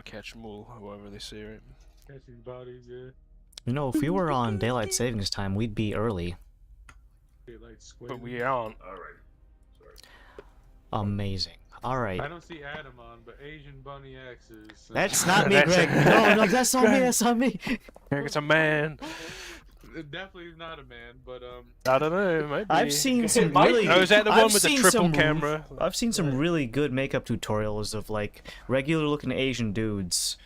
catch them all, however they say it. Catching bodies, yeah. You know, if we were on daylight savings time, we'd be early. Like But we aren't. Alright. Sorry. Amazing. Alright. I don't see Adam on, but Asian Bunny X is. That's not me, Greg. No, that's not me. That's not me. Greg, it's a man. Definitely not a man, but I don't know. Maybe. I've seen some really. Oh, is that the one with the seen triple some- camera? I've seen some really good makeup tutorials of like regular-looking Asian dudes.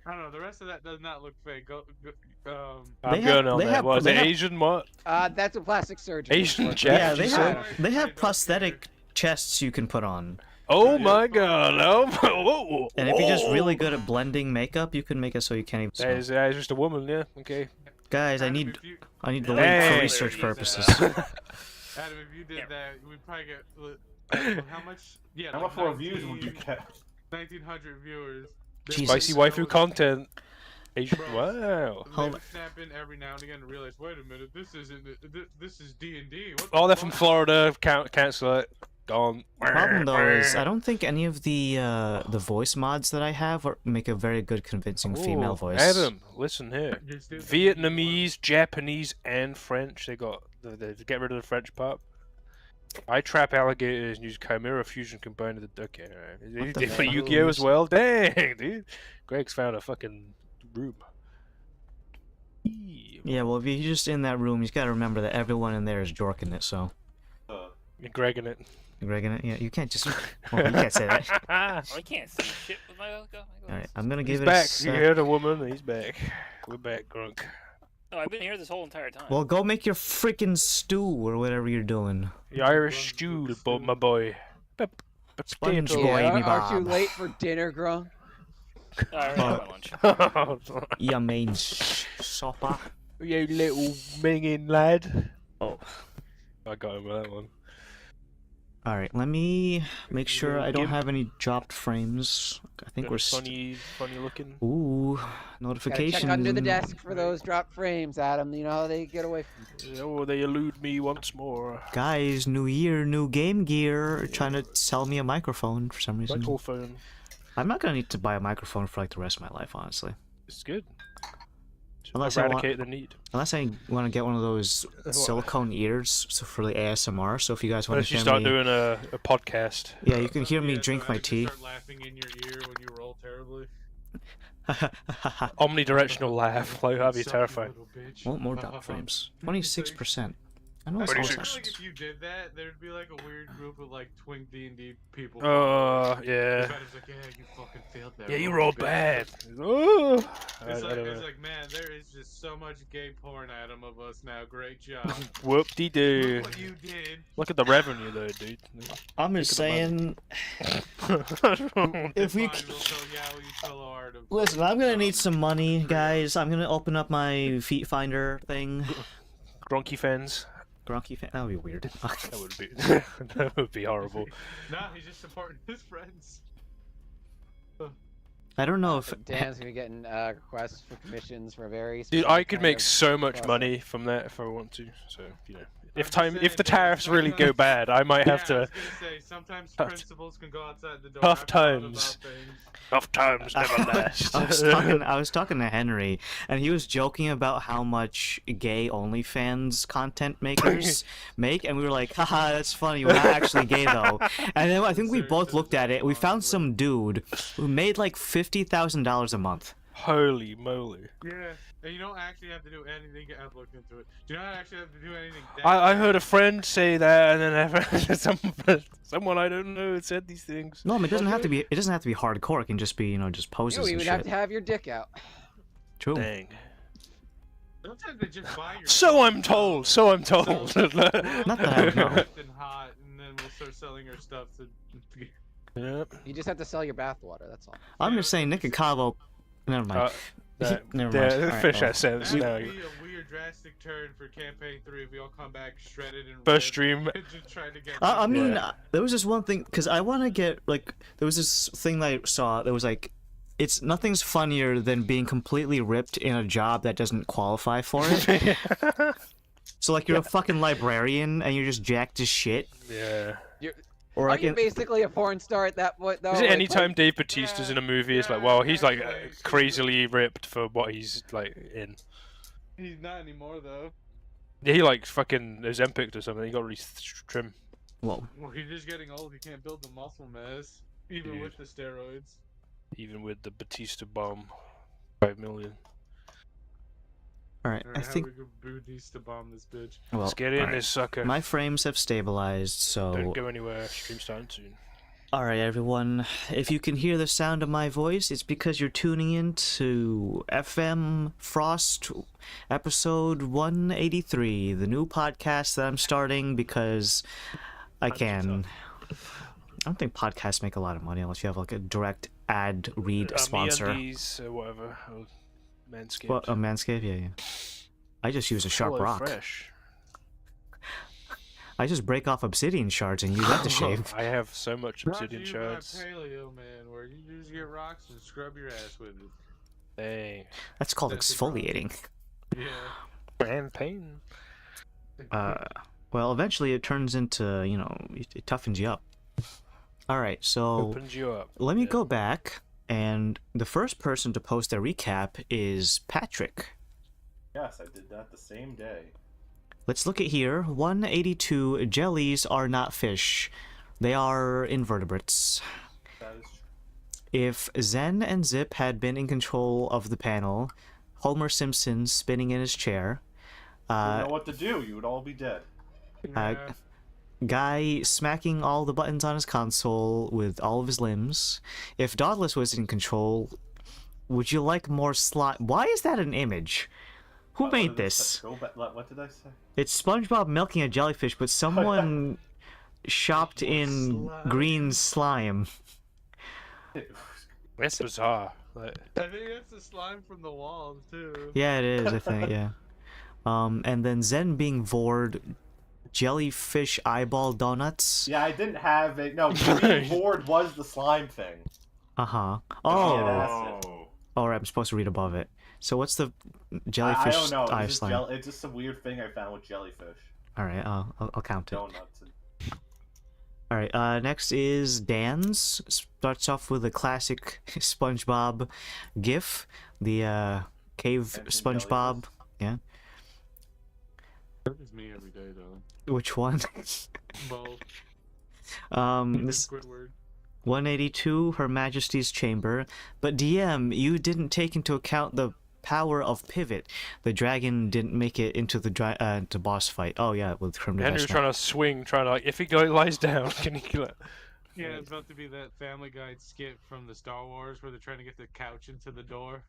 I don't know. The rest of that does not look fake. I'm going on they that. have- Was they it have- Asian what? That's a plastic surgery. Asian Look, Jeff? Yeah, you said? they have prosthetic chests you can put on. Oh my god! Oh, And if you're just really good at blending makeup, you can make it so you can't even. That is just a woman, yeah. Okay. Guys, I Adam, need if you- the link Hey. for research purposes. Adam, if you did that, we'd probably get how much? Yeah, How like much more views would you get? 1,900 viewers. Jesus. Spicy waifu content. Asian. Bro. Wow. They Hold- would snap in every now and again and realize, wait a minute, this isn't. This is D&D. Oh, they're from Florida. Cancel it. Gone. The problem though is I don't think any of the voice mods that I have make a very good convincing female Ooh, voice. Adam, listen here. Just do- Vietnamese, Japanese, and French. They got they get rid of the French part. I trap alligators and use chimera fusion combined with the. Okay, alright. What the They put fuck? Yu-Gi-Oh as well. Dang, dude. Greg's found a fucking room. Yeah, well, if you're just in that room, you just gotta remember that everyone in there is jorking it. So, Greg in it. Greg, yeah, you can't just. Well, you can't say that. I can't see shit with my All right, I'm gonna He's give it back. a You sec. heard a woman. He's back. We're back, Grunk. No, I've been here this whole entire time. Well, go make your freaking stew or whatever you're doing. The Irish stew, my boy. Sponge Potato. boy. Yeah, me aren't you Bob. late for dinner, Grunk? I already had my lunch. You mean supper? You little minging lad. Oh. I got him with that one. All right, let me make sure I don't Give- have any dropped frames. I think we're. funny looking. Ooh, Gotta notifications. check under the desk for those drop frames, Adam. You know how they get away from Oh, they elude me once more. Guys, new year, new game gear. Trying to sell me a microphone for some reason. Microphone. I'm not gonna need to buy a microphone for like the rest of my life, honestly. It's good. Unless I want- Eradicate the need. Unless I want to get one of those silicone ears for the ASMR. So if you guys What want if to you hear start me, doing a podcast? yeah, you can hear me Yeah, drink so my Adam can tea. Start laughing in your ear when you roll terribly. Omnidirectional laugh. Like, that'd be Suck, you terrifying. little bitch. Want more drop frames? 26%. I know it's I feel always like Pretty if you did that, there'd be like a weird group of like twink D&D people. Yeah. Adam's like, yeah, you fucking failed that. Yeah, you roll, rolled bitch." bad. Oh. It's I like, don't it's know. like, man, there is just so much gay porn, Adam, of us now. Great job. Whoop-de-doo. Look what you did. Look at the revenue though, dude. I'm just saying, if we Fine, we'll tell Yao you tell Art of- listen, I'm gonna need some money, guys. I'm gonna open up my feet finder thing. Gronky fans. Grunky fan. That would be weird. That would be that would be horrible. Nah, he's just supporting his friends. I don't know if. Dan's gonna be getting requests for commissions for very. Dude, specific I could kind make of so much process. money from that if I want to. So you know, I'm just saying, if the dude, tariffs really go sometimes- bad, I might have Yeah, I to. was gonna say, sometimes Tough- principals can go outside the door. tough I've thought about times. things. Tough times never last. I was talking to Henry, and he was joking about how much gay OnlyFans content makers make, and we were like, haha, that's funny, we're not actually gay though. And then I think we both looked at it, we found some dude who made like $50,000 a month. Holy moly! Yeah, and you don't actually have to do anything. I've looked into it. You don't actually have to do anything. I heard a friend say that, and then someone I don't know said these things. No, I mean, it doesn't have to be. It doesn't have to be hardcore. It can just be, you know, just poses You and even shit. have to have your dick out. True. Dang. Sometimes they just buy your. So I'm told. So I'm told. Not that I would know. And hot, and then we'll start selling our stuff to. Yep. You just have to sell your bathwater. That's all. I'm just saying, Nick and Cavo. Never mind. Never mind. Yeah, Alright, finish well. that sentence That now. would be a weird drastic turn for campaign 3 if we all come back shredded and First ripped, stream. just trying to get. I mean, Yeah. there was this one thing because I want to get like there was this thing that I saw that was like, it's nothing's funnier than being completely ripped in a job that doesn't qualify for it. So like you're a fucking librarian and you're just jacked as shit. Yeah. Or Are like you in, basically a porn star at that point, though? Is it Like, anytime Dave Bautista's in a movie? It's like, well, he's like actually, crazily ripped for what he's like in. He's not anymore though. Yeah, he like fucking Ozempic or something. He got really trim. whoa. Well, he's just getting old. He can't build the muscle mass, even Dude. with the steroids. Even with the Batista bomb, 5 million. All right, I Alright, how think. we go Bautista bomb this bitch? Well, Let's get in alright. this sucker. My frames have stabilized, Don't so. go anywhere. Stream's starting soon. Alright, everyone. If you can hear the sound of my voice, it's because you're tuning in to FM Frost episode 183, the new podcast that I'm starting because I can. I don't think podcasts make a lot of money unless you have like a direct ad read sponsor. MeUndies, whatever. Or Manscaped. What, a Manscaped? Yeah, yeah. I just use a sharp Hello rock. Fresh. I just break off obsidian shards and use that to shave. I have so much Brought to obsidian you by shards. Paleo Man, where you just get rocks and scrub your ass with it. Dang. That's called That's the problem. exfoliating. Yeah. And pain. Well, eventually it turns into, you know, it toughens you up. Alright, so Opens you up. let me Yeah. go back, and the first person to post a recap is Patrick. Yes, I did that the same day. Let's look at here. 182 jellies are not fish. They are invertebrates. That is true. If Zen and Zip had been in control of the panel, Homer Simpson spinning in his chair, You know what to do. You would all be dead. Uh, Yeah. Guy smacking all the buttons on his console with all of his limbs. If Dauntless was in control, would you like more slime? Why is that an image? Who What made did I this? say? Go back. What did I say? It's SpongeBob milking a jellyfish, but someone shopped in slime. green slime. That's bizarre. Like, I think that's the slime from the walls too. Yeah, it is, I think, yeah. And then Zen being bored, jellyfish eyeball donuts. Yeah, I didn't have it. No, being bored was the slime thing. Uh-huh. Yeah, Oh, that's it. alright, I'm supposed to read above it. So what's the jellyfish I don't know. eye It's just, slime? it's just a weird thing I found with jellyfish. Alright, I'll count it. Donuts. And... Alright, next is Dan's. Starts off with a classic SpongeBob gif. The cave And SpongeBob. Yeah. That is me every day though. Which one? Both. This Squidward. 182, Her Majesty's Chamber. But DM, you didn't take into account the power of pivot. The dragon didn't make it into the to boss fight. Oh yeah, with criminal. Henry was trying to swing, trying to like, if he lies down, can he kill it? Yeah, it's about to be that Family Guy skit from the Star Wars where they're trying to get the couch into the door.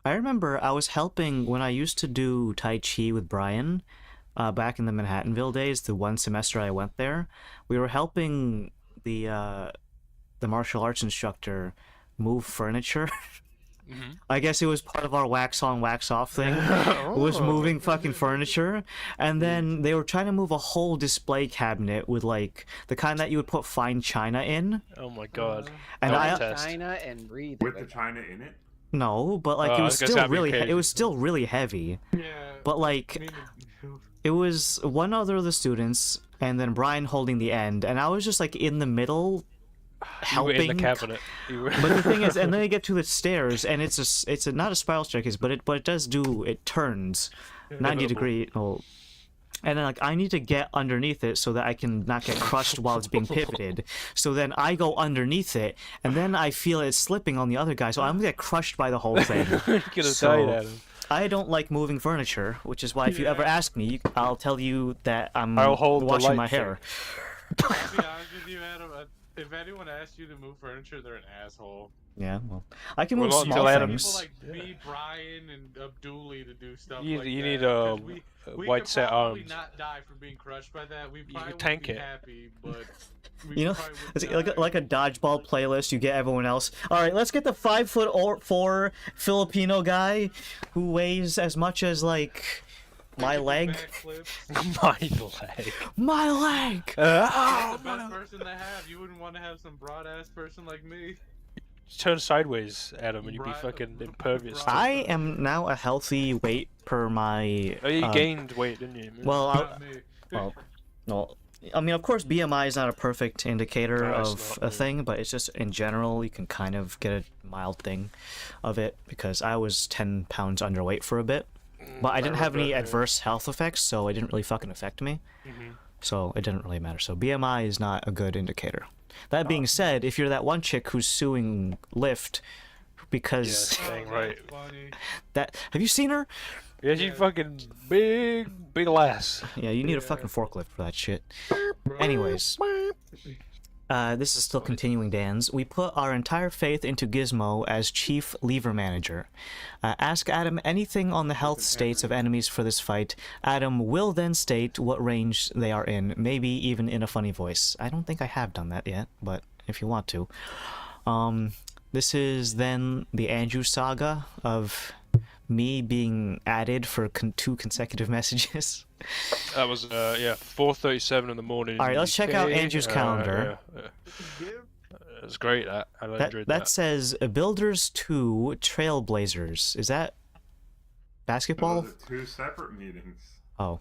I remember I was helping when I used to do Tai Chi with Brian, back in the Manhattanville days. The one semester I went there, we were helping the martial arts instructor move furniture. Mm-hmm. I guess it was part of our wax on, wax off thing. It was moving fucking furniture, and then they were trying to move a whole display cabinet with like the kind that you would put fine china in. Oh my god. And Oh, I test. China and breathe. With the china in it? no, but like Oh, it I was was gonna say still that'd be really crazy. it was still really heavy. Yeah. But like I mean, it was one other of the students, and then Brian holding the end, and I was just like in the middle, You were helping. in the cabinet. You were... But the thing is, and then you get to the stairs, and it's not a spiral staircase, but it does do, it turns 90 degree. Oh, and then like I need to get underneath it so that I can not get crushed while it's being pivoted. So then I go underneath it, and then I feel it slipping on the other guy, so I'm gonna get crushed by the whole thing. you could have So- died, Adam. I don't like moving furniture, which is why if you ever ask me, I'll tell you that I'm I'll hold the washing light my hair. to be honest with you, Adam, if anyone asks you to move furniture, they're an asshole. Yeah, well, I can Well, move not small until Adam- things. People like me, Brian, and Abduli to do stuff You like need that. a 'cause we white could set probably arms. not die from being crushed by that. We probably could tank would be it. happy, but we You know, probably would it's like die. like a dodgeball playlist. You get everyone else. All right, let's get the 5'4" Filipino guy who weighs as much as like my leg. Backflips. My leg. My leg. The best person to have. You wouldn't want to have some broad ass person like me. Turn sideways, Adam, and you'd be Right. fucking impervious. to- I am now a healthy weight per my. Oh, you gained weight, didn't you? Well, Not me. well, I mean, of course, BMI is not a perfect indicator No, it's of not, a thing, but it's just in general, you can kind of get a mild thing of it because I was 10 pounds underweight for a bit, but I didn't have any adverse health effects, so it didn't really fucking affect me. So it didn't really matter. So BMI is not a good indicator. That being said, if you're that one chick who's suing Lyft because Dang right. Funny. that have you seen her? Yeah, she fucking big lass. Yeah, you need a fucking forklift for that shit. Anyways, this is still continuing, Dan's. We put our entire faith into Gizmo as chief lever manager. Ask Adam anything on the health states of enemies for this fight. Adam will then state what range they are in, maybe even in a funny voice. I don't think I have done that yet, but if you want to. This is then the Andrew saga of me being added for 2 consecutive messages. That was 4:37 in the morning. All right, let's check out Andrew's calendar. It was great. I enjoyed that. That says Builders 2 Trailblazers. Is that basketball? Those are 2 separate meetings. Oh.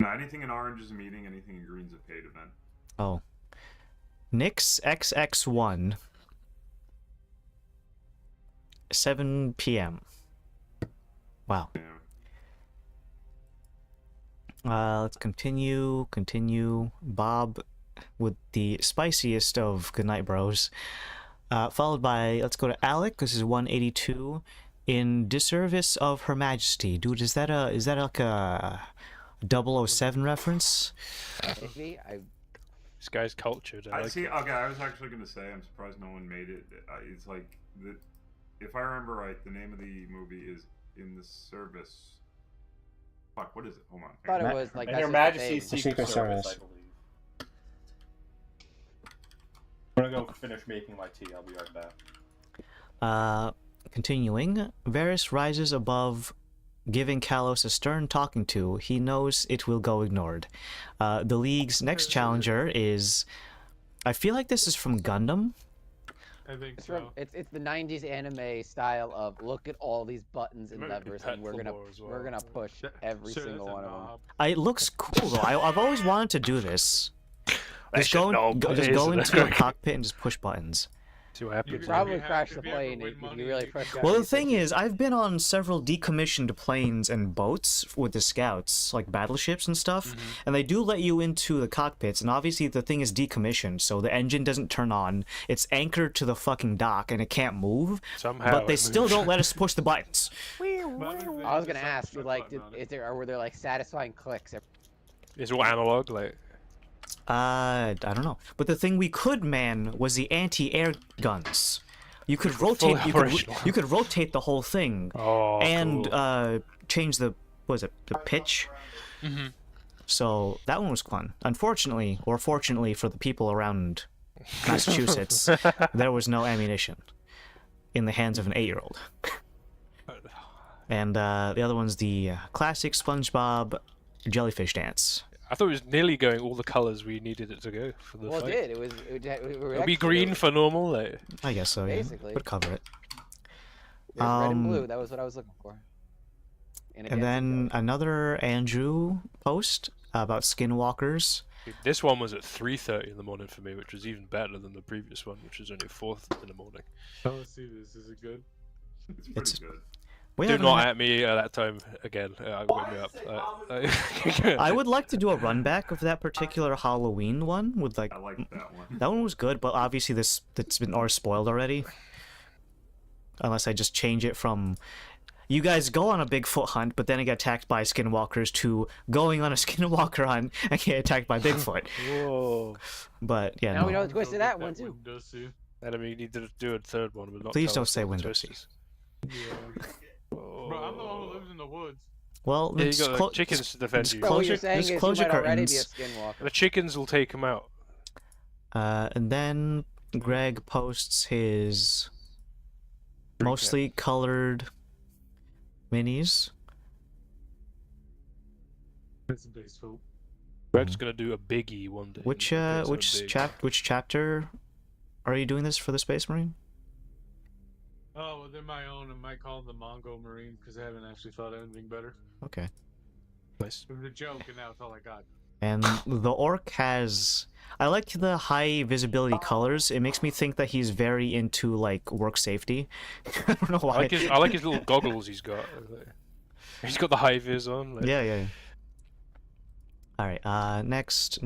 No, anything in orange is a meeting, anything in green is a paid event. Oh. Nix XX1. 7 p.m. Wow. Yeah. Let's continue. Bob with the spiciest of Goodnight Bros. Followed by, let's go to Alec. This is 182. In disservice of Her Majesty. Dude, is that like a 007 reference? Maybe This guy's cultured. I like see. it. Okay, I was actually going to say, I'm surprised no one made it. It's like, if I remember right, the name of the movie is In the Service. Fuck, what is it? Hold on. I thought it was like And that's Your just Majesty's the thing. Secret Secret Service, I Service. believe. I'm gonna go finish making my tea. I'll be right back. Continuing, Varys rises above, giving Kalos a stern talking to. He knows it will go ignored. The League's next challenger is... I feel like this is from Gundam. I think It's, so. from, it's the '90s anime style of look at all these buttons and Might be levers, and we're compatible as we're well. gonna push every Sure, single that's a one of them. knob. It looks cool though. I've always wanted to do this. Just shit, no, just it go isn't. into a cockpit and just push buttons. See what You happens. could Probably if you crash have- the if you ever plane win if money, you really you push. could- Well, the thing is, I've been on several decommissioned planes and boats with the scouts, like battleships and stuff, and they do let you into the cockpits, and obviously the thing is decommissioned, so the engine doesn't turn on, it's anchored to the fucking dock, and it can't move, Somehow but they it still moves. don't let us push the buttons. I was gonna ask you, like, were there like satisfying clicks? It's all analog, like. I don't know. But the thing we could man was the anti-air guns. You could Fully rotate. operational. You could rotate the whole thing. Oh, And cool. change the the pitch. So that one was fun. Unfortunately, or fortunately for the people around Massachusetts, there was no ammunition in the hands of an 8-year-old. And the other one's the classic SpongeBob jellyfish dance. I thought it was nearly going all the colors we needed it to go for the Well, fight. it did. We were It'll be actually- green for normal, like. I guess so. Yeah, Basically. would cover it. Red and Um, blue. That was what I was looking for. And then another Andrew post about skinwalkers. This one was at 3:30 in the morning for me, which was even better than the previous one, which was only 4th in the morning. Oh, let's see this. Is it good? It's pretty It's- good. We Do haven't not had- at me at that time again. Wake me up. I would like to do a run back of that particular Halloween one with like I like that one. that one was good, but obviously that's been or spoiled already. Unless I just change it from you guys go on a Bigfoot hunt, but then I get attacked by skinwalkers to going on a skinwalker hunt and get attacked by Bigfoot. Whoa. But yeah, Now no. we know the twist of that one That too. does too. And I mean, you need to do a third one, but not. Please tell don't us say what the Windows. twist is. Yeah. Bro, I'm the one who lives in the woods. Well, Yeah, you just got the chickens to defend you. close So what your- you're saying just is close you your might already be a curtains. skinwalker. The chickens will take them out. And then Greg posts his mostly colored minis. That's baseful. Greg's gonna do a biggie one day. Which It's so big. which chapter are you doing this for the Space Marine? Oh, well, they're my own. I might call them the Mongo Marines because I haven't actually thought of anything better. Okay. Nice. It was a joke, and now it's all I got. And the orc has... I like the high visibility colors. It makes me think that he's very into, like, work safety. I don't know why. I like his little goggles he's got. He's got the high vis on. Like... Yeah. Alright, next.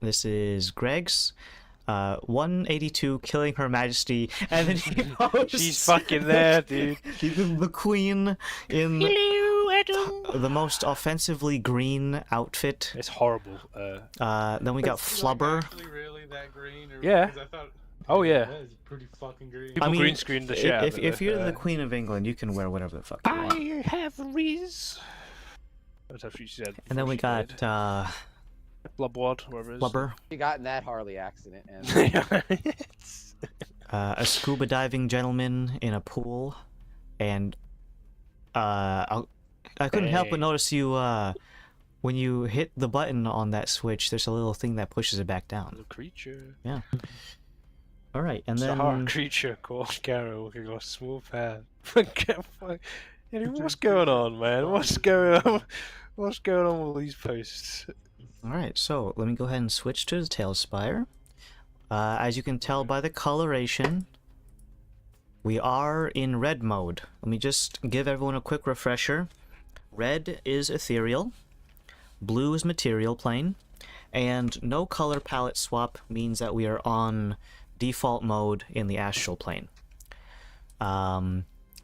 This is Greg's. 182 killing Her Majesty, and then he posts... She's fucking there, dude. The queen in Hello, Adam. the most offensively green outfit. It's horrible. Then we got Flubber. Actually, really that green? Or, Yeah. 'cause I thought, Oh, yeah. that is pretty fucking green. People green screen the shit out of if it. you're the Queen of England, you can wear whatever the fuck you want. I have Riz. That's how she said. And then we got Blubwad, whatever it is. Flubber, You got in that Harley accident, and a scuba diving gentleman in a pool, and I couldn't help but notice you when you hit the button on that switch, there's a little thing that pushes it back down. The creature. Yeah. All right, and It's a hard then creature called Carol walking on a small path. What's going on, man? What's going on? What's going on with all these posts? all right, so let me go ahead and switch to the Tailspire. As you can tell by the coloration, we are in red mode. Let me just give everyone a quick refresher. Red is ethereal, blue is material plane, and no color palette swap means that we are on default mode in the astral plane.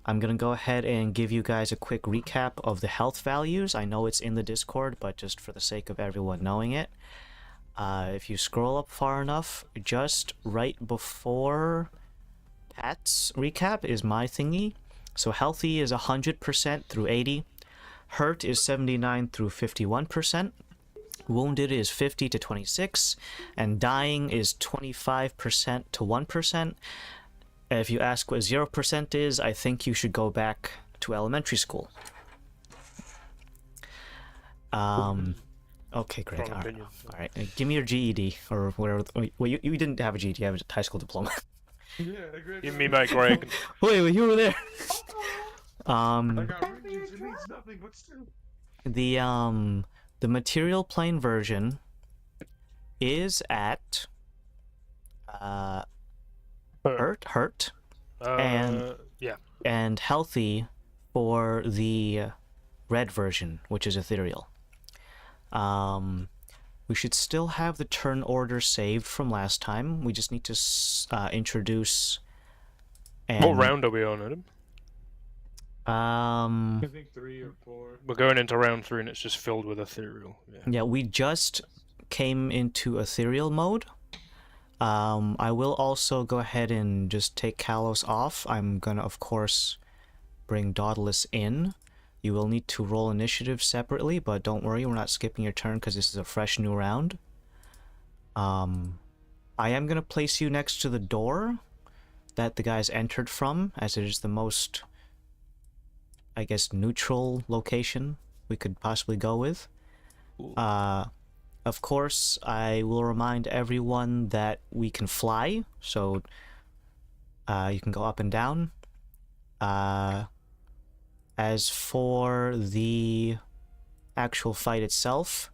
I'm gonna go ahead and give you guys a quick recap of the health values. I know it's in the Discord, but just for the sake of everyone knowing it, if you scroll up far enough, just right before Pat's recap is my thingy. So healthy is 100% through 80, hurt is 79 through 51%, wounded is 50 to 26, and dying is 25% to 1%. If you ask what 0% is, I think you should go back to elementary school. Okay, great. Strong opinion. All right. Give me your GED or whatever. Well, you didn't have a GED. You have a high school diploma. Yeah, Greg. Give me my Greg. wait, you were there. I got regions, it means nothing, but still. The material plane version is at hurt and yeah. and healthy for the red version, which is ethereal. We should still have the turn order saved from last time. We just need to introduce. And, What round are we on, Adam? I think 3 or 4. We're going into round 3 and it's just filled with ethereal. Yeah, we just came into ethereal mode. I will also go ahead and just take Kalos off. I'm gonna, of course, bring Dauntless in. You will need to roll initiative separately, but don't worry, we're not skipping your turn because this is a fresh new round. I am gonna place you next to the door that the guys entered from, as it is the most, I guess, neutral location we could possibly go with. Of course, I will remind everyone that we can fly, so you can go up and down. As for the actual fight itself,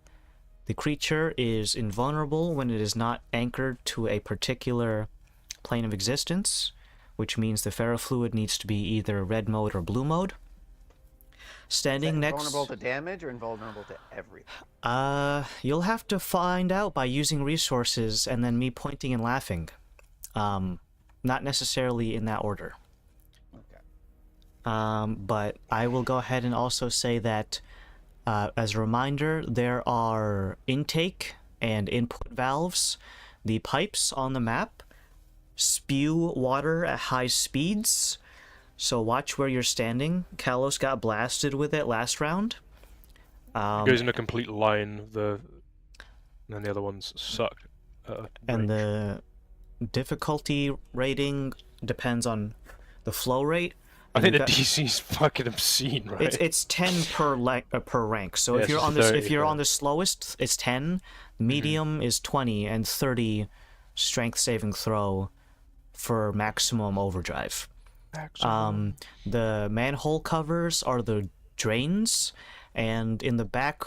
the creature is invulnerable when it is not anchored to a particular plane of existence, which means the ferrofluid needs to be either red mode or blue mode. Standing next... Invulnerable to damage or invulnerable to everything? You'll have to find out by using resources and then me pointing and laughing. Not necessarily in that order. Okay. But I will go ahead and also say that, as a reminder, there are intake and input valves. The pipes on the map spew water at high speeds, so watch where you're standing. Kalos got blasted with it last round. It goes in a complete line, and the other ones suck. And the difficulty rating depends on the flow rate. I think the DC's fucking obscene, right? It's 10 per rank. So Yeah, if you're it's on the 30, if you're yeah. on the slowest, it's 10. Medium is 20, and 30 strength saving throw for maximum overdrive. The manhole covers are the drains, and in the back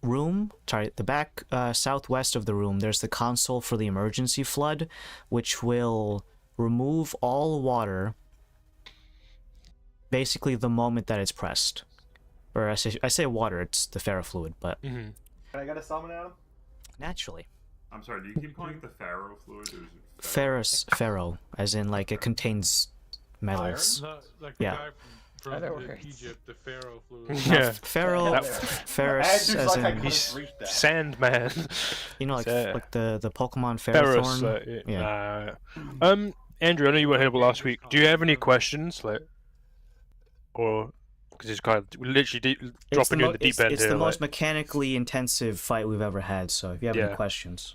room, the back southwest of the room, there's the console for the emergency flood, which will remove all water basically the moment that it's pressed. Or I say water, it's the ferrofluid, but Can I get a summon, Adam? naturally. I'm sorry, do you keep calling it the Pharaoh fluid? Or is it Ferro, as in like it contains metals. Like Yeah. the guy from Other words. Egypt, the Pharaoh fluid. Yeah. Ferro, Ferris, Andrew's as like, I in, couldn't reach that. Sandman. you know, like the Pokemon Ferris. Ferrothorn. Yeah. Andrew, I know you weren't here last week. Do you have any questions, like, or because it's kind of literally dropping you in the deep end it's here? the like, most mechanically intensive fight we've ever had. So if you have any Yeah. questions,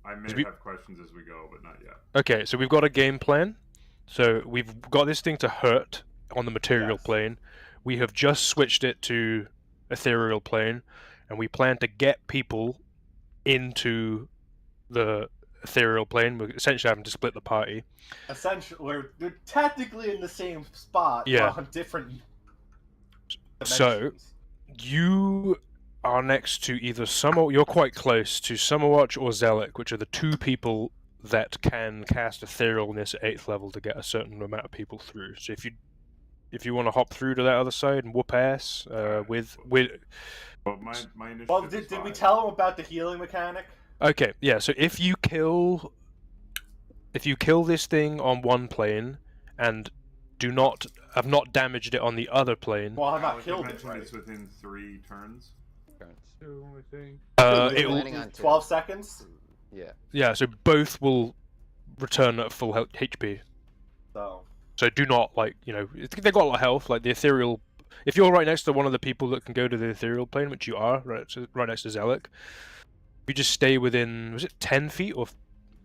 I may we- have questions as we go, but not yet. Okay, so we've got a game plan. So we've got this thing to hurt on the material Yes. plane. We have just switched it to ethereal plane, and we plan to get people into the ethereal plane. We're essentially having to split the party. Essentially, they're technically in the same spot, Yeah. but on different So- dimensions. You are next to either you're quite close to Summerwatch or Zealot, which are the two people that can cast etherealness at 8th level to get a certain amount of people through. So if you want to hop through to that other side and whoop ass with Well, my initiative Well, is did we 5. tell them about the healing mechanic? Okay, yeah, so if you kill this thing on one plane and have not damaged it on the other plane, Well, I've not Alex, you killed it, mentioned right? it's within 3 turns. Two, I think. We're it will, planning on 12 seconds. yeah, so both will return at full HP. So So do not, like, they've got a lot of health, like the ethereal. If you're right next to one of the people that can go to the ethereal plane, which you are, right next to Zealot, you just stay within, was it 10 feet or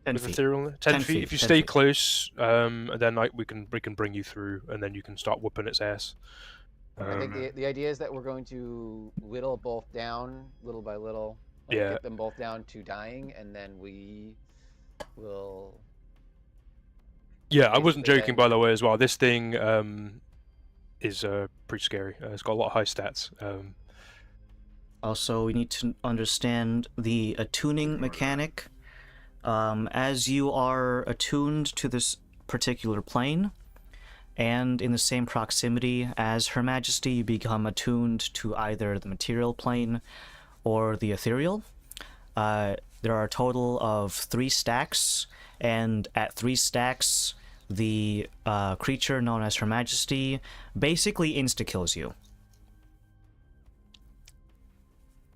10 with feet. ethereal? 10 feet. If you 10 stay feet. close, and then we can bring you through, and then you can start whooping its ass. I think the idea is that we're going to whittle both down little by little. Yeah. Get them both down to dying, and then we will. Yeah, I wasn't basically joking, then- by the way, as well. This thing is pretty scary. It's got a lot of high stats. Also, we need to understand the attuning mechanic. As you are attuned to this particular plane, and in the same proximity as Her Majesty, you become attuned to either the material plane or the ethereal. There are a total of 3 stacks, and at 3 stacks, the creature known as Her Majesty basically insta-kills you.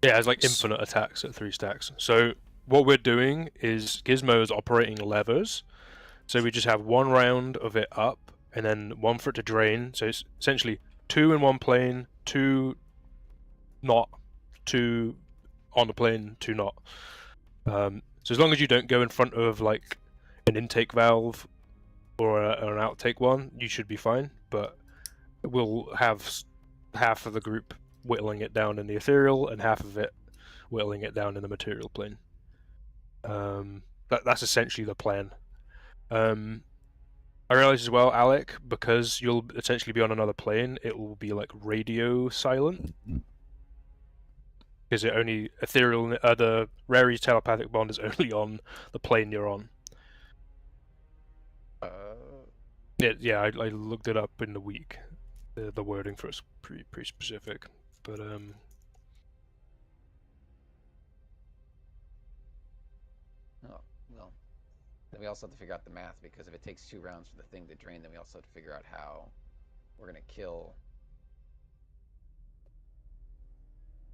Yeah, it has like infinite attacks at 3 stacks. So what we're doing is Gizmo is operating levers. So we just have 1 round of it up, and then 1 for it to drain. So it's essentially 2 in one plane, 2 not, 2 on the plane, 2 not. So as long as you don't go in front of like an intake valve or an outtake one, you should be fine. But we'll have half of the group whittling it down in the ethereal and half of it whittling it down in the material plane. That's essentially the plan. I realize as well, Alec, because you'll essentially be on another plane, it will be like radio silent. Because the Rary's telepathic bond is only on the plane you're on. Yeah, I looked it up in the week. The wording for it's pretty specific, but Oh, well. Then we also have to figure out the math, because if it takes 2 rounds for the thing to drain, then we also have to figure out how we're gonna kill.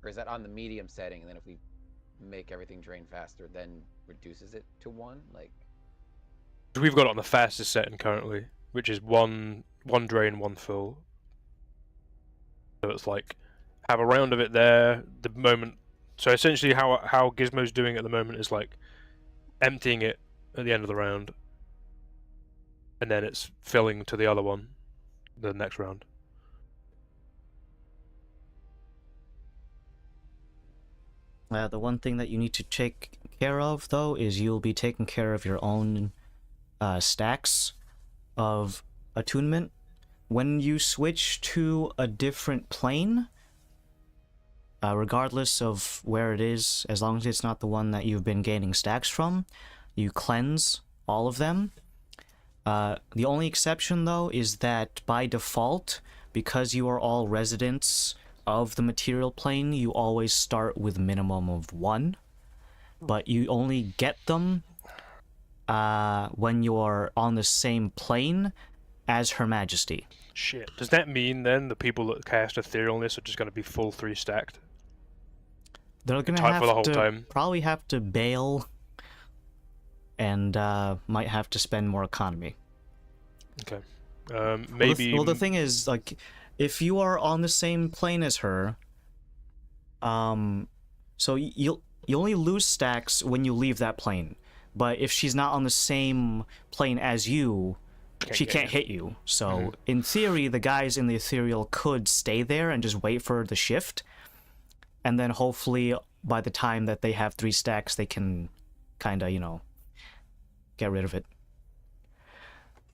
Or is that on the medium setting, and then if we make everything drain faster, then reduces it to 1? Like, we've got it on the fastest setting currently, which is one drain, 1 fill. So it's like have a round of it there the moment. So essentially, how Gizmo's doing at the moment is like emptying it at the end of the round, and then it's filling to the other one, the next round. The one thing that you need to take care of, though, is you'll be taking care of your own stacks of attunement. When you switch to a different plane, regardless of where it is, as long as it's not the one that you've been gaining stacks from, you cleanse all of them. The only exception, though, is that by default, because you are all residents of the material plane, you always start with minimum of 1, but you only get them when you're on the same plane as Her Majesty. Shit. Does that mean then the people that cast Etherealness are just going to be full 3 stacked? They're gonna Type for the have whole to time. probably have to bail, and might have to spend more economy. Okay. Maybe. Well, the thing is, like, if you are on the same plane as her, so you only lose stacks when you leave that plane. But if she's not on the same plane as you, she can't hit you. So in theory, the guys in the ethereal could stay there and just wait for the shift, and then hopefully by the time that they have 3 stacks, they can kind of, get rid of it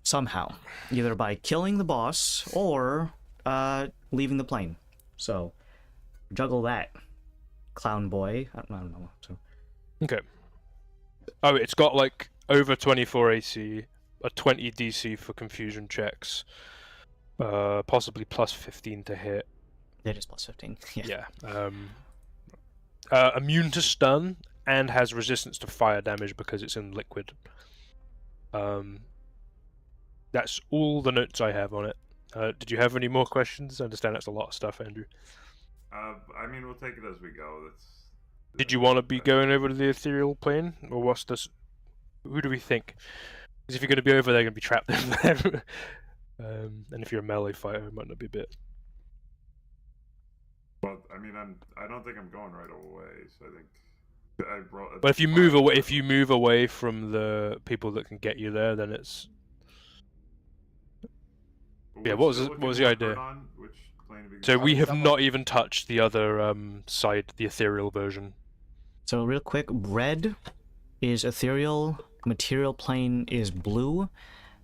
somehow, either by killing the boss or leaving the plane. So juggle that, clown boy. I don't know. So. Okay. Oh, it's got like over 24 AC, a 20 DC for confusion checks, possibly plus 15 to hit. It is plus 15. Yeah. Immune to stun and has resistance to fire damage because it's in liquid. That's all the notes I have on it. Did you have any more questions? I understand that's a lot of stuff, Andrew. I mean, we'll take it as we go. Did you want to be going over to the ethereal plane, or what's this? Who do we think? Because if you're going to be over there, you're going to be trapped in there. And if you're a melee fighter, it might not be a bit. Well, I mean, I don't think I'm going right away. So I think. But if you move away from the people that can get you there, then it's. Yeah, what was the idea? So we have not even touched the other side, the ethereal version. So real quick, red is ethereal, material plane is blue,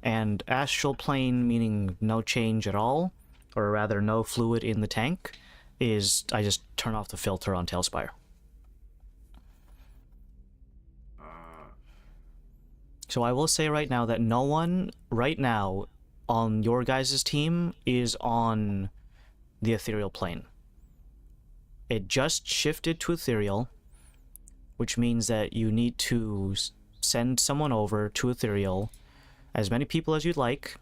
and astral plane, meaning no change at all, or rather no fluid in the tank, is I just turn off the filter on Tailspire. So I will say right now that no one right now on your guys' team is on the ethereal plane. It just shifted to ethereal, which means that you need to send someone over to ethereal, as many people as you'd like,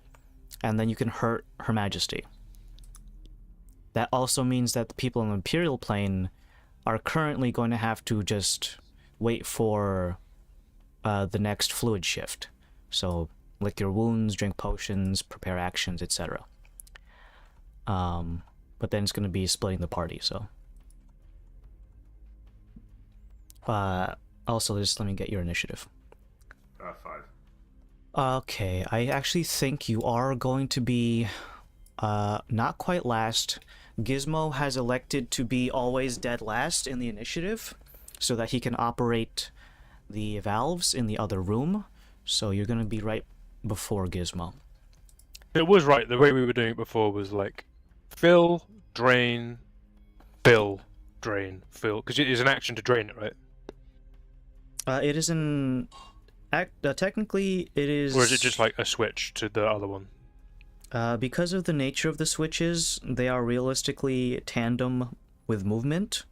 and then you can hurt Her Majesty. That also means that the people on the imperial plane are currently going to have to just wait for the next fluid shift. So lick your wounds, drink potions, prepare actions, etc. But then it's going to be splitting the party, so. Also, just let me get your initiative. 5. Okay, I actually think you are going to be not quite last. Gizmo has elected to be always dead last in the initiative so that he can operate the valves in the other room. So you're going to be right before Gizmo. It was right. The way we were doing it before was like fill, drain, fill, drain, fill. Because it is an action to drain it, right? It is an... technically, it is... Or is it just like a switch to the other one? Because of the nature of the switches, they are realistically tandem with movement.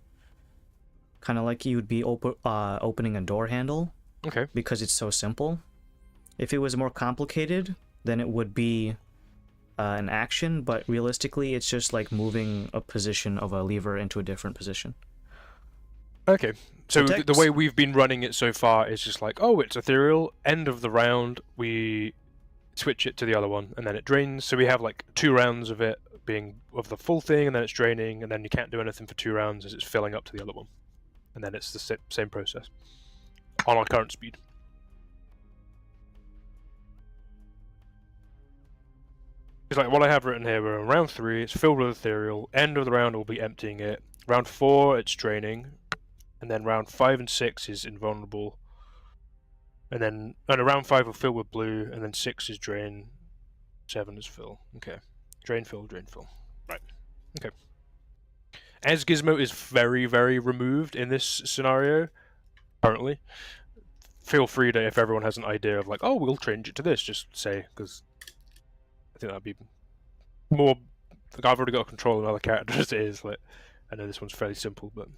Kind of like you would be opening a door handle. Okay. Because it's so simple. If it was more complicated, then it would be an action, but realistically, it's just like moving a position of a lever into a different position. Okay. So the way we've been running it so far is just like, oh, it's ethereal, end of the round, we switch it to the other one, and then it drains. So we have like 2 rounds of it being of the full thing, and then it's draining, and then you can't do anything for 2 rounds as it's filling up to the other one. And then it's the same process on our current speed. It's like what I have written here, we're in round 3, it's filled with ethereal, end of the round we'll be emptying it, round 4 it's draining, and then round 5 and 6 is invulnerable, and then round 5 will fill with blue, and then 6 is drain, 7 is fill. Okay. Drain, fill, right. Okay. as Gizmo is very, very removed in this scenario, currently, feel free to, if everyone has an idea of like, oh, we'll change it to this, just say, because I think that'd be more. Like, I've already got control of another character as it is. Like, I know this one's fairly simple, but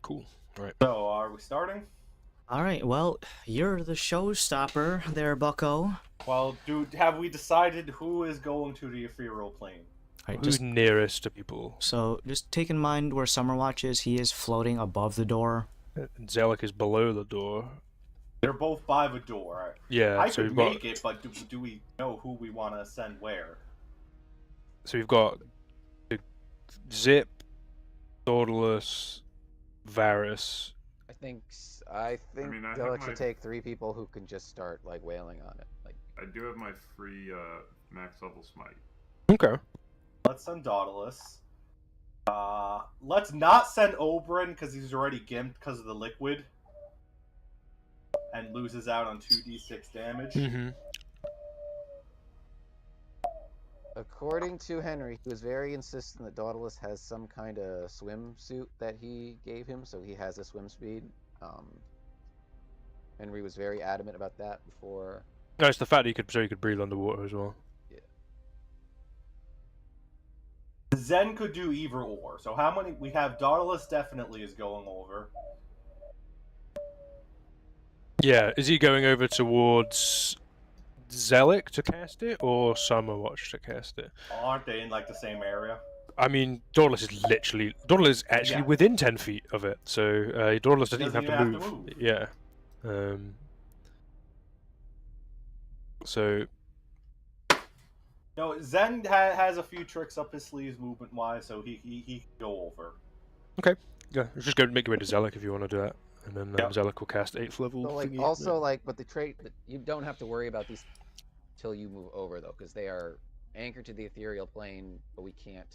cool. All right. So, are we starting? All right. Well, you're the showstopper there, Bucko. Well, have we decided who is going to the ethereal plane? All right, Who's just nearest to people? so just take in mind where Summerwatch is. He is floating above the door. And Zelik is below the door. They're both by the door. Yeah. I so could we've got. make it, but do we know who we want to send where? So we've got Zip, Dauntless, Varus. I think mean, I have Dylan my- should take 3 people who can just start like wailing on it. Like I do have my free max level smite. Okay. Let's send Dauntless. Let's not send Oberyn because he's already gimped because of the liquid. And loses out on 2d6 damage. Mm-hmm. according to Henry, he was very insistent that Dauntless has some kind of swimsuit that he gave him, so he has a swim speed. Henry was very adamant about that before. No, it's the fact that you could breathe underwater as well. Zen could do either or. So how many we have? Dauntless definitely is going over. Yeah, is he going over towards Zelik to cast it, or Summerwatch to cast it? Aren't they in like the same area? I mean, Dauntless is actually Yeah. within 10 feet of it, so Dauntless doesn't even have to move. move. Yeah. So No, Zen has a few tricks up his sleeves movement-wise, so he can go over. yeah, just go make your way to Zelik if you want to do that, and then Yep. Zelik will cast 8th level. So, like, thingy. also, like, but the trait that you don't have to worry about these till you move over, though, because they are anchored to the ethereal plane, but we can't.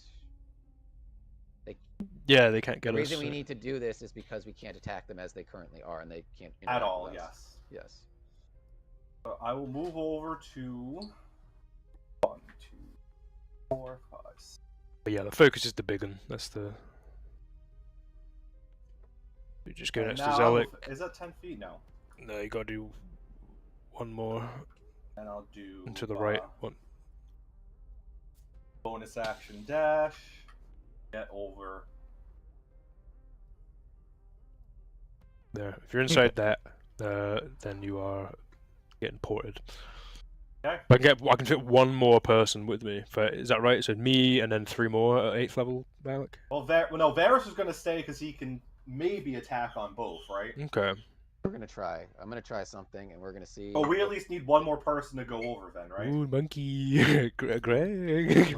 Yeah, they can't The get us. reason we need to do this is because we can't attack them as they currently are, and they can't At interact all, with us. yes. Yes. I will move over to 1, 2, 4, 5, 6. But yeah, the focus is the big one. That's the. You just go And next to now Zelik. is that 10 feet? No. No, you gotta do one more And I'll do and to the right. One. bonus action dash. Get over. There. If you're inside that, then you are getting ported. Okay. I can fit one more person with me. Is that right? So me and then 3 more at 8th level, Malik? Well, no, Varus is going to stay because he can maybe attack on both, right? Okay. We're gonna try. I'm gonna try something, and we're gonna see. But we at least need one more person to go over then, right? Ooh, monkey. Greg.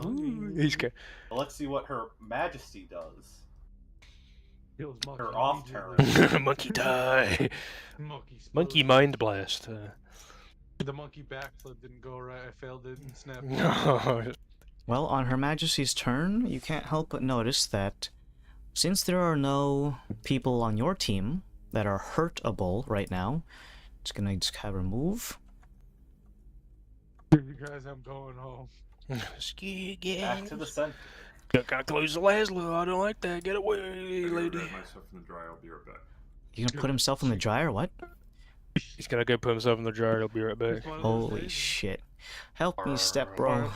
Ooh, he's scared. Well, let's see what her majesty does. Kills monkey Her off immediately. turn. Monkey die. Monkey Monkey exploded. mind blast. The monkey backflip didn't go right. I failed it and snapped. No. Well, on Her Majesty's turn, you can't help but notice that since there are no people on your team that are hurtable right now, just gonna have her move. You guys, I'm going home. Ski Back to the center. Gotta close the Laszlo. I don't like that. Get away, I gotta lady. grab myself in the dry. I'll be right back. You gonna put himself in the dryer? What? He's gonna go put himself in the jar. He'll be right back. It's one of those Holy days. shit! Help me, step bro.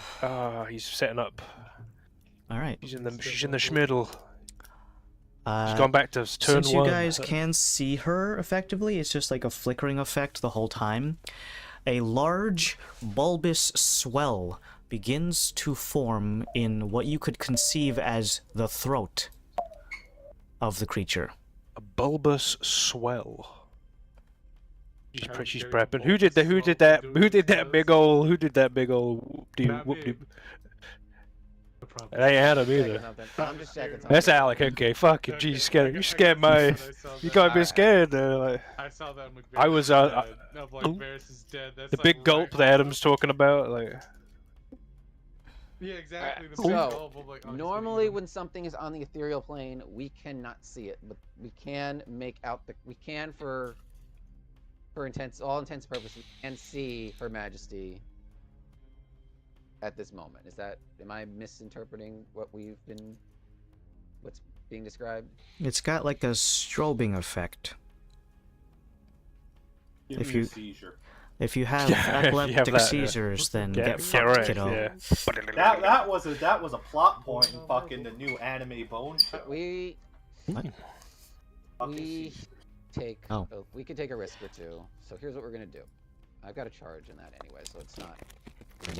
He's setting up. All right. She's in the schmiddle. Uh, She's gone back to turn Since one. you guys can see her effectively, it's just like a flickering effect the whole time. A large, bulbous swell begins to form in what you could conceive as the throat of the creature. A bulbous swell. How She's dare you prepping. Who did bulbous that? swell Who do did that this? big ol'? Who did that big ol' whoop-de Not whoop-de? me. No problem. It ain't Adam Checking either. something. I'm just checking something. That's Alec. Okay, fuck it. Okay, Jeez, scared. I You got scared my. I saw You that. can't be Alright. scared. Like, I saw that. I was, I'm like, ooh. Varys is dead. That's the like big gulp right- that Adam's talking about. Like, Yeah, exactly. The So, big gulp. I'm like, oh, he's Normally, gonna when something is on the ethereal plane, we cannot see it, but we can make out the. We can for all intents and purposes, we can see Her Majesty. at this moment. Am I misinterpreting what's being described? It's got like a strobing effect. Give If me a you- seizure. If you have Yeah, if you have epileptic that, yeah. seizures, then get Yeah, fucked, right, kiddo. yeah. That was a plot point in fucking the new anime Bone show. We What? Fucking we seizure. take Oh. we could take a risk or two. So here's what we're gonna do. I've got a charge in that anyway, so it's not.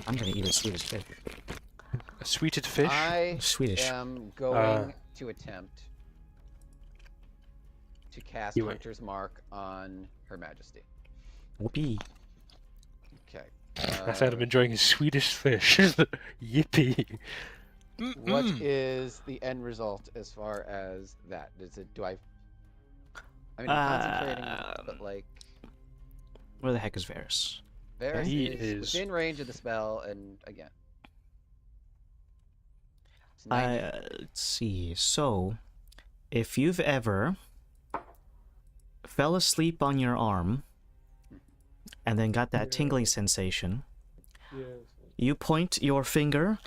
I'm gonna eat a Swedish fish. A sweeted fish. I Swedish. am going to attempt to cast You- Hunter's Mark on Her Majesty. Whoopee. Okay. I said I'm enjoying a Swedish fish. Yippee. What is the end result as far as that? I'm concentrating, but like Where the heck is Varys? Varys He is is- within range of the spell, and again. It's 90 Let's see. So, if you've ever fell asleep on your arm and then got that tingling sensation, Yes. you point your finger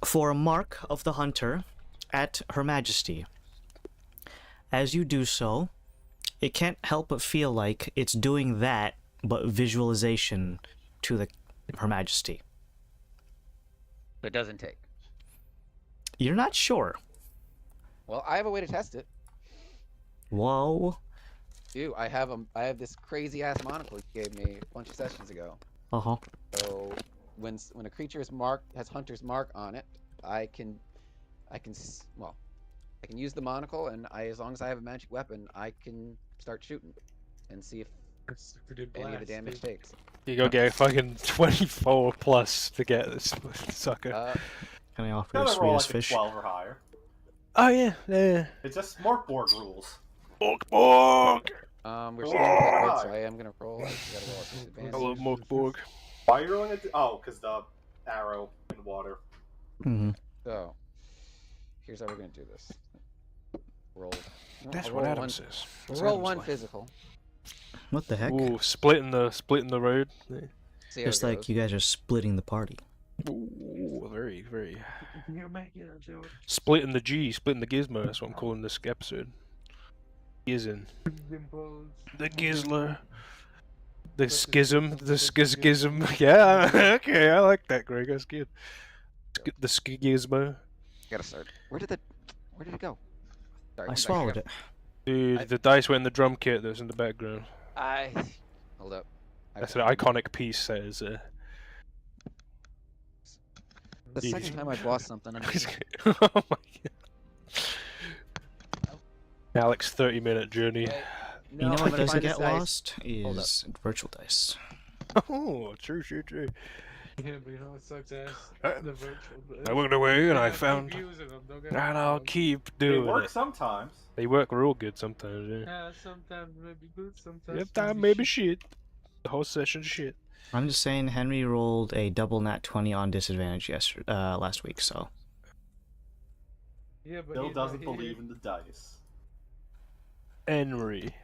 for a mark of the hunter at Her Majesty. As you do so, it can't help but feel like it's doing that, but visualization to the Her Majesty. But it doesn't take. You're not sure. Well, I have a way to test it. Whoa. I have this crazy ass monocle you gave me a bunch of sessions ago. Uh-huh. So when a creature has Hunter's Mark on it, I can use the monocle, and as long as I have a magic weapon, I can start shooting and see if any of the damage takes. You go get a fucking 24 plus to get this sucker. Can I offer you a Gotta roll Swedish like a fish? 12 or higher. Oh yeah, yeah. It's just Smorkborg rules. Morkborg! We're switching pet code, so I am gonna roll. I just gotta roll at disadvantage. I love Morkborg. Why are you rolling it? Oh, because the arrow in water. Mm-hmm. So here's how we're gonna do this. Roll. That's I'll what roll Adam one- says. We'll That's roll Adam's one life. physical. What the heck? Ooh, splitting the road. See how Just it like goes. you guys are splitting the party. Ooh, very, very. You're making a joke. Splitting the gizmo. That's what I'm calling this episode. Gizzin. The Gizler. The schism. The schism. Yeah, okay, I like that, Greg. That's good. The skigizmo. Gotta start. Where did it go? Sorry, I one second, swallowed gotta- it. Dude, the dice went in the drum kit that's in the background. Hold up. That's an iconic piece that is. The second time I've lost something. Oh my god. Alex 30-minute journey. You know I'm what gonna doesn't find this get dice. lost Hold up. is virtual dice. Oh, true. Yeah, but you know what sucks ass? Uh, The virtual. I went away and I Yeah, keep found. using them, don't get And me I'll wrong. keep They doing work it. sometimes. They work real good sometimes, yeah. Yeah, sometimes maybe good, sometimes. Yep, time maybe shit. The whole session shit. I'm just saying Henry rolled a double nat 20 on disadvantage last week, so. Yeah, but Bill he's not doesn't here. believe in the dice. Henry.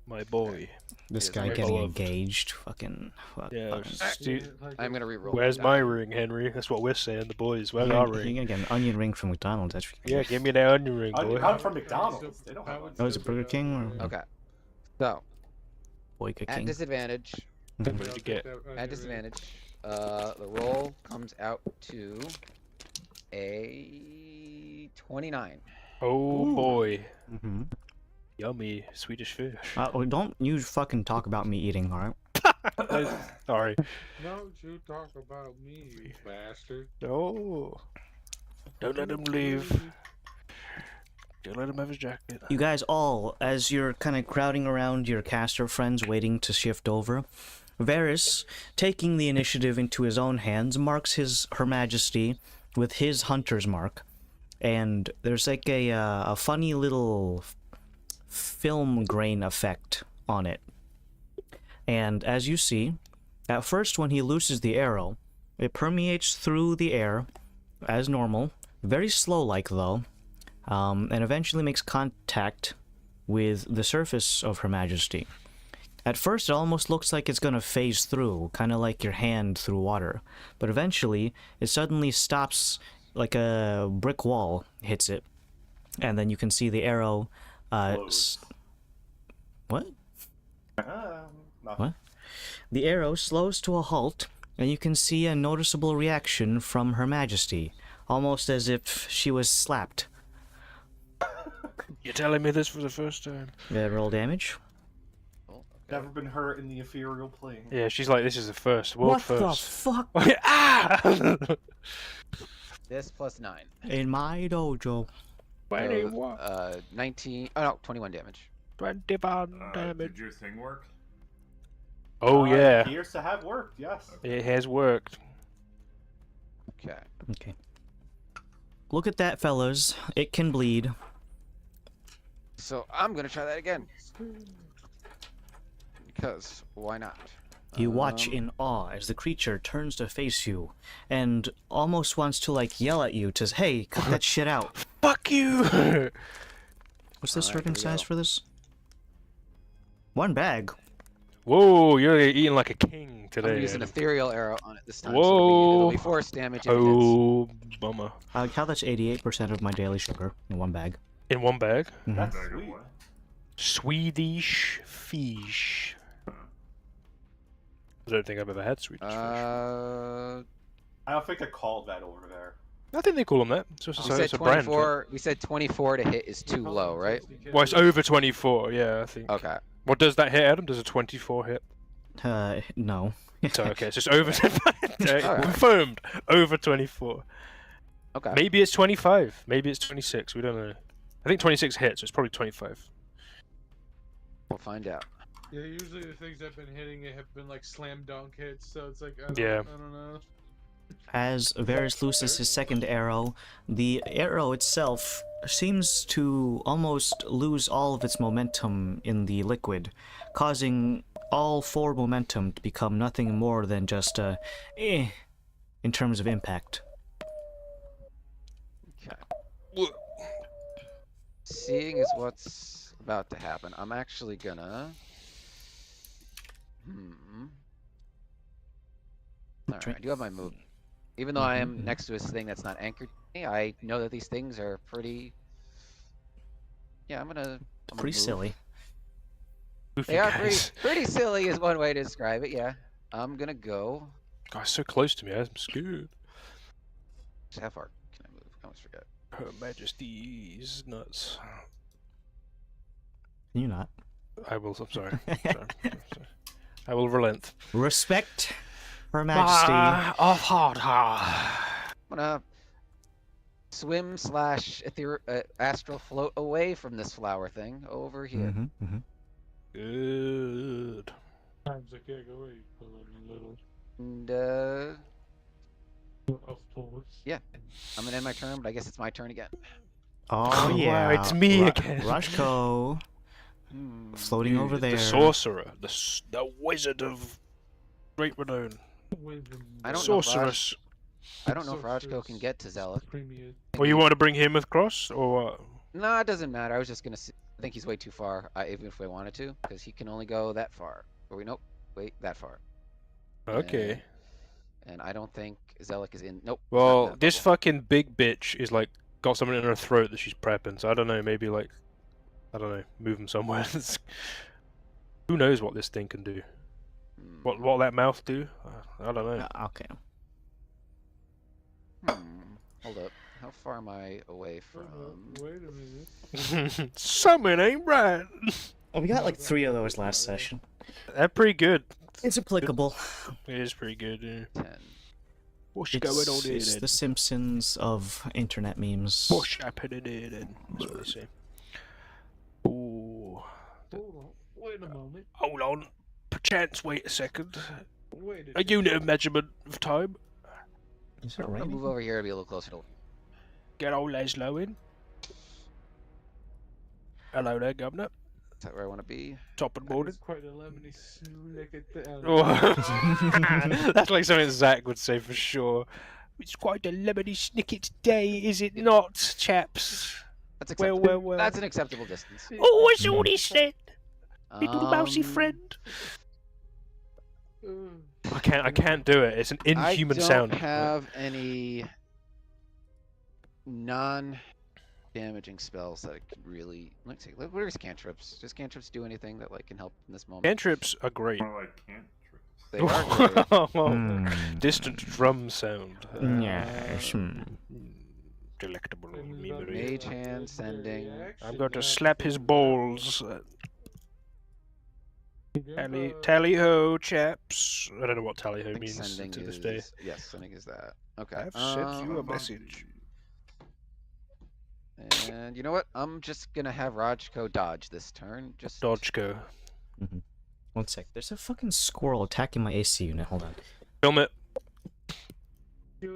My boy. This Yes, guy my getting beloved. engaged, fucking. Yeah, fucking Stu- Yeah, like I'm gonna re-roll. Where's that. my ring, Henry? That's what we're saying, the boys. Where's you're our gonna ring? get an onion ring from McDonald's. That's Yeah, give me that onion ring, boy. I'm from McDonald's. They don't have one. Oh, is it Burger King or- Okay. So Boyka at King. disadvantage, What did you get? at disadvantage, the roll comes out to a 29. Oh Ooh. boy. Mm-hmm. Yummy Swedish fish. Don't you fucking talk about me eating, alright? Sorry. Don't you talk about me, you bastard. No. Don't let him leave. Don't let him have his jacket. You guys all, as you're kind of crowding around your caster friends waiting to shift over, Varys, taking the initiative into his own hands, marks Her Majesty with his hunter's mark. And there's like a funny little film grain effect on it. And as you see, at first when he looses the arrow, it permeates through the air as normal, very slow-like though, and eventually makes contact with the surface of Her Majesty. At first, it almost looks like it's gonna phase through, kind of like your hand through water. But eventually, it suddenly stops, like a brick wall hits it, and then you can see the arrow. Close. What? Nothing. What? The arrow slows to a halt, and you can see a noticeable reaction from Her Majesty, almost as if she was slapped. You're telling me this for the first time? Roll damage. Oh, okay. Never been hurt in the ethereal plane. Yeah, she's like, this is the first, world What the first. fuck? Ah! This plus 9. In my dojo. 21. 19. Oh no, 21 damage. 21 damage. Did your thing work? Oh, It yeah. appears to have worked, yes. It has worked. Okay. Okay. Look at that, fellas. It can bleed. So I'm gonna try that again. Because why not? You watch in awe as the creature turns to face you, and almost wants to, like, yell at you to, hey, cut that shit out. Fuck you! What's the Alright, serving here we size go. for this? 1 bag. Whoa, you're eating like a king I'm today. gonna use an Adam. ethereal arrow on it this time. Whoa. So it'll be force damage. If it hits. Oh, bummer. I like how that's 88% of my daily sugar in 1 bag. In one bag? That's Bag of sweet. what? Swedish fish. I don't think I've ever had Swedish fish. Uh, I don't think they called that over there. I think they call them that. It's just we said it's a brand. 24. We said 24 to hit is too low, right? Well, it's over 24, yeah, I think. Okay. What does that hit, Adam? Does a 24 hit? No. So, okay, so it's over. Alright. Confirmed. Over 24. Okay. Maybe it's 25. Maybe it's 26. We don't know. I think 26 hits, so it's probably 25. We'll find out. Yeah, usually the things I've been hitting have been like slam dunk hits, so it's like I Yeah. don't know. As Varys looses his second arrow, the arrow itself seems to almost lose all of its momentum in the liquid, causing all 4 momentum to become nothing more than just a in terms of impact. Okay. Seeing as what's about to happen, I'm actually gonna. Alright, I do have my move. Even though I am next to this thing that's not anchored to me, I know that these things are pretty. Yeah, I'm gonna Pretty move. silly. Goofy They are guys. pretty silly, is one way to describe it. Yeah, I'm gonna go. God, so close to me. I'm scared. How far can I move? I almost forget. Her Majesty's nuts. You're not. I will. I'm sorry. Sorry. I will relent. Respect Her Majesty. Of hard. I'm gonna swim / astral float away from this flower thing over here. Good. Times I can't go away, little. And Of course. yeah, I'm gonna end my turn, but I guess it's my turn again. Oh wow, yeah, it's me again. Rushko, floating over The there. sorcerer, the wizard of great renown. I don't know if Sorceress. I don't know if Rajko can get to Zelith. Well, you want to bring him across, or what? No, it doesn't matter. I was just gonna. I think he's way too far, even if we wanted to, because he can only go that far. Or nope, wait, that far. Okay. And I don't think Zelik is in. Nope. Well, not in that this bubble. fucking big bitch is like got something in her throat that she's prepping. So I don't know. Maybe like, I don't know, move him somewhere. Who knows what this thing can do? What that mouth do? I don't know. Okay. Hold up. How far am I away from? Wait a minute. Something ain't right. Well, we got like 3 of those last session. They're pretty good. It's applicable. It is pretty good. Yeah. 10. What's going on here? It's Then? the Simpsons of internet memes. What's happening here? Then? That's what they say. Ooh. Hold on. Wait a moment. Hold on. Perchance, wait a second. Wait A unit of measurement of time. Is it I'm gonna raining? move over here to be a little closer to. Get old Leslo in. Hello there, Governor. Is that where I want to be? Top of the morning. It's quite a lemony slick at the Oh. That's like something Zach would say for sure. It's quite a lemony snicket day, is it not, chaps? That's Well, acceptable. well. That's an acceptable distance. Oh, it's all he said. Little mousey friend. I can't do it. It's an inhuman sound. I don't have any non-damaging spells that can really. Let's see. What are cantrips? Does cantrips do anything that can help in this moment? Cantrips are great. More like cantrips. They are great. Distant drum sound. Yes. Delectable And memory. Mage hand sending. I'm going to slap his balls. Tally ho, chaps. I don't know what tally ho I think means sending to this is, day. yes, sending is that. Okay. I've sent you a message. And you know what? I'm just gonna have Rajko dodge this turn. Just Dodge go. One sec. There's a fucking squirrel attacking my AC unit. Hold on. Film it.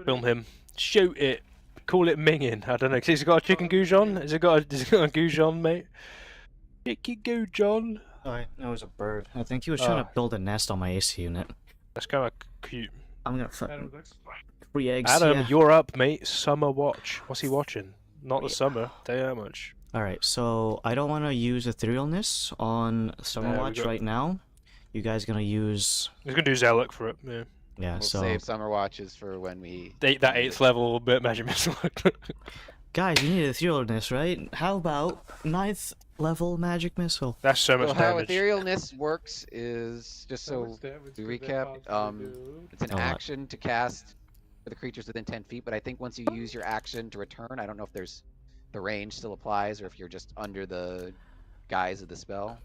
Film him. Shoot it. Call it minging. I don't know. Has it got a chicken goujon? Has it got a goujon, mate? Chicken goujon. Oh, no, it was a bird. I think he was trying to build a nest on my AC unit. That's kind of cute. I'm gonna Adam, fucking 3 eggs. Adam, yeah. you're up, mate. Summer watch. What's he watching? Not the summer. Tell you how much. All right, so I don't want to use etherealness on Summer Yeah, we Watch got- right now. You guys gonna use? He's gonna do Zealot for it. Yeah. Yeah. we'll so save summer watches for when we. That 8th level bit magic missile. guys, you need etherealness, right? How about 9th level magic missile? That's so much So how damage. etherealness works is just so we recap. It's an A lot. action to cast for the creatures within 10 feet, but I think once you use your action to return, I don't know if there's the range still applies or if you're just under the guise of the spell.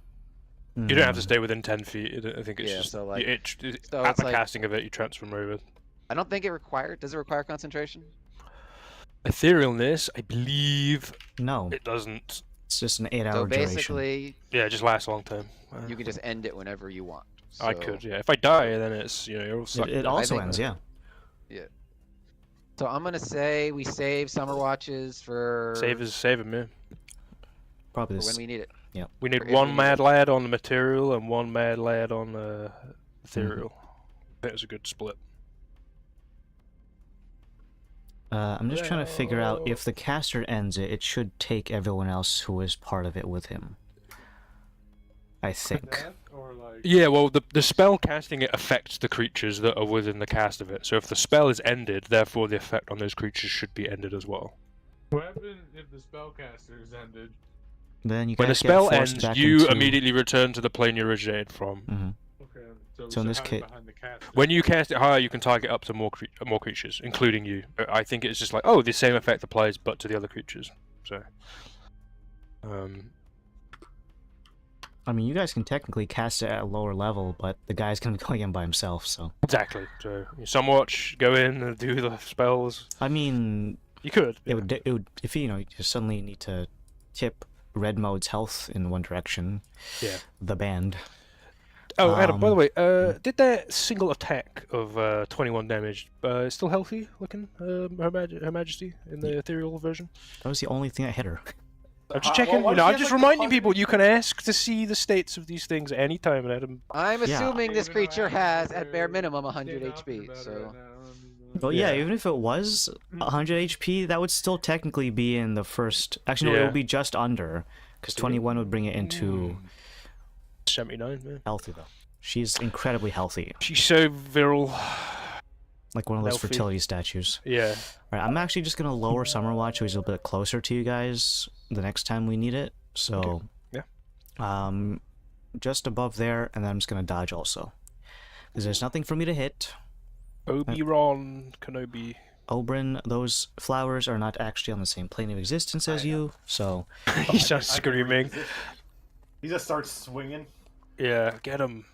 You don't have to stay within 10 feet. I think it's Yeah, just so, like- so at it's the like- casting of it, you transform over. I don't think it does it require concentration? Etherealness, I believe No, it doesn't. it's just an 8-hour So duration. basically, Yeah, it just lasts a long time. you can just end it whenever you want. I So- could, yeah. If I die, then it's you're all sucked. It also think- ends, yeah. So I'm gonna say we save summer watches for Save him, yeah. Probably for when this. we need it. We need Or if one we need mad it. lad on the material and one mad lad on the ethereal. I think it's a good split. I'm just trying to figure out if the caster ends it, it should take everyone else who is part of it with him. I think. Or like Yeah, well, the spell casting it affects the creatures that are within the cast of it. So if the spell is ended, therefore the effect on those creatures should be ended as well. what happened if the spellcaster is ended? Then you When the guys get spell forced ends, back you into... immediately return to the plane you originated from. Mhm. Okay. So in this hide case- behind the caster. When you cast it higher, you can target up to more creatures, including you. I think it's just like, oh, the same effect applies, but to the other creatures. So, I mean, you guys can technically cast it at a lower level, but the guy's gonna be going in by himself, so... exactly. So, some watch, go in and do the spells. I mean, You could. it would if you just suddenly need to tip red mode's health in one direction. Yeah. The band. Oh, Adam, by the way, Hmm. did that single attack of 21 damage still healthy looking, Her Majesty, in the ethereal version? That was the only thing that hit her. I'm just checking, why you does know, he I'm have, just like, reminding the people you can ask to see the states of these things at any time, and Adam. I'm Yeah. assuming this Even though creature has, Adam at bare is minimum, 100 staying talking HP. about it So right now. Well, yeah, Yeah. even if it was 100 HP, that would still technically be in the first... Actually, no, it Yeah. would be just under, because 21 would bring it into 79, man. healthy, though. She's incredibly healthy, She's so virile. like one of those Healthy. fertility statues. Yeah. Alright, I'm actually just gonna lower Summer Watch so he's a little bit closer to you guys the next time we need it. So, Yeah. Just above there, and then I'm just gonna dodge also. Because there's nothing for me to hit. Obi-Wan Kenobi. Oberyn, those flowers are not actually on the same plane of existence as you, so... He starts I can read screaming. this. He just starts swinging. Yeah, get him.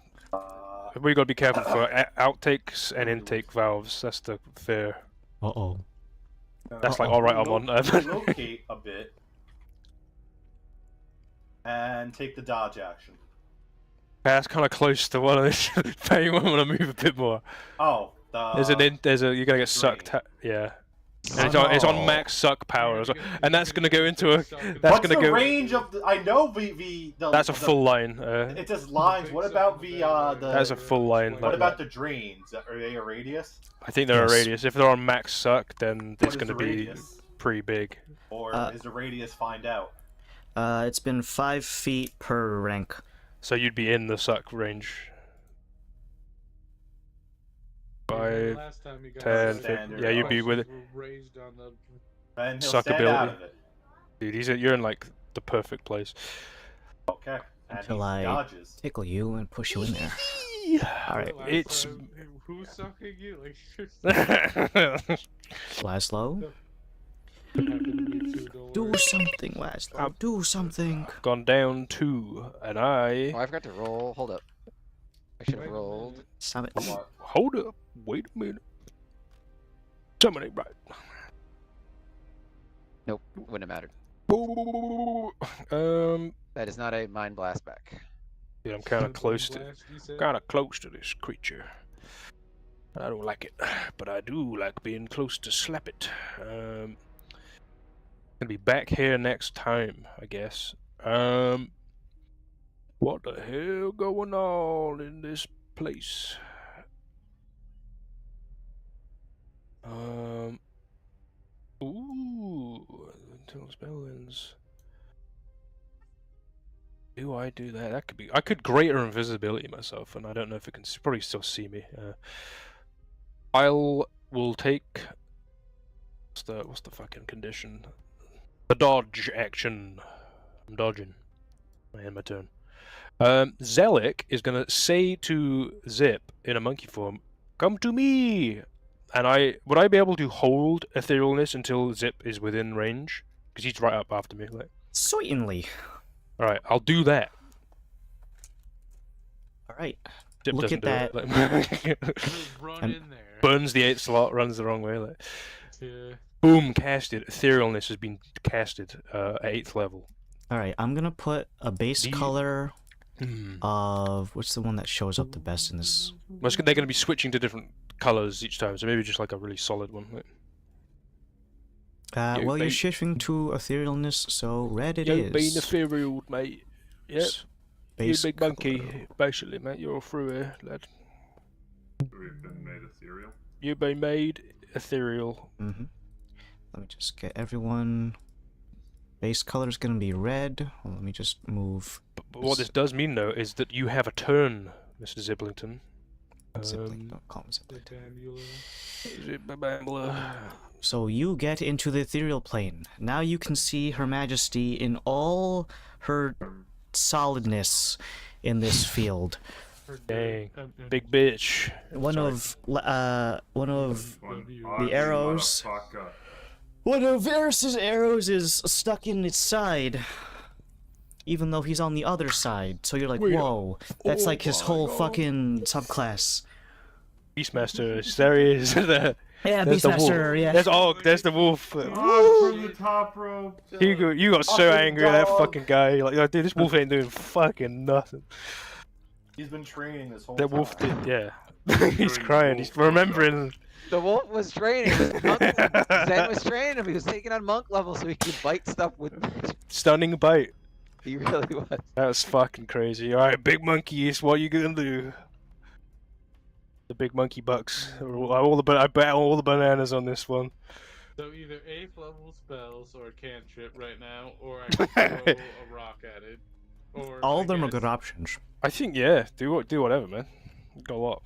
We gotta be careful for outtakes and intake valves. That's the fear. Uh-oh. That's like, alright, I'm on. Relocate a bit. And take the dodge action. That's kind of close to one of those. You want to move a bit more. Oh, You're gonna get sucked. Yeah. And it's on max suck power as well. And that's gonna go into a. That's What's gonna the go. range of the? I know That's a full line. It just lines. What about the? That's a full line. What Like, about the drains? Are they a radius? I think they're Yes. a radius. If they're on max suck, then What it's is gonna the be radius? pretty big. Or is the radius find out? It's been 5 feet per rank. So you'd be in the suck range. You remember 5, last time you got 10, sucked, 15. Standard. Yeah, you'd be with it. questions were raised on the And he'll Suck stand out ability. of it. Dude, you're in like the perfect place. Okay. And Until he I dodges. tickle you and push you in there. Alright. last It's time. Who's sucking you? Like, Laszlo? happened to me too, don't Do worry. something, Laszlo. Do something. gone down 2, and Oh, I I forgot to roll. Hold up. I should Wait have a rolled. minute. Stop it. hold up. Wait a minute. Something ain't right. Nope, wouldn't have mattered. That is not a mind blast back. Yeah, I'm kind of Blast, close to you said? this creature. I don't like it, but I do like being close to slap it. Gonna be back here next time, I guess. What the hell going on in this place? Ooh, until spell ends. Do I do that? That could be. I could greater invisibility myself, and I don't know if it can probably still see me. Will take. What's the fucking condition? The dodge action. I'm dodging. I end my turn. Zelik is gonna say to Zip in a monkey form, "Come to me." And would I be able to hold etherealness until Zip is within range? Because he's right up after me. Like, Certainly. all right, I'll do that. Alright. Zip Look doesn't at do it. Like, Just run in there. burns the 8th slot, runs the wrong way. Like, Yeah. boom, casted. Etherealness has been casted at 8th level. Alright, I'm gonna put a base Do you- color Hmm. of... What's the one that shows up the best in this? Well, they're going to be switching to different colors each time, so maybe just like a really solid one. Like, Yo, Well, you're mate. shifting to etherealness, so red it Yo, is. being ethereal, mate. Yep. You Base big monkey, color. basically, mate. You're all through here, lad. We've been made ethereal. You've been made ethereal. Mm-hmm. Let me just get everyone... Base color is gonna be red. Well, let me just move... But what this does mean, though, is that you have a turn, Mr. Ziblington. Zipling, don't call him Zipling. Zipambula. So you get into the ethereal plane. Now you can see Her Majesty in all her solidness in this field. Dang, big bitch. One Sorry. of One arrows. motherfucker. one of Varys's arrows is stuck in its side. Even though he's on the other side. So you're like, Wait, whoa. That's oh like his my whole God. fucking subclass. Beastmaster, there he is. Yeah, There's the wolf. Beastmaster, yeah. There's the wolf. Oh, from the top rope. You got so Fucking angry at that dog. fucking guy. You're like, oh, dude, this wolf ain't doing fucking nothing. He's been training this whole That time. wolf did, yeah. He's crying. He's remembering. The wolf was training. Zen was training him. He was taking on monk level so he could bite stuff with magic. Stunning bite. He really was. That was fucking crazy. Alright, big monkeys, what you gonna do? The big monkey bucks. I bet all the bananas on this one. So either 8th level spells or a cantrip right now, or I can throw a rock at it. Or All I of them are guess- good options. I think yeah, do whatever, man. You got a lot.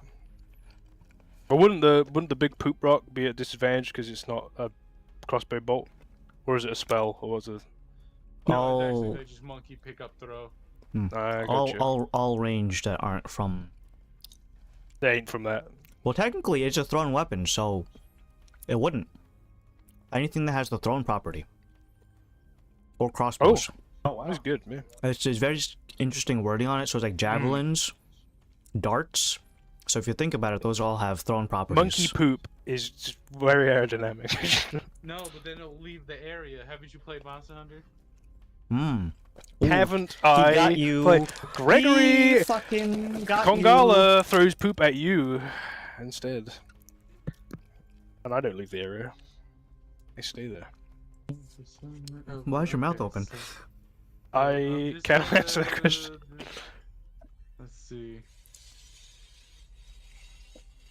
But wouldn't the big poop rock be at disadvantage because it's not a crossbow bolt, or is it a spell, or was it? No, it's All- actually just monkey pick up throw. I gotcha. all ranged that aren't from... They ain't from that. Well, technically, it's a thrown weapon, so it wouldn't. Anything that has the thrown property. Or crossbows. Oh wow. That's good, man. It's very interesting wording on it, so it's like javelins, darts. So if you think about it, those all have thrown properties. Monkey poop is just very aerodynamic. No, but then it'll leave the area. Haven't you played Monster Hunter? Hmm. Haven't I? got you. played- Gregory He fucking got Kongala throws poop at you instead. And I don't leave the area. I stay there. Why is your mouth open? I Just can't answer the question. Let's see.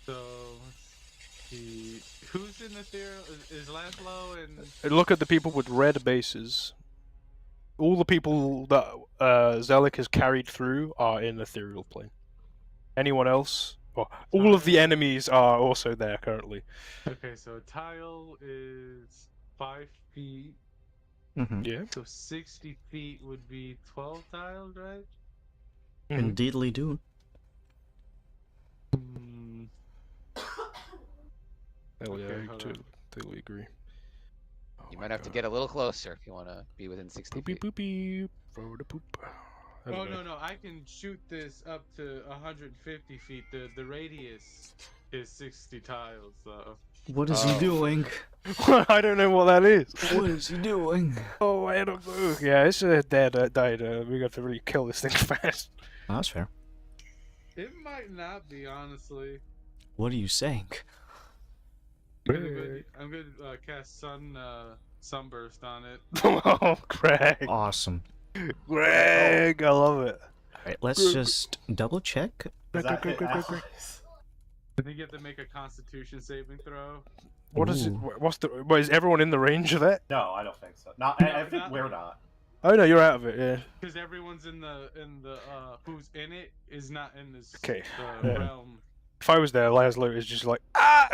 So, let's see. Who's in the theory? Is Laszlo and... Look at the people with red bases. all the people that Zelik has carried through are in ethereal plane. Anyone else? Well, all of the enemies are also there currently. Okay, so a tile is 5 feet. Mm-hmm. Yeah. So 60 feet would be 12 tiles, right? Mhm. Indeedly do. Hmm. Hell yeah, Okay, I hold on. totally agree. Oh You my might have to God. get a little closer if you want to be within 60 Poopy feet. poopy. Forward to poop. I don't Oh know. no, I can shoot this up to 150 feet. The radius is 60 tiles though. What is he Oh. doing? I don't know what that is. What is he doing? Oh, I don't know. Yeah, it's dead. Died. We got to really kill this thing fast. Oh, that's fair. It might not be, honestly. What are you saying? I'm gonna cast sunburst on it. Oh, Greg. Awesome. Greg, I love it. Alright, let's just double check. Does that hit Greg. allies? I think you have to make a Constitution saving throw. What is it? Ooh. What's the? What, is everyone in the range of that? No, I don't think so. Not, No, I think not- we're not. Oh no, you're out of it. Yeah. Because everyone's in the who's in it is not in this Okay, the yeah. realm. If I was there, Laszlo is just like ah.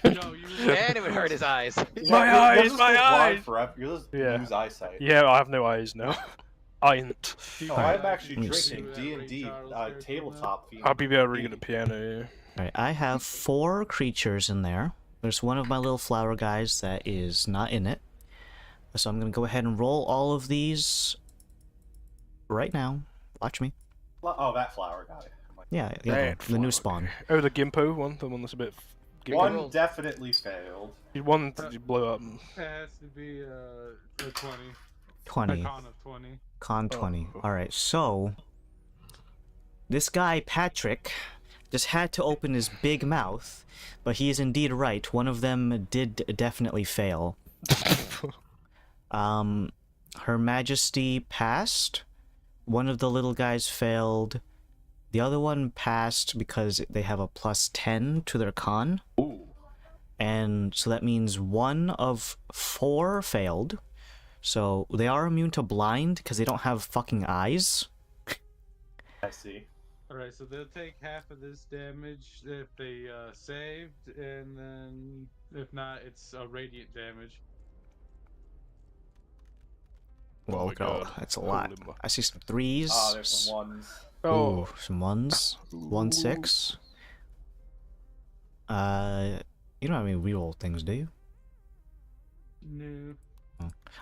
No, you. And it would hurt his eyes. My You'll eyes, just my go blind eyes! Forever. You'll just Yeah. lose eyesight. Yeah, I have no eyes now. I ain't. Oh, I'm actually Let me see. drinking D&D tabletop theme. I'll be able to read the piano. Yeah. Alright, I have 4 creatures in there. There's one of my little flower guys that is not in it. So I'm gonna go ahead and roll all of these right now. Watch me. Oh, that flower got it. Yeah, the, Red the new flower. spawn. Oh, the Gimpo one, the one that's a bit. One definitely failed. One blew up. It has to be a 20. 20. A con of 20. Con 20. Oh. Alright, so this guy, Patrick, just had to open his big mouth, but he is indeed right. One of them did definitely fail. Her Majesty passed. One of the little guys failed. The other one passed because they have a plus 10 to their con. Ooh. And so that means 1 of 4 failed. So they are immune to blind because they don't have fucking eyes. I see. Alright, so they'll take half of this damage if they saved, and then if not, it's radiant damage. Well, my look at all. God. That's a lot. Holy mo- I see some 3s. Oh, there's some ones. Ooh, some 1s. 1 6. You don't have any reroll things, do you? No.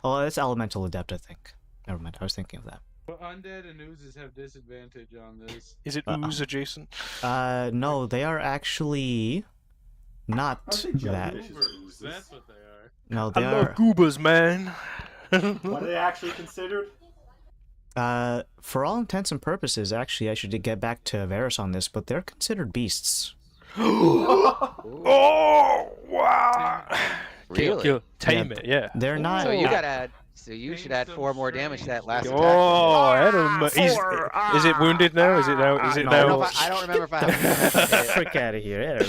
Oh, that's Elemental Adept, I think. Never mind, I was thinking of that. But undead and oozes have disadvantage on this. Is it ooze adjacent? No, they are actually not Aren't they that. jellyfish? Goobers, that's what they are. No, I they love are. goobers, man. What are they actually considered? For all intents and purposes, actually, I should get back to Varus on this, but they're considered beasts. Oh wow! Really? Tame it, yeah. They're not. So you Ooh. gotta add. So you should add 4 more damage to that last attack. Oh, Adam, is it wounded now? Is it now? Is it No, I don't, now? know if I don't remember if I have hit it. Frick out of here!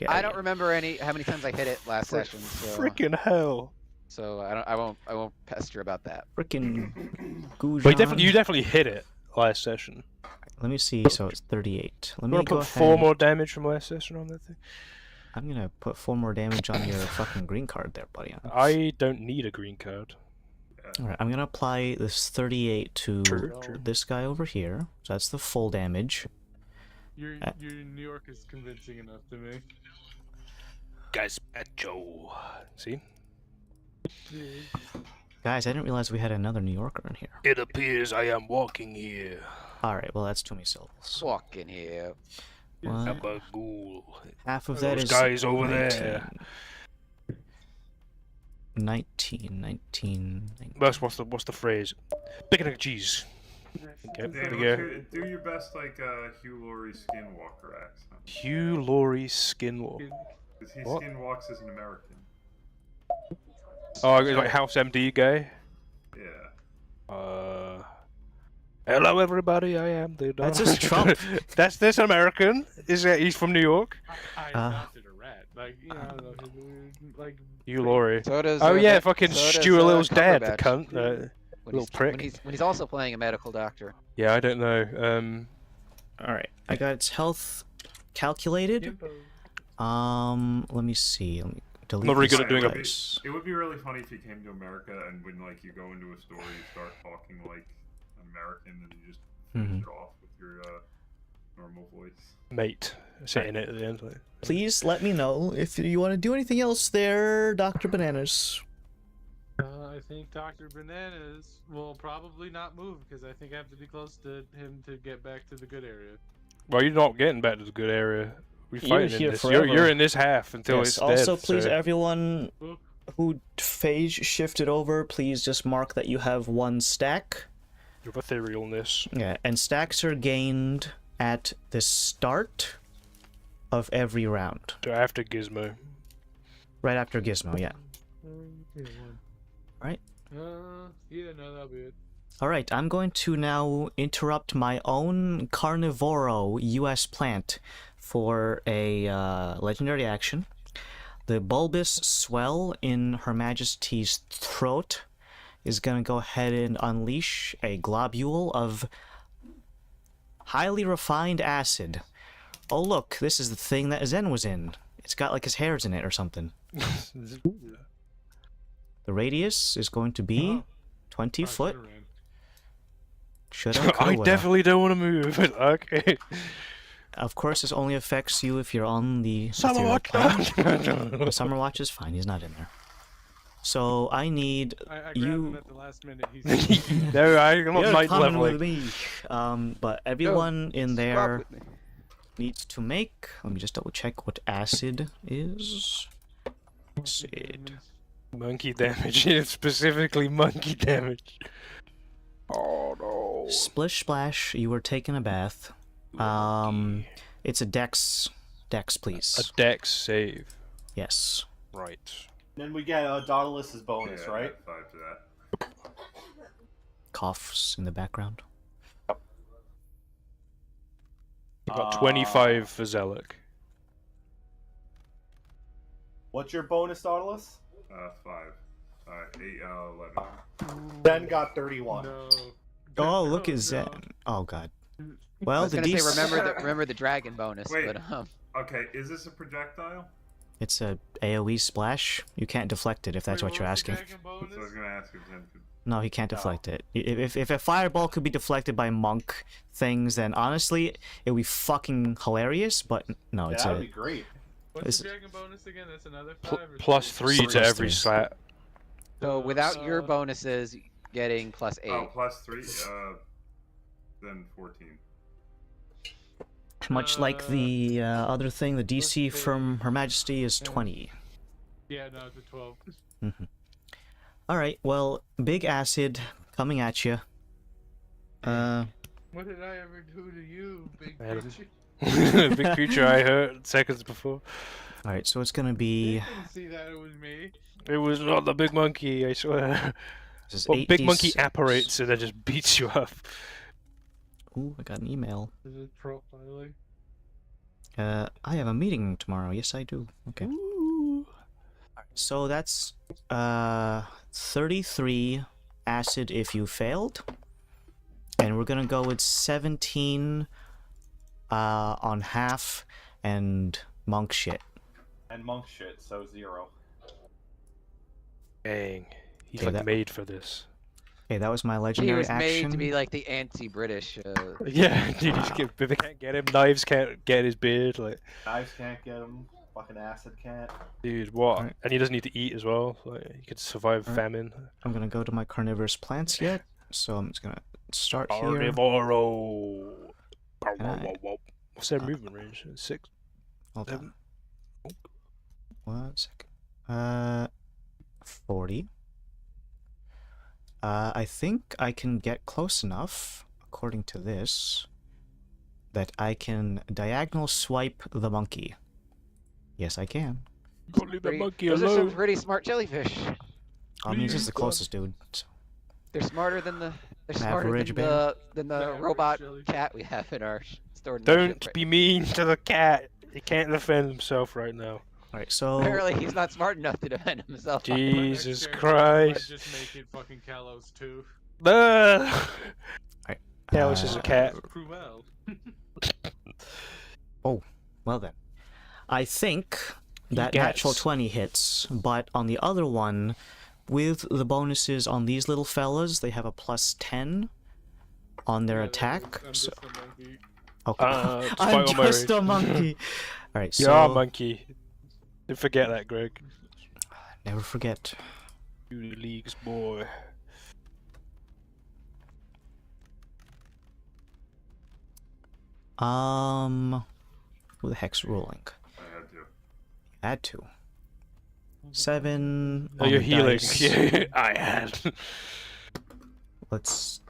I don't remember how many times I hit it last session. So, Freaking hell! so I won't pester about that. Freaking But you definitely hit it last session. Let me see. So it's 38. Let I'm me gonna go put ahead. 4 more damage from last session on that thing. I'm gonna put 4 more damage on your fucking green card there, buddy. I don't need a green card. Alright, I'm gonna apply this 38 to True. this guy over here. So that's the full damage. Your New York is convincing enough to me. Gazpacho. See? Guys, I didn't realize we had another New Yorker in here. It appears I am walking here. Alright, well that's too many syllables. Walk in here. What? Gabagool. Half of that Those is guys over 19. there. 19. What's the phrase? Picking a cheese. Okay, Dan, there you go. do your best like Hugh Laurie Skinwalker accent. Hugh Laurie Skinwalker. Because he What? skinwalks as an American. Oh, like House MD guy. Yeah. Hello everybody, I am the. That's just Trump. That's this American. He's from New York? I adopted a rat. Like, you know, I don't know. Like, Hugh Laurie. So does. Oh yeah, Vic- fucking so does, Stuart Little's dad, the Cumberbatch. cunt. when Little he's, prick. when he's also playing a medical doctor. Yeah, I don't know. All right, I got its health calculated. Let me see. Let me delete Not very these good at doing a- guys. It would be really funny if you came to America and when like you go into a store, you start talking like an American, and you just finish it off with your normal voice. Mate, saying it at the end. Like. Please let me know if you want to do anything else there, Dr. Bananas. I think Dr. Bananas will probably not move because I think I have to be close to him to get back to the good area. Well, you're not getting back to the good area. We're You're fighting in here this. forever. You're in this half until Yes, it's also, dead. please, so... everyone who phase shifted over, please just mark that you have 1 stack. You're etherealness. Yeah, and stacks are gained at the start of every round. After Gizmo. Right after Gizmo, yeah. Right. Yeah, no, that'll be it. Alright, I'm going to now interrupt my own Carnivoro US plant for a legendary action. The bulbous swell in Her Majesty's throat is going to go ahead and unleash a globule of highly refined acid. Oh look, this is the thing that Zen was in. It's got like his hairs in it or something. The radius is going to be 20 foot. Should I definitely don't want to move. Okay. Of course, this only affects you if you're on the Summer ethereal watch. plane. The Summer Watch is fine. He's not in there. So I need I grabbed you. him at the last minute. He's No, I'm not You're night coming leveling. with me. But everyone in Swap there with me. needs to make. Let me just double check what acid is. Acid. Monkey damage. Yeah, specifically monkey damage. Oh no. Splish splash. You were taking a bath. It's a dex. Dex, please. A dex save. Yes. Right. Then we get Dauntless's bonus, Yeah, right? 5 to that. Coughs in the background. You got 25 for Zealot. What's your bonus, Dauntless? 5. 11. Ben got 31. no. Oh, look No, at no. Zen. Oh god. I Well, was the gonna say DC. remember the dragon bonus, Wait. but Okay, is this a projectile? It's a AOE splash. You can't deflect it if that's Wait, what you're was the asking. dragon So I was bonus? gonna ask if Zen could. No, he can't deflect it. If a fireball could be deflected by monk things, then honestly, it would be fucking hilarious. But no, Yeah, it's that'd a be great. What's It's- the dragon bonus again? That's another 5 or Plus 3? 3 to Plus every 3. slat. so without your Uh, bonuses, getting plus 8. Oh, plus 3. Then 14. much like the other thing. The DC let's from say- Her Majesty is 20. Yeah, no, it's a 12. All right. Well, big acid coming at you. What did I ever do to you, big Adam. creature? Big creature I hurt seconds before. All right. So it's gonna You be. didn't see that it was me. It was not the big monkey, I swear. This is Well, big monkey 8d6. apparates and then just beats you up. Ooh, I got an email. Is it profiling? I have a meeting tomorrow. Yes, I do. Okay. So that's 33 acid if you failed, and we're gonna go with 17 on half and monk shit. And monk shit, so 0. Dang. He's Okay, like that- made for this. Okay, that was my He legendary was action. made to be like the anti-British. Yeah, dude, if they can't get him, knives can't get his beard, like, Knives can't get him. Fucking acid can't. dude, what? Alright. And he doesn't need to eat as well, like, he could survive Alright. famine. I'm gonna go to my carnivorous plants yet, so I'm just gonna start here. Carnivoro! Can I- What's their movement range? 6? Hold on. 7? 1 second. 40. I think I can get close enough, according to this, that I can diagonal swipe the monkey. Yes, I can. Go leave the monkey Those are some alone! pretty smart jellyfish. I mean, this is the Please, closest dude. So. They're smarter than the Average bear. the Average robot jellyfish. cat we have in our stored. Don't be mean to the cat! He can't defend himself right now. Alright, so Apparently, he's not smart enough to defend himself. Jesus My next character, I might Christ. just make it fucking Kalos too. Alright. Alright, Yeah, this is a cat. Cruel. Well then, I think that Yes. natural 20 hits, but on the other one, with the bonuses on these little fellas, they have a plus 10 on their Yeah, attack. I'm So, just a monkey. okay. Despite I'm all my just a rage. monkey. Alright, You are a so monkey. Don't forget that, Greg. never forget. You leagues boy. Who the heck's rolling? I had to. Add 2. 7 Oh, on you're the healing. dice. Yeah, I had. Let's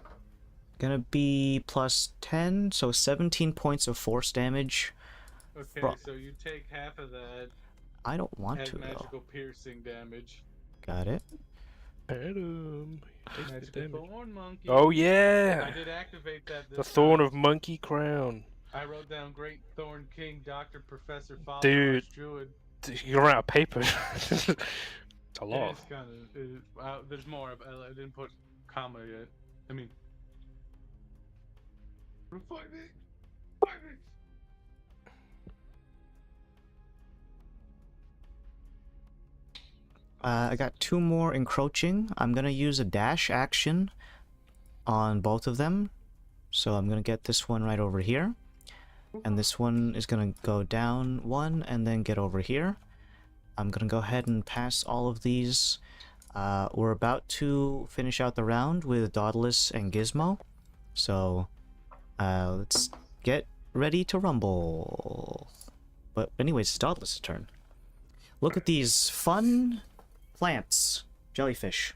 gonna be plus 10, so 17 points of force damage. Okay, Bro. so you take half of that I don't want as to though. magical piercing damage. Got it. Adam. Take the Magical damage. thorn monkey. Oh I yeah! did activate that. The This thorn time. of Monkey Crown. I wrote down Great Thorn King, Doctor, Professor, Father, Dude. Druid. You run out of paper. It's a lot. It's kind of. There's more. I didn't put comma yet. I mean. Fight me! Fight me! I got 2 more encroaching. I'm gonna use a dash action on both of them. So I'm gonna get this one right over here. And this one is gonna go down 1 and then get over here. I'm gonna go ahead and pass all of these. We're about to finish out the round with Dauntless and Gizmo. So let's get ready to rumble. But anyways, it's Dauntless' turn. Look at these fun plants. Jellyfish.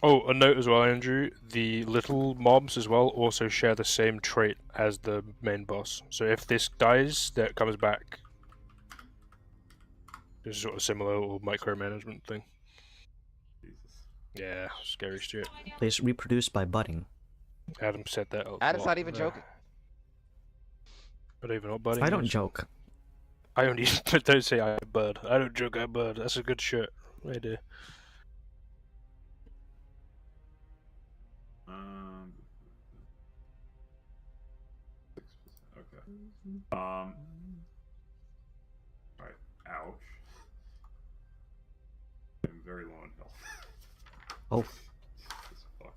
Oh, a note as well, Andrew. The little mobs as well also share the same trait as the main boss. So if this dies, that comes back. It's sort of similar little micromanagement thing. Jesus. Yeah, scary shit. They reproduce by budding. Adam said that. A Adam's lot. not even joking. I don't even know what budding I don't is. joke. I only don't say I bud. I don't joke. I bud. That's a good shirt. Right there. Um, 6%. Okay. Alright. Ouch. I'm very low in health. Oh. Jesus fuck.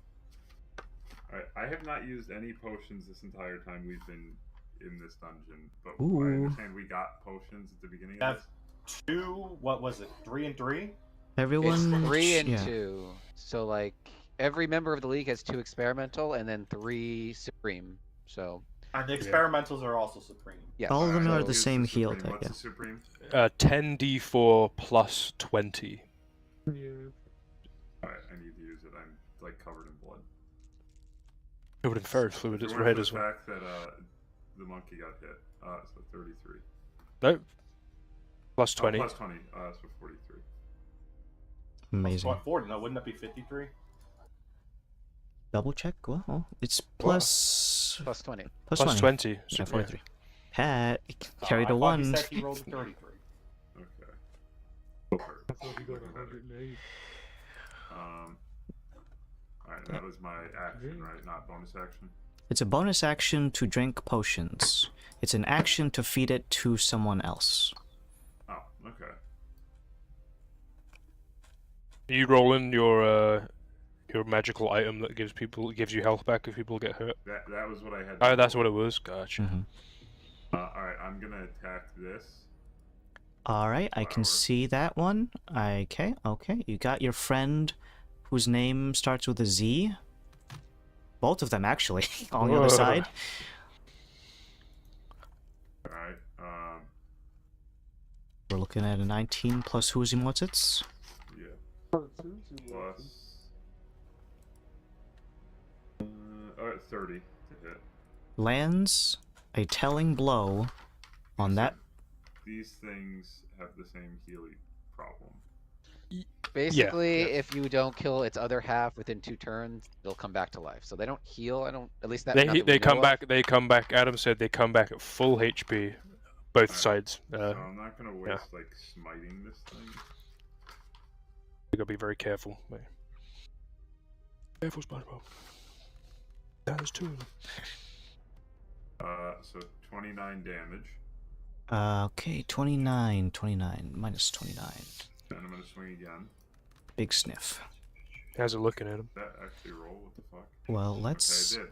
Alright, I have not used any potions this entire time we've been in this dungeon, but I Ooh. understand we got potions at the beginning Have of this. 2, what was it, 3 and 3? Everyone. It's 3 and yeah. 2. So like every member of the league has 2 experimental and then 3 supreme. So And the experimentals are also supreme. yes. All of them Alright, are so the use same Supreme. heal type, What's yeah. the supreme? 10d4 plus 20. Yeah. Alright, I need to use it. I'm like covered in blood. It would infer fluid. If It's it weren't red for as the well. fact that the monkey got hit. So 33. No. Plus 20. Plus 20. So 43. Amazing. What, 40? No, wouldn't that be 53? Double check. Well, it's plus Plus 20. plus Plus 20. Yeah, So, 43. Pat carried I a thought he 1. said he rolled a 33. Okay. I thought you got 108. Alright, that was my action, right? Not bonus action. It's a bonus action to drink potions. It's an action to feed it to someone else. Oh, okay. You roll in your magical item that gives you health back if people get hurt. That was what I had. Oh, that's what it was. Gotcha. Mhm. Alright, I'm gonna attack this. Alright, I can Flower. see that one. Okay, okay. You got your friend whose name starts with a Z. Both of them, actually, on the other Whoa. side. Alright, We're looking at a 19 plus who's and what's it's. yeah. Plus. Alright, 30 to hit. Lands a telling blow on that. These things have the same Healy problem. Basically, yeah. if you don't kill its other half within 2 turns, they'll come back to life. So they don't heal. I don't. At least that. not that we They come know of. back. They come back. Adam said they come back at full HP, both Alright, sides. So I'm not gonna waste like smiting this thing. You gotta be very careful. Mate. Careful, SpongeBob. There's two of them. So 29 damage. Okay, 29, minus 29. And I'm gonna swing again. Big sniff. How's it looking at him? Did that actually roll? What the fuck? Well, let's... Okay,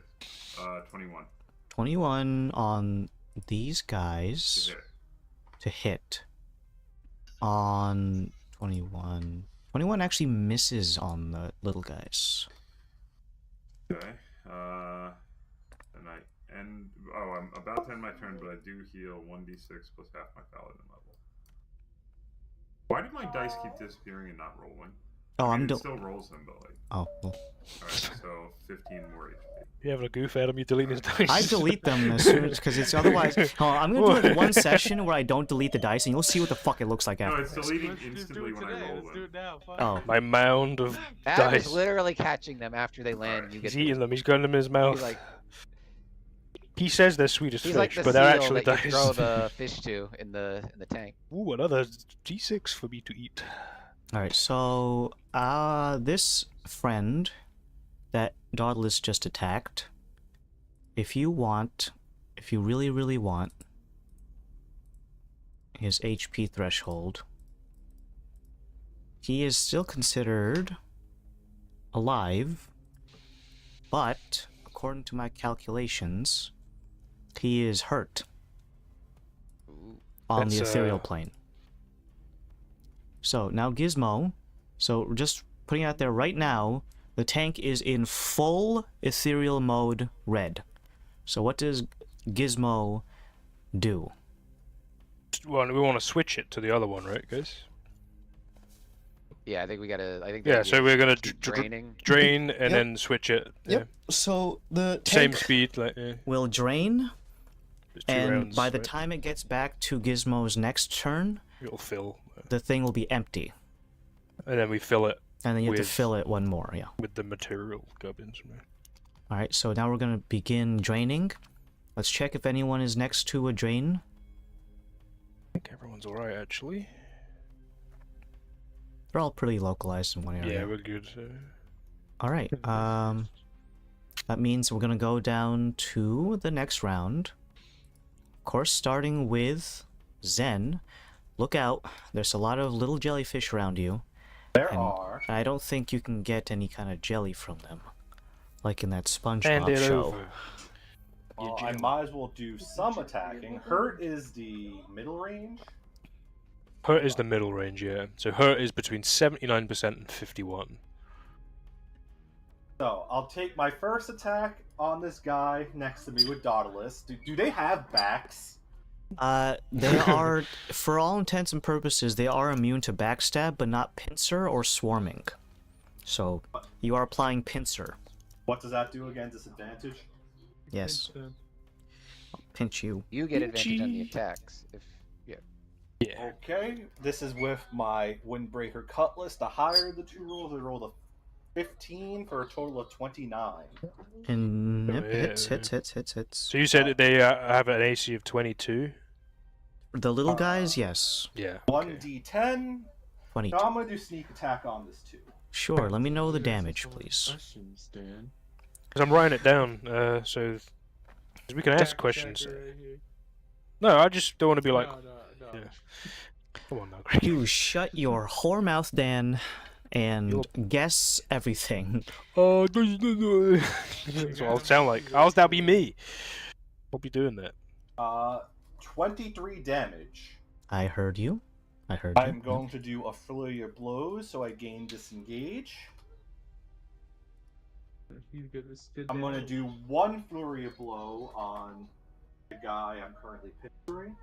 I did. 21. 21 on these To guys hit. to hit. On 21. 21 actually misses on the little guys. Okay. And I end. Oh, I'm about to end my turn, but I do heal 1d6 plus half my paladin level. Why did my dice keep disappearing and not rolling? Oh, I mean, I'm it still rolls them, but like. Oh, well. Alright, so 15 more HP. You having a goof at him? You deleting his dice? I delete them as soon as, because it's otherwise. Hold on, I'm gonna do like one session where I don't delete the dice, and you'll see what the fuck it looks like No, afterwards. it's deleting Let's just do instantly it when I today. roll Let's do them. it now. Fuck Oh. it. My mound of That is dice. literally catching them after they land. You get He's eating them. He's got them in his mouth. He's like, He says they're sweet as he's fish, like the but they're seal actually that you dice. throw the fish to in the tank. Ooh, another G6 for me to eat. Alright, so, this friend that Dauntless just attacked, if you really, really want, his HP threshold, he is still considered alive, but, according to my calculations, he is hurt on the That's, ethereal plane. So, now Gizmo, so just putting it out there right now, the tank is in full ethereal mode red. So what does Gizmo do? Well, we want to switch it to the other one, right, guys? Yeah, I think we gotta. I think. Yeah, so we're gonna keep draining. drain and Yep. then switch it. Yep. So the Same tank speed, like will drain, it's 2 and rounds, by the right? time it gets back to Gizmo's next turn, it'll fill, the thing will be empty. and then we fill it And then you have to With- fill it one more, yeah. with the material gubbins. Alright, so now we're gonna begin draining. Let's check if anyone is next to a drain. I think everyone's alright, actually. They're all pretty localized in one area. Yeah, we're good. Alright, that means we're gonna go down to the next round. Of course, starting with Zen. Look out, there's a lot of little jellyfish around you. There And are. I don't think you can get any kind of jelly from them. Like in that Hand SpongeBob it show. over. Well, You I do. might as well do some attacking. Hurt is the middle range. Hurt is the middle range, yeah. So hurt is between 79% and 51. So I'll take my first attack on this guy next to me with Dauntless. Do they have backs? They are, for all intents and purposes, they are immune to backstab, but not pincer or swarming. So, you are applying pincer. What does that do again? Disadvantage? Yes. Pinch them. Pinch you. You get advantage on the Pinchy. attacks. If Yeah. Okay, this is with my Windbreaker Cutlass. The higher the two rolls, I rolled a 15 for a total of 29. And Oh, yep, yeah. hits. So you said that they have an AC of 22? The little guys, yes. Yeah. 1d10. 22. Now I'm going to do sneak attack on this too. Sure, let me know the Yes, damage, that's all the please. questions, Dan. Because I'm writing it down, so 'cause we can ask Jack- questions. Jack right here. No, I just don't want to be like, No. yeah. Come on now, Greg. You shut your whore mouth, Dan, and guess everything. Oh, that's what I'll sound like. That'll be me. I'll be doing that. 23 damage. I heard you. I heard you. I'm going to do a flurry of blows, so I gain disengage. He's gonna spit I'm that going to out. do one flurry of blow on the guy I'm currently picturing.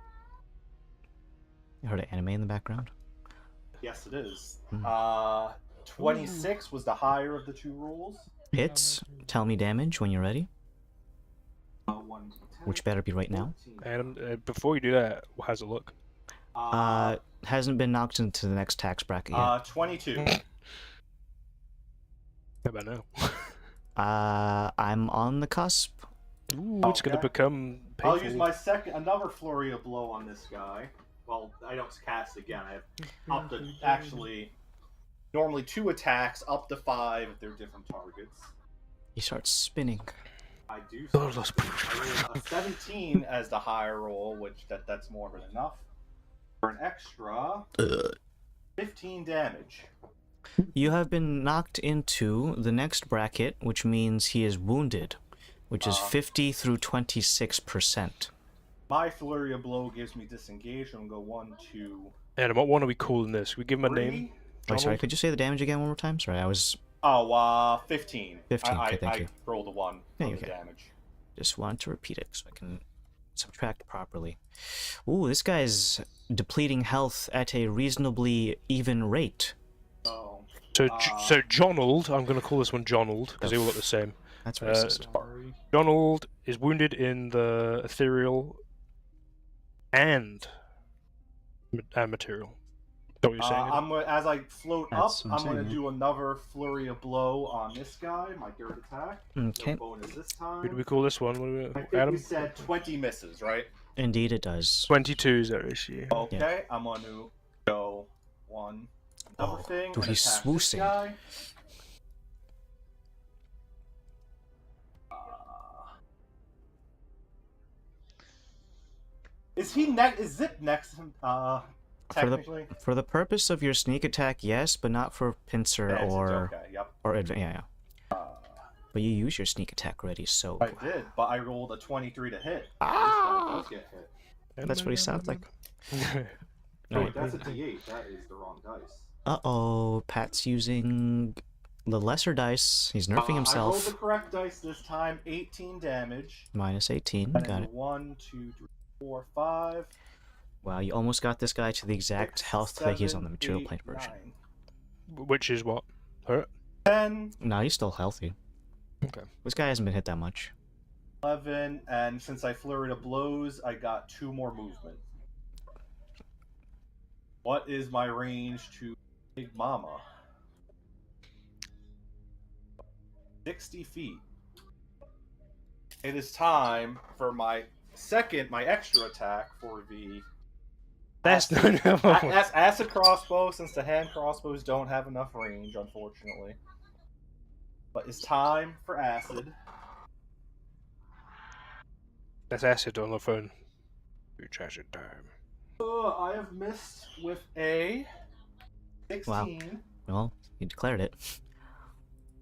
You heard an anime in the background? Yes, it is. Hmm. 26 was the higher of the two rolls. Hits. Tell me damage when you're ready. 1d10, Which better be right now. 14. Adam, before you do that, how's it look? Hasn't been knocked into the next tax bracket yet. 22. How about now? I'm on the cusp. Ooh, it's gonna Okay. become painful. I'll use my another flurry of blow on this guy. Well, I don't cast again. I have up to actually normally 2 attacks, up to 5 if they're different targets. He starts spinning. I do. I rolled a 17 as the higher roll, which that's more than enough for an extra 15 damage. You have been knocked into the next bracket, which means he is wounded, which is 50 through 26%. My flurry of blow gives me disengage. I'm gonna go 1, 2. Adam, what one are we calling this? We give him a 3. name. Wait, sorry, could you say the damage again one more time? Sorry, I was 15. 15, okay, thank you. I rolled a 1 Yeah, on the okay. damage. just wanted to repeat it so I can subtract properly. Ooh, this guy's depleting health at a reasonably even rate. So, So Jonald, I'm going to call this one Jonald because they all look the same. That's racist. Jonald is wounded in the ethereal and material. Is that what you're saying? as I float That's up, what I'm I'm going to saying, do another flurry of blow on this guy, my third attack. Okay. No bonus this time. Who do we call this one? What do I we, think Adam? we said 20 misses, right? Indeed it does. 22 is their issue. Okay, I'm going to go another thing. dude, and he's attack this swoosing. guy. Is Zip next to him? Technically. For the purpose of your sneak attack, yes, but not for pincer Yeah, it's or okay, yep. yeah. But you use your sneak attack already, so I did, but I rolled a 23 to hit. Ah! This guy does get hit. that's what he sounds like. Wait, Alright. that's a D8. That is the wrong dice. Uh-oh, Pat's using the lesser dice. He's nerfing I rolled himself. the correct dice this time. 18 damage. Minus 18, And got then it. 1, 2, 3, 4, 5. Wow, you almost got this guy to the exact 6, health that he's on 7, the material 8, plate version. 9, Which is what? Hurt? 10, No, he's still healthy. Okay. This guy hasn't been hit that much. 11, and since I flurried of blows, I got 2 more movement. What is my range to Big Mama? 60 feet. It is time for my extra attack for the That's that's acid crossbow, since the hand crossbows don't have enough range, unfortunately. But it's time for acid. That's acid on the phone. Huge acid time. I have missed with a 16. Well, he declared it.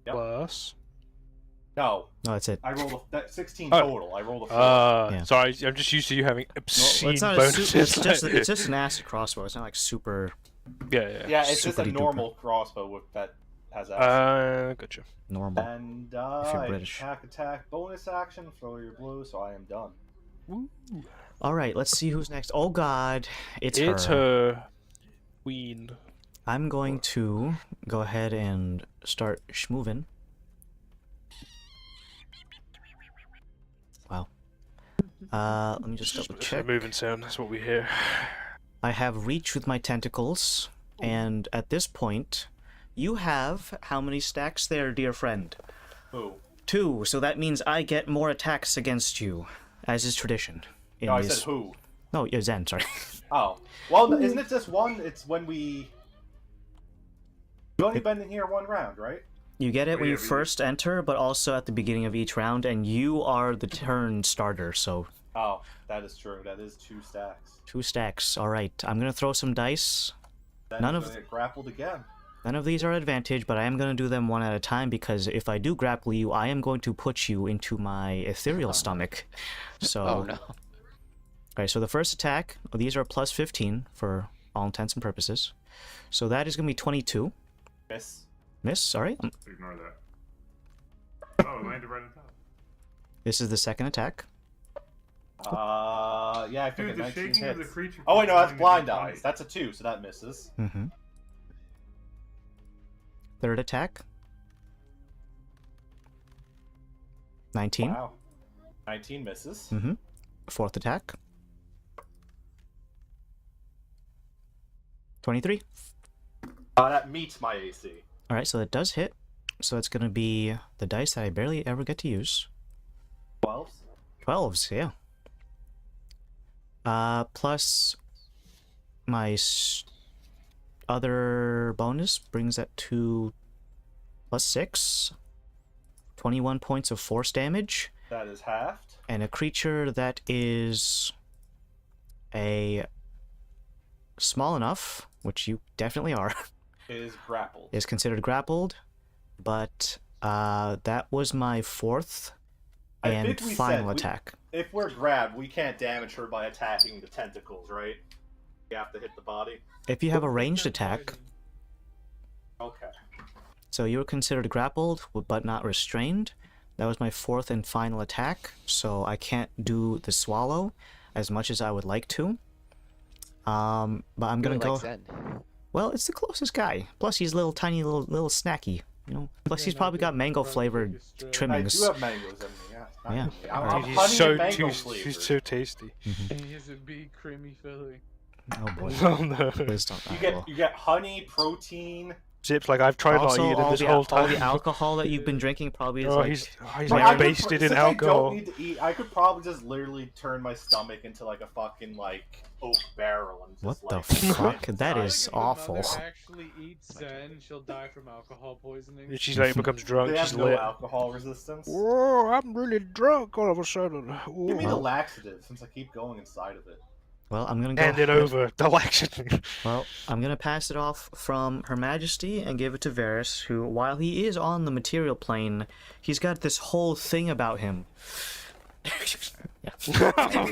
Yep. Plus. No, No, that's it. I rolled a 16 Oh. total. I rolled a 4. Yeah. Sorry, I'm just used to you having obscene Well, it's not bonuses. it's just an acid crossbow. It's not like super yeah. Yeah, it's just a Super-de-duper. normal crossbow that has acid. Gotcha. normal. And if you're I British. attack, bonus action, throw your blue, so I am done. All right, let's see who's next. Oh God, it's It's her. Queen. I'm going to go ahead and start schmoving. Wow. Let me just double It's a check. moving sound. That's what we hear. I have reach with my tentacles, and at this point, you have how many stacks there, dear friend? Who? 2. So that means I get more attacks against you, as is tradition. In No, I these- said who. No, yeah, Zen. Sorry. Oh. Well, isn't it just one? It's when we... You've only been in here 1 round, right? You get it when yeah, you we- first enter, but also at the beginning of each round, and you are the turn starter, so Oh, that is true. That is 2 stacks. 2 stacks. All right, I'm gonna throw some dice. Then None he's of- gonna get grappled again. None of these are advantage, but I am gonna do them one at a time because if I do grapple you, I am going to put you into my ethereal stomach. So, Oh no. Alright, so the first attack, these are plus 15 for all intents and purposes. So that is gonna be 22. Miss. Miss, alright. Ignore that. Oh, it landed right on top. This is the second attack. Yeah, I Dude, figured the 19 shaking of the hits. creature. Oh, wait, no, that's keeps blind going to eyes. That's a 2, so that misses. Mm-hmm. Third attack. 19. Wow. 19 misses. Mm-hmm. Fourth attack. 23. That meets my AC. Alright, so that does hit. So it's gonna be the dice that I barely ever get to use. 12s. 12s, yeah. Plus my other bonus brings that to +6. 21 points of force damage. That is halved. And a creature that is a small enough, which you definitely are, Is grappled. is considered grappled. But that was my 4th I and think we final said attack. If we're grabbed, we can't damage her by attacking the tentacles, right? We have to hit the body. If you have a ranged attack, Okay. so you were considered grappled but not restrained. That was my 4th and final attack, so I can't do the swallow as much as I would like to. But I'm gonna go. Zen. Well, it's the closest guy. Plus, he's little tiny, little snacky. You know. Plus, he's probably got mango flavored I trimmings. do have mangoes in me, yeah. Yeah. I'm Dude, honey he's so and mango he's flavored. so tasty. And he has a big creamy filling. Oh boy. Oh no. Please don't. You get honey, protein. Chips, like I've tried Also, not eating all this the, whole all time. the alcohol that you've been drinking probably is Oh, like. he's Like, like I could basted in since alcohol. I don't need to eat, I could probably just literally turn my stomach into like a fucking like oak barrel and What just the like fuck? That I is think if the awful. mother actually eats Zen, she'll die from alcohol poisoning. She's like becomes drunk. They She's have no lit. alcohol resistance. Whoa, I'm really drunk all of a sudden. Give me the Well- laxative since I keep going inside of it. Well, I'm gonna go. Hand it over. The laxative. Well, I'm gonna pass it off from Her Majesty and give it to Varys, who, while he is on the material plane, he's got this whole thing about him. Yeah.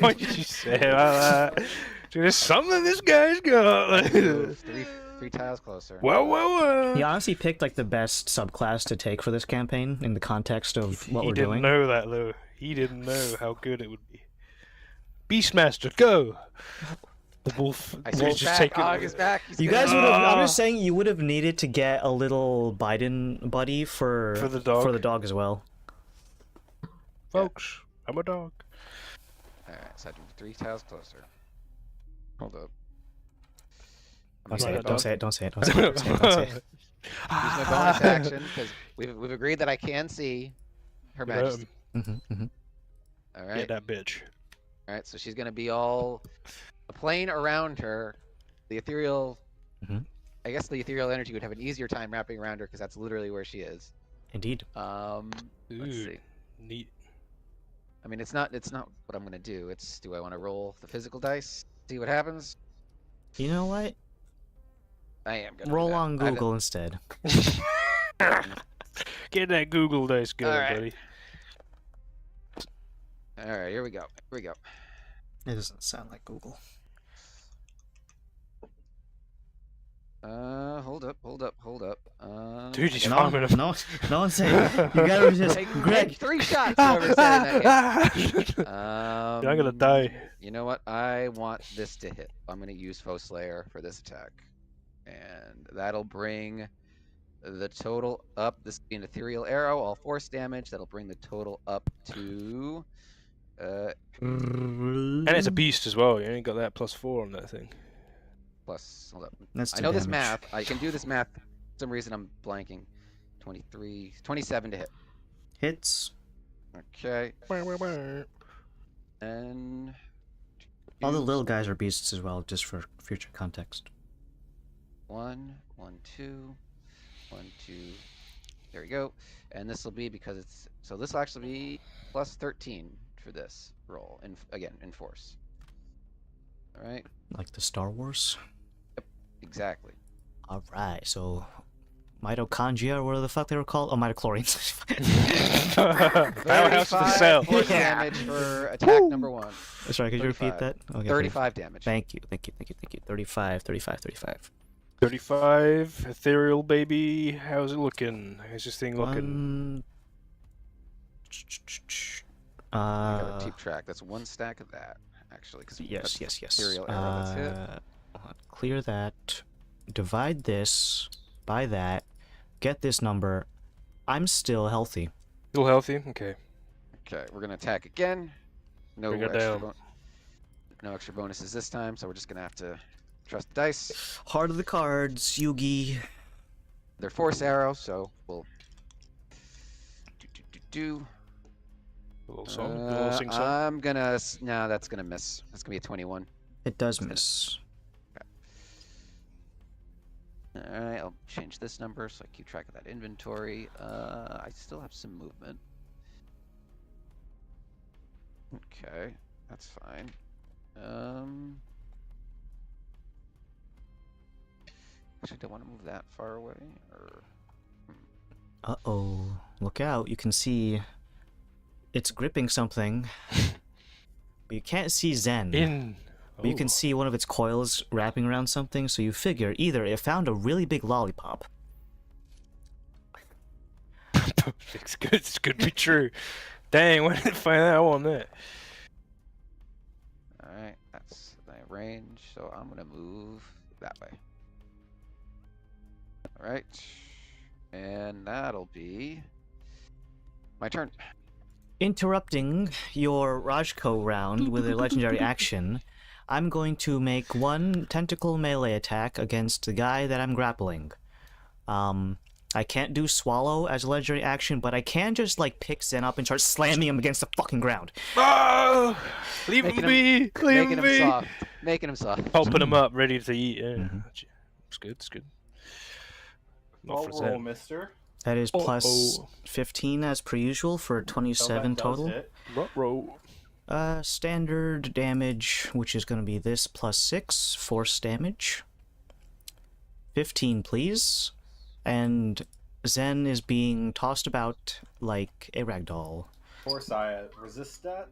What did you say about that? Dude, there's something this guy's got. Move three tiles closer. well. He honestly picked like the best subclass to take for this campaign in the context of what He we're didn't doing. know that though. He didn't know how good it would be. Beastmaster, go! The wolf. I wolf see he's just back. taking- Og is back. He's You gonna- guys would have. I'm just saying, you would have needed to get a little Biden buddy for the dog. For the dog as well. Folks, I'm a dog. Alright, so I do 3 tiles closer. Hold up. Don't say Yeah, it. dog. Don't say it. Don't say it. Don't say it. Don't say it. Don't say it. Use my bonus action because we've agreed that I can see Her Majesty. All Get right. that bitch. All right. So she's gonna be all the plane around her. The ethereal. Mhm. I guess the ethereal energy would have an easier time wrapping around her because that's literally where she is. Indeed. Let's Ooh, see. neat. I mean, it's not what I'm gonna do. It's do I want to roll the physical dice? See what happens. You know what? I am gonna Roll do that. on I don't- Google instead. Get that Google dice going, Alright. buddy. All right. Here we go. Here we go. It doesn't sound like Google. Hold up. Dude, he's No, farming him. no, no one's saying. You gotta resist. Take Greg. 3 shots. Whoever said that game. I'm gonna die. You know what? I want this to hit. I'm gonna use Foe Slayer for this attack, and that'll bring the total up. This will be an ethereal arrow, all force damage. That'll bring the total up to. And it's a beast as well. You ain't got that +4 on that thing. Plus, hold up. That's I two know this damage. math. I can do this math. For some reason I'm blanking. 23, 27 to hit. Hits. Okay, and All the little guys are beasts as well, just for future context. 1, 2, 1, 2. There we go. And this will be because it's so this will actually be plus 13 for this roll, and again in force. All right, Like the Star Wars. exactly. All right, so mitochondria, or whatever the fuck they were called. Oh, mitochlorians. Powerhouse of the cell. Force Yeah. damage for attack number 1. Sorry, could you repeat 35. that? Okay, 35 damage. Thank you. 35. 35, ethereal baby. How's it looking? How's this thing looking? I gotta keep track. That's 1 stack of that, actually. Cause Yes. Ethereal arrow. That's it. Hold on, clear that. Divide this by that. Get this number. I'm still healthy. Still healthy? Okay. Okay, we're gonna attack again. No Bring it extra, down. no extra bonuses this time, so we're just gonna have to trust the dice. Heart of the cards, Yugi. They're force arrows, so we'll do. A little song. A little sing song. I'm gonna no, that's gonna miss. That's gonna be a 21. It does miss. Alright, I'll change this number so I keep track of that inventory. I still have some movement. Okay, that's fine. Actually, don't want to move that far away, or... Uh-oh. Look out, you can see it's gripping something. But you can't see Zen. But you can see one of its coils wrapping around something, so you figure either it found a really big lollipop. It's good. It's good to be true. Dang, when did it find out on that? Alright, that's my range, so I'm gonna move that way. Alright. And that'll be my turn. Interrupting your Rajko round with a legendary action, I'm going to make one tentacle melee attack against the guy that I'm grappling. I can't do swallow as a legendary action, but I can just like pick Zen up and start slamming him against the fucking ground. Oh, leave him be. Leave him be. Soft. Making him soft. Popping him up, ready to eat. Yeah, Mhm. it's good. It's good. Well, Not for roll, Zen. mister. That is plus 15 as per usual for 27 That does total. hit. Roll. Standard damage, which is going to be this plus 6, force damage. 15, please. And Zen is being tossed about like a ragdoll. Of course, I resist that.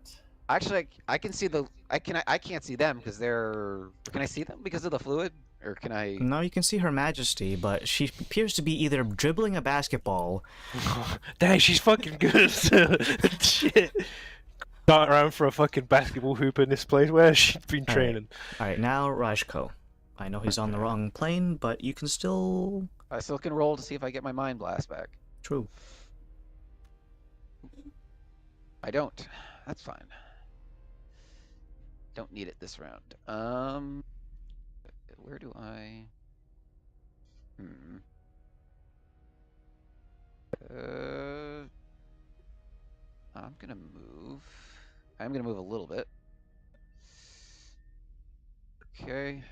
Actually, I can see the... I can't see them because they're... Can I see them because of the fluid? Or can I... No, you can see Her Majesty, but she appears to be either dribbling a basketball. Dang, she's fucking good. Shit. Got around for a fucking basketball hoop in this place. Where has she been All right. training? Alright, now Rajko. I know he's on the wrong plane, but you can still... I still can roll to see if I get my Mind Blast back. True. I don't. That's fine. Don't need it this round. Where do I... I'm gonna move. I'm gonna move a little bit. Okay.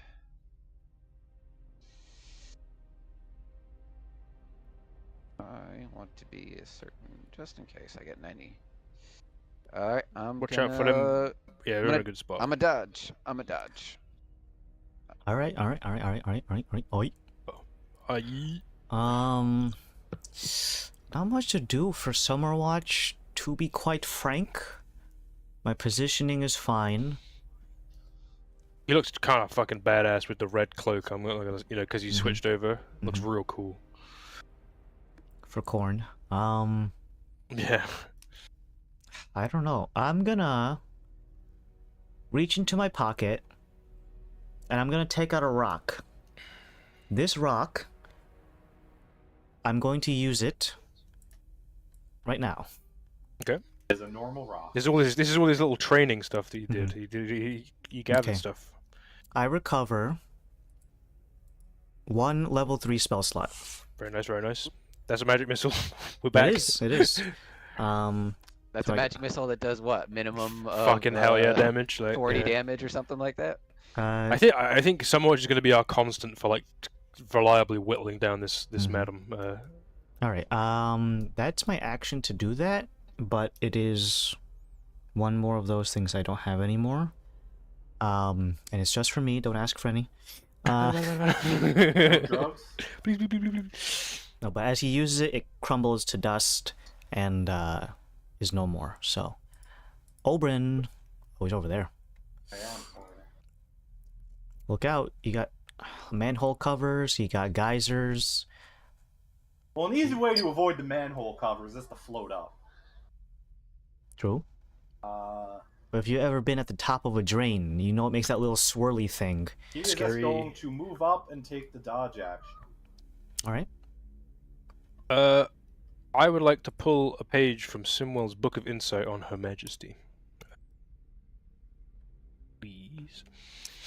I want to be a certain, just in case I get 90. Alright, Watch out for them. Yeah, they're in gonna- a good spot. I'm a dodge. Alright. Oi. Aye. Not much to do for Summerwatch, to be quite frank. My positioning is fine. He looks kind of fucking badass with the red cloak. I'm gonna, because he switched over. Looks Mhm. real cool. For Corn. Yeah. I don't know. I'm gonna reach into my pocket and I'm gonna take out a rock. This rock, I'm going to use it right now. Is a normal rock. This is all this little training stuff that you did. You gathered Okay. stuff. I recover one level 3 spell slot. Very nice, very nice. That's a magic missile. We're back. It is. That's So a I- magic missile that does what? Minimum of Fucking hell yeah damage. Like, 40 yeah. damage or something like that? I think Summerwatch is going to be our constant for like reliably whittling down this madam. Alright, that's my action to do that, but it is one more of those things I don't have anymore. And it's just for me, don't ask for any. Drugs? Please. No, but as he uses it, it crumbles to dust and is no more, so. Oberyn, oh, he's over there. I am over there. Look out, you got manhole covers, you got geysers. Well, an easy way to avoid the manhole covers is to float up. True. But if you've ever been at the top of a drain, you know it makes that little swirly thing. He is just Scary. going to move up and take the dodge action. Alright. I would like to pull a page from Simwell's Book of Insight on Her Majesty. Please.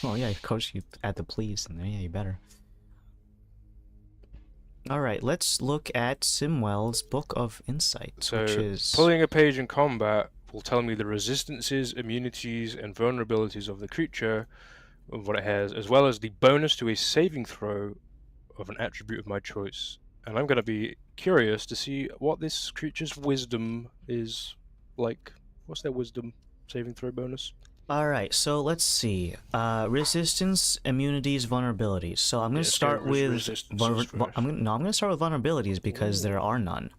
Oh yeah, of course you add the please in there, yeah, you better. Alright, let's look at Simwell's Book of Insight, So, which is... pulling a page in combat will tell me the resistances, immunities, and vulnerabilities of the creature, of what it has, as well as the bonus to a saving throw of an attribute of my choice, and I'm going to be curious to see what this creature's wisdom is like. What's their wisdom saving throw bonus? Alright, so let's see. Resistance, immunities, vulnerabilities. So I'm gonna Yeah, start so with resistances first. I'm gonna start with vulnerabilities because there are none.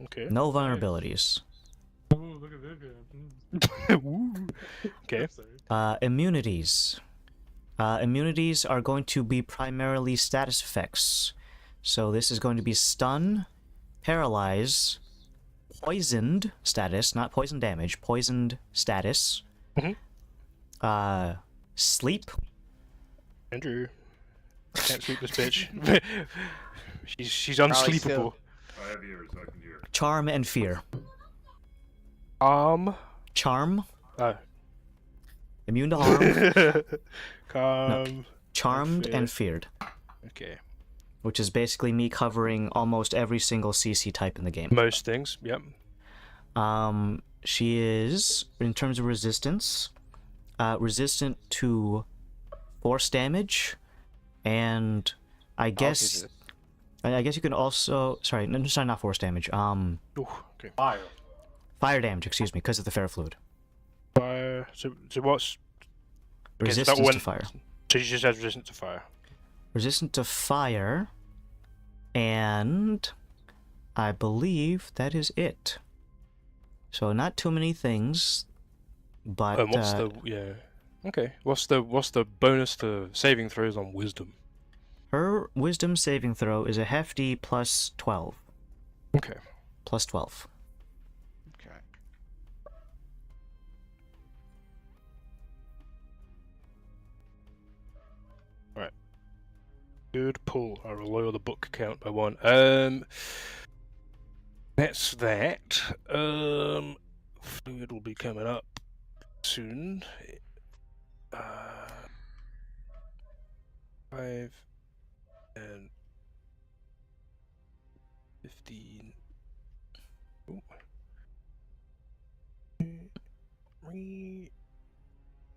Okay. No vulnerabilities. Ooh, look at this guy. Woo. Okay. I'm sorry. Immunities. Immunities are going to be primarily status effects. So this is going to be stun, paralyze, poisoned status, not poison damage, poisoned status. Sleep. Andrew, can't sleep this bitch. she's unsleepable. I have ears, I can hear. Charm and fear. Charm. Immune to harm. Calm. Charmed fear. and feared. Okay. Which is basically me covering almost every single CC type in the game. Most things, yep. She is, in terms of resistance, resistant to force damage, and I guess you can also sorry, not force damage. Ooh, okay. Fire damage, excuse me, because of the fair fluid. Fire. So what's Resistance to fire. So she just has resistance to fire. Resistant to fire, and I believe that is it. So not too many things, but And what's Okay. What's the bonus to saving throws on wisdom? her wisdom saving throw is a hefty plus 12. Okay. Plus 12. Okay. Right. Good pull. I will lower the book count by 1. That's that. Fluid will be coming up soon. 5 and 15. Ooh.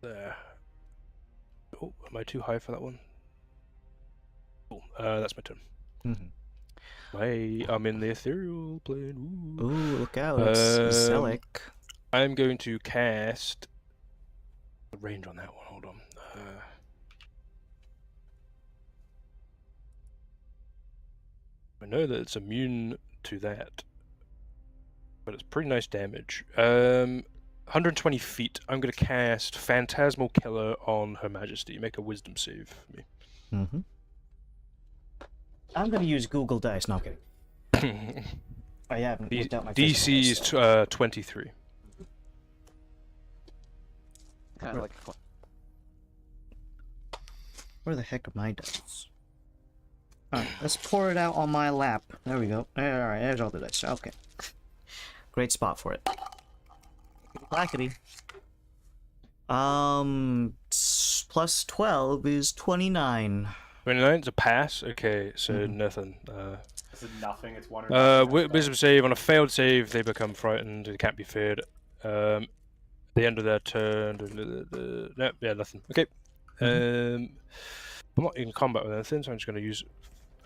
There. Oh, am I too high for that one? Cool. That's my turn. I'm in the ethereal plane. Ooh. Ooh, look out. It's Zelic. I'm going to cast the range on that one. Hold on. I know that it's immune to that, but it's pretty nice damage. 120 feet. I'm going to cast Phantasmal Killer on Her Majesty. Make a Wisdom save for me. I'm gonna use Google Dice. No, I'm kidding. I haven't looked out my DC is physical 23. Kind of like a Where the heck are my dice? Alright, let's pour it out on my lap. There we go. Alright, there's all the dice. Okay. Great spot for it. Blackety. Plus 12 is 29. 29 is a pass. Okay, so nothing. Is it nothing? It's 1 or nothing. Wisdom save. On a failed save, they become frightened. They can't be feared. The end of their turn. No, yeah, nothing. Okay. I'm not in combat with anything, so I'm just going to use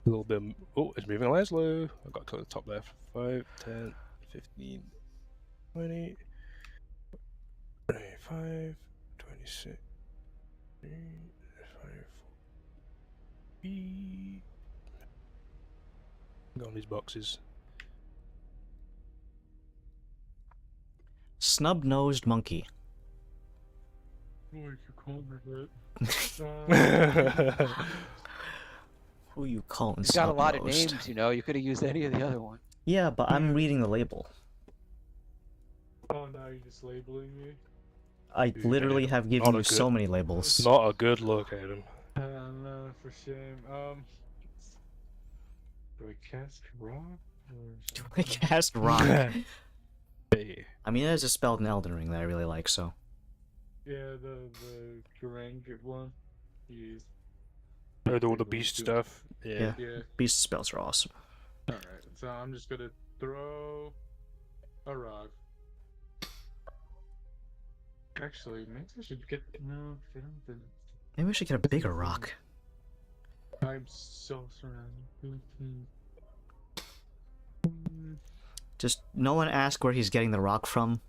a little bit. Oh, it's moving Laszlo. I've got to the top left. 5, 10, 15, 20, 25, 26, 25. Go on these boxes. Snub-nosed monkey. Boy, you called me that. Who you calling You got a lot of snub-nosed? names, you know. You could have used any of the other ones. Yeah, but I'm reading the label. Oh, now you're just labeling me? I literally have given you so many labels. Not a good look at him. No, for shame. Do I cast rock? Do I cast rock? Hey. I mean, there's a spell in Elden Ring that I really like, so. Yeah, the Garanget one. He's All the beast stuff. Yeah. Yeah. Beast spells are awesome. Alright, so I'm just gonna throw a rock. Actually, maybe I should get. No, they don't. Maybe we should get a bigger rock. I'm so surrounded. Just no one ask where he's getting the rock from.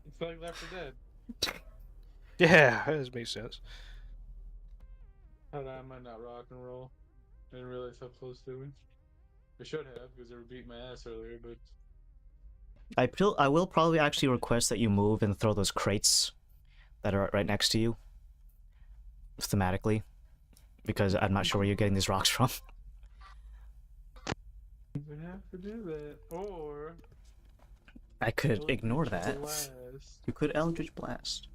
It's like Left 4 Dead. Yeah, that does make sense. How I might not rock and roll. I didn't realize how close to him. I should have, because they were beating my ass earlier, but... I will probably actually request that you move and throw those crates that are right next to you. Thematically. Because I'm not sure where you're getting these rocks from. You would have to do that, or... I could ignore that. Blast. You could Eldritch Blast.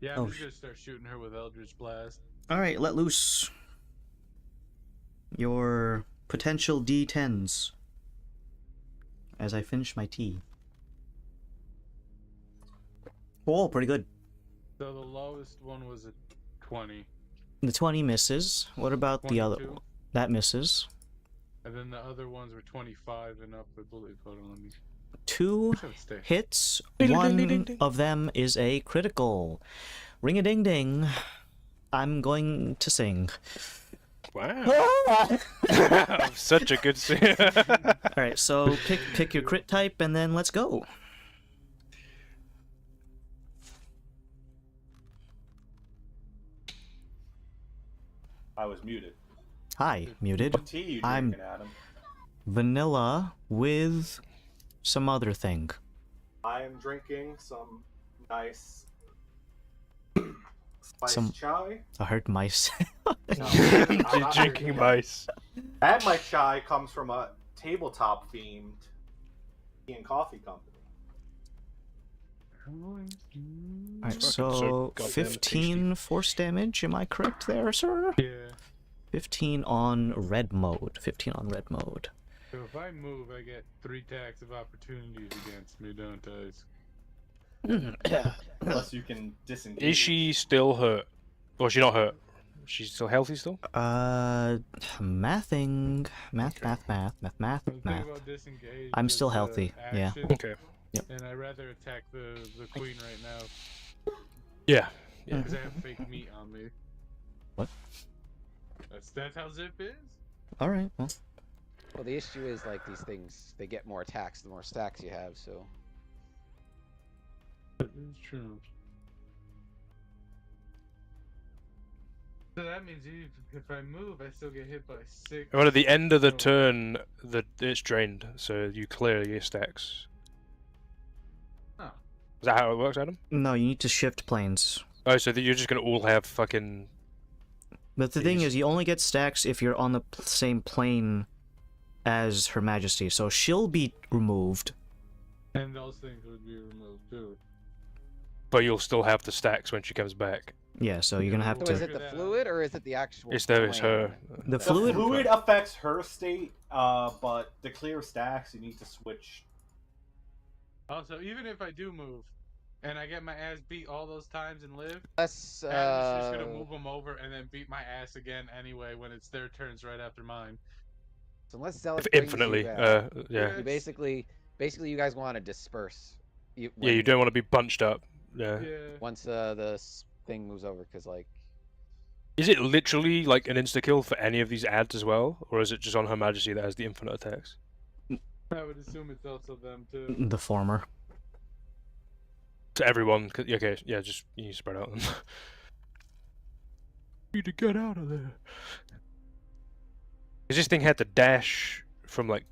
Yeah, Oh, I'm just gonna start shooting her with Eldritch Blast. Alright, let loose your potential D10s as I finish my tea. Oh, pretty good. So the lowest one was a 20. The 20 misses. What about the other 22? one? That misses. And then the other ones were 25 and up, I believe. Hold on, let me... 2 Wish I would stay. hits. Ding, ding, One ding, ding, ding. of them is a critical. Ring a ding ding. I'm going to sing. Wow. Such a good scene. Alright, so pick your crit type and then let's go. I was muted. Hi, muted. What tea you I'm- drinking, Adam? Vanilla with some other thing. I am drinking some nice spice Some- chai. I heard mice. No, I'm not Drinking that. mice. And my chai comes from a tabletop themed tea and coffee company. Alright, Fucking so so goddamn 15 force damage, am I correct there, sir? Yeah. 15 on red mode. 15 on red mode. So if I move, I get 3 attacks of opportunities against me, don't I? Unless you can disengage. Is she still hurt? Or is she not hurt? She's still healthy still? Mathing. Math. The thing about disengage I'm is still the healthy, yeah. action, Okay. And I'd rather attack the queen right now, Yeah. because I have fake meat on me. What? That's how Zip is? Alright, well. Well, the issue is like these things, they get more attacks the more stacks you have. So That is true. So that means if I move, I still get hit by 6. Well, at the end of the Oh. turn, it's drained, so you clear your stacks. Oh. Is that how it works, Adam? No, you need to shift planes. Oh, so that you're just gonna all have fucking... But the thing Jeez. is, you only get stacks if you're on the same plane as Her Majesty, so she'll be removed. And those things would be removed too. But you'll still have the stacks when she comes back. Yeah, so you're gonna have So is to... it the fluid or is it the actual? It's her. plane? The The fluid... fluid affects her state, but the clear stacks you need to switch. Also, even if I do move, and I get my ass beat all those times and live, That's Adam's just gonna move them over and then beat my ass again anyway when it's their turns right after mine. so unless Zealot Infinitely. brings you back, Yeah. you basically you guys want to disperse. Yeah, when- you don't want to be bunched up. Yeah. Yeah. once thing moves over, because like Is it literally like an insta-kill for any of these ads as well? Or is it just on Her Majesty that has the infinite attacks? I would assume it's also them too. The former. To everyone? Okay, yeah, just you need to spread out. You need to get out of there. Because this thing had to dash from like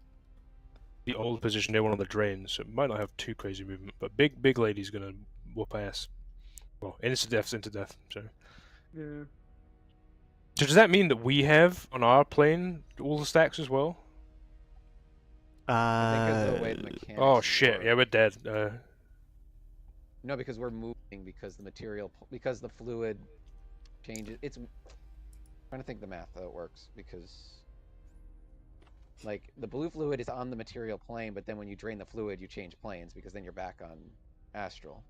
the old position near one of the drains, so it might not have too crazy movement. But big lady's gonna whoop ass. Well, into death. So. Yeah. So does that mean that we have on our plane all the stacks as well? I think it's the way the Uh, mechanics Oh shit! work. Yeah, we're dead. No, because we're moving because the material because the fluid changes. It's I'm trying to think the math how it works because like the blue fluid is on the material plane, but then when you drain the fluid, you change planes because then you're back on astral.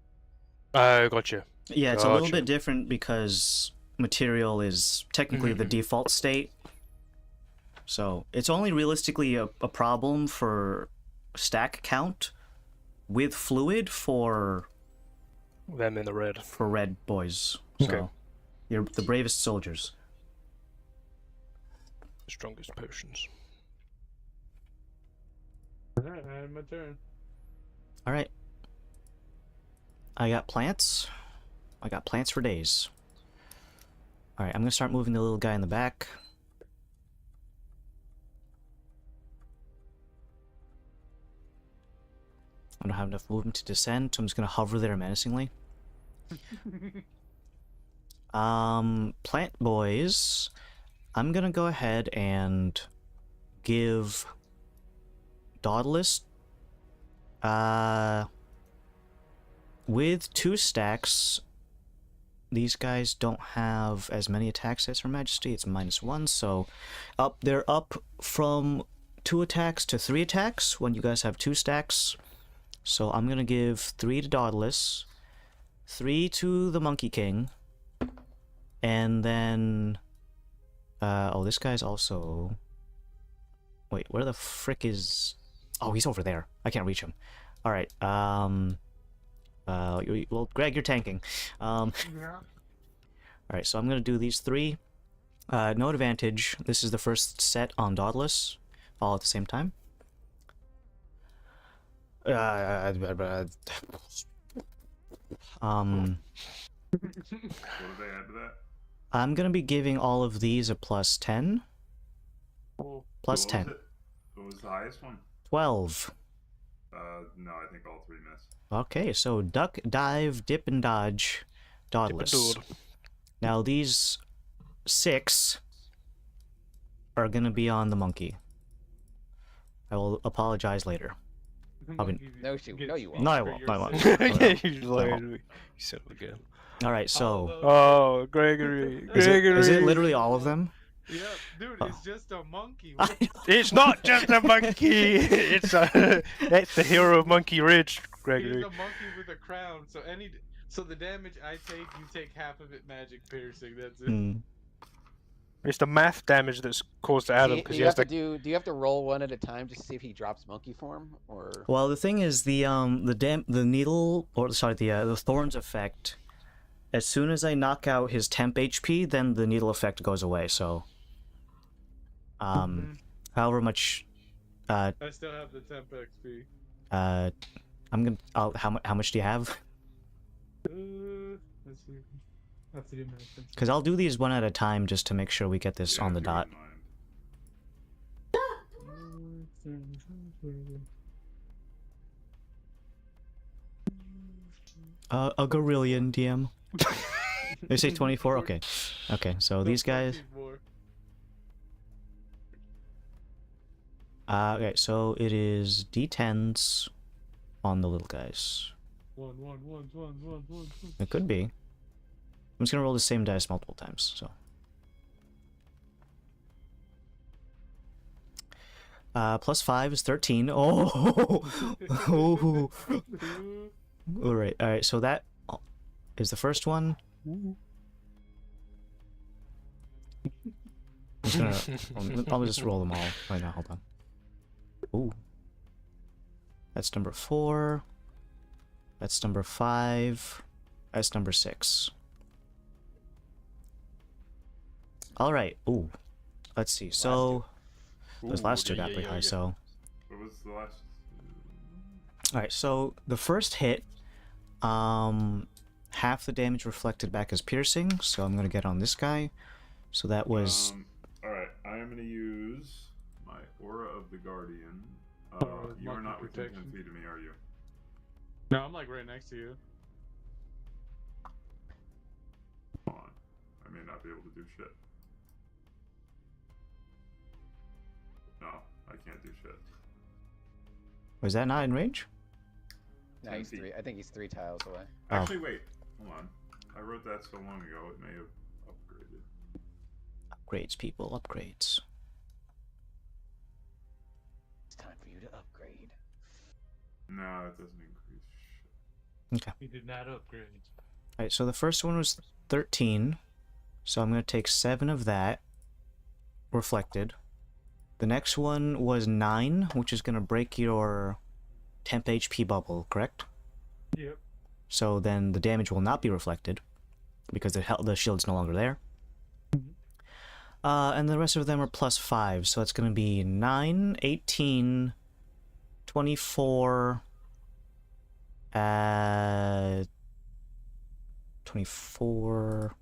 Gotcha. Yeah, it's a little Gotcha. bit different because material is technically the default state. So it's only realistically a problem for stack count with fluid for Them in the red. red boys. So, Okay. you're the bravest soldiers. Strongest potions. Alright, I had my turn. All right. I got plants. I got plants for days. All right, I'm gonna start moving the little guy in the back. I don't have enough movement to descend, so I'm just gonna hover there menacingly. Plant boys, I'm gonna go ahead and give Dauntless, with 2 stacks. These guys don't have as many attacks as Her Majesty. It's -1, so they're up from 2 attacks to 3 attacks when you guys have 2 stacks. So I'm gonna give 3 to Dauntless, 3 to the Monkey King, and then oh, this guy's also. Wait, where the frick is? Oh, he's over there. I can't reach him. All right. Well, Greg, you're tanking. Yeah. Alright, so I'm gonna do these 3. No advantage. This is the first set on Dauntless, all at the same time. What do they add to that? I'm gonna be giving all of these a +10. Oh, Plus What was 10. it? What was the highest one? 12. No, I think all 3 miss. Okay, so duck, dive, dip, and dodge. Dauntless. Dip-a-dood. Now these 6 are gonna be on the monkey. I will apologize later. I'll be- No, you won't. No, I won't. No, I won't. Yeah, you lied. You said it again. Alright, so... Oh, Gregory. Is Gregory. it literally all of them? Yeah, dude, Oh. it's just a monkey. It's not just a monkey. It's the hero of Monkey Ridge, He's Gregory. a monkey with a crown. So the damage I take, you take half of it magic piercing. That's it. Hmm. It's the math damage that's caused to Adam Do because you he has have to to. do you have to roll one at a time just to see if he drops monkey form, or Well, the thing is, the needle, or sorry, the thorns effect. As soon as I knock out his temp HP, then the needle effect goes away. So, however much, I still have the temp XP. I'm gonna. How much do you have? Let's see. That's the amount. Because I'll do these one at a time just to make sure we get this Yeah, on the keep dot. in mind. A gorillion DM. They say 24. Okay, okay. So these guys. Okay, so it is D10s on the little guys. One. It could be. I'm just gonna roll the same dice multiple times. So. +5 is 13. Oh. Oh. All right. All right. So that is the first one. I'm just gonna. I'll just roll them all right now. Hold on. Ooh. That's number 4. That's number 5. That's number 6. All right. Ooh. Let's see. So those last 2 got pretty high. So. What was the last? All right. So the first hit, half the damage reflected back as piercing. So I'm gonna get on this guy. So that was. All right, I am going to use my Aura of the Guardian. You are Monkey not within 10 protection. feet of me, are you? No, I'm like right next to you. Come on. I may not be able to do shit. No, I can't do shit. Was that not in range? no, 10 he's feet. 3. I think he's 3 tiles away. Oh. Actually, wait. Hold on. I wrote that so long ago, it may have upgraded. Upgrades, people. Upgrades. It's time for you to upgrade. No, it doesn't increase shit. Okay. He did not upgrade. All right. So the first one was 13. So I'm gonna take 7 of that. Reflected. The next one was 9, which is gonna break your temp HP bubble, correct? Yep. So then the damage will not be reflected. because the shield's no longer there. And the rest of them are +5, so that's going to be 9, 18, 24, 24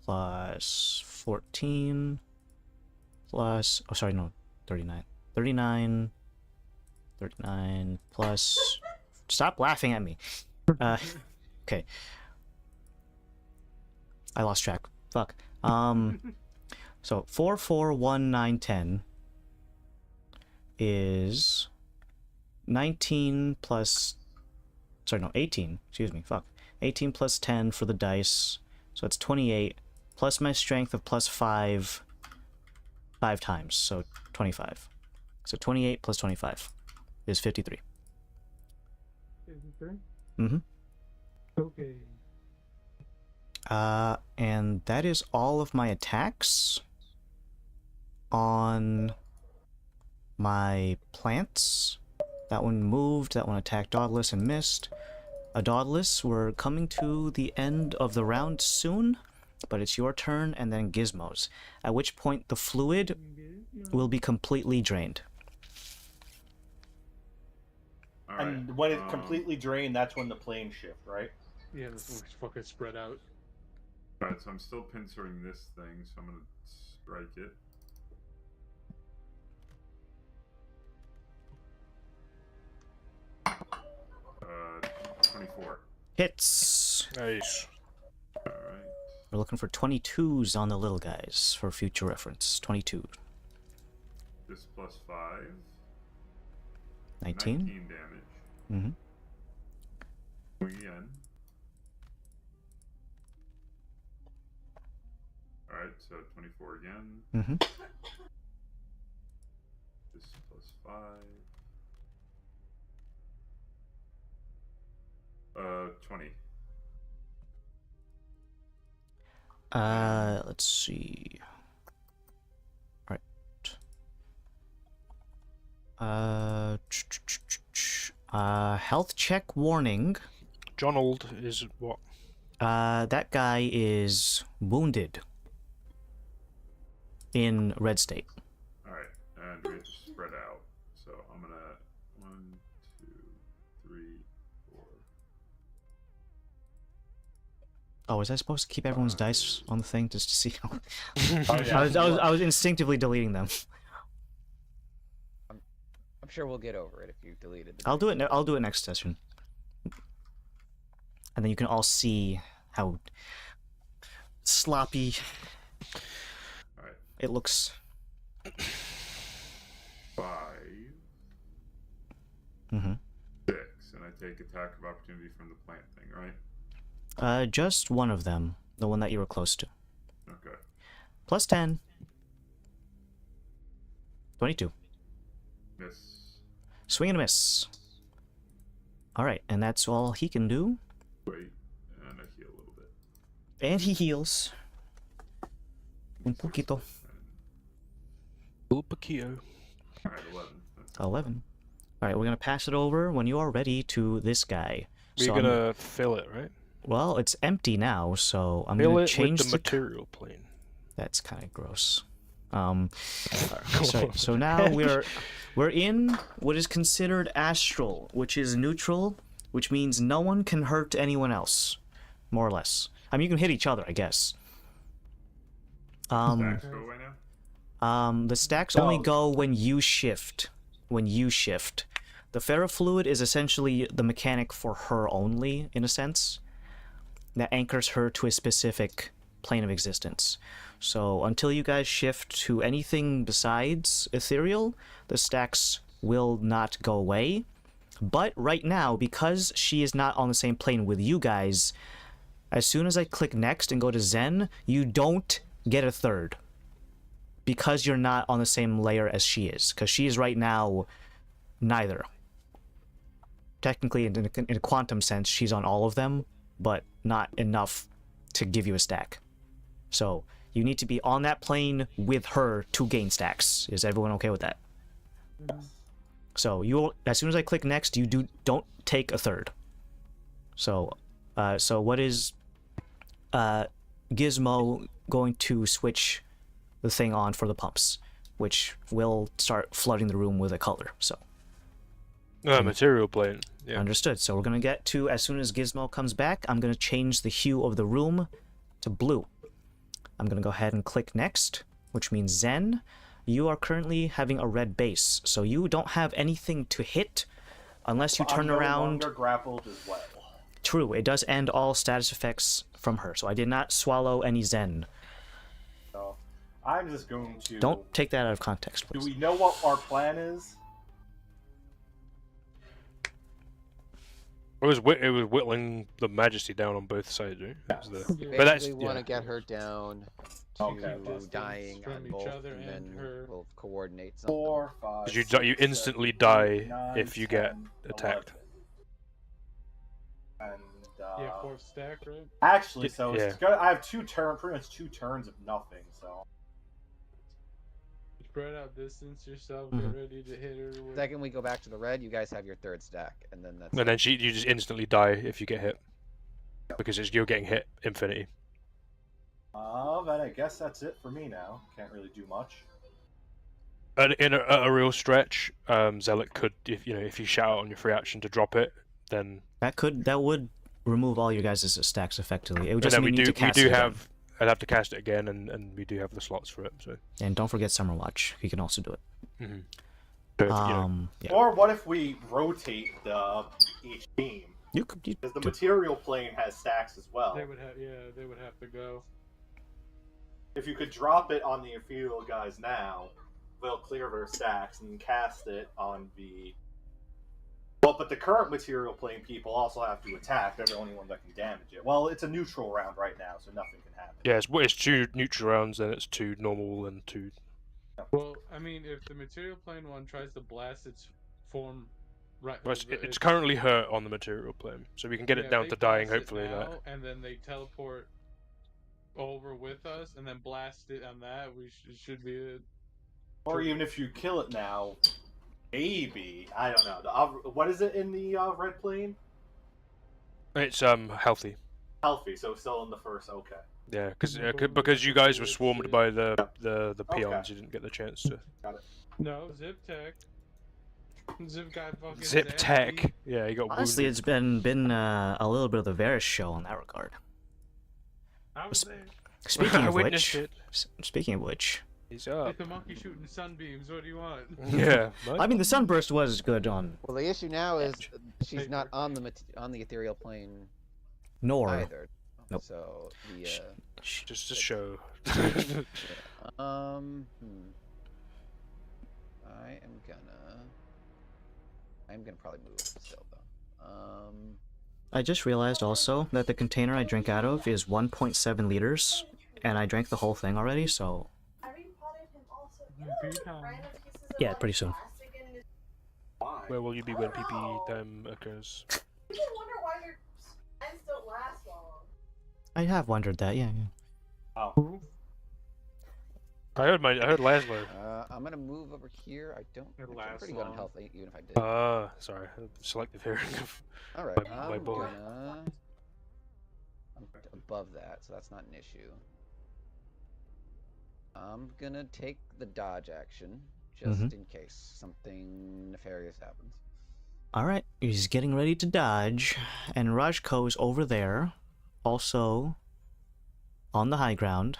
plus 14 plus, oh sorry, no, 39. 39 plus, stop laughing at me. Okay. I lost track. Fuck. So 4, 4, 1, 9, 10 is 19 plus, sorry, no, 18, excuse me, fuck. 18 plus 10 for the dice, so it's 28, plus my strength of +5, 5 times, so 25. So 28 plus 25 is 53. 53? Mm-hmm. Okay. And that is all of my attacks on my plants. That one moved, that one attacked Dauntless and missed. Dauntless, we're coming to the end of the round soon, but it's your turn and then Gizmo's, at which point the fluid will be completely drained. All right. And when it's completely drained, that's when the planes shift, right? Yeah, this one's fucking spread out. Alright, so I'm still pincerring this thing, so I'm gonna strike it. Uh, 24. Hits! Nice. Alright. We're looking for 22s on the little guys for future reference. 22. This plus 5. 19? 19 damage. Mm-hmm. Again. Alright, so 24 again. Mm-hmm. This plus 5. 20. Let's see. Alright. Health check warning. Jonold is what? That guy is wounded in red state. Alright, and we have to spread out. So I'm gonna 1, 2, 3, 4. Oh, was I supposed to keep everyone's dice on the thing just to see how? Oh, yeah. I was instinctively deleting them. I'm sure we'll get over it if you deleted the I'll do it. I'll do it next session, and then you can all see how sloppy Alright. it looks. 5, Mm-hmm. 6, and I take attack of opportunity from the plant thing, right? Just one of them, the one that you were close to. Okay. Plus 10. 22. Miss. Swing and a miss. Alright, and that's all he can do. Wait, and I heal a little bit. And he heals. Un poquito. El Paquito. Alright, 11. That's 11. Alright, we're gonna pass it over when you are ready to this guy. We're So I'm- gonna fill it, right? Well, it's empty now, so I'm Fill gonna it change with the material plane. That's kind of gross. So now we're in what is considered astral, which is neutral, which means no one can hurt anyone else, more or less. I mean, you can hit each other, I guess. Stacks go away now? The stacks only No. go when you shift. When you shift. The ferrofluid is essentially the mechanic for her only, in a sense, that anchors her to a specific plane of existence. So until you guys shift to anything besides ethereal, the stacks will not go away. But right now, because she is not on the same plane with you guys, as soon as I click next and go to Zen, you don't get a third. Because you're not on the same layer as she is. Because she is right now neither. Technically, in a quantum sense, she's on all of them, but not enough to give you a stack. So you need to be on that plane with her to gain stacks. Is everyone okay with that? So you, as soon as I click next, you don't take a third. So, so what is Gizmo going to switch the thing on for the pumps, which will start flooding the room with a color. So Material plane. Yeah. understood. So we're gonna get to, as soon as Gizmo comes back, I'm gonna change the hue of the room to blue. I'm gonna go ahead and click next, which means Zen, you are currently having a red base, so you don't have anything to hit unless you turn I'm around. no longer grappled as well. True, it does end all status effects from her, so I did not swallow any Zen. So I'm just going to. Don't take that out of context, Do please. we know what our plan is? It was whittling the Majesty down on both sides, right? That was the- Yeah. But that's Basically, want to get her down to Okay. dying From on each both, other and and then her. we'll coordinate something. 4, 5. 'Cause you 6, you instantly 7, die 8, 9, if you get 10, attacked. 11. And Yeah, 4th stack, right? actually, so Yeah. it's gonna, I have pretty much 2 turns of nothing. So Spread out distance yourself, Mhm. get ready to hit her with... Second we go back to the red, you guys have your 3rd stack, and then that's And then you just instantly die if you get hit. Because you're getting hit infinity. then I guess that's it for me now. Can't really do much. And in a real stretch, Zealot could, if you shout out on your free action to drop it, then That would remove all your guys' stacks effectively. It would and just then mean we you do to cast it again. have. I'd have to cast it again, and we do have the slots for it. So. And don't forget Summer Watch. You can also do it. Mm-hmm. So Yeah. Or what if we rotate each team? You could. Because the material plane has stacks as well. They would have to go. If you could drop it on the ethereal guys now, they'll clear their stacks and cast it on the. Well, but the current material plane people also have to attack. They're the only one that can damage it. Well, it's a neutral round right now, so nothing can happen. yeah, it's 2 neutral rounds, then it's 2 normal and 2. Well, I mean, if the material plane one tries to blast its form, right? Well, it's currently hurt on the material plane, so we can get it down they to dying. blast it Hopefully, now, that. and then they teleport over with us, and then blast it on that. Should be it. Or even if you kill it now, maybe, I don't know. What is it in the red plane? It's healthy. Healthy, so still in the first. Okay. Yeah, Boom, because you guys were it's- swarmed by the peons, Okay. you didn't get the chance to. No, Zip Tech. Zip got fucking Zip zapped. Tech. Yeah, he got Honestly, wounded. it's been a little bit of the Varys show in that regard. I was there. Speaking I of witnessed which, it. speaking of which, He's up. It's a monkey shooting sunbeams. What do you want? Yeah. I mean the sunburst was good on Well, the issue now is she's Paper. not on the ethereal plane Nor. either. Nope. So the Just to show. I'm gonna probably move still though. I just realized also that the container I drink out of is 1.7 liters, and I drank the whole thing already, so yeah, pretty soon. Why? Where will you be when PP time occurs? You wonder why your spines don't last long. I have wondered that, yeah. Oh. I heard Laszlo. I'm gonna move over here. I don't. It I'm lasts pretty good on long. health, even if I did. Sorry, selective hearing of. All right, my boy. I'm above that, so that's not an issue. I'm gonna take the dodge action just in case something nefarious happens. Alright, he's getting ready to dodge, and Rajko's over there, also on the high ground,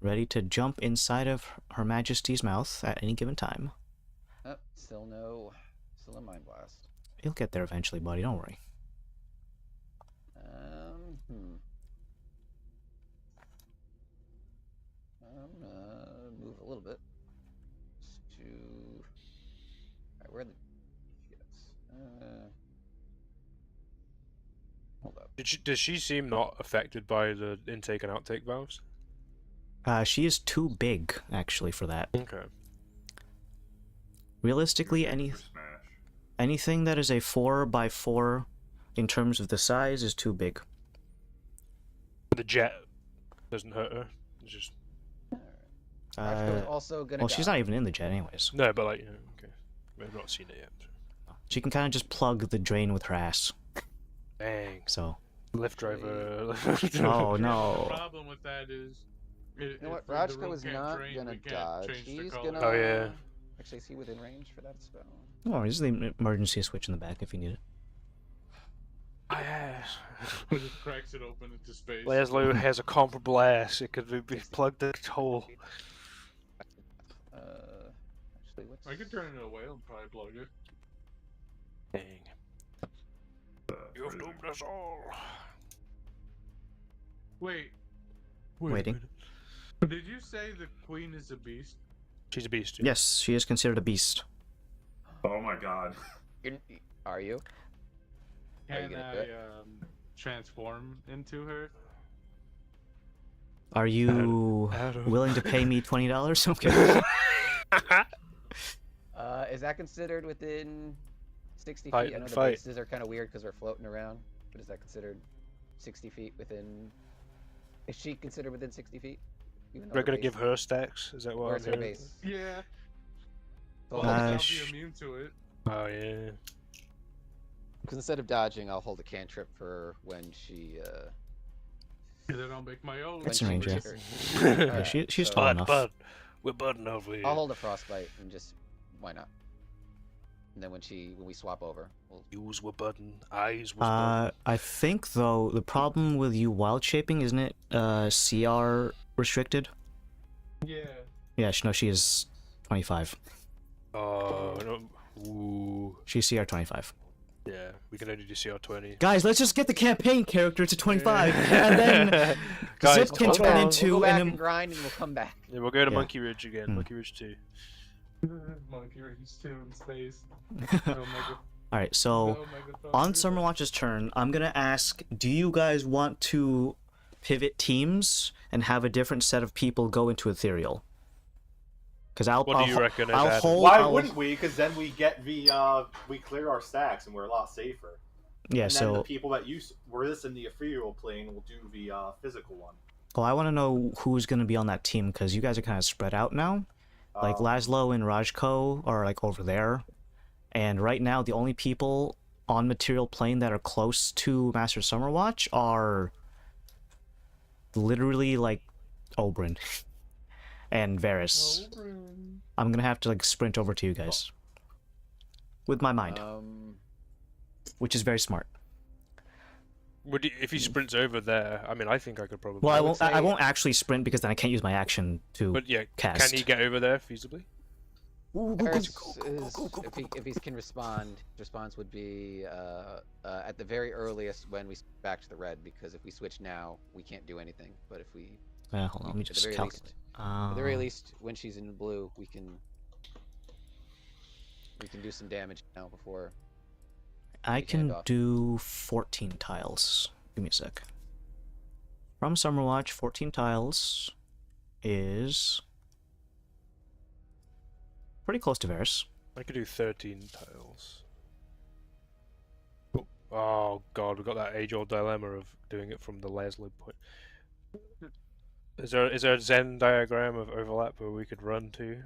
ready to jump inside of Her Majesty's mouth at any given time. Oh, still no mind blast. He'll get there eventually, buddy, don't worry. I'm gonna move a little bit. Just to... Alright, where are the... Yes. Hold up. Does she seem not affected by the intake and outtake valves? She is too big, actually, for that. Okay. Realistically, Smash. anything that is a 4x4 in terms of the size is too big. The jet doesn't hurt her. It's just Rajko's also gonna well, she's die. not even in the jet anyways. no, but okay. We've not seen it yet. So. She can kind of just plug the drain with her ass. Dang. So, Lift driver. Oh The no. problem with that is, You know what? if the Rajko room is can't not drain, gonna we can't dodge. change the He's color. gonna. Oh, yeah. Actually, is he within range for that spell? Oh, there's the emergency switch in the back if you need it. Yes. It just cracks it open into space. Laszlo has a comparable ass. It could be plugged in its hole. Actually, what's? I could turn it away and probably plug it. Dang. You've doomed us all. Wait, Waiting. did you say the queen is a beast? She's a beast. Yeah. Yes, she is considered a beast. Oh my god. Are you? Are you Can gonna I do it? transform into her? Are you Adam. willing to pay me $20? Okay. Is that considered within 60 Fight, feet? I know the fight. bases are kind of weird because we're floating around, but is that considered 60 feet within? Is she considered within 60 feet? Even though We're her gonna base- give her stacks. Is that what Where's I'm her hearing? base? Yeah. So Well, I'll I'll hold be sh- immune to it. Oh yeah. Because instead of dodging, I'll hold a cantrip for when she. And then I'll make my own. That's when in she range, triggers. Yeah, Alright, she's so tall Bud, enough. bud. We're budding over here. I'll hold a frostbite and just why not? And then when we swap over, we'll. Use were budding. Eyes was budding. I think though the problem with you wild shaping isn't it CR restricted? Yeah. Yeah, no, she is 25. Oh no. Ooh. She's CR 25. Yeah, we can only do CR20. Guys, let's just get the campaign character to 25, and then Guys, Zip can hold turn on. into We'll go back an. and grind, and we'll come back. Yeah, we'll go to Yeah. Monkey Ridge again. Hmm. Monkey Ridge 2. Monkey Range 2 in space. Alright, so on Summerwatch's turn, I'm gonna ask, do you guys want to pivot teams and have a different set of people go into Ethereal? Because What do you reckon? I'll Adam? hold. Why I'll- wouldn't we? Because then we get we clear our stacks and we're a lot safer. Yeah, And then the so people that were this in the ethereal plane will do the physical one. well, I want to know who's gonna be on that team because you guys are kind of spread out now. Like Laszlo and Rajko are like over there, and right now the only people on Material Plane that are close to Master Summerwatch are literally like Oberyn and Varys. I'm gonna have to like sprint over to you guys with my mind, which is very smart. Would you, if he sprints over there, I mean, I think I could probably. Well, I would won't. I say- won't actually sprint because then I can't use my action to But yeah, cast. can he get over there feasibly? Varys if he can respond, response would be at the very earliest when we back to the red, because if we switch now, we can't do anything. But if we, Hold on, let me at the just very calculate. least, at the very least, when she's in blue, we can do some damage now before. I we hand can off. do 14 tiles. Give me a sec. From Summerwatch, 14 tiles is pretty close to Varys. I could do 13 tiles. Oh god, we've got that age-old dilemma of doing it from the Laszlo point. Is there a Zen diagram of overlap where we could run to?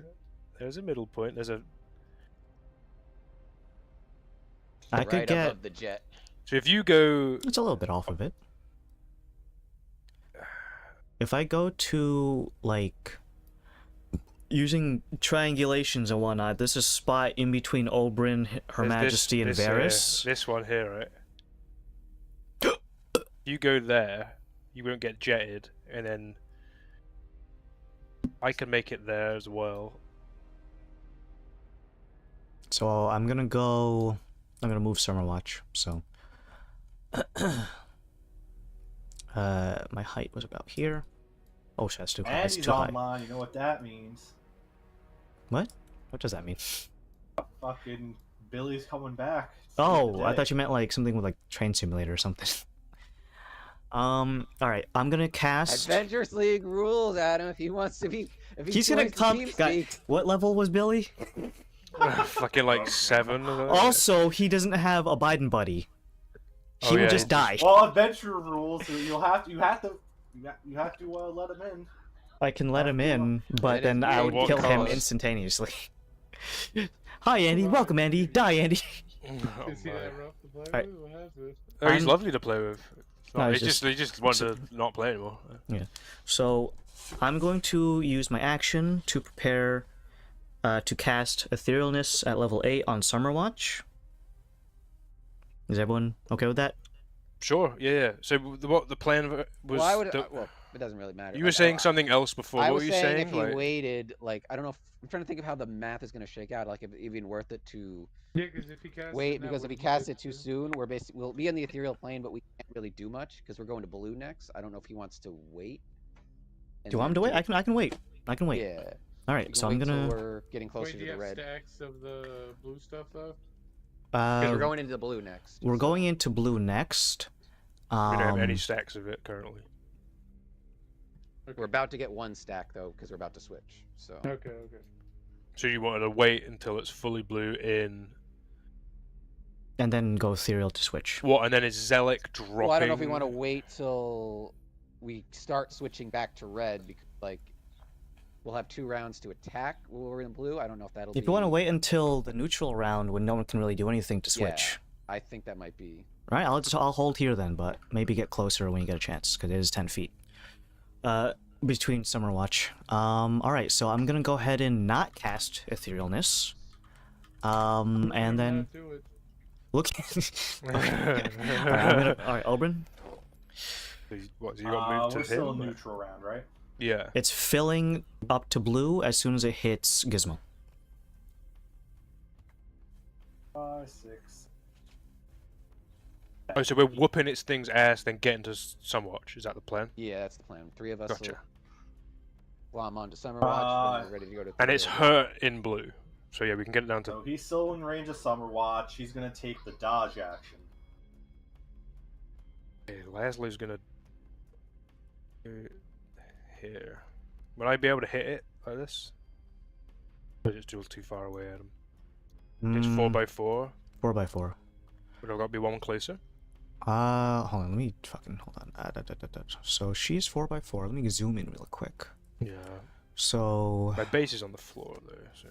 There's a middle point. There's a. I right could get. above the jet. So if you go, It's a little bit off of it. If I go to like using triangulations and whatnot, this is spot in between Oberyn, Her there's Majesty, and Varys. this one here, right? You go there, you won't get jetted, and then I can make it there as well. So I'm gonna go. I'm gonna move Summerwatch. So my height was about here. Oh shit, that's too high. And That's he's too high. online. You know what that means? What? What does that mean? Fucking Billy's coming back. It's the end of Oh, the I day. thought you meant like something with like Train Simulator or something. All right, I'm gonna cast. Adventures League rules, Adam. If he wants to be, if He's gonna joins the come. team Guy, speak, what level was Billy? Fucking like 7 or something. Also, he doesn't have a Biden buddy. He Oh, will yeah, just die. Well, adventure rules. You have to let him in. I can let him in, but then I would What kill him cost? instantaneously. Hi, Andy. Welcome, Andy. Die, Andy. Oh, Is he my. that rough to play Alright. with? What happened? Oh, he's I'm- lovely to play with. It's No, it's he just wanted to not play anymore. So, I'm going to use my action to prepare to cast Etherealness at level 8 on Summerwatch. Is everyone okay with that? Sure, yeah. So what the plan was? Well, I would. the- Well, it doesn't really matter. you were Like, saying something else before. I What was were you saying saying? if he Like, waited, like I don't know. I'm trying to think of how the math is going to shake out. Like if it's even worth it to Yeah, because if he casts wait, it now, because what if he he casts did it too soon, we're basically we'll be in the ethereal plane, but we can't really do much because we're going to blue next. I don't know if he wants to wait. Do you want him to wait? I can wait. I can wait. Yeah. All You right, can so I'm wait till gonna. we're getting closer Wait, do to you the have red. stacks of the blue stuff though? Because we're going into the blue next. We're so- going into blue next. we don't have any Um, stacks of it currently. We're about to get one stack though, because we're about to switch. So. Okay. So you wanted to wait until it's fully blue in and then go ethereal to switch. what? And then is Zelic dropping? Well, I don't know if we want to wait till we start switching back to red because like we'll have 2 rounds to attack when we're in blue. I don't know if that'll. If be... you want to wait until the neutral round when no one can really do anything to switch. I think that might be. Right, I'll hold here then, but maybe get closer when you get a chance because it is 10 feet. Between Summerwatch. All right, so I'm gonna go ahead and not cast Etherealness. And then Do it. look. All right, Oberyn. What? So you got moved to We're still him? in neutral round, right? Yeah. It's filling up to blue as soon as it hits Gizmo. 5, 6. Oh, so we're whooping its thing's ass, then getting to Sunwatch. Is that the plan? Yeah, that's the plan. 3 of us Gotcha. will glom onto Summerwatch, then we're ready to go to. And it's ethereal. hurt in blue. So yeah, we can get it down to. So he's still in range of Summerwatch. He's gonna take the dodge action. Okay, Laszlo's gonna go here. Would I be able to hit it like this? Or is it still too far away at him? It's 4x4. 4x4. Would I got to be one closer? Hold on, let me hold on. So she's 4x4. Let me zoom in real quick. Yeah. So My base is on the floor though, so.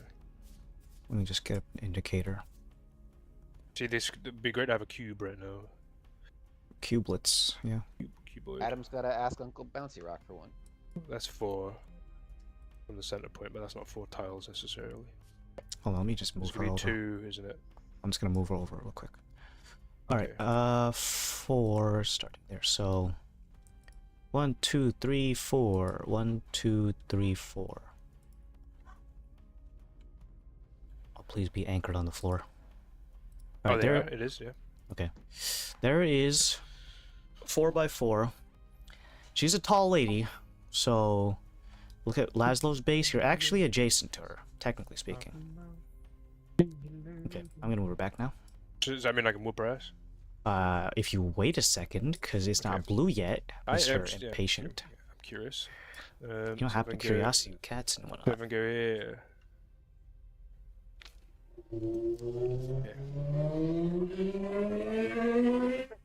let me just get an indicator. See, this would be great to have a cube right now. Cubelets, yeah. Cuboid. Adam's gotta ask Uncle Bouncy Rock for one. That's 4 from the center point, but that's not 4 tiles necessarily. Hold on, let me just move It's her gonna be over. 2, isn't it? I'm just gonna move her over real quick. Alright, Okay. 4 starting there. So 1, 2, 3, 4. 1, 2, 3, 4. Oh, please be anchored on the floor. Oh, Alright, there there. it is, yeah. Okay. There is 4x4. She's a tall lady, so look at Laszlo's base. You're actually adjacent to her, technically speaking. Okay, I'm gonna move her back now. So does that mean I can whoop her ass? If you wait a second, because it's not blue yet, Mr. Yeah, Impatient. I'm curious. You don't have the curiosity of cats and whatnot. If I go here.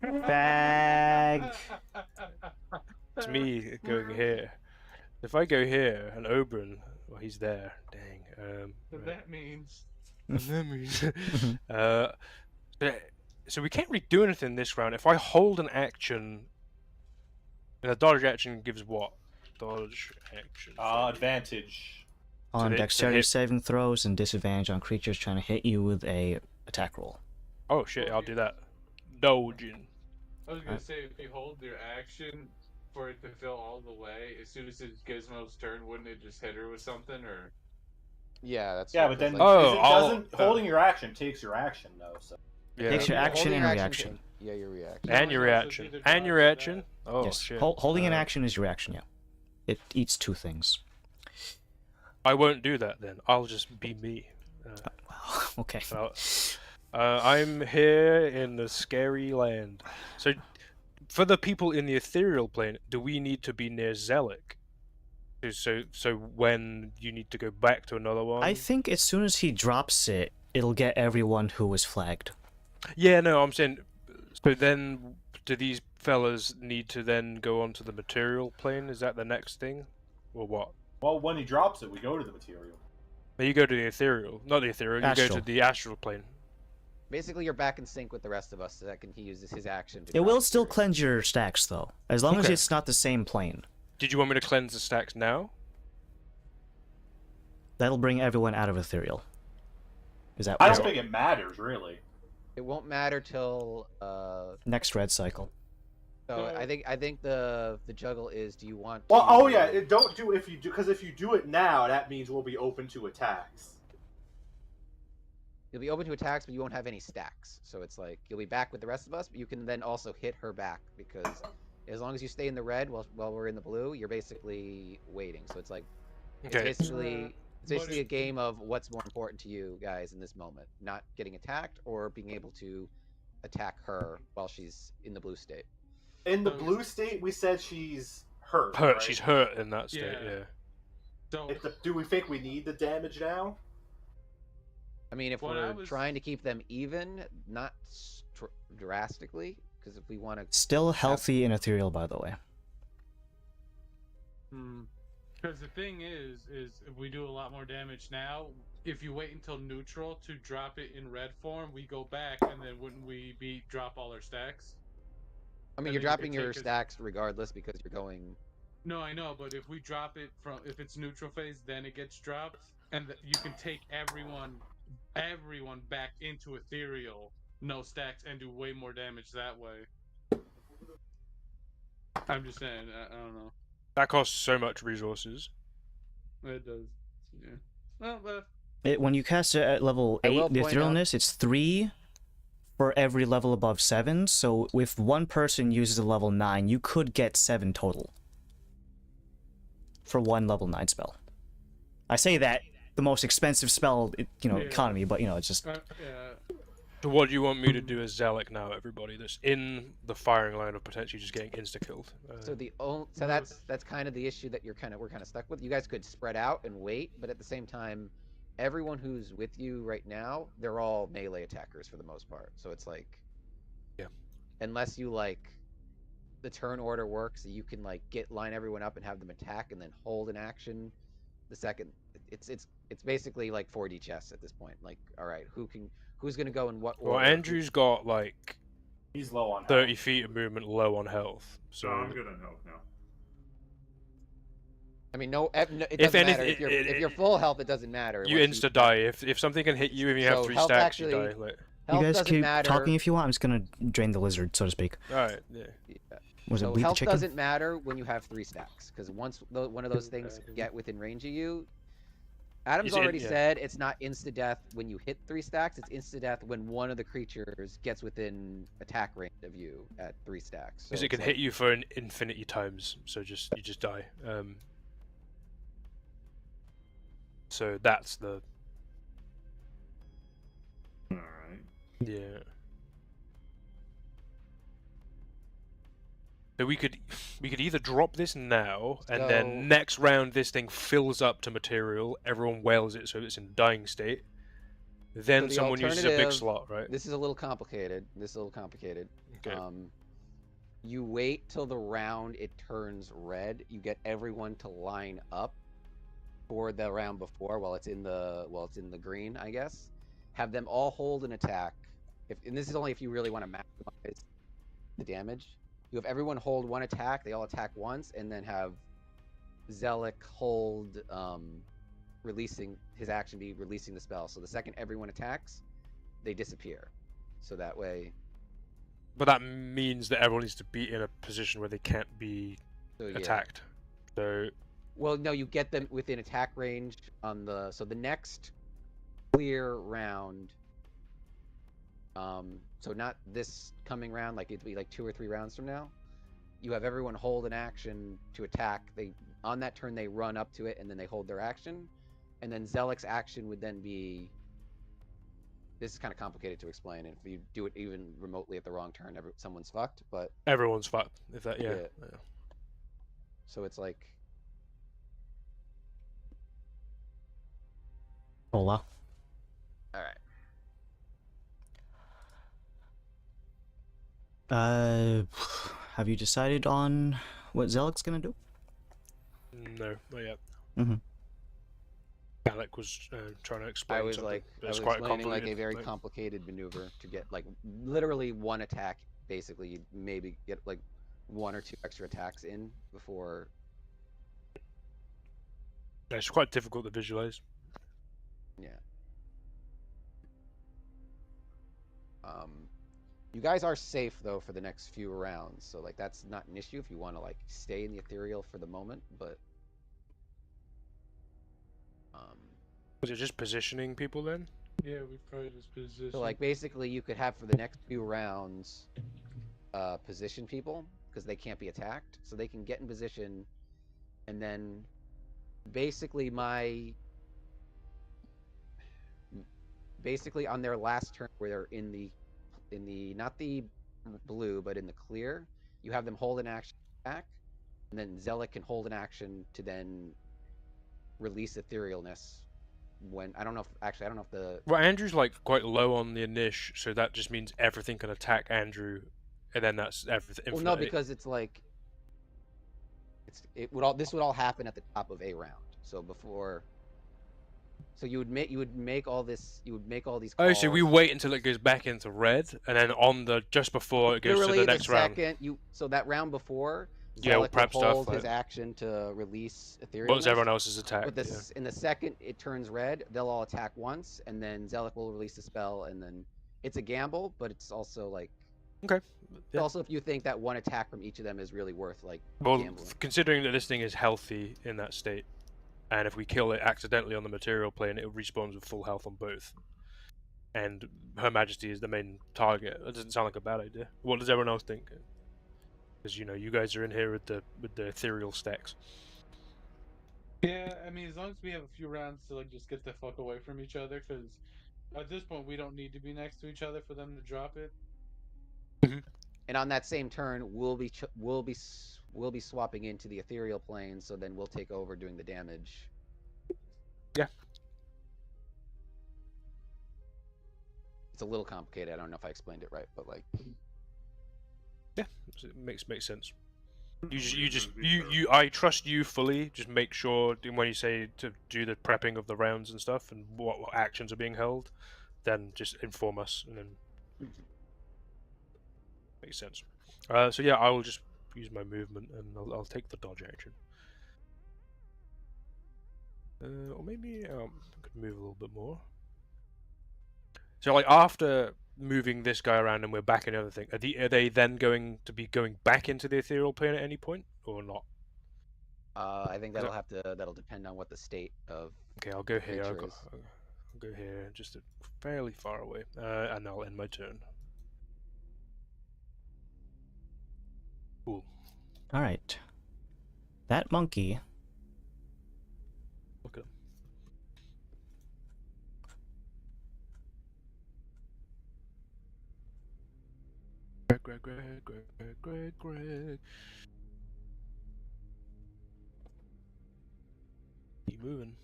Bag! It's me going here. If I go here and Oberyn, well, he's there. Dang. What that means. That means. So we can't really do anything this round. If I hold an action, and a dodge action gives what? Dodge action. Advantage. On they- dexterity hit- saving throws and disadvantage on creatures trying to hit you with a attack roll. Oh shit! I'll do that. Dodging. I was gonna say if you hold your action for it to fill all the way, as soon as it's Gizmo's turn, wouldn't it just hit her with something or? Yeah, that's. Yeah, true, but then 'cause, Oh, it I'll- doesn't holding your action takes your action though. So Yeah. Takes your Yeah, action holding and your reaction. Yeah, your reaction. And your No, so it's reaction. either And your dodge or reaction. that. Oh Yes, shit. holding an action is your action, yeah. It eats 2 things. I won't do that then. I'll just be me. Wow, okay. Well, I'm here in the scary land. So, for the people in the ethereal plane, do we need to be near Zelic? So when you need to go back to another one? I think as soon as he drops it, it'll get everyone who was flagged. Yeah, no, I'm saying. So then, do these fellas need to then go onto the material plane? Is that the next thing, or what? well, when he drops it, we go to the material. No, you go to the ethereal, not the ethereal. You go Astral. to the astral plane. Basically, you're back in sync with the rest of us, so that he uses his action to It drop will the still material. cleanse your stacks though, as long as Okay. it's not the same plane. Did you want me to cleanse the stacks now? That'll bring everyone out of ethereal. Is that I is don't think it matters really. It won't matter till next red cycle? So I think the juggle is, do you want Well, to... oh yeah, don't do if you do, because if you do it now, that means we'll be open to attacks. You'll be open to attacks, but you won't have any stacks. So it's like you'll be back with the rest of us, but you can then also hit her back, because as long as you stay in the red while we're in the blue, you're basically waiting. So it's like it's Okay. basically a game of what's more important to you guys in this moment, not getting attacked or being able to attack her while she's in the blue state. In the blue state, we said she's hurt. Hurt. Right? She's hurt in that state. Yeah. Yeah. So Do we think we need the damage now? I mean, if What we're I was- trying to keep them even, not drastically, because if we want to... Still healthy in ethereal, by the way. Because the thing is if we do a lot more damage now, if you wait until neutral to drop it in red form, we go back, and then wouldn't we drop all our stacks? I mean, And you're then you dropping could your take us- stacks regardless because you're going... No, I know, but if we drop it if it's neutral phase, then it gets dropped, and you can take everyone back into ethereal, no stacks, and do way more damage that way. I'm just saying, I don't know. That costs so much resources. It does, yeah. Well, When you cast it at level I 8, will the point etherealness, it's 3 for every level above 7. So if one person uses a level 9, you could get 7 total for one level 9 spell. I say that the most expensive spell, Yeah. economy, but it's just yeah. So what do you want me to do as Zealot now, everybody? That's in the firing line of potentially just getting insta-killed. So that's kind of the issue that we're kind of stuck with. You guys could spread out and wait, but at the same time, everyone who's with you right now, they're all melee attackers for the most part. So it's like, yeah, unless you the turn order works, you can line everyone up and have them attack and then hold an action. The second, it's basically like 4D chess at this point. Like, all right, who's gonna go in what order? Well, Andrew's got He's low on 30 health. feet of movement, low on health. So So I'm good on health now. I mean, no, it doesn't If any- matter. If you're full health, it doesn't matter. you Once insta die. If something can hit you and you have So 3 health stacks, you actually- die. Like, you health guys doesn't keep matter. talking if you want. I'm just gonna drain the lizard, so to speak. alright, yeah. Was it So bleed the health chicken? doesn't matter when you have 3 stacks, because once one of those things get within range of you, Adam's Is it- already yeah. said it's not insta-death when you hit 3 stacks, it's insta-death when one of the creatures gets within attack range of you at 3 stacks. So Because it it's can hit you for an infinity times, so you just die. So that's the Alright. yeah. So we could either drop this now, and So- then next round this thing fills up to material, everyone whales it so it's in dying state. Then the someone uses a big alternative- slot, right? This is a little complicated. Okay. You wait till the round it turns red. You get everyone to line up for the round before while it's in the green, I guess. Have them all hold an attack. And this is only if you really want to maximize the damage. You have everyone hold 1 attack. They all attack once, and then have Zelik hold releasing his action be releasing the spell. So the second everyone attacks, they disappear. So that way. But that means that everyone needs to be in a position where they can't be So, yeah. attacked. So Well, no, you get them within attack range on the next clear round. So not this coming round, it'd be 2 or 3 rounds from now. You have everyone hold an action to attack. On that turn they run up to it and then they hold their action, and then Zelik's action would then be. This is kind of complicated to explain, and if you do it even remotely at the wrong turn, someone's fucked. But everyone's fucked. If that, yeah. Yeah. so it's like. Hola. All right. Have you decided on what Zelik's gonna do? No, not yet. Alec was trying to explain I was something. like, but I it's was quite explaining like a convoluted, very like- complicated maneuver to get like literally one attack. Basically, you'd maybe get like 1 or 2 extra attacks in before. Yeah, it's quite difficult to visualize. Yeah. You guys are safe though for the next few rounds, so like that's not an issue if you want to like stay in the ethereal for the moment. But Was it just positioning people then? Yeah, we probably just position. so like basically you could have for the next few rounds position people because they can't be attacked, so they can get in position, and then basically on their last turn where they're in the not the blue but in the clear, you have them hold an action back, and then Zealot can hold an action to then release etherealness when I don't know if the Well, Andrew's like quite low on the initial, so that just means everything can attack Andrew, and then that's everything. well no, because it's like this would all happen at the top of a round. So before, so you would make all these Oh, so we calls. wait until it goes back into red, and then on the just before it goes Literally to the next round. So that round before, Yeah, we'll Zealot prep will hold stuff, his like- action to release etherealness. What's everyone else's attack? But this in the second it turns red, they'll all attack once, and then Zealot will release a spell, and then it's a gamble, but it's also like Okay. Yeah. also if you think that one attack from each of them is really worth like Well, gambling. considering that this thing is healthy in that state, and if we kill it accidentally on the material plane, it respawns with full health on both. And Her Majesty is the main target. That doesn't sound like a bad idea. What does everyone else think? Because you guys are in here with the ethereal stacks. Yeah, I mean, as long as we have a few rounds to like just get the fuck away from each other, because at this point we don't need to be next to each other for them to drop it. And on that same turn, we'll be swapping into the ethereal plane, so then we'll take over doing the damage. Yeah. It's a little complicated. I don't know if I explained it right, but like. Yeah, it makes sense. I trust you fully. Just make sure when you say to do the prepping of the rounds and stuff, and what actions are being held, then just inform us, and then makes sense. So yeah, I will just use my movement, and I'll take the dodge action. Or maybe I could move a little bit more. So like after moving this guy around and we're back in the other thing, are they then going to be going back into the ethereal plane at any point or not? I think that'll depend on what the state of. Okay, I'll go here. I'll creature is. go here, just fairly far away, and I'll end my turn. Cool. All right. That monkey. Look at him. Greg. Keep moving.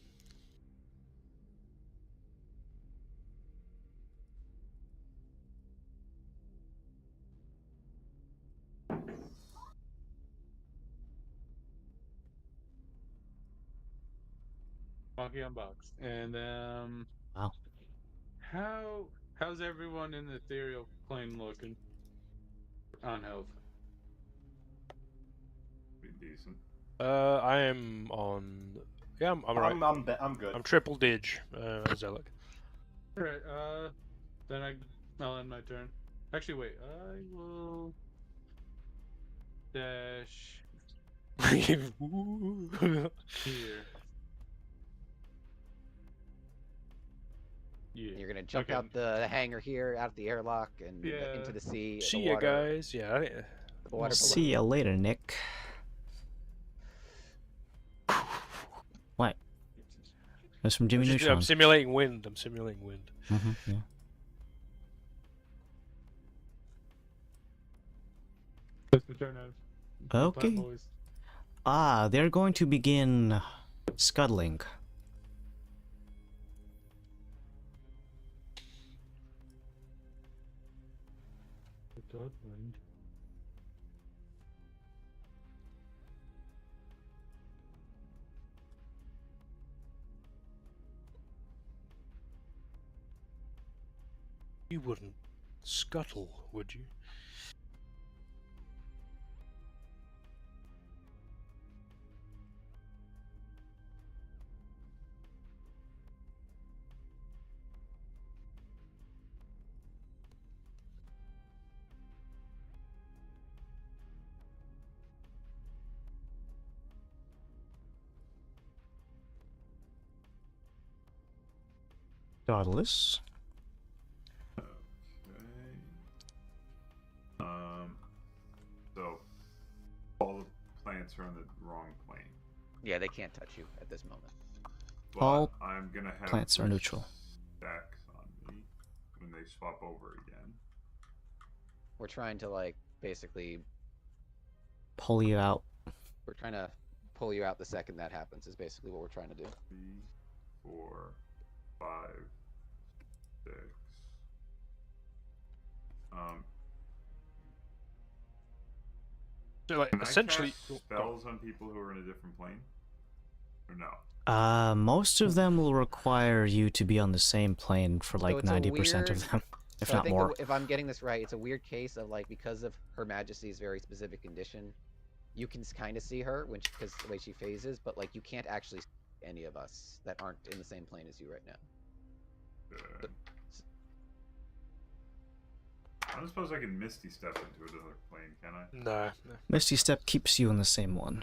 Monkey unboxed. And Wow. how's everyone in the ethereal plane looking on health? Pretty decent. I am on. Yeah, I'm alright. I'm good. I'm triple dig, Zealot. Alright, then I'll end my turn. Actually, wait, I will dash here. Yeah. You're gonna jump Okay. out the hangar here, out the airlock, and Yeah. into the sea. See the ya, water, guys. Yeah. The water below. See ya later, Nick. What? That's from Jimmy I'm Neutron. simulating wind. Yeah. That's the turn of the Okay. Plat Boys. They're going to begin scuttling. You wouldn't scuttle, would you? Dauntless. Okay. So all the plants are on the wrong plane. Yeah, they can't touch you at this moment. But All I'm gonna have plants are this neutral. stacks on me when they swap over again. We're trying to like basically Pull you out. we're trying to pull you out the second that happens. Is basically what we're trying to do. 3, 4, 5, 6. So like Can I essentially, cast spells on people who are in a different plane? Or no? Most of them will require you to be on the same plane for like it's a 90% of weird- them, if So I not think more. if I'm getting this right, it's a weird case of like because of Her Majesty's very specific condition, you can kind of see her when because the way she phases, but like you can't actually see any of us that aren't in the same plane as you right now. Uh, I don't suppose I can Misty Step into another plane, can I? no. Misty Step keeps you in the same one.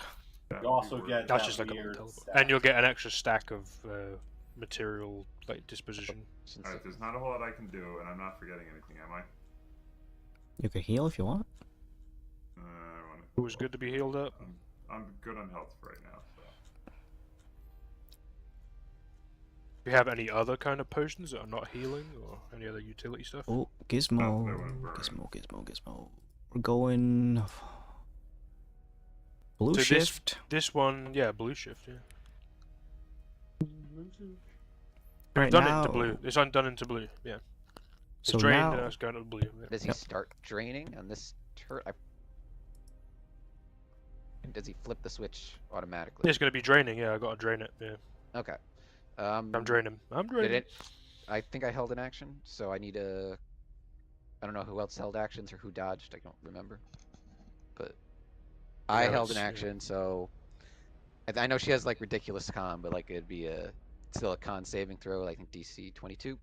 That You would also be weird. get That's that just like a weird teleport. stack. And you'll get an extra stack of material like disposition. Alright, there's not a whole lot I can do, and I'm not forgetting anything, am I? You can heal if you want. I wanna It was good to be healed up. I'm good on health right now, so. Do you have any other kind of potions that are not healing, or any other utility stuff? Oh, Gizmo. No, they wouldn't burn. Gizmo. We're going blue So shift. This one, yeah, blue shift, yeah. Right Done now, into blue. It's undone into blue, yeah. It's so drained now, and it's going to blue. Yeah. Does he Yep. start draining on this turret? Does he flip the switch automatically? It's going to be draining, yeah, I got to drain it, yeah. Okay. I'm draining. I'm Did draining. it? I think I held an action, so I need a. I don't know who else held actions or who dodged. I don't remember. But I Yeah, held an that's- yeah. action, so I know she has like ridiculous con, but like it'd be still a con saving throw. I think DC 22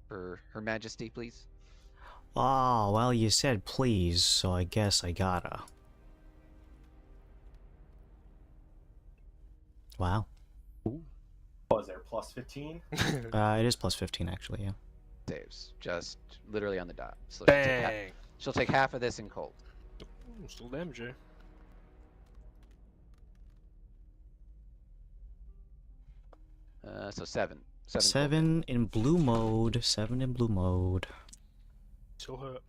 for Her Majesty, please. oh, well, you said please, so I guess I gotta. Wow. What was there, plus 15? It is plus 15 actually, yeah. Saves just literally on the dot. So Bang! she'll take half of this in cold. Ooh, still damage, yeah. So seven. Seven. cold damage. 7 in blue mode. 7 in blue mode. Still hurt.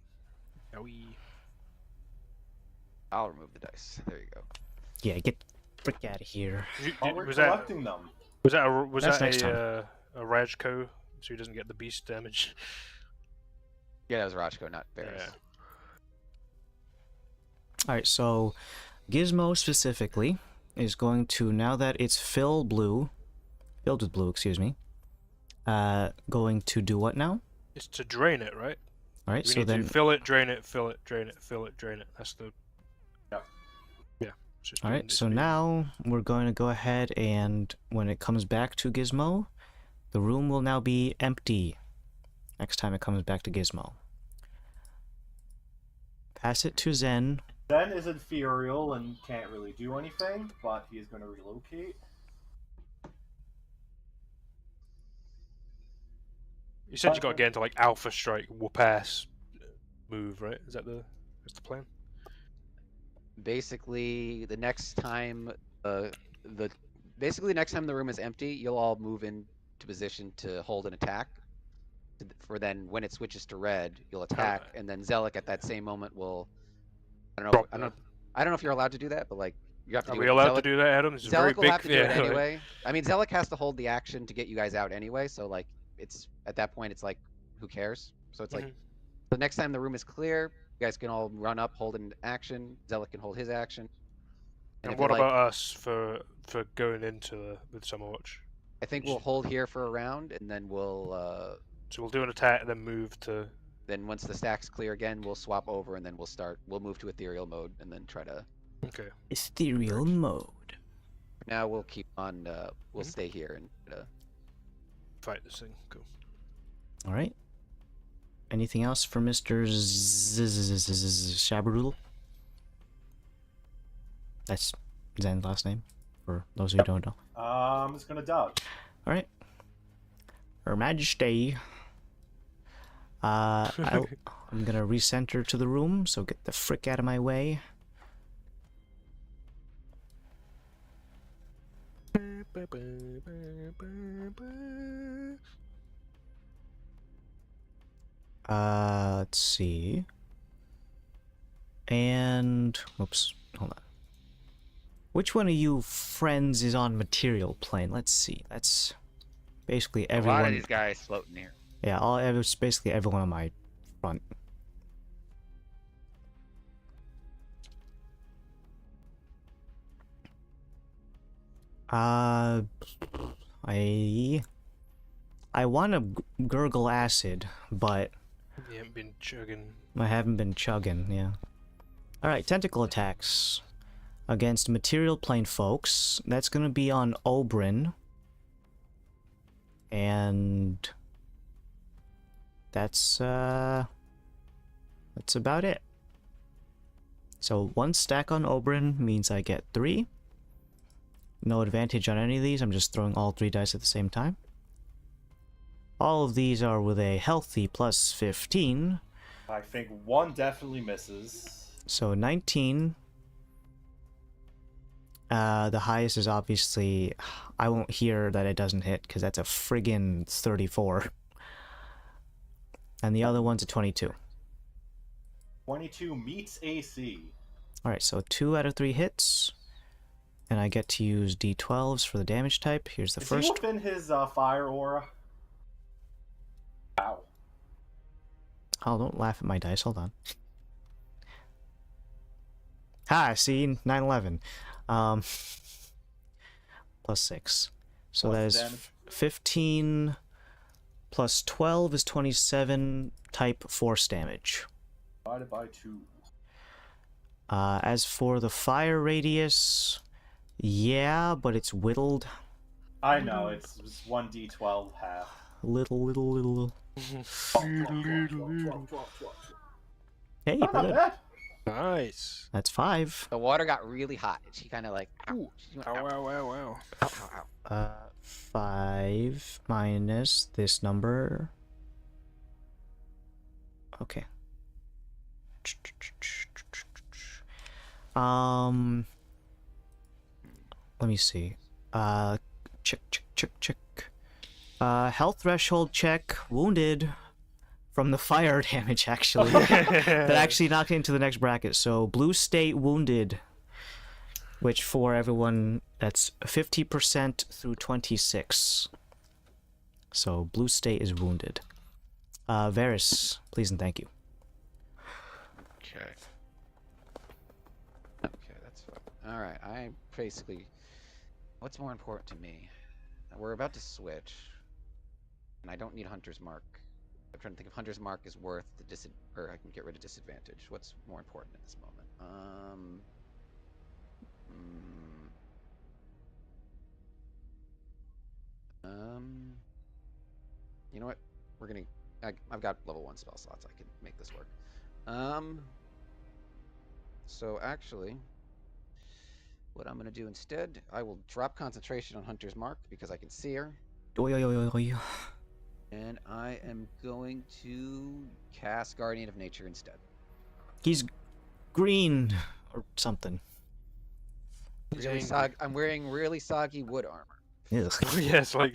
Owie. I'll remove the dice. There you go. Yeah, get the frick out of here. Oh, we're Was that collecting them. That's next a Rajko, so he doesn't get the beast damage? Yeah, that was Rajko, not Barris. Yeah. Alright, so Gizmo specifically is going to, now that it's filled with blue, excuse me, going to do what now? It's to drain it, right? Alright, We so need then, to fill it, drain it, fill it, drain it, fill it, drain it. That's the. Yep. Yeah. it's just doing alright, this so speed. now we're going to go ahead and when it comes back to Gizmo, the room will now be empty next time it comes back to Gizmo. Pass it to Zen. Zen is inferior and can't really do anything, but he's going to relocate. You said you got to get into like Alpha Strike, whoop ass move, right? That's the plan? Basically, the next time the next time the room is empty, you'll all move into position to hold an attack. For then, when it switches to red, you'll attack, Alright. and then Zelik at that same moment will. I don't Drop know. I don't know if you're allowed to do that, but like you have to. Are do we it. allowed Zelik, to do that, Adam? This is very Zelik will big. have to do it yeah, anyway. I mean, Zelik has to hold the action to get you guys out anyway. So like, it's at that point, it's like, who cares? So it's like, Mhm. the next time the room is clear, you guys can all run up, hold an action. Zelik can hold his action. And if what you're like- about us for going into with Summer Watch? I think we'll hold here for a round, and then we'll So we'll do an attack and then move to. Then once the stacks clear again, we'll swap over and then we'll move to ethereal mode and then try to. Okay. Ethereal mode. For now we'll keep on. We'll Mhm. stay here and. Fight this thing. Cool. All right. Anything else for Mr. Shabaroodle? That's Zen's last name, for those who don't know. I'm just gonna dodge. All right. Her Majesty. I'm gonna recenter to the room, so get the frick out of my way. Let's see. And oops, hold on. Which one of you friends is on material plane? Let's see. That's basically everyone. A lot of these guys floating here. Yeah, it's basically everyone on my front. I want to gurgle acid, but You haven't been chugging. I haven't been chugging, yeah. Alright, tentacle attacks against material plane folks. That's gonna be on Oberyn. And that's about it. So 1 stack on Oberyn means I get 3. No advantage on any of these, I'm just throwing all 3 dice at the same time. All of these are with a healthy plus 15. I think 1 definitely misses. So 19. The highest is obviously... I won't hear that it doesn't hit, because that's a friggin' 34. And the other one's a 22. 22 meets AC. Alright, so 2 out of 3 hits. And I get to use d12s for the damage type. Here's the Is first. he within his fire aura? Wow. Oh, don't laugh at my dice. Hold on. Ha! See? 9/11. Plus 6. So What's that the is damage? 15 plus 12 is 27 type force damage. Divided by 2. As for the fire radius, yeah, but it's whittled. I know, it's 1d12 half. Little. Hey, Not we're good. bad. Nice. That's 5. The water got really hot. And she kind of like. Ow. She went, Ow, ow, wow, wow, wow. ow, ow, ow. 5 minus this number. Okay. Let me see. Check. Health threshold check. Wounded. From the fire damage, actually. That actually knocked into the next bracket. So, blue state wounded. Which for everyone, that's 50% through 26. So, blue state is wounded. Varys, please and thank you. Okay. Okay, that's fine. Alright, I basically... What's more important to me? We're about to switch. And I don't need Hunter's Mark. I'm trying to think if Hunter's Mark is worth the or I can get rid of disadvantage. What's more important at this moment? You know what? We're gonna... I've got level 1 spell slots. I can make this work. So actually, what I'm gonna do instead, I will drop concentration on Hunter's Mark because I can see her. Oi. And I am going to cast Guardian of Nature instead. He's green or something. I'm wearing really soggy wood armor. Ugh. Yeah, it's like.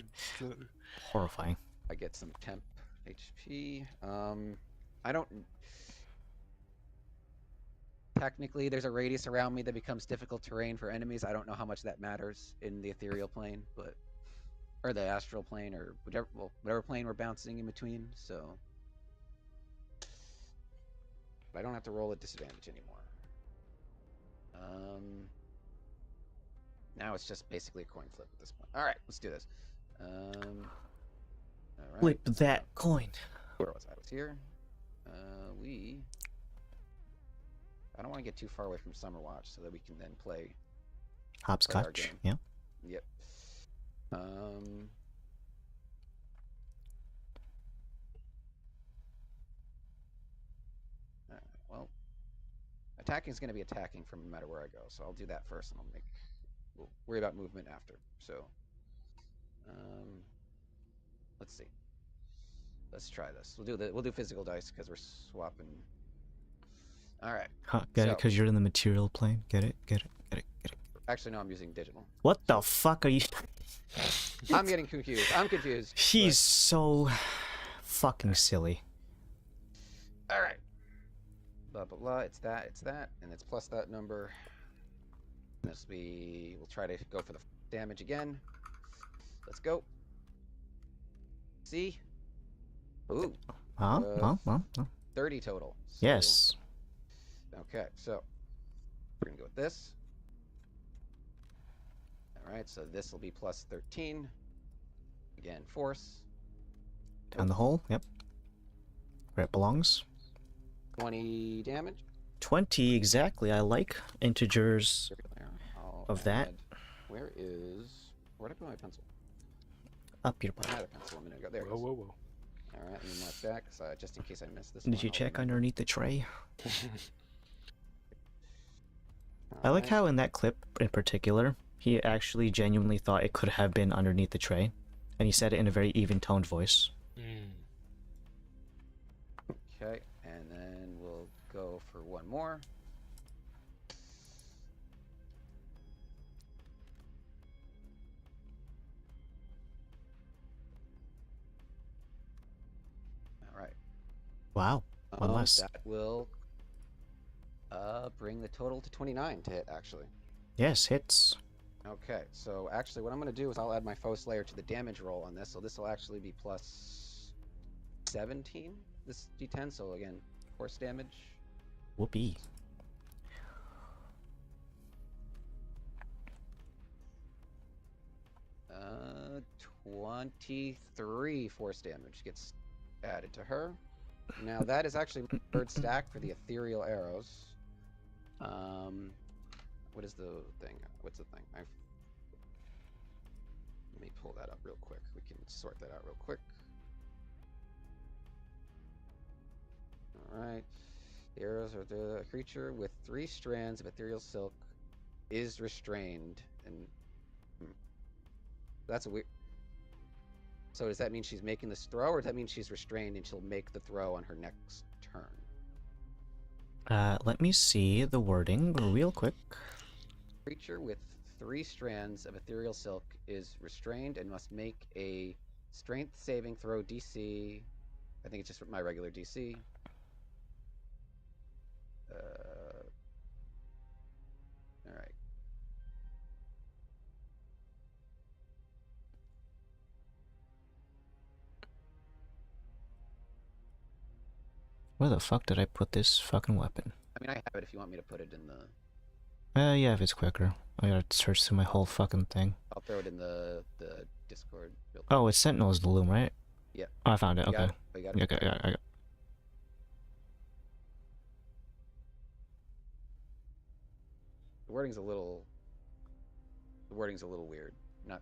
Horrifying. I get some temp HP. I don't... Technically, there's a radius around me that becomes difficult terrain for enemies. I don't know how much that matters in the ethereal plane, but... Or the astral plane, or whatever plane we're bouncing in between, so... But I don't have to roll at disadvantage anymore. Now it's just basically a coin flip at this point. Alright, let's do this. All right. Flip that coin. Where was I? I was here. I don't want to get too far away from Summer Watch so that we can then play our Hopscotch. game. Yeah. Yep. Well, attacking is going to be attacking from no matter where I go, so I'll do that first, and we'll worry about movement after. So, let's see. Let's try this. We'll do physical dice because we're swapping. All right. Get it? So- Because you're in the material plane. Get it? Get it? Get it? Get it? Actually, no, I'm using digital. What the fuck are you? I'm getting confused. I'm confused. He's so fucking silly. All right. Blah blah blah. It's that, and it's plus that number. This will be. We'll try to go for the damage again. Let's go. See. Ooh. Huh? Huh? 30 total. So, Yes. Okay, so we're gonna go with this. All right, so this will be plus 13. Again, force. Down the hole. Yep. Where it belongs. 20 damage. 20 exactly. I like integers I'll of that. add- Where'd I put my pencil? Up your I butt. had a pencil a minute ago. There it Whoa, is. whoa, whoa. All right, let me mark that 'cause, just in case I missed this. Did one, you I'll check remember. underneath the tray? I All like right. how in that clip in particular, he actually genuinely thought it could have been underneath the tray. And he said it in a very even-toned voice. Mm. Okay, and then we'll go for one more. All right. Wow. One less. That will bring the total to 29 to hit, actually. Yes, hits. Okay, so actually what I'm going to do is I'll add my foe slayer to the damage roll on this, so this will actually be plus 17, this d10, so again, force damage. Whoopee. Uh, 23 force damage gets added to her. Now that is actually my third stack for the ethereal arrows. What is the thing? What's the thing? Let me pull that up real quick. We can sort that out real quick. Alright. The arrows are the creature with 3 strands of ethereal silk is restrained. And that's a weird. So does that mean she's making this throw, or does that mean she's restrained and she'll make the throw on her next turn? Let me see the wording real quick. Creature with 3 strands of ethereal silk is restrained and must make a strength saving throw DC. I think it's just my regular DC. All right. Where the fuck did I put this fucking weapon? I mean, I have it if you want me to put it in the. Yeah, if it's quicker. I gotta search through my whole fucking thing. I'll throw it in the Discord. Real quick. Oh, it's Sentinel's the loom, right? Yeah. Oh, I found it. You got Okay. it? Oh, you got Yeah, it? okay, I got. The wording's a little. The wording's a little weird.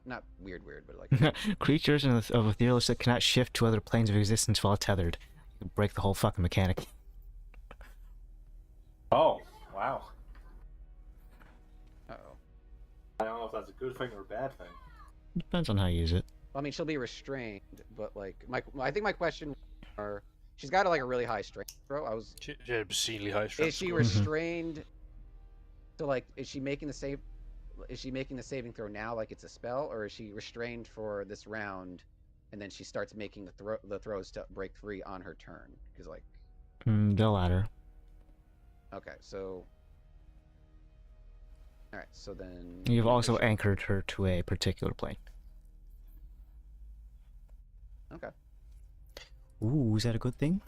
Not weird, but like. Creatures of ethereal silk cannot shift to other planes of existence while tethered. You break the whole fucking mechanic. Oh, wow. Uh-oh. I don't know if that's a good thing or a bad thing. Depends on how you use it. I mean, she'll be restrained, but like I think my question are she's got like a really high strength throw. She had obscenely high strength. Is she score. restrained? So like, is she making the save? Is she making the saving throw now like it's a spell, or is she restrained for this round, and then she starts making the throws to break free on her turn? Because like, The latter. okay, so. All right, so then. You've also anchored her to a particular plane. Okay. Ooh, is that a good thing?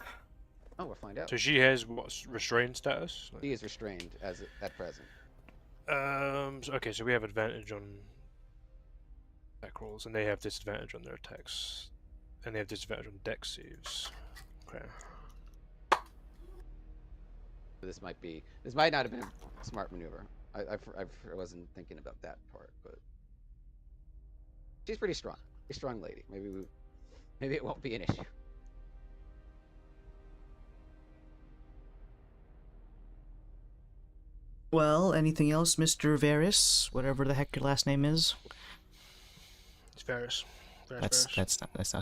Oh, we'll find out. So she has what restrained status? She is restrained at present. Okay, so we have advantage on attack rolls, and they have disadvantage on their attacks. and they have disadvantage on dex saves. Okay. This might not have been a smart maneuver. I wasn't thinking about that part, but she's pretty strong. A strong lady. Maybe it won't be an issue. Well, anything else, Mr. Varys? Whatever the heck your last name is. It's Varys. That's not. Was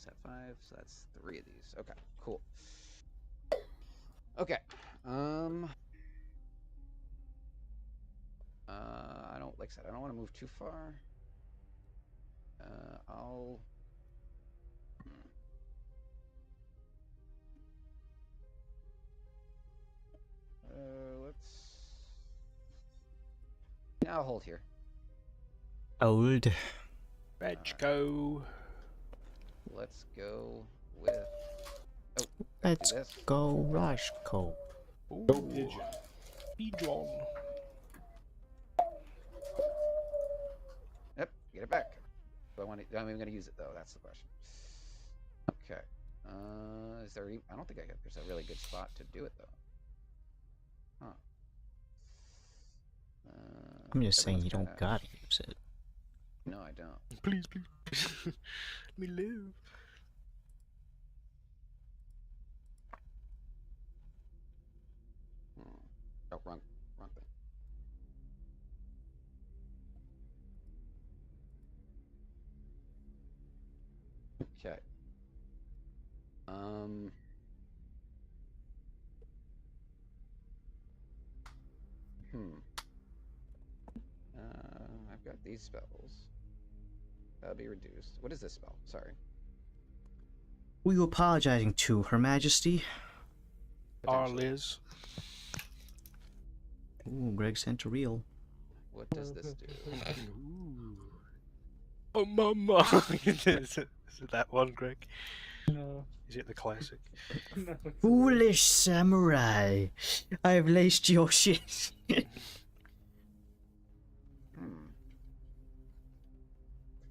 that 5? So that's 3 of these. Okay, cool. Okay. I don't like I said. I don't want to move too far. I'll. Let's. Yeah, I'll hold here. Old. Reg go. Let's go with. Oh, Let's this. go, Rashko. Go pigeon. Pigeon. Yep, get it back. Do I want to? I'm even going to use it though. That's the question. Okay. Is there? I don't think there's a really good spot to do it though. Huh. I'm just saying you don't everyone's gotta use it. No, I don't. Please. Let me live. Oh, wrong thing. Okay. I've got these spells. That'll be reduced. What is this spell? Sorry. Who are you apologizing to, Her Majesty? Our Liz. Ooh, Greg sent a reel. What does this do? Oh, mama! Is it that one, Greg? No. Is it the classic? No, Foolish samurai! I have laced your shit.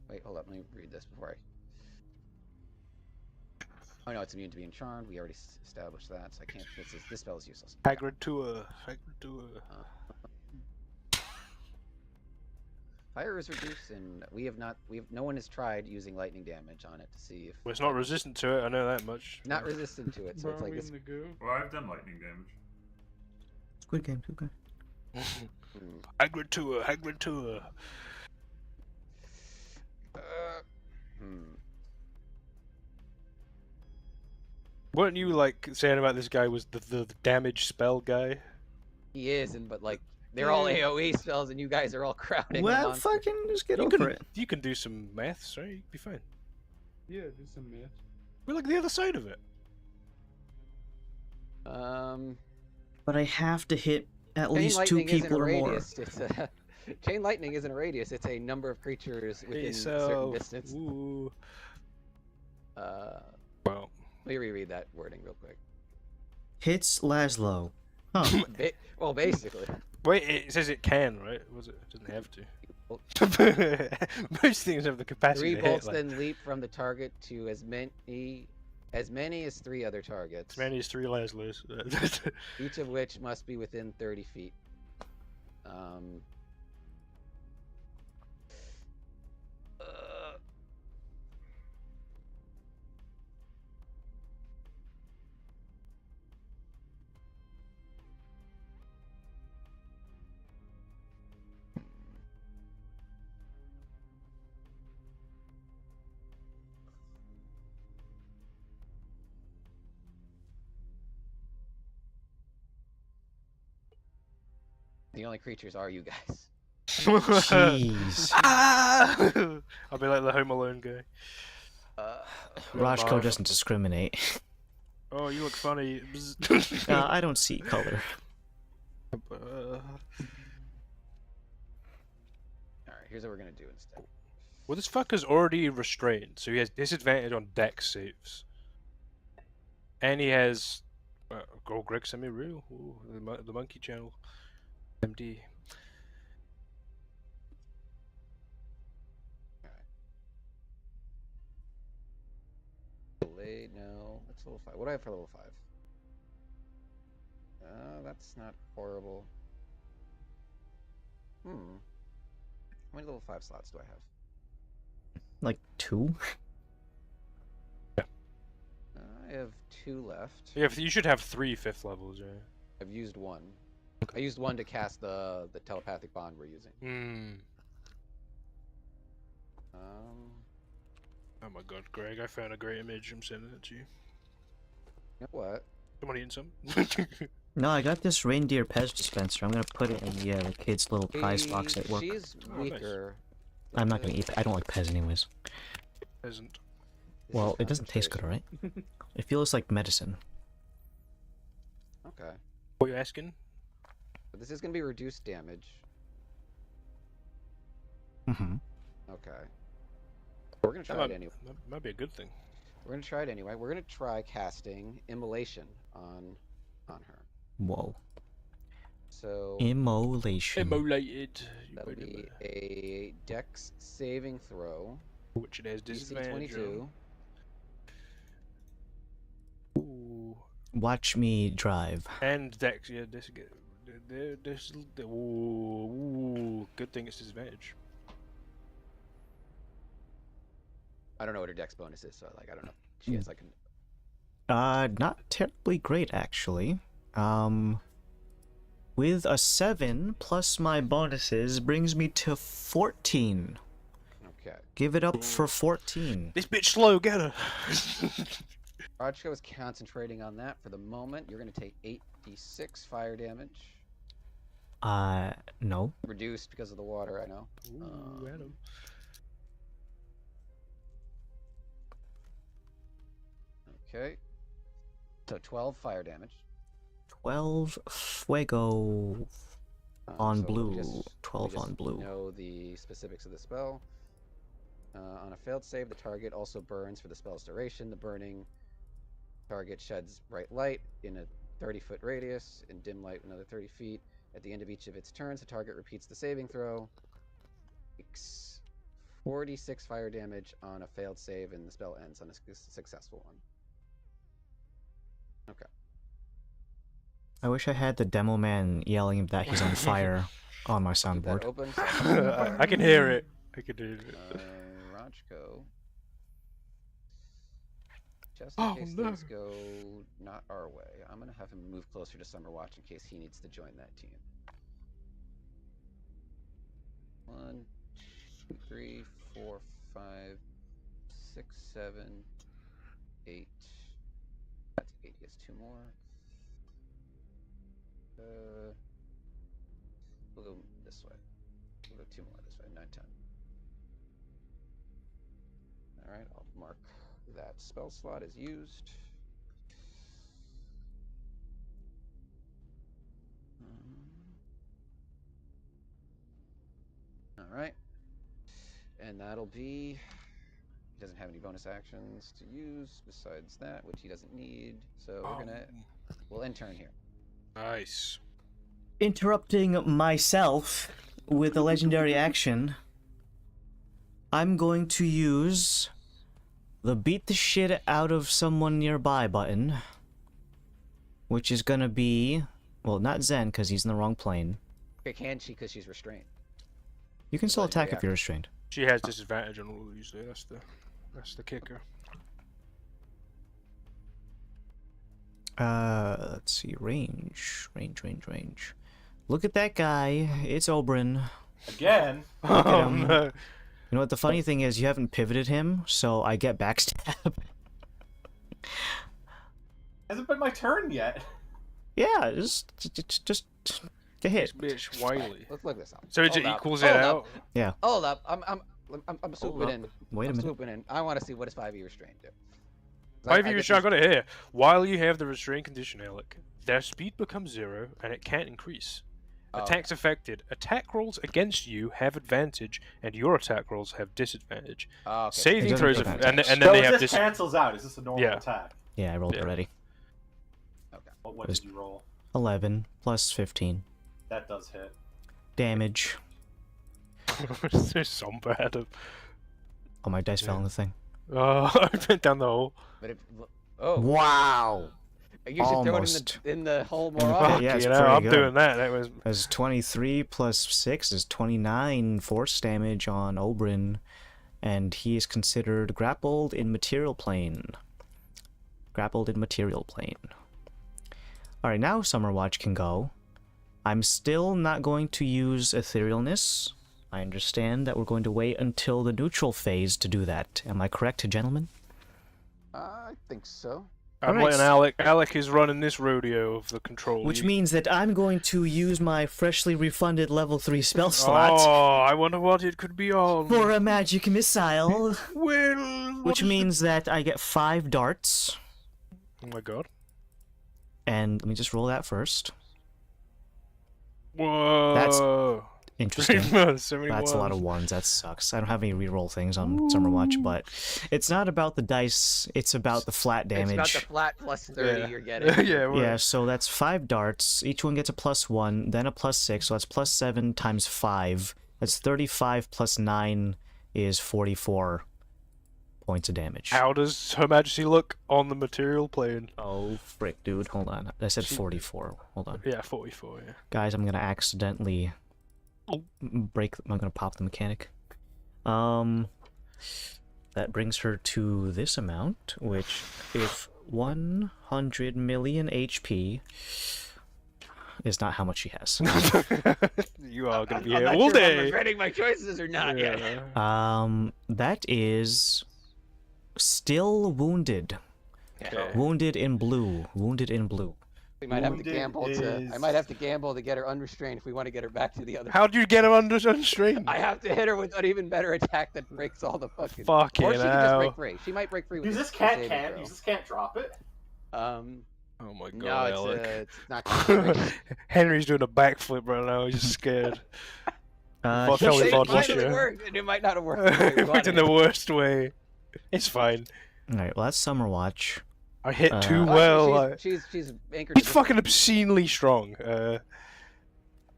Wait, hold up. Let me read this before I. Oh no, it's immune to being charmed. We already established that, so I can't. This spell is useless. Hagrid to Fire is reduced, and no one has tried using lightning damage on it to see if. Well, it's not resistant to it. I know that much. Not resistant to it, so it's like Burrowing this. the goo. Well, I've done lightning damage. Good game, good game. Hagrid to Weren't you like saying about this guy was the damage spell guy? He is, but like they're all AOE spells, and you guys are all crowding. Well, fucking just get over it. You can do some maths, right? You'd be fine. Yeah, do some math. We're like the other side of it. But I have to hit at least 2 people or more. Chain lightning isn't a radius; it's a number of creatures within a certain distance. Ooh. Well, let me reread that wording real quick. Hits Laszlo. Huh. Well, basically. Wait, it says it can, right? Was it? It doesn't have to. Most things have the capacity 3 to bolts hit. then leap from the target to as many as 3 other targets. As many as 3 Laszlos. Each of which must be within 30 feet. The only creatures are you guys. Jeez. I'll be like the Home Alone guy. Rajko doesn't discriminate. Oh, you look funny. I don't see color. Alright, here's what we're gonna do instead. Well, this fucker's already restrained, so he has disadvantage on dex saves. And he has... Greg sent me real. Ooh, the Monkey Channel. MD. Blade, no. That's level 5. What do I have for level 5? That's not horrible. How many level 5 slots do I have? Like 2? I have 2 left. Yeah, you should have 3 5th levels. Yeah. I've used 1. I used 1 to cast the telepathic bond we're using. Oh my god, Greg! I found a great image. I'm sending it to you. You know what? Someone eating some? No, I got this reindeer Pez dispenser. I'm gonna put it in the kid's little prize box at work. She's weaker. I'm not gonna eat. I don't like Pez anyways. Peasant. Well, it doesn't taste good, alright? It feels like medicine. Okay. What are you asking? But this is gonna be reduced damage. Mm-hmm. Okay. We're gonna try it anyway. That might be a good thing. We're gonna try it anyway. We're gonna try casting immolation on her. Whoa. So Immolation. Immolated. that'll be a Dex saving throw. Which it has DC disadvantage. 22. Ooh. Watch me drive. And Dex, yeah, this ooh, good thing it's disadvantage. I don't know what her Dex bonus is, so like I don't know. She has like Not terribly great actually. With a 7 plus my bonuses brings me to 14. Okay. Give it up for 14. This bitch slow, get her. Rajko is concentrating on that for the moment. You're gonna take 8d6 fire damage. No. Reduced because of the water, I know. Ooh, Adam. Okay. So 12 fire damage. 12 fuego on So we blue. just 12 on blue. Know the specifics of the spell. On a failed save, the target also burns for the spell's duration. The burning target sheds bright light in a 30-foot radius, and dim light another 30 feet. At the end of each of its turns, the target repeats the saving throw. Takes 46 fire damage on a failed save, and the spell ends on a successful one. Okay. I wish I had the demo man yelling that he's on fire on my Keep that soundboard. open. I can hear it. I can hear it. Rajko. Just in case things go not our way, I'm gonna have him move closer to Summerwatch in case he needs to join that team. 1, 2, 3, 4, 5, 6, 7, 8. That's 8. He has 2 more. We'll go this way. We'll go 2 more this way. 9, 10. Alright, I'll mark that spell slot is used. Alright. And that'll be... He doesn't have any bonus actions to use besides that, which he doesn't need. So we're gonna... We'll end turn here. Nice. Interrupting myself with a legendary action, I'm going to use the beat the shit out of someone nearby button, which is gonna be, well, not Zen because he's in the wrong plane. Okay, can she because she's restrained? You can still attack if you're restrained. She has disadvantage on all of these. That's the kicker. Let's see, range. Look at that guy. It's Oberyn. Again? Look at him. No. You know what the funny thing is? You haven't pivoted him, so I get backstab. Hasn't been my turn yet. Yeah, just get hit. This bitch wily. Let's look this up. So it Hold up. equals Hold it up. out. Yeah. Hold up. I'm swooping in. Wait a I'm minute. swooping in. I want to see what does 5e restrained do. 5e restraint. I got it here. While you have the restraint condition, Alec, their speed becomes 0 and it can't increase. Attacks affected. Attack rolls against you have advantage, and your attack rolls have disadvantage. Oh, okay. Saving throws, Advantage. and then So they have this cancels out. Is this a normal attack? Yeah, I rolled Yeah. already. Okay. What did you roll? 11 plus 15. That does hit. Damage. There's some bad. Oh, my dice fell on the thing. I went down the hole. But if oh Wow. you should Almost. throw it in the hole more Okay, often. yeah, Fuck, it's you know, pretty I'm good. doing that. That was As 23 plus 6 is 29 force damage on Oberyn, and he is considered grappled in material plane. Grappled in material plane. Alright, now Summerwatch can go. I'm still not going to use Etherealness. I understand that we're going to wait until the neutral phase to do that. Am I correct, gentlemen? I think so. I'm Alright, letting Alec. Alec is running this rodeo of the control. Which You- means that I'm going to use my freshly refunded level 3 spell slot Oh, I wonder what it could be on. for a magic missile. Well, Which means that I get 5 darts. Oh my god. And let me just roll that first. Whoa. Interesting. So many That's a lot of ones. That sucks. I don't have any reroll things on Summerwatch, but it's not about the dice. It's about the flat damage. It's about the flat plus 30 Yeah. you're getting. Yeah, well, Yeah, so that's 5 darts. Each one gets a +1, then a +6, so that's +7 times 5. That's 35 plus 9 is 44 points of damage. How does Her Majesty look on the material plane? Oh, frick, dude. Hold on. I said 44. Hold on. Yeah, 44, yeah. Guys, I'm gonna accidentally break. I'm gonna pop the mechanic. That brings her to this amount, which, if 100 million HP is not how much she has. You are going to be I'm here not all sure if I'm day. regretting my choices or not yet. Yeah. That is still wounded. Okay. Wounded in blue. Wounded in blue. We might have to Wounded gamble to. I is- might have to gamble to get her unrestrained if we want to get her back to the other. How'd you get him unrestrained? I have to hit her with an even better attack that breaks all the fucking. Fucking Or she can just break hell. free. She might break free with You this just can't, saving throw. you just can't drop it. Um, Oh my god, no, Alec. it's not. Gonna be Henry's doing a backflip right now. He's just scared. Uh, Tell me It about might this, yeah. have worked, and it might not have worked. the way we It worked in wanted the it. worst way. It's fine. Alright, well that's Summerwatch. I hit too Uh, well. Actually, she's anchored. He's to fucking obscenely strong.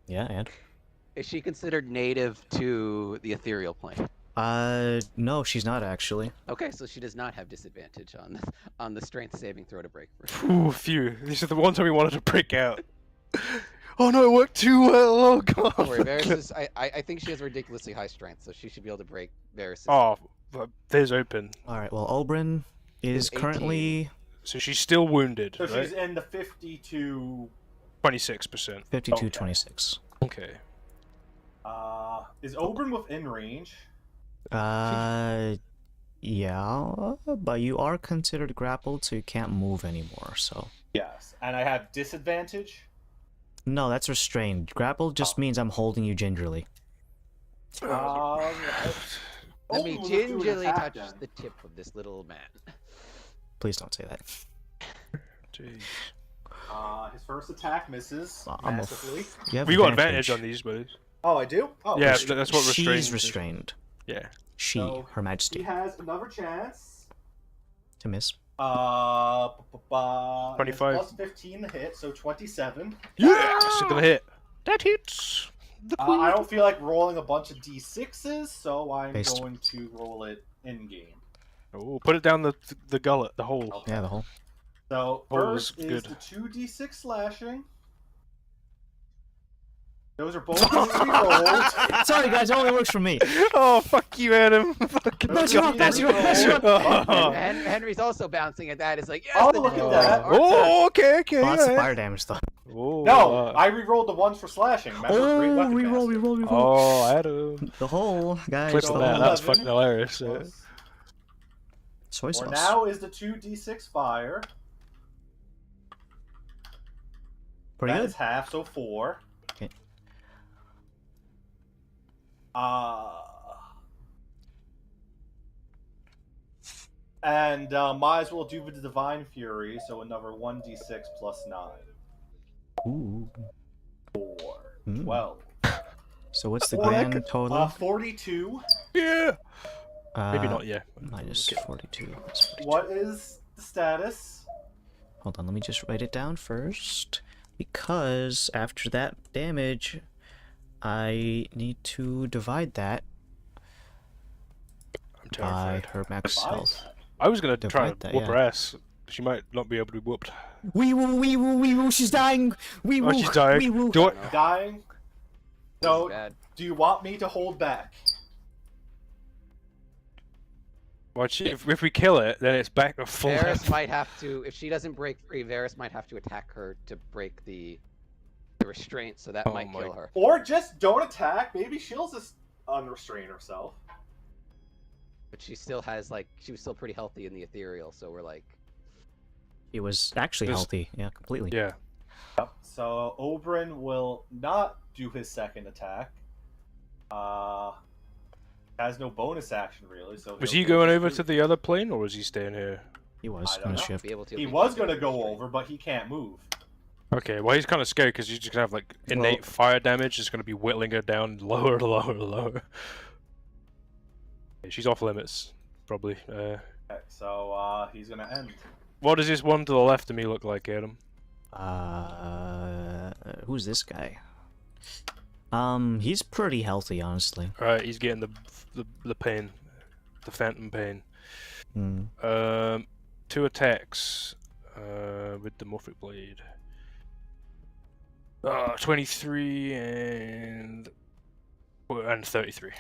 Yeah, and? Is she considered native to the ethereal plane? No, she's not actually. Okay, so she does not have disadvantage on the strength saving throw to break free. Ooh, phew. These are the ones that we wanted to break out. Oh no, it worked too well. Oh god. Don't worry, Varys is, I think she has ridiculously high strength, so she should be able to break Varys. Oh, but there's open. Alright, well Oberyn is Is 18. currently So she's still wounded, So right? she's in the 52. 26%. 52-26. Okay. Is Oberyn within range? Yeah, but you are considered grappled, so you can't move anymore, so... Yes. And I have disadvantage? No, that's restrained. Grappled just means I'm holding you gingerly. Let Oh, me let's do an gingerly attack touch then. the tip of this little man. Please don't say that. Jeez. His first attack misses I'm a massively. You have We got advantage on these, buddies. Oh, I do? Oh, Yeah, okay. that's what restrained She's is. restrained. Yeah. She, So, Her He Majesty. has another chance. To miss. 25. Plus 15 to hit, so 27. Yes! It's gonna hit. That hits. The queen. I don't feel like rolling a bunch of d6s, so I'm Based. going to roll it in game. Oh, put it down the gullet, the hole. Okay. Yeah, the whole. So Oh, first that's is good. the 2d6 slashing. Those are both easily rolled. Sorry guys, it only works for me. Oh, fuck you, Adam. Fuck you. Pass it on, pass it on, pass it Oh, And Henry's also bouncing at that. It's like, yes, Oh, the look at dude- that. Oh, okay. Well, that's yeah. fire damage though. Oh, No, I re-rolled the ones for slashing. Remember, great weapon reroll, caster. reroll. Oh, Adam. The whole, guys. Clip The on that. whole. That's 11. fucking hilarious. Plus- Soy Or sauce. now is the 2d6 fire. Pretty That good. is half, so 4. Okay. And might as well do with the Divine Fury, so another 1d6 plus 9. Ooh. 4. Hmm. 12. So what's the Well, that grand could- total? 42. Yeah. Maybe not yet. Minus 42. That's 42. What is the status? Hold on, let me just write it down first. Because after that damage, I need to divide that. I'm terrified. Divide her max Divide health. I was gonna try Divide to that, whoop yeah. her ass. She might not be able to be whooped. Wee woo, wee woo, wee woo, she's dying! Wee woo, Oh, she's dying. wee woo. Do I... No, Dying. this is So, bad. do you want me to hold back? Watch it. If we kill it, then it's back to full Varys health. might have to, if she doesn't break free, Varys might have to attack her to break the restraint, so that Oh might my kill her. Or just don't attack. Maybe she'll just unrestrain herself. But she still has, like, she was still pretty healthy in the ethereal, so we're like, He was actually This- healthy, yeah, completely. Yeah. Yep. So Oberyn will not do his second attack. Has no bonus action really. So Was he'll he go going just over do- to the other plane, or was he staying here? He was I don't on a know. shift. be able to. He if was can gonna get go restraint. over, but he can't move. Okay, well he's kind of scared because he's just gonna have like innate fire damage. It's gonna be whittling her down lower, lower, lower. Yeah, she's off limits, probably. Okay, so he's gonna end. What does this one to the left of me look like, Adam? Who's this guy? He's pretty healthy, honestly. Alright, he's getting the pain, the phantom pain. Hmm. 2 attacks with the Morphic Blade. 23 and 33.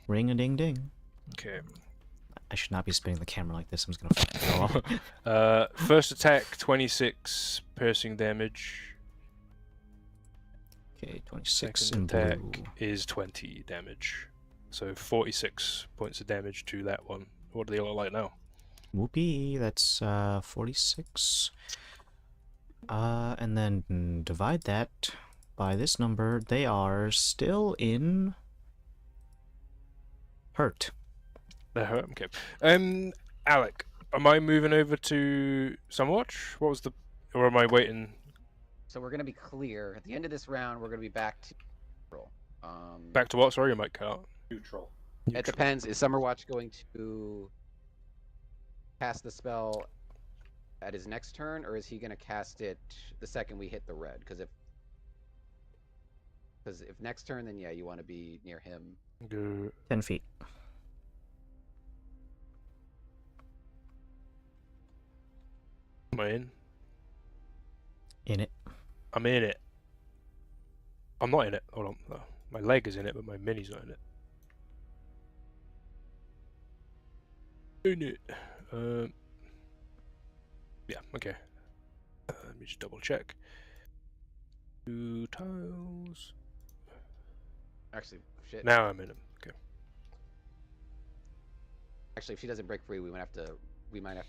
Ring a ding ding. Okay. I should not be spinning the camera like this. I'm just gonna fucking fall off. First attack, 26 piercing damage. Okay, 26 Second in attack blue. is 20 damage. So 46 points of damage to that one. What do they look like now? Whoopee, that's 46. And then divide that by this number. They are still in hurt. They're hurt. Okay. Alec, am I moving over to Sunwatch? What was the, or am I waiting? So we're gonna be clear. At the end of this round, we're gonna be back to roll. Back to what? Sorry, you might cut out. Neutral. It depends. Is Summerwatch going to cast the spell at his next turn, or is he gonna cast it the second we hit the red? Because if next turn, then yeah, you want to be near him. Go. 10 feet. Am I in? In it. I'm in it. I'm not in it. Hold on. Oh, my leg is in it, but my mini's not in it. In it. Yeah, okay. Let me just double check. 2 tiles. Actually, shit. Now I'm in them. Okay. Actually, if she doesn't break free, we might have to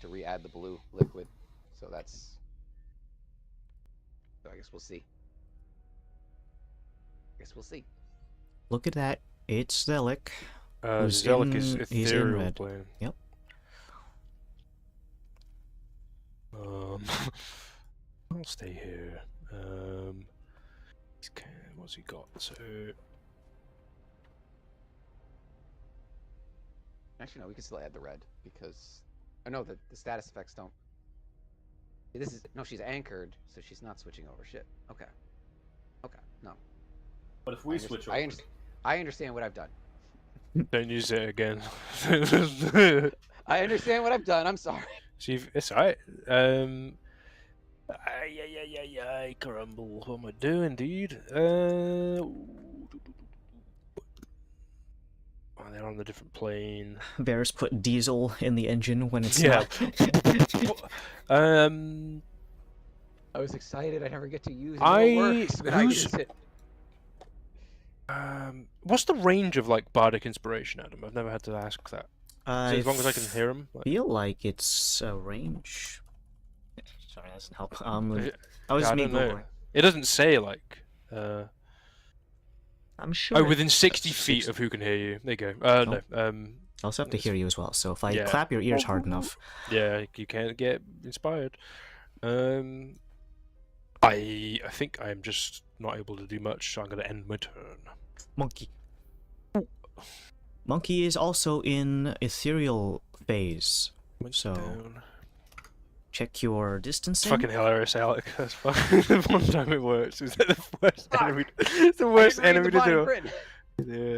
re-add the blue liquid. So that's. So I guess we'll see. Look at that. It's Zelik. Who's Zelik is he's in ethereal red. plane. Yep. I'll stay here. What's he got? So Actually, no, we can still add the red because. Oh no, the status effects don't. This is no, she's anchored, so she's not switching over. Shit. Okay. No. But if we switch over, I understand what I've done. don't use it again. I understand what I've done. I'm sorry. See, it's alright. I crumble. What am I doing, dude? Oh, they're on the different plane. Varys put diesel in the engine when it's Yeah. not. I was excited. I never get to use it. I- Works, but I who's- use it. What's the range of like bardic inspiration, Adam? I've never had to ask that. Is it as long as I can hear them. Like, feel like it's a range. Sorry, that doesn't help. I I was me don't know. googling. It doesn't say like. I'm sure. Oh, within 60 feet of who can hear you. There you go. No. I also have to hear you as well. So if I Yeah. clap your ears hard enough, Yeah, you can't get inspired. I think I am just not able to do much, so I'm going to end my turn. Monkey. Monkey is also in ethereal phase. Went So- down. Check your It's distancing. fucking hilarious, Alec. That's fucking the one time it works. Is that the worst enemy? It's the worst I didn't read enemy the to fine do. print.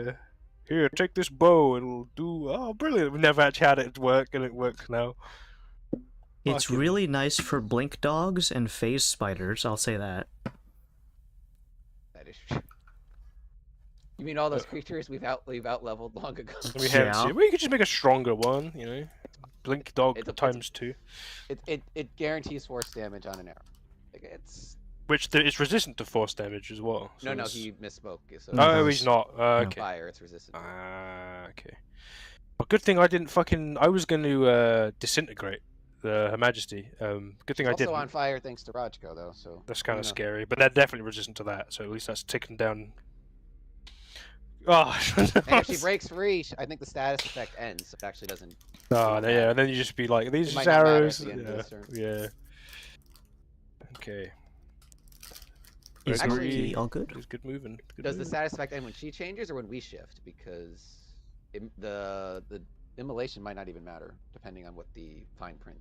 Yeah. Here, take this bow. It'll do. Oh, brilliant! We never actually had it work, and it works now. It's Fucking- really nice for blink dogs and phase spiders. I'll say that. That is true. You mean all those creatures we've out leveled long ago? We haven't Yeah. seen. Well, you could just make a stronger one. You know, blink dog times 2, It guarantees force damage on an arrow. Like, it's which it's resistant to force damage as well. So no, it's- he misspoke. So Oh, he's not. Okay. fire. It's resistant. to it. Okay. Well, good thing I didn't fucking. I was going to disintegrate Her Majesty. Good thing I also didn't. on fire thanks to Rajko though. So That's kind of you know. scary, but they're definitely resistant to that. So at least that's taken down. Oh. And if she breaks free, I think the status effect ends. So it actually doesn't. Oh, Doesn't yeah, matter. and then you just be like, these It are might not matter at arrows. the end of Yeah, this turn. yeah. Okay. Is Actually- Monkey all good? It's good moving. Good Does the moving. status effect end when she changes or when we shift? Because the immolation might not even matter depending on what the fine print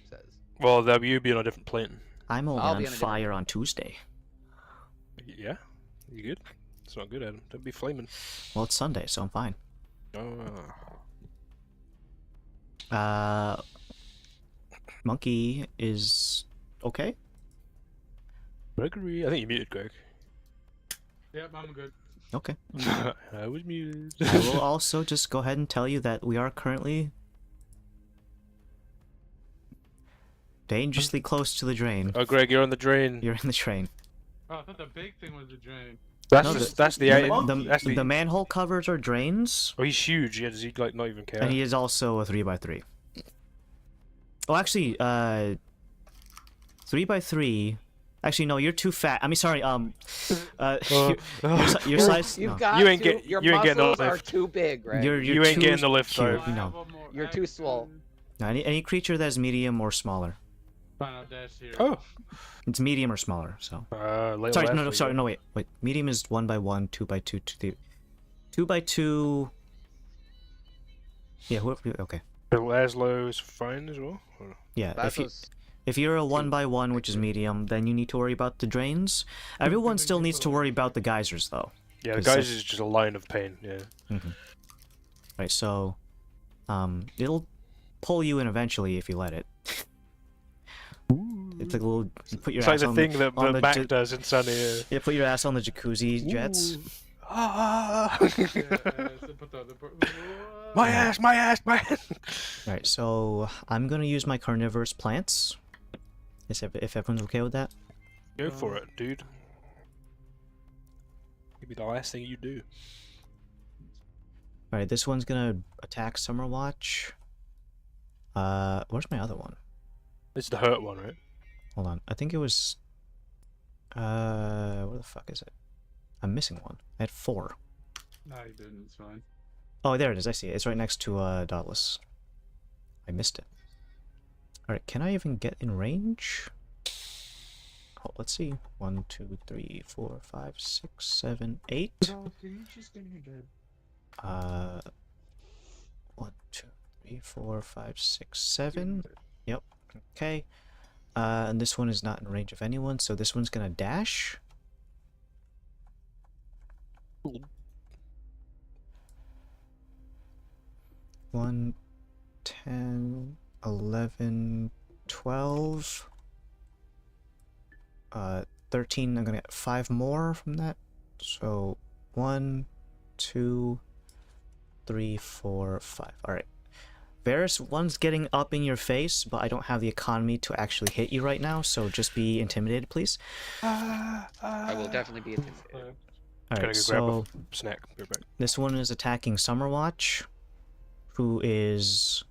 says. Well, that'll you be on a different plane. I'm only I'll on be on a different- fire on Tuesday. Yeah. You good? It's not good, Adam. Don't be flaming. Well, it's Sunday, so I'm fine. Oh. Monkey is okay. Gregory, I think you muted Greg. Yep, I'm good. Okay. I was muted. I will also just go ahead and tell you that we are currently dangerously close to the drain. Oh, Greg, you're on the drain. You're in the train. Oh, I thought the big thing was the drain. That's No, the, that's the, that's The manhole covers are drains, Oh, he's huge. Yeah, does he like not even care? and he is also a 3x3. Oh, actually, 3x3. Actually, no, you're too fat. I mean, sorry. Your size. You've No. got You ain't to, get- your you ain't getting the muscles are lift. too big, right? You're You ain't too getting the lift, cute, though. I no. have one more You're too swole. No, any creature that's medium or smaller. Final dash here. Oh. It's medium or smaller. So. Little Sorry, no, Ashley, sorry, yeah. no, wait. Medium is 1x1, 2x2, 2x2. Yeah, okay. Little Aslo is fine as well. Or- Yeah, That's if you're a 1x1, which is medium, then you need to worry about the drains. Everyone still needs to worry about the geysers, though. Yeah, the 'Cause guys that's- is just a line of pain. Yeah. Right, so, it'll pull you in eventually if you let it. It's like a little. You put your It's like ass the on thing that on the back ja- does in Sunny. Yeah. Yeah, put your ass on the jacuzzi jets. Ah! My My ass, my ass, my ass! Right, so I'm gonna use my carnivorous plants. If everyone's okay with that. Go for it, dude. Maybe the last thing you do. Alright, this one's gonna attack Summerwatch. Where's my other one? It's the hurt one, right? Hold on. I think it was... where the fuck is it? I'm missing one. I had 4. No, you didn't. It's fine. Oh, there it is. I see it. It's right next to, Dauntless. I missed it. Alright, can I even get in range? Oh, let's see. 1, 2, 3, 4, 5, 6, 7, 8. No, can you just get in your bed? 1, 2, 3, 4, 5, 6, 7. Yep. Okay. And this one is not in range of anyone, so this one's gonna dash. Cool. 1, 10, 11, 12. 13. I'm gonna get 5 more from that. So 1, 2, 3, 4, 5. Alright. Varus, one's getting up in your face, but I don't have the economy to actually hit you right now, so just be intimidated, please. I will definitely be intimidated. Gotta Alright, go so grab a snack. Go back. this one is attacking Summerwatch, who is...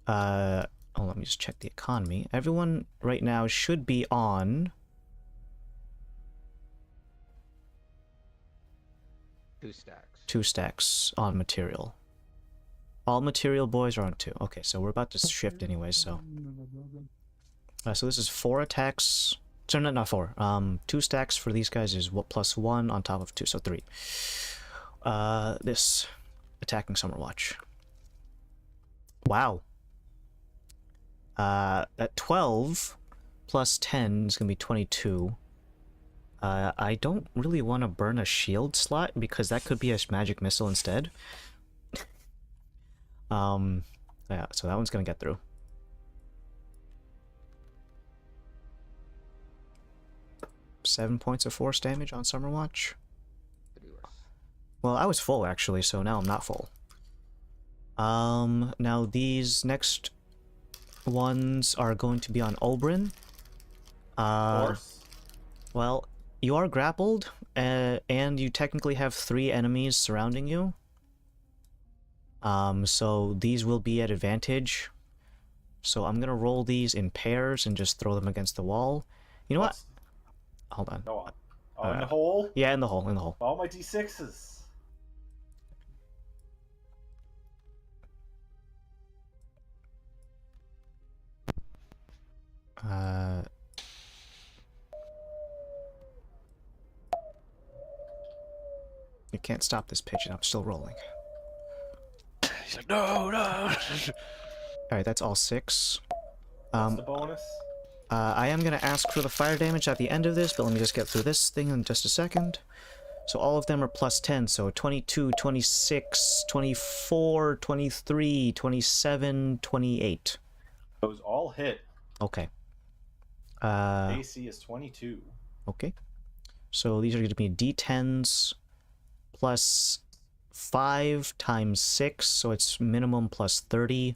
oh, let me just check the economy. Everyone right now should be on... 2 stacks. 2 stacks on material. All material boys are on 2. Okay, so we're about to shift anyway, so... so this is 4 attacks... So not 4. 2 stacks for these guys is what plus 1 on top of 2, so 3. This attacking Summerwatch. Wow. At 12 plus 10 is gonna be 22. I don't really want to burn a shield slot because that could be a magic missile instead. Yeah, so that one's gonna get through. Seven points of force damage on Summerwatch. Could be worse. Well, I was full actually, so now I'm not full. Now these next ones are going to be on Oberyn. Of course. Well, you are grappled, and you technically have 3 enemies surrounding you. So these will be at advantage. So I'm gonna roll these in pairs and just throw them against the wall. You know what? Hold on. Go on. Oh, in the hole? Yeah, in the hole, in the hole. All my d6s. You can't stop this pigeon, I'm still rolling. He's like, no, no. Alright, that's all 6. What's the bonus? I am going to ask for the fire damage at the end of this, but let me just get through this thing in just a second. So all of them are plus 10, so 22, 26, 24, 23, 27, 28. Those all hit. Okay. AC is 22. Okay. So these are going to be d10s plus 5 times 6, so it's minimum plus 30.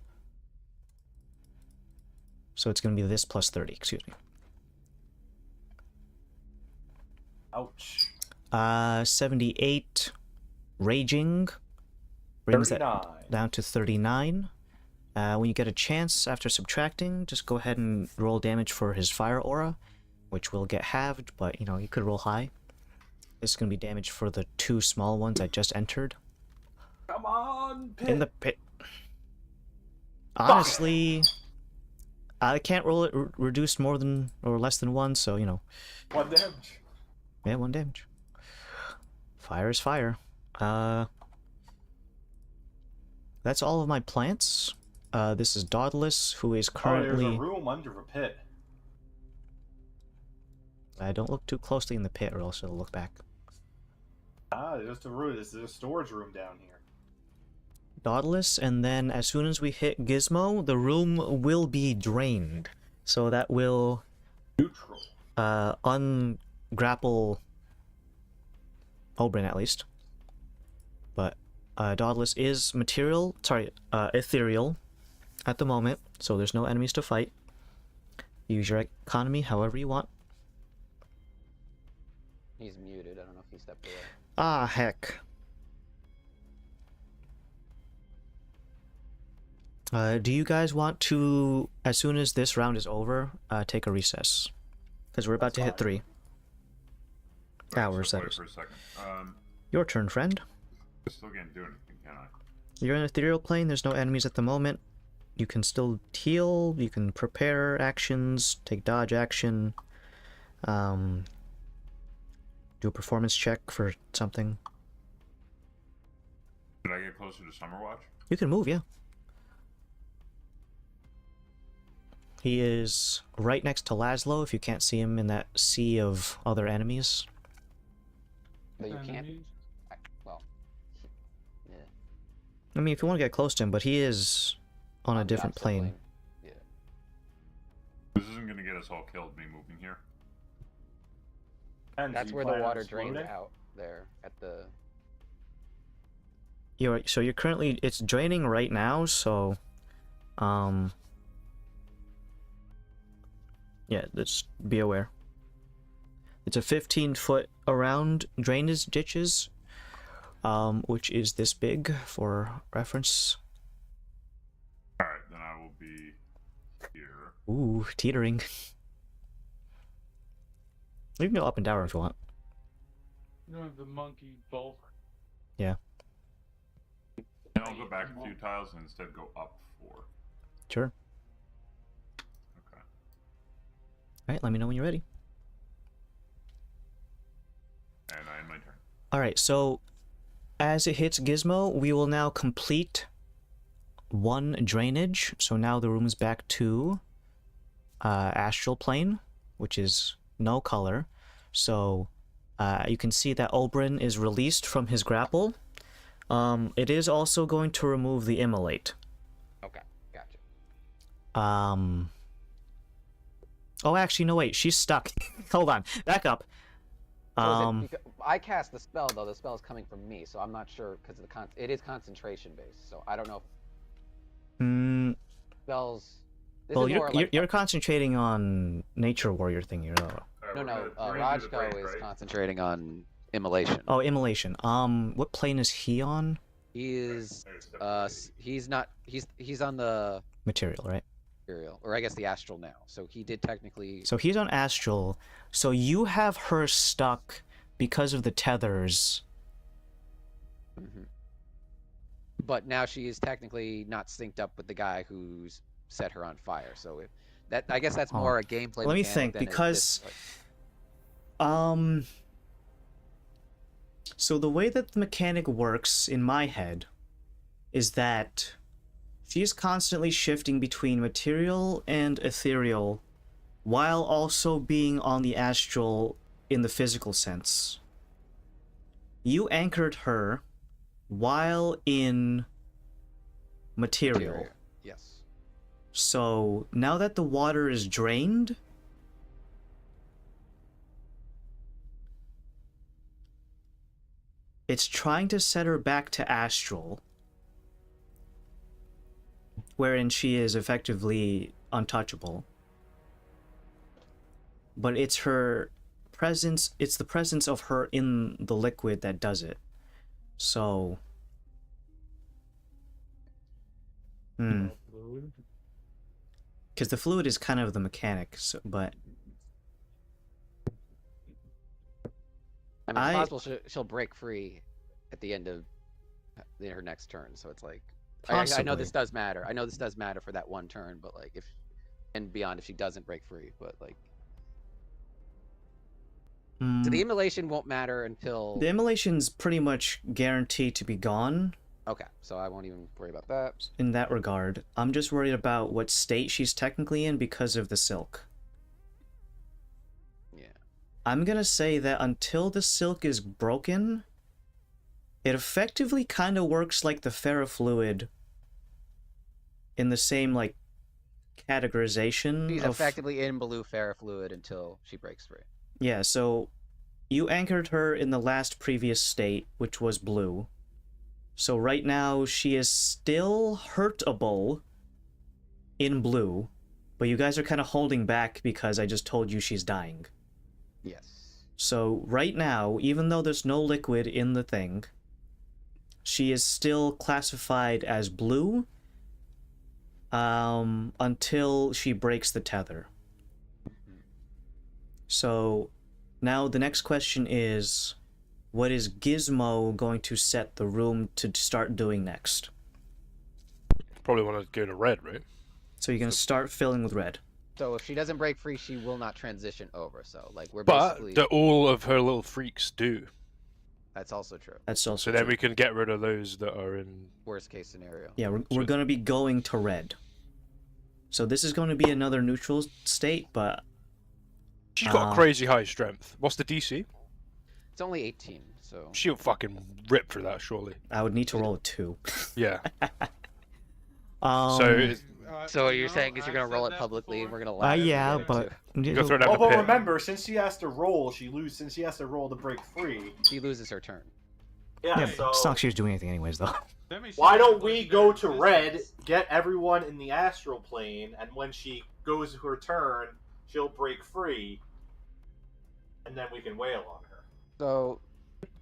So it's going to be this plus 30, excuse me. Ouch. 78 raging brings 39. that down to 39. When you get a chance after subtracting, just go ahead and roll damage for his fire aura, which will get halved, but you know, you could roll high. This is going to be damage for the 2 small ones I just entered. Come on, pit. In the pit. Honestly, I can't roll it reduced more than or less than 1, so you know. 1 damage. Yeah, 1 damage. Fire is fire. That's all of my plants. This is Dauntless, who is Oh, currently... there's a room under a pit. don't look too closely in the pit or else it'll look back. Ah, there's the room. There's a storage room down here. Dauntless, and then as soon as we hit Gizmo, the room will be drained. So that will... Neutral. ungrapple Oberyn at least. But Dauntless is ethereal at the moment, so there's no enemies to fight. Use your economy however you want. He's muted. I don't know if he stepped away. Ah, heck. Do you guys want to, as soon as this round is over, take a recess? Because we're about to hit 3 hours, So that wait is. for a second. Your turn, friend. I still can't do anything, can I? You're in ethereal plane, there's no enemies at the moment. You can still heal, you can prepare actions, take dodge action, do a performance check for something. Did I get closer to Summerwatch? You can move, yeah. He is right next to Laszlo if you can't see him in that sea of other enemies. But you can't. Enemies? Well. Yeah. I mean, if you want to get close to him, but he is on a the different opposite plane. Yeah. This isn't gonna get us all killed, me moving here. And That's you where the plan on water drains exploding? out there at the. You're currently, it's draining right now, so yeah, just be aware. It's a 15-foot around drainage ditches, which is this big for reference. Alright, then I will be here. Ooh, teetering. You can go up and down if you want. You don't have the monkey bulk. Yeah. And I'll go back a few tiles and instead go up 4. Sure. Okay. Alright, let me know when you're ready. And I end my turn. Alright, so as it hits Gizmo, we will now complete 1 drainage. So now the room is back to astral plane, which is no color. So You can see that Oberyn is released from his grapple. It is also going to remove the immolate. Okay, gotcha. Oh, actually, no, wait. She's stuck. Hold on. Back up. I cast the spell, though. The spell is coming from me, so I'm not sure, because it is concentration-based, so I don't know if spells... Well, you're concentrating on Nature Warrior thingy, though. No, Rajko is concentrating on immolation. Oh, immolation. What plane is he on? He is, he's on the... Material, right? Material, or I guess the astral now. So he did technically... So he's on astral. So you have her stuck because of the tethers. Mm-hmm. But now she is technically not synced up with the guy who's set her on fire. So I guess that's more a gameplay. Let me think, because so the way that the mechanic works in my head is that she's constantly shifting between material and ethereal while also being on the astral in the physical sense. You anchored her while in material. Yes. So now that the water is drained, it's trying to set her back to astral, wherein she is effectively untouchable. But it's her presence, it's the presence of her in the liquid that does it. So... Because the fluid is kind of the mechanic, so, but... I mean, it's possible she'll break free at the end of her next turn, so it's like... I know this does matter. I know this does matter for that one turn, but like, if... And beyond if she doesn't break free, but like... So the immolation won't matter until... The immolation's pretty much guaranteed to be gone. Okay, so I won't even worry about that. In that regard, I'm just worried about what state she's technically in because of the silk. Yeah. I'm gonna say that until the silk is broken, it effectively kind of works like the ferrofluid in the same, like, categorization. She's effectively in blue ferrofluid until she breaks free. Yeah, so you anchored her in the last previous state, which was blue. So right now, she is still hurtable in blue, but you guys are kind of holding back because I just told you she's dying. Yes. So right now, even though there's no liquid in the thing, she is still classified as blue until she breaks the tether. So now the next question is, what is Gizmo going to set the room to start doing next? Probably want to go to red, right? So you're going to start filling with red. So if she doesn't break free, she will not transition over. So like we're But basically... all of her little freaks do. That's also true. That's also so then we can get rid of those that are in... Worst case scenario. Yeah, we're going to be going to red. So this is going to be another neutral state, but... She's got a crazy high strength. What's the DC? It's only 18, so... She'll fucking rip through that, surely. I would need to roll a 2. Yeah. So what you're saying is you're going to roll it publicly and we're going to laugh. Yeah, but... But remember, since she has to roll, since she has to roll to break free... She loses her turn. Yeah, so... It's not like she was doing anything anyways, though. Why don't we go to red, get everyone in the astral plane, and when she goes her turn, she'll break free, and then we can wail on her. So,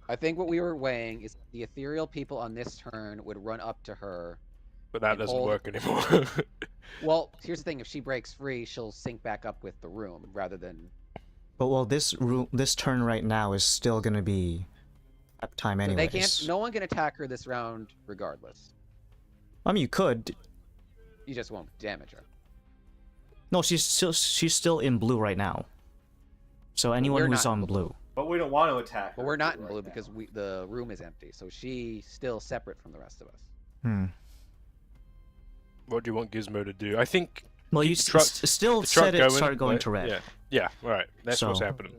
I think what we were weighing is the ethereal people on this turn would run up to her. But that doesn't work anymore. Well, here's the thing: if she breaks free, she'll sync back up with the room rather than. But well, this turn right now is still gonna be uptime anyways. They can't. No one can attack her this round, regardless. I mean, you could. You just won't damage her. No, she's still in blue right now. So anyone who's on blue. But we don't want to attack her. But we're not in blue because the room is empty, so she's still separate from the rest of us. What do you want Gizmo to do? I think... Well, you still said it started going to red. Yeah, alright. That's what's happening.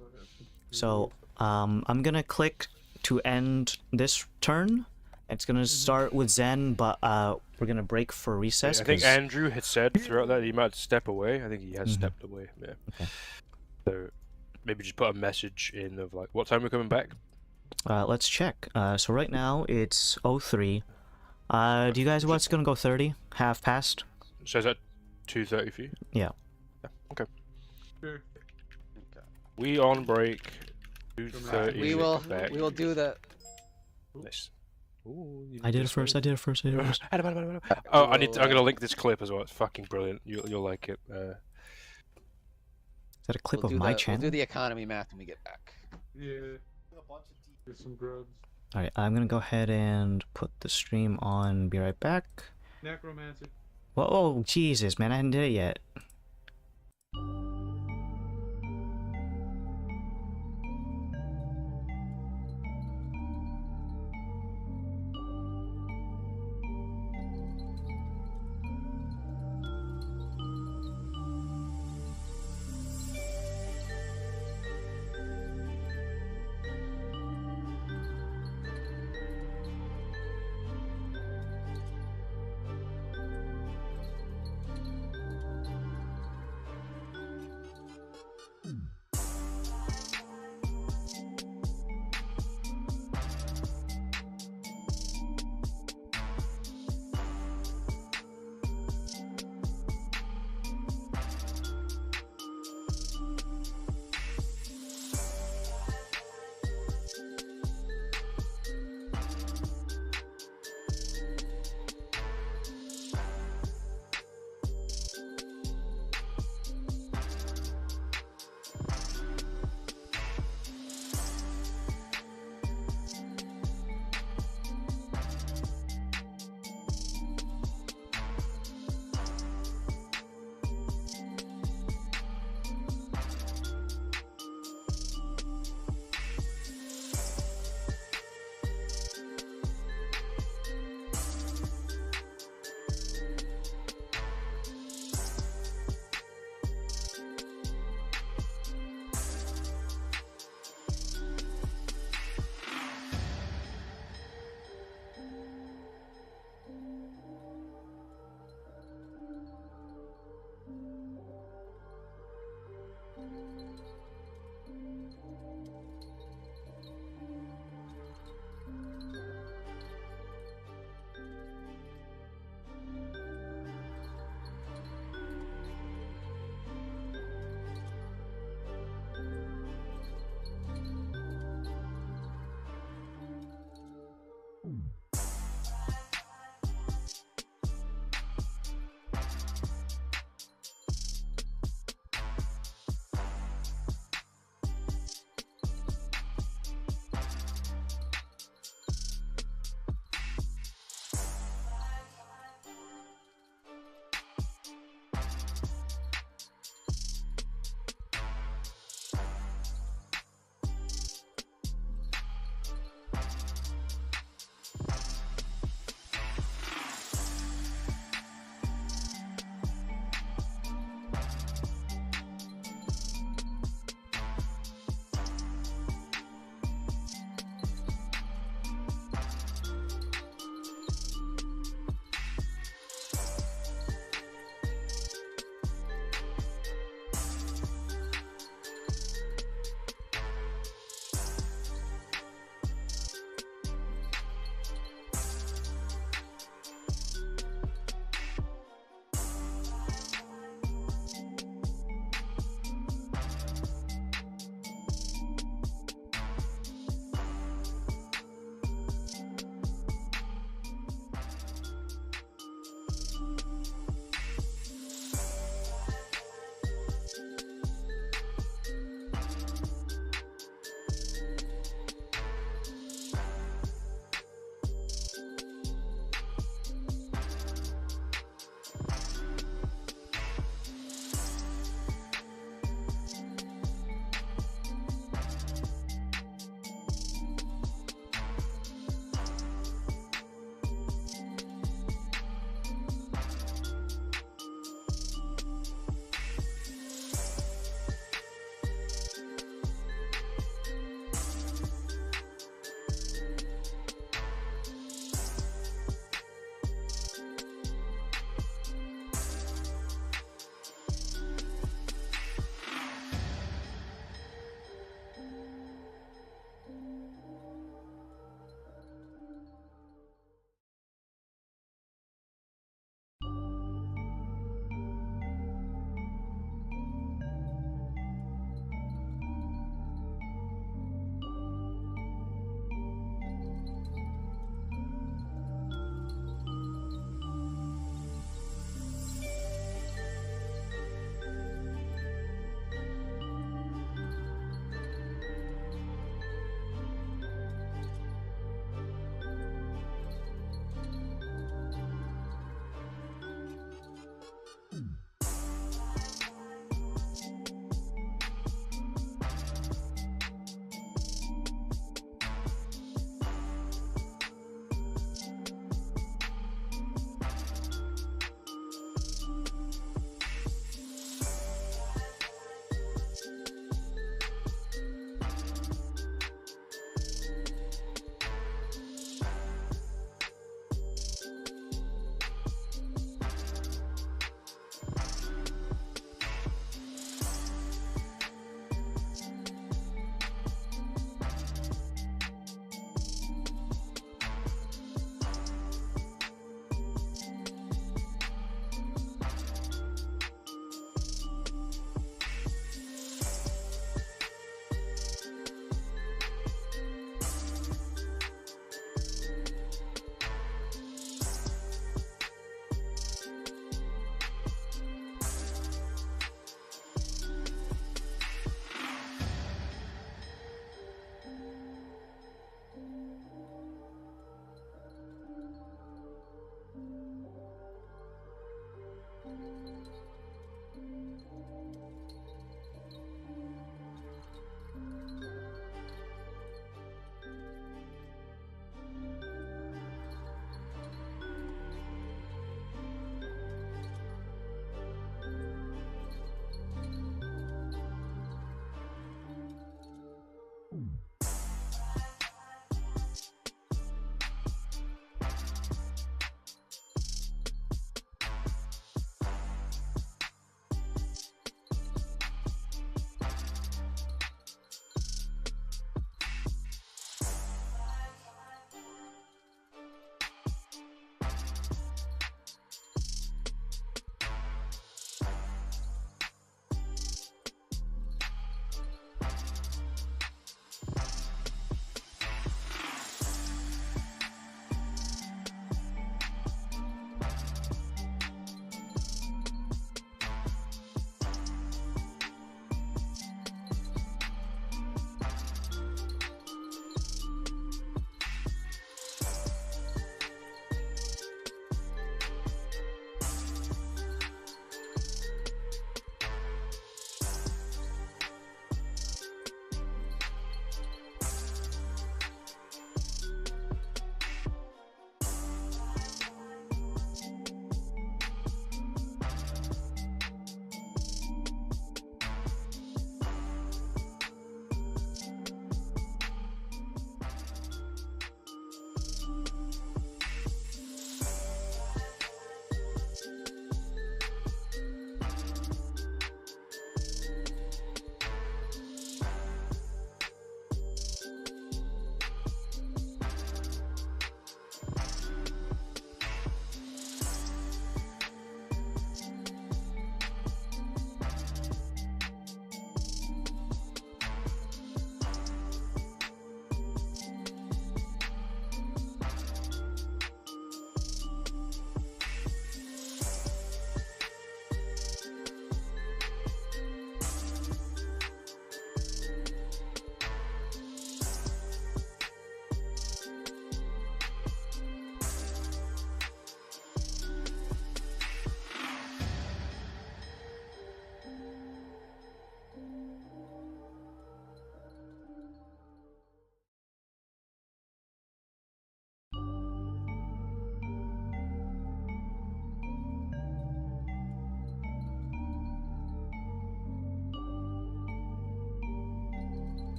So, I'm gonna click to end this turn. It's gonna start with Zen, but we're gonna break for recess. I think 'cause- Andrew had said throughout that he might step away. I think he has Mhm. stepped away. Yeah. Okay. So maybe just put a message in of like what time we're coming back. Let's check. So right now it's 03. Do you guys what's gonna go 30? Half past? So is that 2:30 for you? Yeah. Okay. Sure. We on break. 2:30. We will back. do the. Nice. Ooh, you I did it this first. way. I did it first. I did it first. Oh, I need. I'm We'll, gonna link this clip as well. It's fucking brilliant. You'll like it. Is that a clip we'll of do my the, channel? We'll do the economy math when we get back. Yeah. Get some grubs. Alright, I'm gonna go ahead and put the stream on. Be right back. Necromancer. Whoa, oh, Jesus, man, I hadn't did it yet.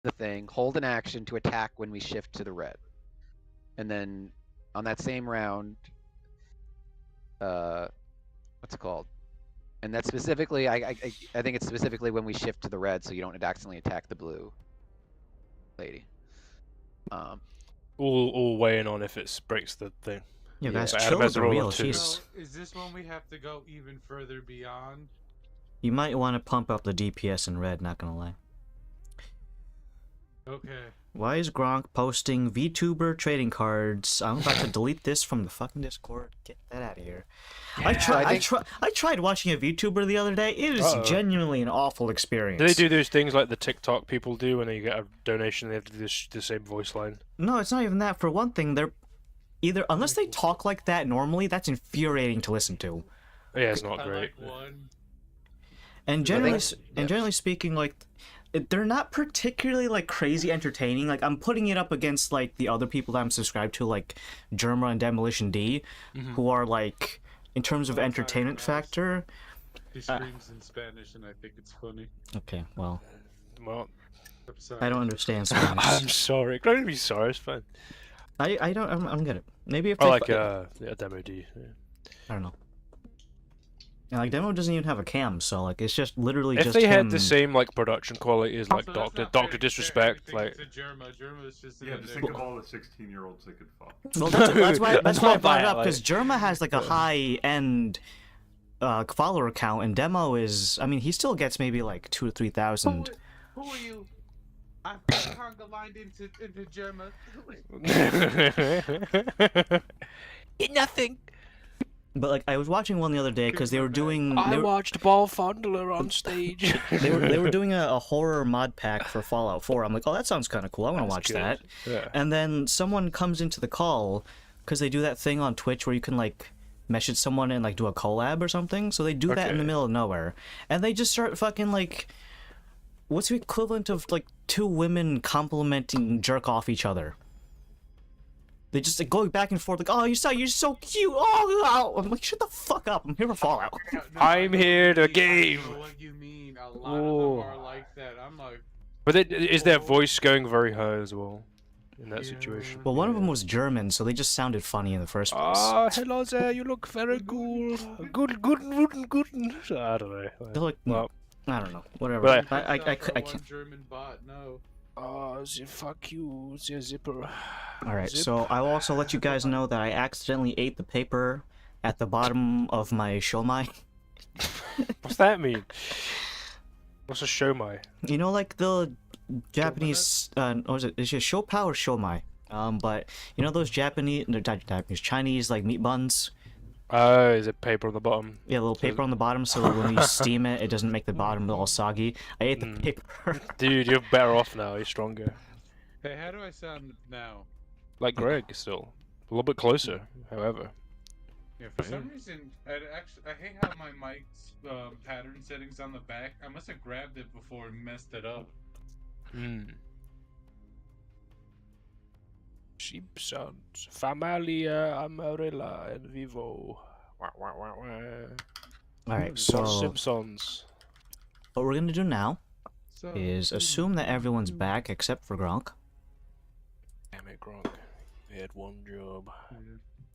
the thing, hold an action to attack when we shift to the red. And then on that same round, what's it called? And that's specifically, I think it's specifically when we shift to the red, so you don't accidentally attack the blue lady. All weighing on if it breaks the thing. Yeah, guys, So chill Adam with has the to roll a real. 2. Jeez. So is this when we have to go even further beyond? You might want to pump up the DPS in red, not gonna lie. Okay. Why is Gronk posting VTuber trading cards? I'm about to delete this from the fucking Discord. Get that out of here. I tried watching a VTuber the other day. It is genuinely an awful experience. Do they do those things like the TikTok people do when you get a donation? They have to do the same voice line. No, it's not even that. For one thing, they're either unless they talk like that normally, that's infuriating to listen to. Yeah, it's not great. I like one. And generally speaking, like they're not particularly like crazy entertaining. Like I'm putting it up against like the other people that I'm subscribed to, like Germa and Demolition D, who are like in terms of entertainment factor. He screams in Spanish, and I think it's funny. Okay, well, Well, I'm sorry. I don't understand Spanish. I'm sorry. Don't be sorry. It's fine. I don't. I'm good at it. Maybe if I they like Demo D. Yeah. I don't know. Yeah, like Demo doesn't even have a cam, so like it's just literally If just they him. had the same like production quality as like Also, that's not Doctor fair. Disrespect, Fair. like It's a Germa. Germa is just Yeah, in just there. think of all the 16-year-olds they could fuck. Well, that's why I That's brought not it bad, up like- because Germa has like a high end follower count, and Demo is. I mean, he still gets maybe like 2,000 to 3,000. Who are you? I'm conga lined into Germa. Nothing. But like I was watching one the other day because they were doing. I watched Ball Fondler on stage. They were doing a horror mod pack for Fallout 4. I'm like, oh, that sounds kind of cool. I want to watch that. Yeah. And then someone comes into the call because they do that thing on Twitch where you can like message someone and like do a collab or something. So they do that in the middle of nowhere, and they just start fucking like, what's the equivalent of like two women complimenting jerk off each other? They just like going back and forth like, oh, you're so cute. Oh, I'm like, shut the fuck up. I'm here for Fallout. No, I'm here to I game. know what you mean. A lot of them are like that. I'm like, But is their voice going very high as well in that situation? Well, one of them was German, so they just sounded funny in the first place. Ah, hello there. You look very cool. Good. I don't know. They're like, Well, I don't know. Whatever. But I one can't. German bot. No. oh, fuck you, the zipper. All right, Zip. so I will also let you guys know that I accidentally ate the paper at the bottom of my shomai. What's that mean? What's a shomai? You know, like the Japanese, what was it? It's just shopao or shomai. But you know those Chinese like meat buns? Oh, is it paper on the bottom? Yeah, a little paper on the bottom, so that when you steam it, it doesn't make the bottom all soggy. I ate the paper. Dude, you're better off now. You're stronger. Hey, how do I sound now? Like Greg, still. A little bit closer, however. Yeah, for some reason, I hate how my mic's pattern settings on the back. I must have grabbed it before and messed it up. Simpsons. Familia Amarilla and Vivo. Wah, wah, wah, wah. Alright, Watch so Simpsons. what we're gonna do now So, is assume that everyone's back except for Gronk. Damn it, Gronk. You had one job.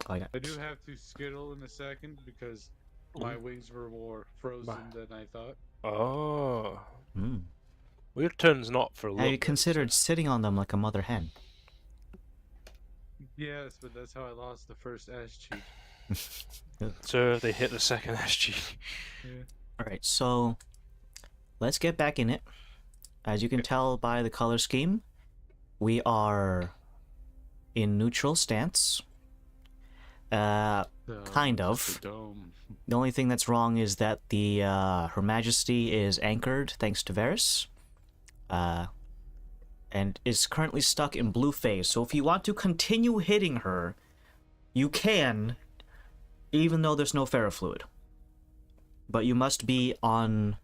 Like, I do have to skittle in a second because my wings were more frozen than I thought. Oh. mm. Well, your turn's not for a Have little you bit, considered sitting on them like a mother hen? Yes, but that's how I lost the first ass cheek. So they hit the second SG. Yeah. Alright, so let's get back in it. As you can tell by the color scheme, we are in neutral stance. Kind of. The dome. The only thing that's wrong is that the Her Majesty is anchored thanks to Varys. And is currently stuck in blue phase. So if you want to continue hitting her, you can, even though there's no ferrofluid. But you must be on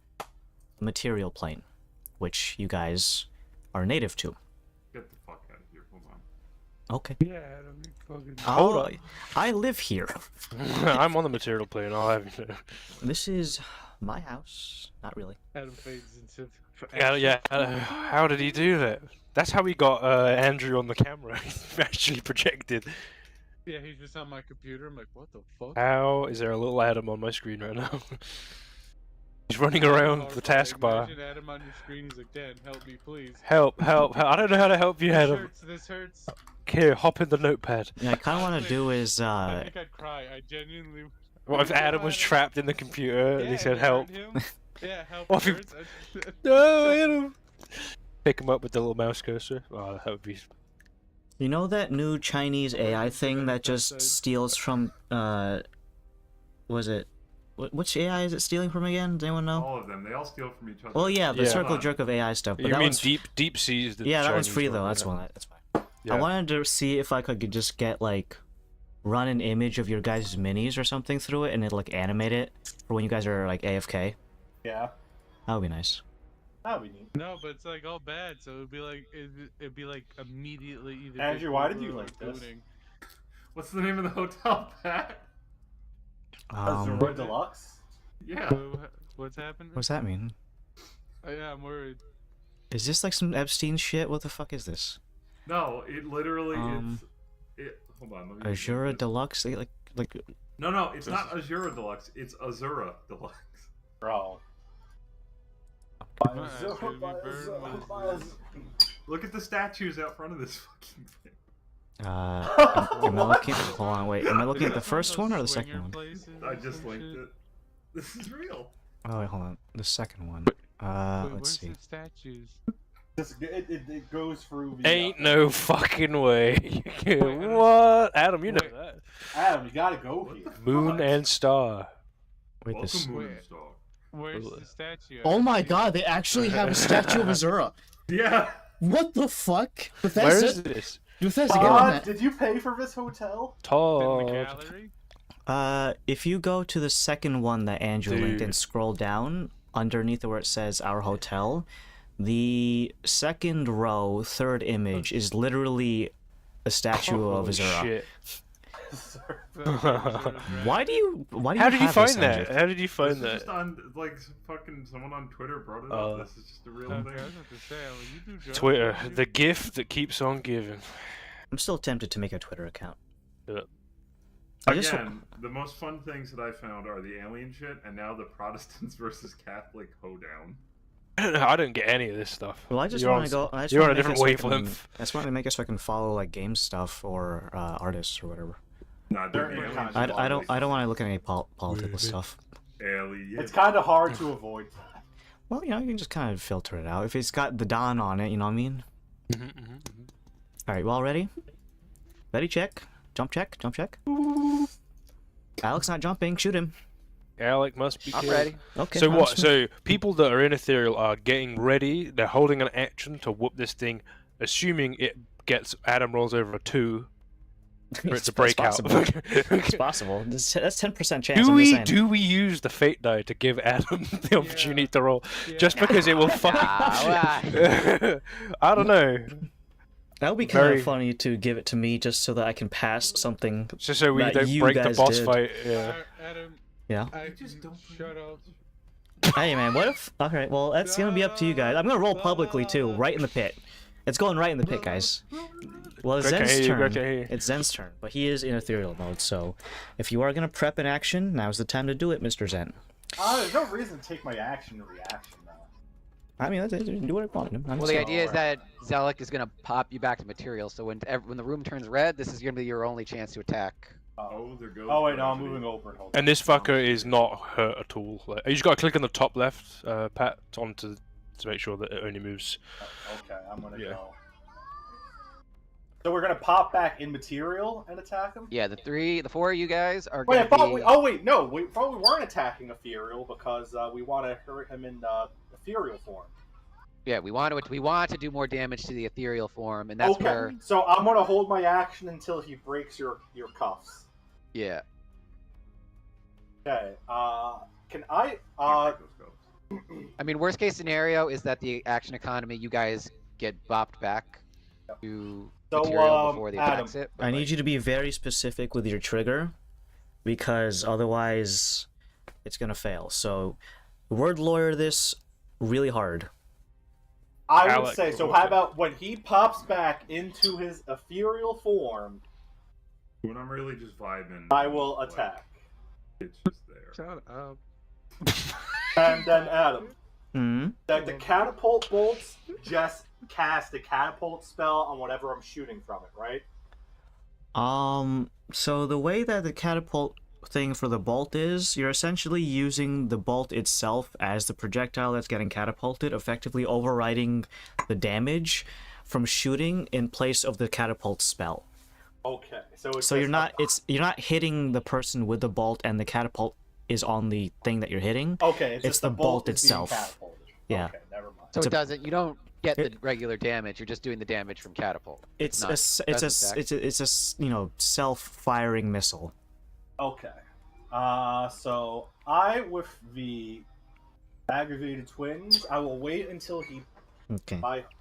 the material plane, which you guys are native to. Get the fuck out of here. Hold on. Okay. Yeah, I don't need fucking. Hold Oh, on. I live here. I'm on the material plane. I'll have you know. This is my house. Not really. Adam fades into. Yeah. How did he do that? That's how we got Andrew on the camera. He actually projected. Yeah, he's just on my computer. I'm like, what the fuck? How is there a little Adam on my screen right now? He's running It's around the horrifying. taskbar. Imagine Adam on your screen. He's like, Dan, help me, please. Help! I don't know how to help you, This Adam. hurts. This hurts. Here, hop in the notepad. Yeah, I kind of want to do is I think I'd cry. I genuinely. What if Adam was trapped in the computer and he said help? Yeah, help. What if he- hurts. No, Adam! Pick him up with the little mouse cursor. Oh, that would be. You know that new Chinese AI thing that just steals from, was it, which AI is it stealing from again? Does anyone know? All of them. They all steal from each other. Well, yeah, the Yeah. circle jerk of AI stuff. But You that mean one's, deep seas? The yeah, that one's Chinese free though. one, That's yeah. one. That's fine. Yeah. I wanted to see if I could just get like, run an image of your guys' minis or something through it, and it'll like animate it for when you guys are like AFK. Yeah, That would be nice. that would be neat. No, but it's like all bad. So it'd be like immediately either. Andrew, get why did over you or like this? booting. What's the name of the hotel, Pat? Azura Deluxe. Yeah. What's happening? what's that mean? Oh, yeah, I'm worried. Is this like some Epstein shit? What the fuck is this? No, it literally Um, hold on. Let me Azura look Deluxe? Like, No, it's not Azura Deluxe. It's Azura Deluxe. Bro. My ass gonna be burned with this. Look at the statues out front of this fucking thing. am I looking? Hold on, wait. Am I looking at the first one or the second one? I just linked it. This is real. Oh wait, hold on. The second one. Wait, Let's where's see. the statues? It goes through the. Ain't no fucking way. What? Adam, you know Wait. that. Adam, you gotta go What here. the fuck? Moon and star. Wait, Welcome, this. Moon Wait. and Star. Where's the statue? Oh my god, they actually have a statue of Azura. Yeah. What the fuck? Where is this? Bethesda, get on that. Did you pay for this hotel? In the Todd. gallery? If you go to the second one that Andrew linked Dude. and scroll down underneath where it says our hotel, the second row, third image is literally a statue of Holy Azura. shit. Why do you? How did you have find this, that? Andrew? How did you This find is that? just on like fucking someone on Twitter brought it up. This is just a real Okay, I thing. was about to say, I'm like, you do drugs, Twitter, don't you? the gift that keeps on giving. I'm still tempted to make a Twitter account. Yeah. I just Again, the most fun things that I found are the alien shit, and now the Protestants versus Catholic hoedown. I don't get any of this stuff. Well, I just You're want on- to go. I just You're on wanna a make different it so I can- wavelength. I just want to make it so I can follow like game stuff or artists or whatever. Nah, They're dude, in aliens kind are I don't always want to look at any political stuff. alien. It's kind of hard to avoid that. Well, you know, you can just kind of filter it out. If it's got the Don on it, you know what I mean? All right, well, ready? Ready, check. Jump check, jump check. Alex not jumping, shoot him. Alec must be I'm killed. ready. Okay. So I'm what? just- So people that are in Ethereal are getting ready. They're holding an action to whoop this thing, assuming it gets Adam rolls over a 2 for it It's to break out. possible. It's possible. That's 10% chance. Do I'm just we saying. use the fate die to give Adam the opportunity Yeah. to roll, Yeah. just because it will fucking? Ah, I don't know. That would be kind Very- of funny to give it to me just so that I can pass something. Just so we That don't you break the guys boss did. fight. Yeah. Adam, Yeah. I just don't shut up. Hey man, what if? All right, well that's gonna be up to you guys. I'm gonna roll publicly too, right in the pit. It's going right in the pit, guys. Well, it's Greg can't Zen's hear you, turn. Greg can't hear you. It's Zen's turn, but he is in ethereal mode. So, if you are gonna prep an action, now's the time to do it, Mr. Zen. There's no reason to take my action to reaction though. I mean, do what I want. I'm well, just the saying. idea is that Zelek is gonna pop you back to material. So when the room turns red, this is gonna be your only chance to attack. Oh, there goes. Oh wait, no, I'm gravity. moving over and hold. And this fucker is not hurt at all. Like, you just gotta click on the top left, Pat, to make sure that it only moves. Okay, I'm gonna Yeah. go. So we're gonna pop back in material and attack him. Yeah, the four of you guys are Wait, gonna I thought be. we. Oh wait, no, we thought we weren't attacking ethereal because we want to hurt him in ethereal form. Yeah, we want to do more damage to the ethereal form, and that's okay, where. so I'm gonna hold my action until he breaks your cuffs. Yeah. Okay. Can I? Can't break those ghosts. I mean, worst case scenario is that the action economy, you guys get bopped back to So, material before the Adam, attacks it. I need you to be very specific with your trigger, because otherwise, it's gonna fail. So, word lawyer this really hard. I would Alec, say, so okay. how about when he pops back into his ethereal form, When I'm really just vibing, I will like, attack. it's just there. Shut up. And then Adam, Hmm. the catapult bolts just cast a catapult spell on whatever I'm shooting from it, right? So the way that the catapult thing for the bolt is, you're essentially using the bolt itself as the projectile that's getting catapulted, effectively overriding the damage from shooting in place of the catapult spell. Okay, so it's So you're just not you're not hitting the person with the bolt, and the catapult is on the thing that you're hitting. okay. It's it's just the bolt is being itself. catapulted. Yeah. Okay, never mind. So It's it a- doesn't. You don't get the regular damage. You're just doing the damage from catapult. It's not- a s- it's a s- doesn't it's a you know, self-firing missile. Okay. So I with the aggravated twins, I will wait until he. Okay.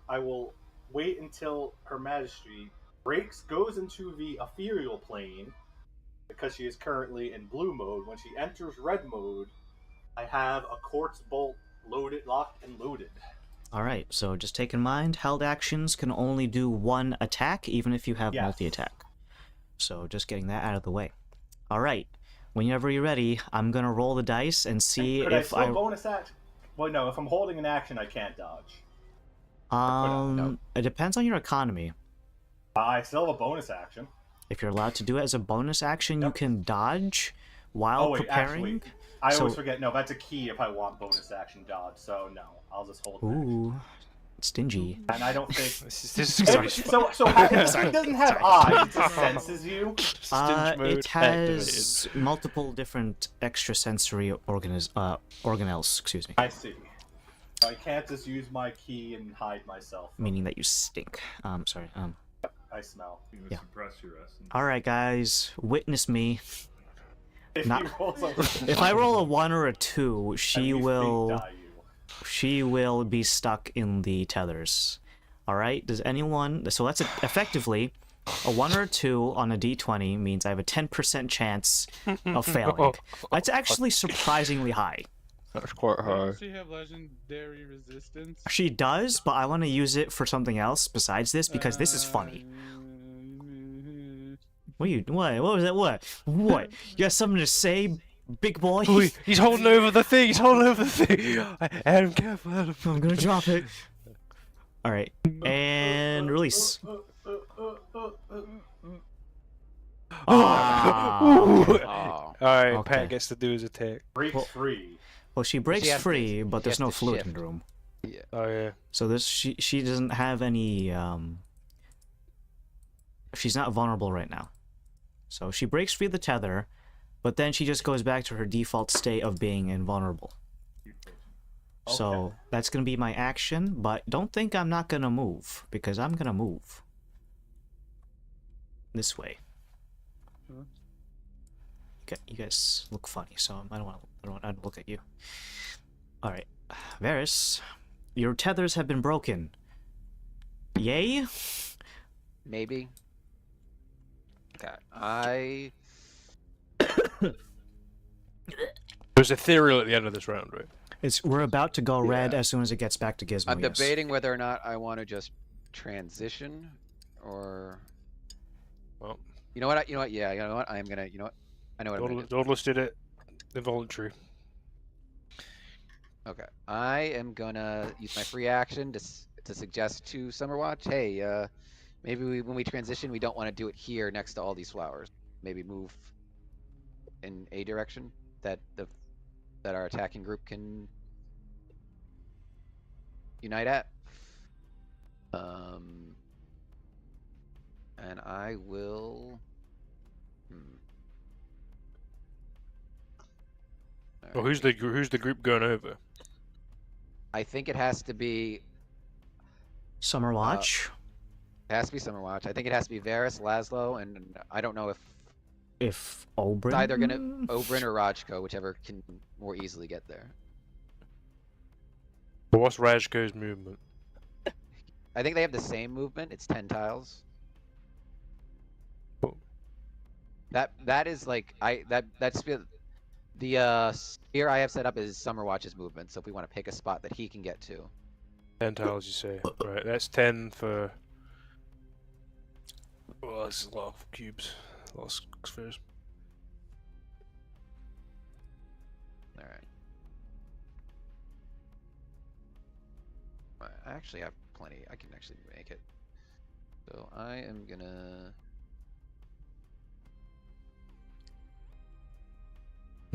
I will wait until Her Majesty goes into the ethereal plane because she is currently in blue mode. When she enters red mode, I have a quartz bolt locked and loaded. Alright, so just take in mind, held actions can only do one attack, even if you have Yes. multi-attack. So just getting that out of the way. Alright, whenever you're ready, I'm gonna roll the dice and see Could if I still bonus act? Well, no. If I'm holding an action, I can't dodge. no. It depends on your economy. I still have a bonus action. If you're allowed to do it as a bonus action, you Yep. can dodge while Oh wait, preparing. actually, I always So- forget. No, that's a key if I want bonus action dodge. So no, I'll just hold. an action. Ooh, stingy. And I don't think. This is sorry. So if it doesn't have eyes, it just senses you. Stinge mode It has multiple different extrasensory organelles, excuse me, I see. I can't just use my key and hide myself. meaning that you stink. Sorry. I smell. You Yeah. suppress your essence. All right, guys, witness me. If Not- you roll something, If I roll a 1 or a 2, she at least will they die you. she will be stuck in the tethers. All right. Does anyone? So that's effectively a 1 or a 2 on a d20 means I have a 10% chance of failing. That's actually surprisingly high. That's quite high. Does she have legendary resistance? She does, but I want to use it for something else besides this because this is funny. What you? What was that? What? You got something to say, big boy? Oi, he's holding over the thing. He's holding over the thing. Adam, careful, Adam. I'm gonna drop it. All right, and release. Ah. Ooh. Oh. All right, Okay. Pat gets to do his attack. Breaks Well- free. Well, she breaks has to- free, but she there's has no to fluid in shift. the room. Oh yeah. So this she doesn't have any she's not vulnerable right now. So she breaks free the tether, but then she just goes back to her default state of being invulnerable. So Okay. that's gonna be my action, but don't think I'm not gonna move, because I'm gonna move. This way. You guys look funny, so I don't want to look at you. Alright. Varys, your tethers have been broken. Yay? Maybe. Okay. I There's ethereal at the end of this round, right? We're about to go red Yeah. as soon as it gets back to Gizmo. I'm yes. debating whether or not I want to just transition or. Well, You know what? You know what? Yeah. You know what? I'm gonna. You know what? I know what I'm gonna do. Dordless did it. Involuntary. Okay. I am gonna use my free action to suggest to Summerwatch, hey, maybe when we transition, we don't want to do it here next to all these flowers. Maybe move in a direction that our attacking group can unite at. And I will. Well, who's the group going over? I think it has to be. Summer Watch. It has to be Summerwatch. I think it has to be Varys, Laszlo, and I don't know if If Oberyn. it's either gonna Oberyn or Rajko, whichever can more easily get there. But what's Rajko's movement? I think they have the same movement. It's 10 tiles. Cool. That is like that's The sphere I have set up is Summerwatch's movement, so if we want to pick a spot that he can get to. 10 tiles, you say. Right, that's 10 for... Well, this is a lot of cubes. A lot of spheres. Alright. I actually have plenty. I can actually make it. So I am gonna...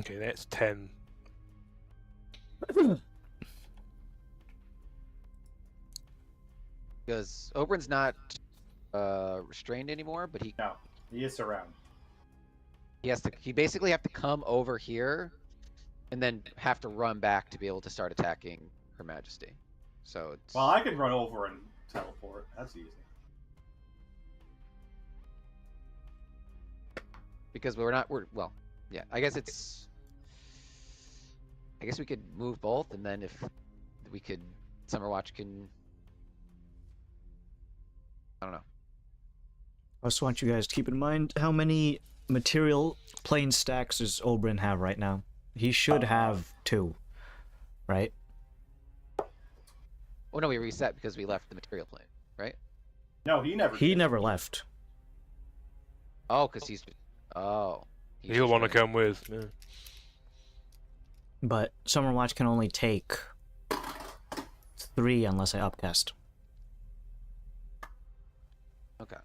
Okay, that's 10. Because Oberyn's not restrained anymore, but he No, he is surrounded. he basically have to come over here and then have to run back to be able to start attacking Her Majesty. So it's... Well, I could run over and teleport. That's easy. Because well, yeah, I guess we could move both, and then if we could, Summerwatch can... I don't know. I just want you guys to keep in mind how many material plane stacks does Oberyn have right now. He should have 2, right? Oh no, we reset because we left the material plane, right? No, he never. He did. never left. Oh, because he's... Oh. He's He'll want to restrained. come with. Yeah. But Summerwatch can only take 3 unless I upcast. Okay.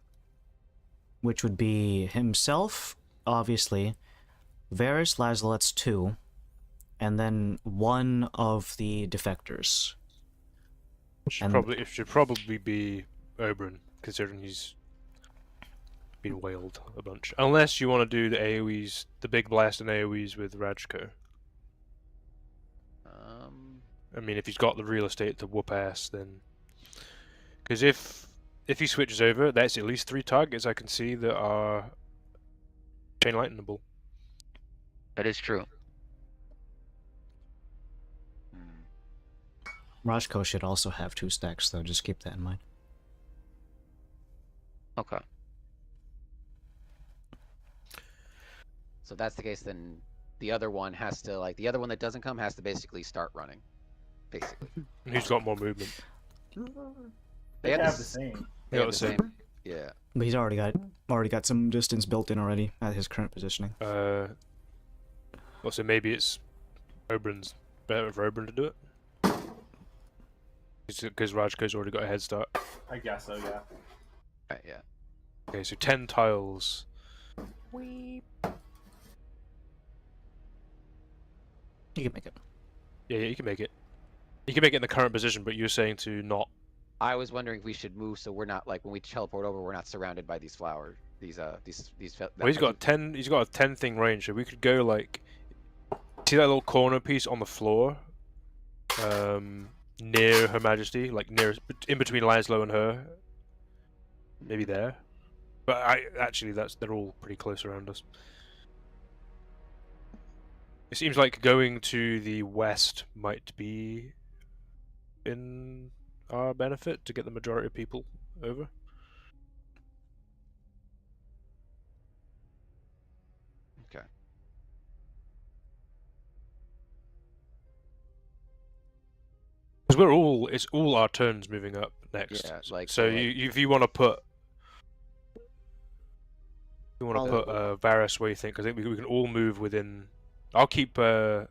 Which would be himself, obviously, Varys Lazalet's 2, and then 1 of the defectors. It should probably be Oberyn, considering he's been whaled a bunch. Unless you want to do the AoEs, the big blast and AoEs with Rajko. I mean, if he's got the real estate to whoop ass, then... Because if he switches over, that's at least 3 targets I can see that are chain lightnable. That is true. Rajko should also have 2 stacks, though. Just keep that in mind. Okay. So if that's the case, then the other one has to, like, the other one that doesn't come has to basically start running. Basically. Who's got more movement? They have have the same. They have the same. Yeah. But he's already got some distance built in already at his current positioning. Also, maybe it's Oberyn's better for Oberyn to do it. Because Rajko's already got a head start. I guess so, yeah. Right, yeah. Okay, so 10 tiles. You can make it. Yeah, you can make it. You can make it in the current position, but you're saying to not... I was wondering if we should move so we're not, like, when we teleport over, we're not surrounded by these flowers. Well, he's got 10. He's got a 10-thing range, so we could go like... See that little corner piece on the floor? Near Her Majesty, like in between Laszlo and her. Maybe there. But they're all pretty close around us. It seems like going to the west might be in our benefit to get the majority of people over. Okay. Because it's all our turns moving up next. Yeah, like so if you want to put, Varys where you think, because I think we can all move within. I'll keep Oberyn's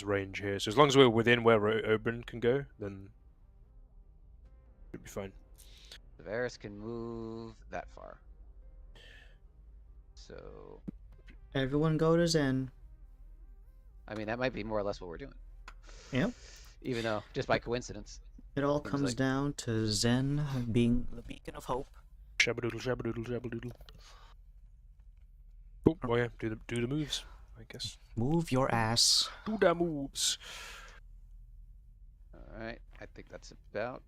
range here. So as long as we're within where Oberyn can go, then it'll be fine. Varys can move that far. So Everyone go to Zen. I mean, that might be more or less what we're doing. Yep. Even though, just by coincidence. It all Seems comes like- down to Zen being the beacon of hope. Shabadoodle, shabadoodle, shabadoodle. Oh yeah, do the moves, I guess. Move your ass. Do the moves. Alright, I think that's about...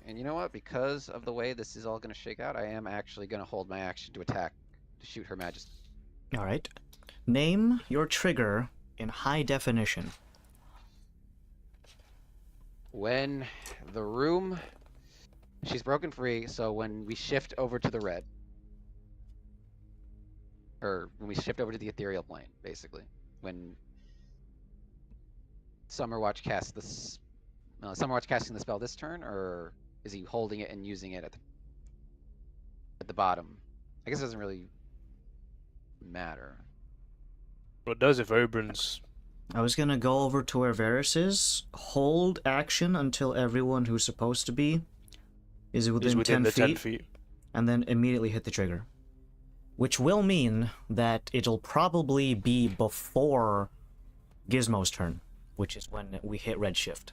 And you know what? Because of the way this is all going to shake out, I am actually going to hold my action to attack, to shoot Her Majesty. Alright. Name your trigger in high definition. When the room... She's broken free, so when we shift over to the red, or when we shift over to the ethereal plane, basically, when Summerwatch casts this, Summerwatch casting the spell this turn, or is he holding it and using it at the bottom? I guess it doesn't really matter. What does if Oberyn's... I was gonna go over to where Varys is, hold action until everyone who's supposed to be is within, within 10 the feet, 10 feet. and then immediately hit the trigger. Which will mean that it'll probably be before Gizmo's turn, which is when we hit redshift.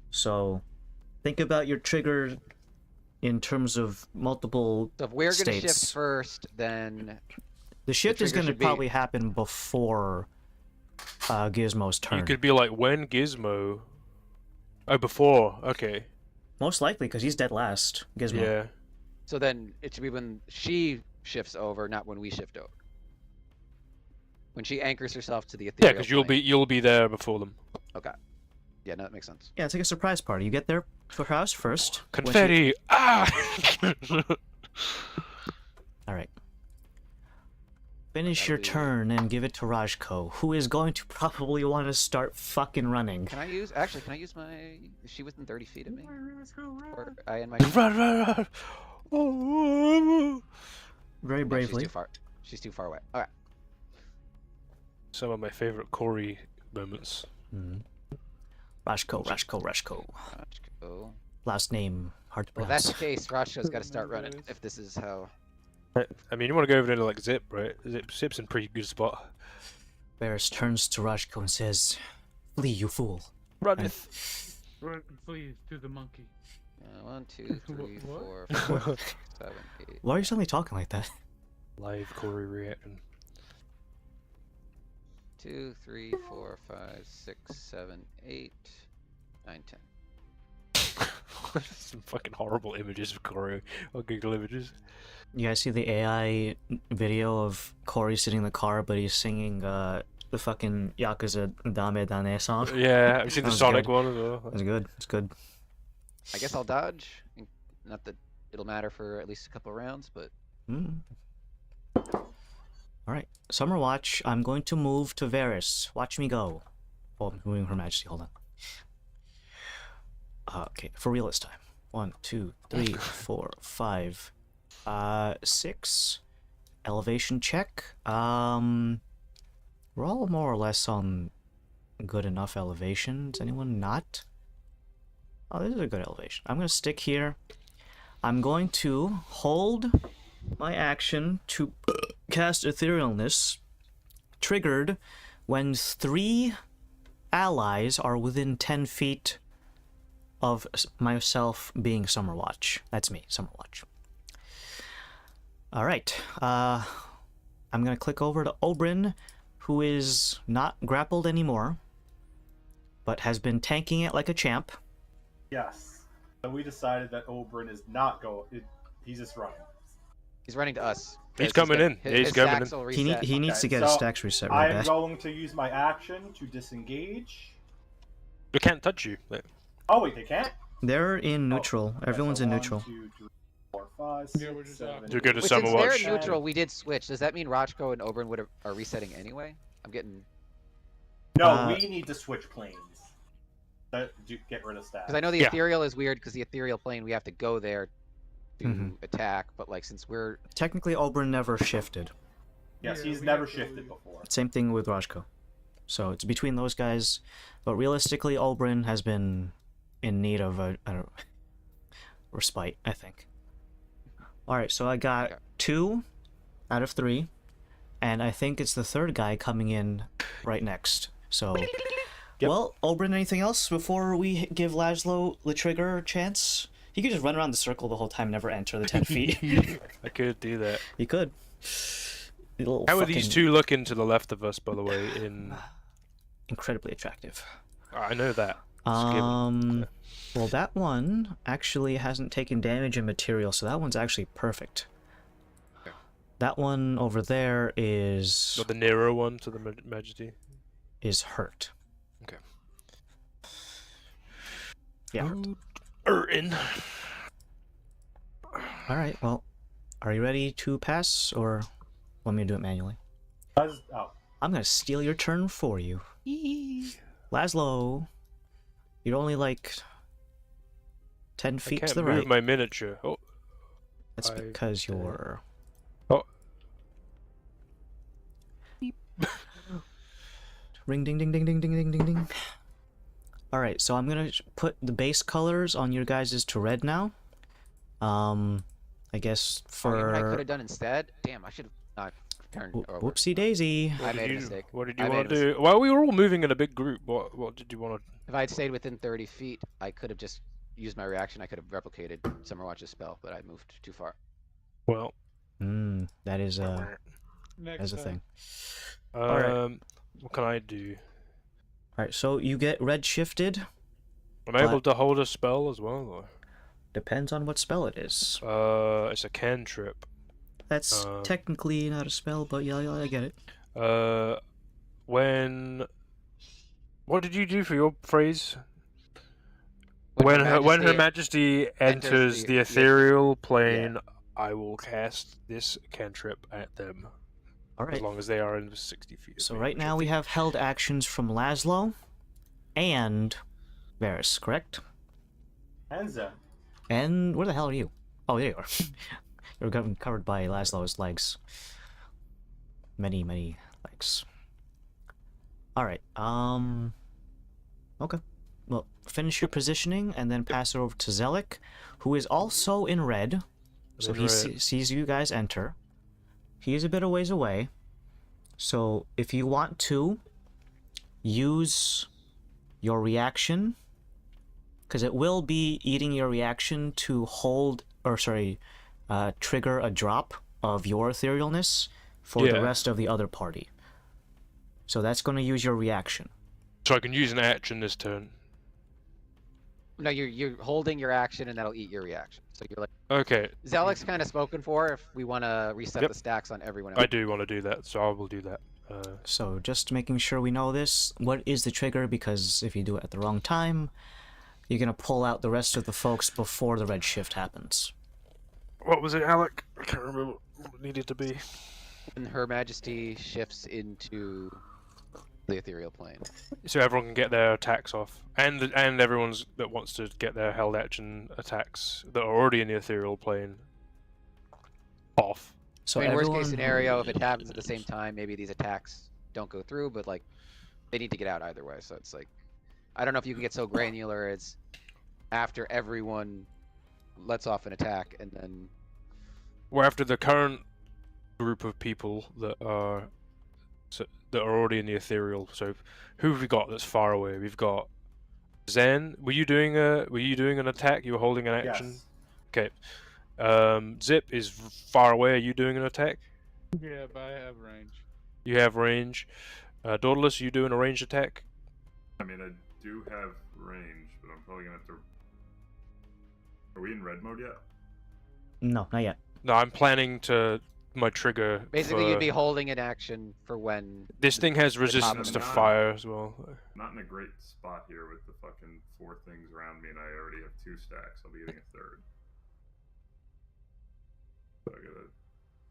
So, think about your trigger in terms of multiple So if we're going to states. shift first, then The shift is trigger going to should be- probably happen before Gizmo's turn. You could be like, when Gizmo... Oh, before. Okay. Most likely, because he's dead last, Gizmo. Yeah. so then it should be when she shifts over, not when we shift over. When she anchors herself to the Yeah, ethereal because plane. you'll be there before them. Okay. Yeah, no, that makes sense. Yeah, it's like a surprise party. You get there for her house first. when she- Confetti! Ah! Alright. Finish That'll your be- turn and give it to Rajko, who is going to probably want to start fucking running. Can I use my? Is she within 30 feet of me? Or I and my? Run, run, run! Oh. Very No, bravely. She's too far. She's too far away. Okay. Some of my favorite Corey moments. Mhm. Rajko. Let's go. Last name, hard to Well, if that's pronounce. the case, Rashko's got to start running. If this is how. I mean, you want to go over there to like Zip, right? Zip's in pretty good spot. Varys turns to Rajko and says, "Flee, you fool." Runneth. Run, please, to the monkey. 1, 2, 3, What? 4, 5, 6, 7, 8. Why are you suddenly talking like that? Live Corey reaction. 2, 3, 4, 5, 6, 7, 8, 9, 10. Some fucking horrible images of Corey on Google Images. You guys see the AI video of Corey sitting in the car, but he's singing the fucking Yakuza Dame Dane song? Yeah, I've seen That the was Sonic good. one as well. It's good. It's good. I guess I'll dodge. Not that it'll matter for at least a couple rounds, but Mm. Alright. Summer Watch, I'm going to move to Varys. Watch me go. Oh, I'm moving Her Majesty. Hold on. Okay, for real this time. 1, 2, 3, 4, 5, 6. Elevation check. We're all more or less on good enough elevation. Is anyone not? Oh, this is a good elevation. I'm going to stick here. I'm going to hold my action to cast Etherealness, triggered when 3 allies are within 10 feet of myself being Summerwatch. That's me, Summerwatch. Alright, I'm gonna click over to Oberyn, who is not grappled anymore, but has been tanking it like a champ. Yes. So we decided that Oberyn is not going. He's just running. he's running to us. He's 'cause coming got- in. his- He's his coming stacks in. will He reset. needs to Okay, get his so stacks reset real I am bad. going to use my action to disengage. They can't touch you. Like, Oh wait, they can't. They're in neutral. Okay, Everyone's so in 1, neutral. 2, 3, 4, 5, Yeah, we're 6, just 7, You're good at Which, since they're Summerwatch. in neutral, we did switch. Does that mean Rajko and Oberyn are resetting anyway? I'm getting No, we need to switch planes. Get rid of stats. because I know the Yeah. ethereal is weird because the ethereal plane we have to go there to Mhm. attack, but like since we're Technically, Oberyn never shifted. Yes, Yeah, he's we never have to shifted leave. before. Same thing with Rajko. So it's between those guys. But realistically, Oberyn has been in need of a respite, I think. Alright, so I got Okay. 2 out of 3. And I think it's the third guy coming in right next. So, Yep. well, Oberyn, anything else before we give Laszlo the trigger chance? He could just run around the circle the whole time, never enter the 10 feet. I could do that. He could. Little How are these fucking two looking to the left of us, by the way? incredibly attractive. I know that. Just given. Well, that one actually hasn't taken damage in material, so that one's actually perfect. Okay. That one over there is Not the Nero one to the Majesty. hurt. Okay. Yeah. Hurt. Hurting. All right. Well, are you ready to pass or? Want me to do it manually? Oh, I'm gonna steal your turn for you. Laszlo, you're only like 10 I feet can't to the move right. my miniature. Oh, That's 5, because 10. you're. Oh. Ring ding ding ding ding ding ding ding ding. Alright, so I'm gonna put the base colors on your guys' to red now. I guess Oh, you know what I could for. have done instead? Damn, I should have not turned over. Whoopsie daisy. I made a mistake. What did I you made want a to do? Well, we were all moving in a big group. What did you want to? If I had stayed within 30 feet, I could have just used my reaction. I could have replicated Summer Watch's spell, but I moved too far. Well, That is Next a time. thing. what can I do? Alright, so you get red shifted. I'm able to hold a spell as well, though. Depends on what spell it is. It's a cantrip. That's technically not a spell, but yeah, I get it. What did you do for your phrase? When Her Majesty enters the ethereal plane, I will cast this cantrip at them. Alright. As long as they are in 60 feet. So right now we have held actions from Laszlo and Varys, correct? And Zen. And where the hell are you? Oh, there you are. You're covered by Laszlo's legs. Many, many legs. Alright, okay. Well, finish your positioning and then pass it over to Zelik, who is also in red. So he sees you guys enter. He is a bit of ways away. So if you want to use your reaction, because it will be eating your reaction to trigger a drop of your etherealness for the rest of the other party. So that's going to use your reaction. So I can use an action this turn. No, you're holding your action, and that'll eat your reaction. So you're like. Okay. Zelik's kind of spoken for if we want to reset the stacks on everyone else. I do want to do that, so I will do that. So just making sure we know this. What is the trigger? Because if you do it at the wrong time, you're going to pull out the rest of the folks before the red shift happens. What was it, Alec? I can't remember what it needed to be. When Her Majesty shifts into the ethereal plane. So everyone can get their attacks off, and everyone's that wants to get their held action attacks that are already in the ethereal plane off. So I mean, worst case scenario, if it happens at the same time, maybe these attacks don't go through, but like they need to get out either way. So it's like, I don't know if you can get so granular as after everyone lets off an attack and then. Well, after the current group of people that are already in the ethereal. So who have we got that's far away? We've got Zen. Were you doing an attack? You were holding an action? Yes. Okay. Zip is far away. Are you doing an attack? Yeah, but I have range. You have range. Dauntless, are you doing a ranged attack? I mean, I do have range, but I'm probably gonna have to. Are we in red mode yet? No, not yet. No, I'm planning to my trigger. Basically, you'd be holding an action for when. This thing has resistance to fire as well. Not in a great spot here with the fucking 4 things around me, and I already have 2 stacks. I'll be getting a third. So I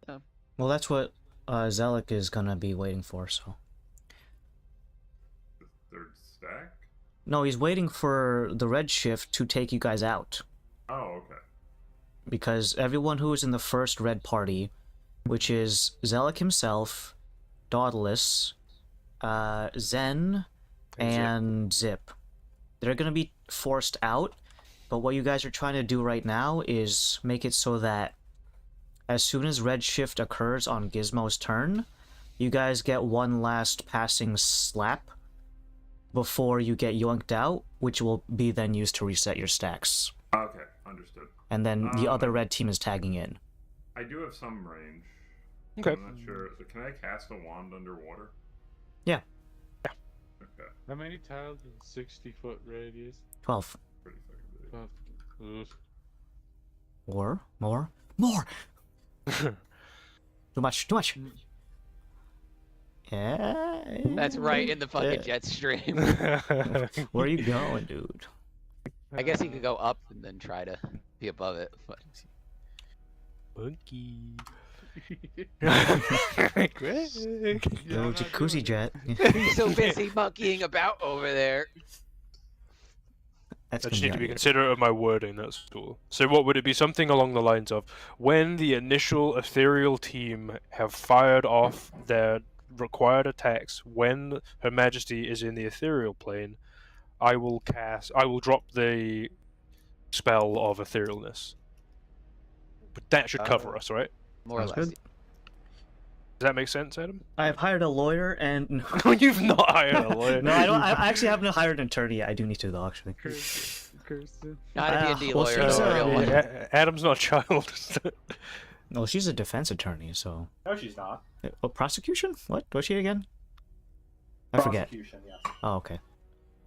gotta. Well, that's what Zelik is gonna be waiting for. So. The third stack? No, he's waiting for the red shift to take you guys out. Oh, okay. Because everyone who is in the first red party, which is Zelik himself, Dauntless, Zen, and Zip, they're going to be forced out, but what you guys are trying to do right now is make it so that as soon as red shift occurs on Gizmo's turn, you guys get one last passing slap before you get yoinked out, which will be then used to reset your stacks. Okay, understood. And then the other red team is tagging in. I do have some range. Okay. I'm not sure. Can I cast a wand underwater? Yeah. Okay. How many tiles is a 60-foot radius? 12. Pretty fucking big. More! Too much. Yeah. That's right in the fucking jet stream. Where are you going, dude? I guess he could go up and then try to be above it. But... Monkey. Greg. Yeah, Little I'm not jacuzzi doing jet. He's so busy monkeying about over there. That's I gonna just need to on be YouTube. considerate of my wording, that's all. So what would it be? Something along the lines of, when the initial ethereal team have fired off their required attacks, when Her Majesty is in the ethereal plane, I will drop the spell of etherealness. But that should cover us, right? More or Sounds less. good. Does that make sense, Adam? I've hired a lawyer and No, you've not hired a lawyer. no, I don't. I actually haven't hired an attorney yet. I do need to though, actually. Kirsten. Not a D&D well, lawyer, she's though, a real one. Adam's not a child. No, she's a defense attorney, so. No, she's not. Oh, prosecution? What? Was she again? I forget. Prosecution, yes. Oh, okay.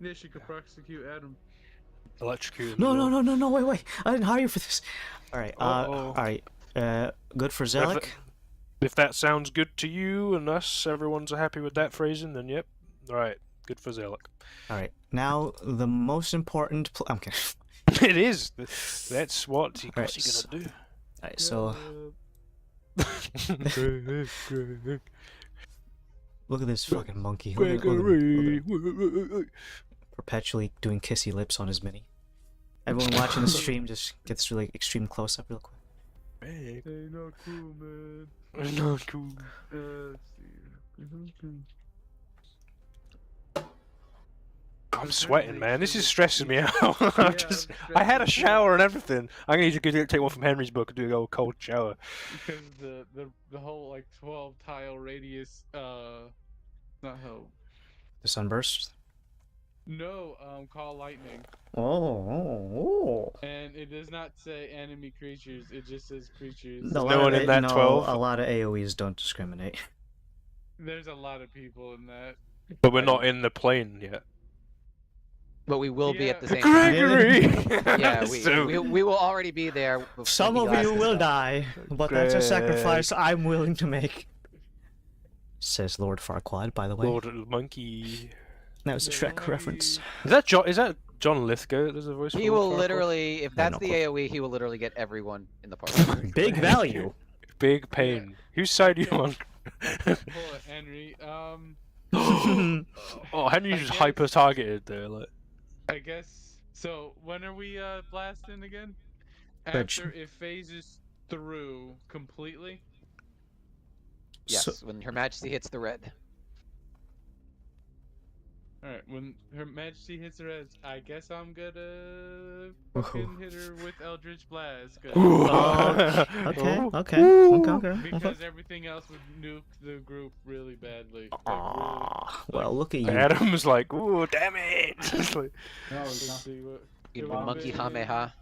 Yeah, she could prosecute Adam. Electrocuted. No, no, no, no, no. Wait. I didn't hire you for this. All right. Uh-oh. All right. Good for Zelik. If that sounds good to you and us, everyone's happy with that phrasing, then yep. Alright, good for Zelik. All right. Now the most important. I'm kidding. It is. That's what you're Right, gonna do. All right. So look at this fucking monkey. Look at him. Perpetually doing kissy lips on his mini. Everyone watching the stream just gets really extreme close up real quick. Hey, Hey, not cool, man. not cool. Let's see. I'm sweating, man. This is stressing me out. Yeah, I had a stressing too. shower and everything. I'm gonna need to take one from Henry's book and do a old cold shower. Because the whole like 12 tile radius not help. The sunburst. No, call lightning. Oh. And it does not say enemy creatures, it just says creatures. No, no one in that 12? A lot of AoEs don't discriminate. There's a lot of people in that. But we're not in the plane yet. But we will be at the Yeah. same time. Gregory! Yeah, So- we will already be there. before Some he of lasts you this will stuff. die, but that's a Greg. sacrifice I'm willing to make. Says Lord Farquaad, by the way. Lord Monkey. That was a Shrek reference. Is that John Lithgow? There's a voice. He for will Farquaad? literally, if that's no the clue. AoE, he will literally get everyone in the party. Big value. Big pain. Whose side are you on? Hold it, Henry. Oh, Henry's I just guess- hyper targeted there. Like, I guess so. When are we blasting again? Reg. After it phases through completely. Yes, So- when Her Majesty hits the red. All right, when Her Majesty hits her head, I guess I'm gonna fucking hit her with Eldritch Blast. 'cause- Okay. Because everything else would nuke the group really badly. Like, Aw, well, look at you. Adam's like, ooh, damn it! It's like, No, let's it's not. see what. You It know, would've monkey been- hameha.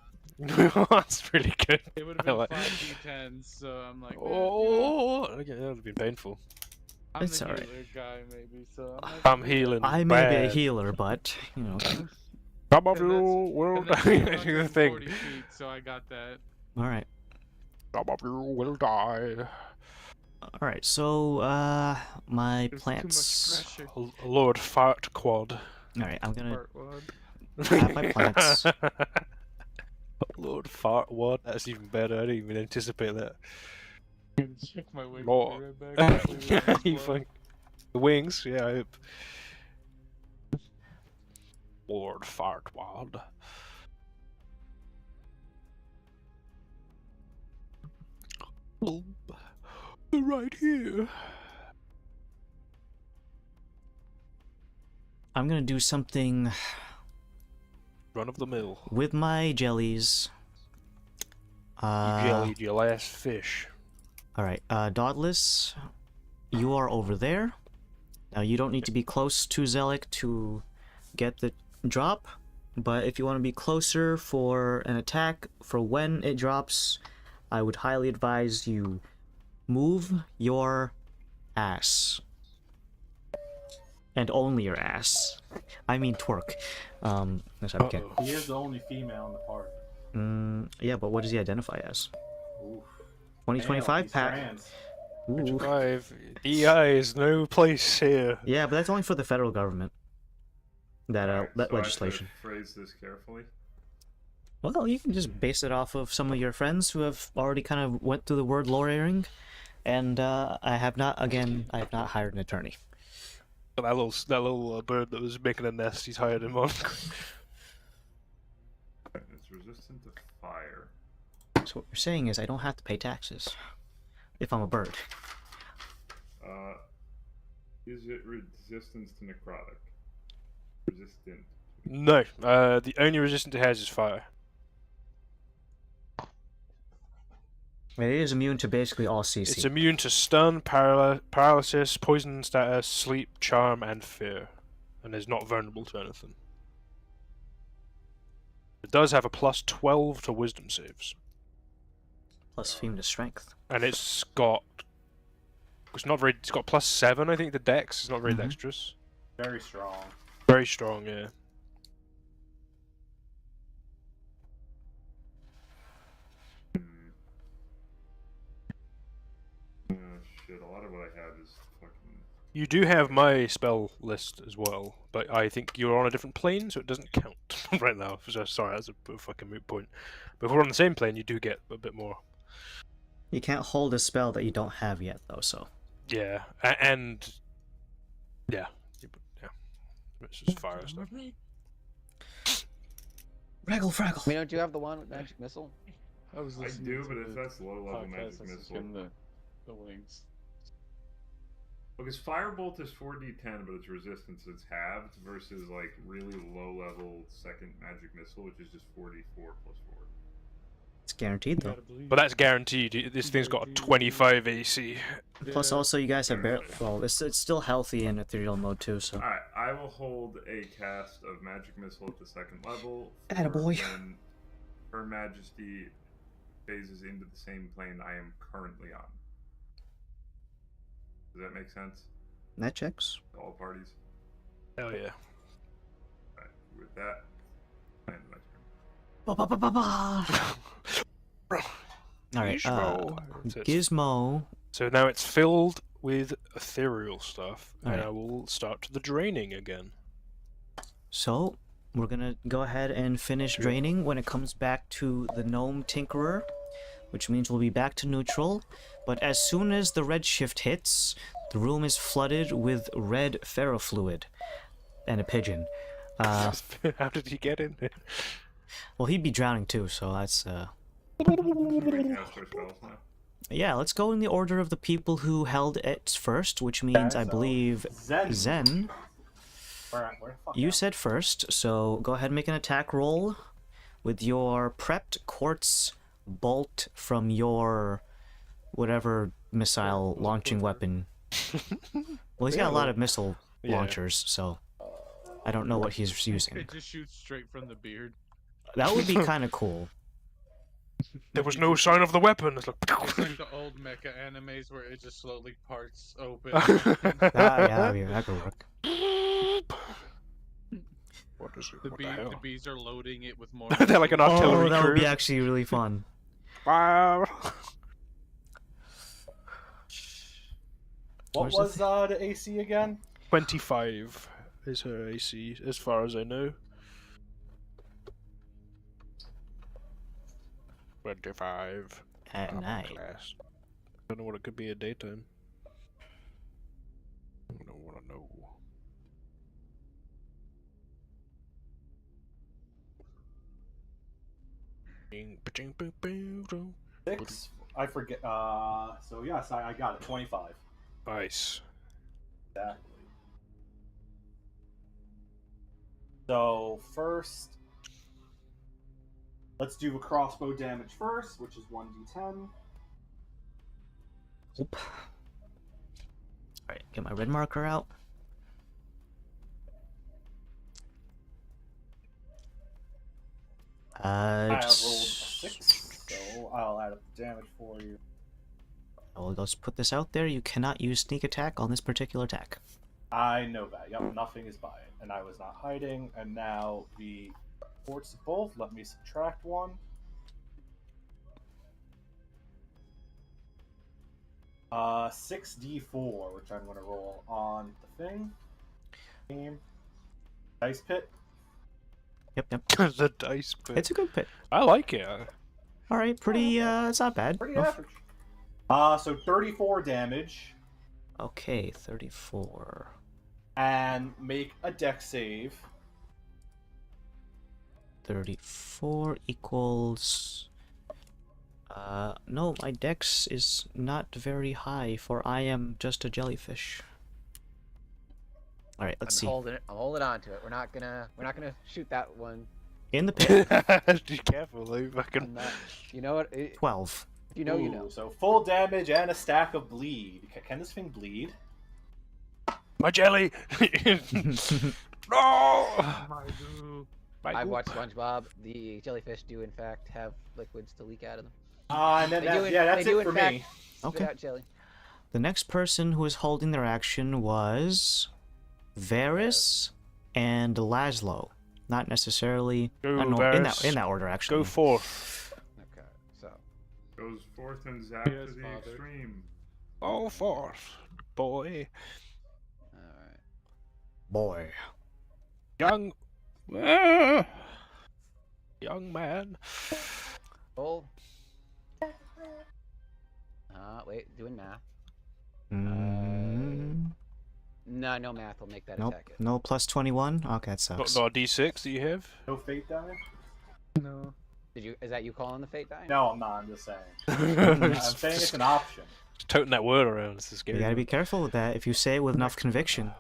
that's really good. It would have I been like- 5d10s, so I'm like, Oh, okay, that would be painful. I'm It's the alright. healer guy maybe, so I'm, like, I'm healing. I may be a bad. healer, but you know. Some of And you that's- will and that's die. That's the 140 thing. feet, so I got that. All right. Some of you will die. All right. So, my There's plants. too much pressure. Lord Fart Quad. All right. I'm gonna Part one. grab my plants. Lord Fart Wad. That's even better. I didn't even anticipate that. Check my wings. Lord. Be right back. Hopefully we don't You explode. fuck- The wings, yeah. I hope. Lord Fartwad. Oh, they're right here. I'm gonna do something Run of the mill. with my jellies. You jellied your last fish. All right. Dauntless, you are over there. Now you don't need to be close to Zelik to get the drop, but if you want to be closer for an attack for when it drops, I would highly advise you move your ass. And only your ass. I mean twerk. That's okay. Uh-oh. He is the only female in the party. Yeah, but what does he identify as? Oof. 2025 He's Pat. trans. Ooh. 5. DI is no place here. Yeah, but that's only for the federal government. That Alright, that so I have to legislation. phrase this carefully. Well, you can just base it off of some of your friends who have already kind of went through the word lawyering. and I have not hired an attorney. That little bird that was making a nest, he's hired him on. It's resistant to fire. So what you're saying is I don't have to pay taxes if I'm a bird. Is it resistance to necrotic? Resistant. No, the only resistance it has is fire. It is immune to basically all CC. It's immune to stun, paralysis, poison status, sleep, charm, and fear, and is not vulnerable to anything. It does have a plus 12 to wisdom saves. Plus theme to strength. And it's got got plus 7, I think, the dex. It's not very dexterous. Very strong. Very strong, yeah. Shit, a lot of what I have is fucking... You do have my spell list as well, but I think you're on a different plane, so it doesn't count right now. So, sorry, that's a fucking moot point. But if we're on the same plane, you do get a bit more. You can't hold a spell that you don't have yet, though, so... Yeah, and... Yeah. It's just fire stuff. Fraggle, fraggle! We do you have the one with magic missile? I was I listening do, to but if the that's low-level podcast magic that's missile... in the wings. Because Firebolt is 4d10, but its resistance is halved, versus, like, really low-level second magic missile, which is just 4d4 plus 4. It's guaranteed, though. But that's guaranteed. This thing's got a 25 AC. Plus, also, you guys have barely... Well, it's still healthy in ethereal mode, too, so... Alright, I will hold a cast of magic missile at the second level. Attaboy. When Her Majesty phases into the same plane I am currently on. Does that make sense? That checks. To all parties? Hell yeah. Alright, with that, I end my turn. Alright, Gizmo. Gizmo. So now it's filled with ethereal stuff, and Alright. I will start the draining again. So, we're gonna go ahead and finish draining when it comes back to the Gnome Tinkerer, which means we'll be back to neutral. But as soon as the red shift hits, the room is flooded with red ferrofluid. And a pigeon. How did he get in there? Well, he'd be drowning too, so that's, Can we cast our spells now? Yeah, let's go in the order of the people who held it first, which means, I so believe, Zen. Where the fuck You am I? said first, so go ahead and make an attack roll with your prepped quartz bolt from your whatever missile launching weapon. Well, he's got a lot of missile launchers, so I don't know what he's using. It just shoots straight from the beard. That would be kind of cool. There was no sign of the weapon. It's like... It's like the old mecha animes where it just slowly parts open. Yeah, that could work. What is it? The, What bee, the hell? the bees are loading it with more. They're like an artillery Oh, that crew. would be actually really fun. Wow. What Where's the was the AC again? 25 is her AC, as far as I know. 25. At Upper night. class. Don't know what it could be at daytime. I don't want to know. Bing, ba-ching, boo, boo, doo. 6? I forget. So yes, I got it. 25. Nice. Exactly. So first, let's do a crossbow damage first, which is 1d10. Oop. Alright, get my red marker out. I rolled a Just... 6, so I'll add up the damage for you. I'll just put this out there. You cannot use sneak attack on this particular attack. I know that. Yep, nothing is by it, and I was not hiding. And now the reports of both. Let me subtract 1. Uh, 6d4, which I'm going to roll on the thing. Game. Dice pit. Yep. The dice pit. It's a good pit. I like it. Alright, pretty, it's not bad. Pretty No, average. So 34 damage, Okay, 34. and make a dex save. 34 equals... no, my dex is not very high, for I am just a jellyfish. Alright, let's see. I'm holding on to it. We're not gonna shoot that one. In the pit, Be careful, though. I'm not, you know what? 12. If you know, you know. So full damage and a stack of bleed. Can this thing bleed? My jelly! No! My goo. I've watched SpongeBob. The jellyfish do in fact have liquids to leak out of them. And then They do that's they do it for in fact me. spit Okay. out jelly. The next person who is holding their action was Varys and Laszlo. Not necessarily I Go, don't know, Varys. in that order actually. Go forth. Okay, so Goes forth and zap Yes, to the father. extreme. Go forth, boy. all right. Boy. Young... Young man. Roll. Wait, doing math. Mm, No math will make that nope. attack. No plus 21? Okay, that Not, sucks. not a D6 that you have? No fate die? No. Is that you calling the fate die? No, I'm not. I'm just saying. I'm saying it's an option. Toting that word around. This is You scary. gotta be careful with that if you say it with enough conviction.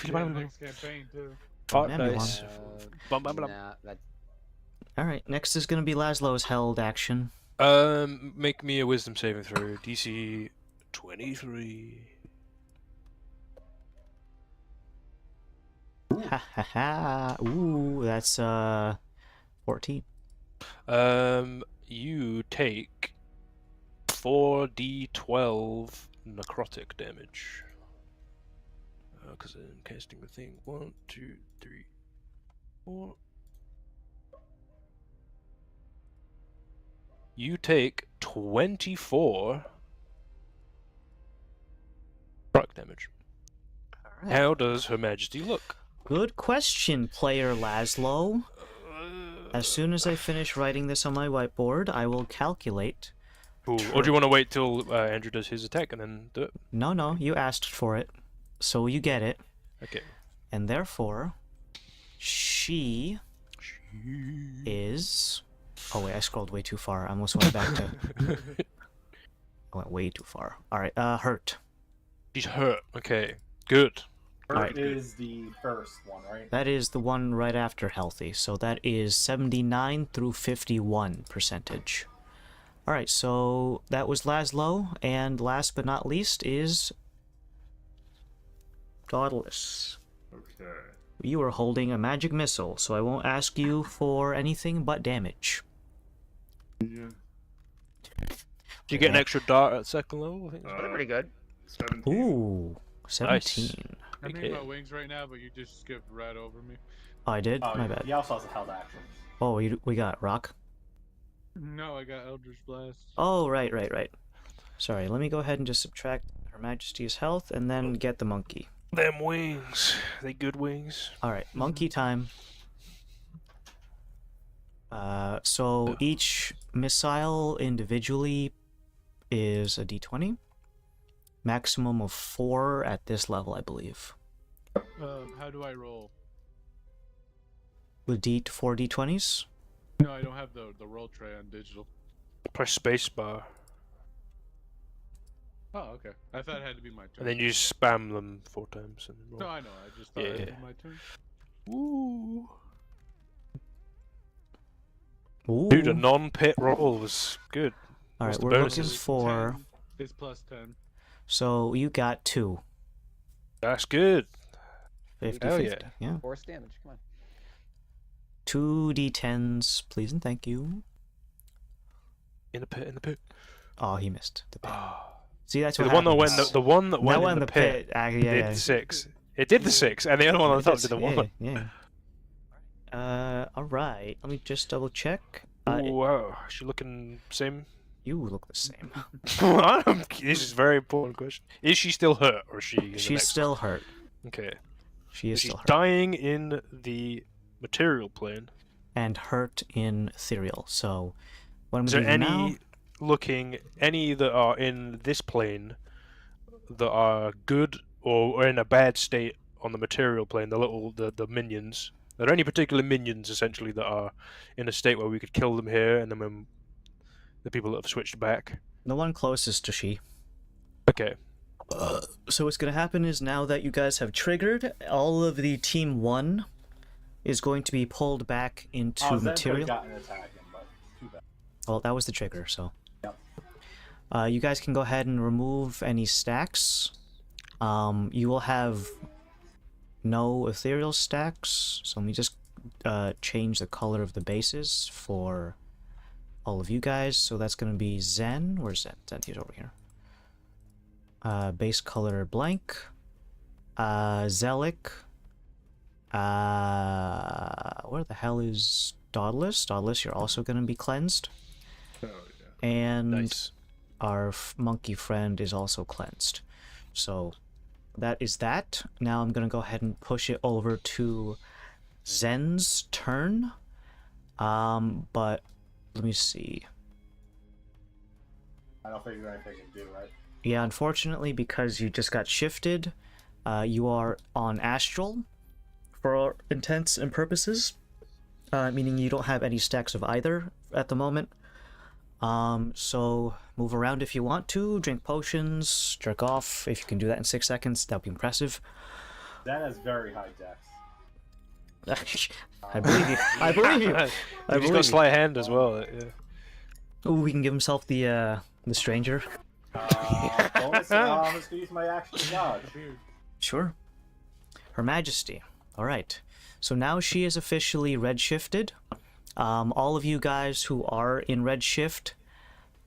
Yeah, next campaign too. Fuck Maybe dice. Bum, bum, bum. Nah, that Alright, next is gonna be Laszlo's held action. Make me a wisdom saving throw. DC 23. Ha ha ha. Ooh, that's 14. You take 4d12 necrotic damage. Because I'm casting the thing. 1, 2, 3, 4. You take 24 rock damage. Alright. How does Her Majesty look? Good question, player Laszlo. Uh, As soon as I finish writing this on my whiteboard, I will calculate. Cool. Or do you want to wait till Andrew does his attack and then do it? No, you asked for it, so you get it. Okay. And therefore, she is... Oh wait, I scrolled way too far. I almost went back to... I went way too far. Alright, hurt. She's hurt. Okay. Good. Hurt is the first one, right? That is the one right after healthy, so that is 79 through 51 percentage. Alright, so that was Laszlo, and last but not least is... Dauntless. Okay. You are holding a magic missile, so I won't ask you for anything but damage. Yeah. Do you get an extra dart at second level? I think it's Pretty good. 17. Ooh, 17. I'm Okay. in my wings right now, but you just skipped right over me. Oh, I did? Oh, My yeah. bad. He also has a held action. Oh, we got rock? No, I got Eldritch Blast. Oh, right. Sorry, let me go ahead and just subtract Her Majesty's health and then get the monkey. Them wings. They good wings. Alright, monkey time. So each missile individually is a d20. Maximum of 4 at this level, I believe. How do I roll? With 4 d20s? No, I don't have the roll tray on digital. Press spacebar. Oh, okay. I thought it had to be my turn. And then you spam them 4 times. And roll. No, I know. I just thought it had to be my turn. Ooh. Ooh. Dude, a non-pit roll was good. Alright, what's the we're looking bonuses? for... 10 is plus 10. So you got 2. That's good. 50, Hell 50. Yeah. force damage. Come on. 2 d10s, please and thank you. In the pit. Oh, he missed the pit. Ah. See, that's So what the one that happens. went, the one that went That one in the pit, yeah, did yeah. the 6. It did the 6, and the other one on the top did the 1. Yeah. Alright. Let me just double check. Ooh, wow, is she looking same? You look the same. This is a very important question. Is she still hurt, or is she? In the She's next still hurt. one? Okay. She is She's still hurt. dying in the material plane. And hurt in ethereal. So, what I'm Is going there to do any now... looking any that are in this plane that are good or in a bad state on the material plane, the minions. Are there any particular minions essentially that are in a state where we could kill them here, and then when the people that have switched back? The one closest to she. Okay. So what's gonna happen is now that you guys have triggered, all of the Team 1 is going to be pulled back into Zen could've material. gotten an attack in, but too bad. Well, that was the trigger, so. Yep. You guys can go ahead and remove any stacks. You will have no ethereal stacks, so let me just change the color of the bases for all of you guys. So that's going to be Zen. Where's Zen? Zen, he's over here. Base color blank. Zelik. Where the hell is Dauntless? Dauntless, you're also going to be cleansed. Oh, yeah. And Nice. our monkey friend is also cleansed. So that is that. Now I'm going to go ahead and push it over to Zen's turn. But let me see. I don't think there's anything you can do, right? Yeah, unfortunately, because you just got shifted, you are on Astral for all intents and purposes, meaning you don't have any stacks of either at the moment. So move around if you want to, drink potions, jerk off. If you can do that in 6 seconds, that'd be impressive. Zen has very high dex. I believe you. I believe you. He's got sleight of hand as well. Yeah. Ooh, we can give himself the stranger. Bonus, I'm just gonna use my action to dodge. Sure. Her Majesty. Alright. So now she is officially redshifted. All of you guys who are in redshift,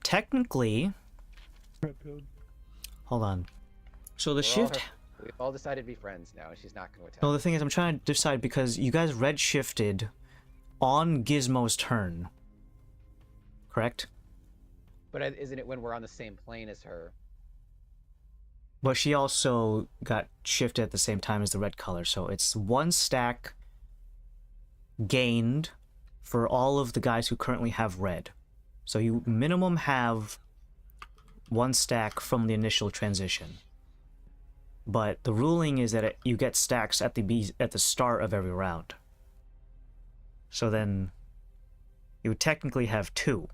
technically... Hold on. So the shift... We've all decided to be friends now. She's not going to attack. No, the thing is, I'm trying to decide because you guys redshifted on Gizmo's turn. Correct? But isn't it when we're on the same plane as her? But she also got shifted at the same time as the red color, so it's 1 stack gained for all of the guys who currently have red. So you minimum have 1 stack from the initial transition. But the ruling is that you get stacks at the start of every round. So then you would technically have 2.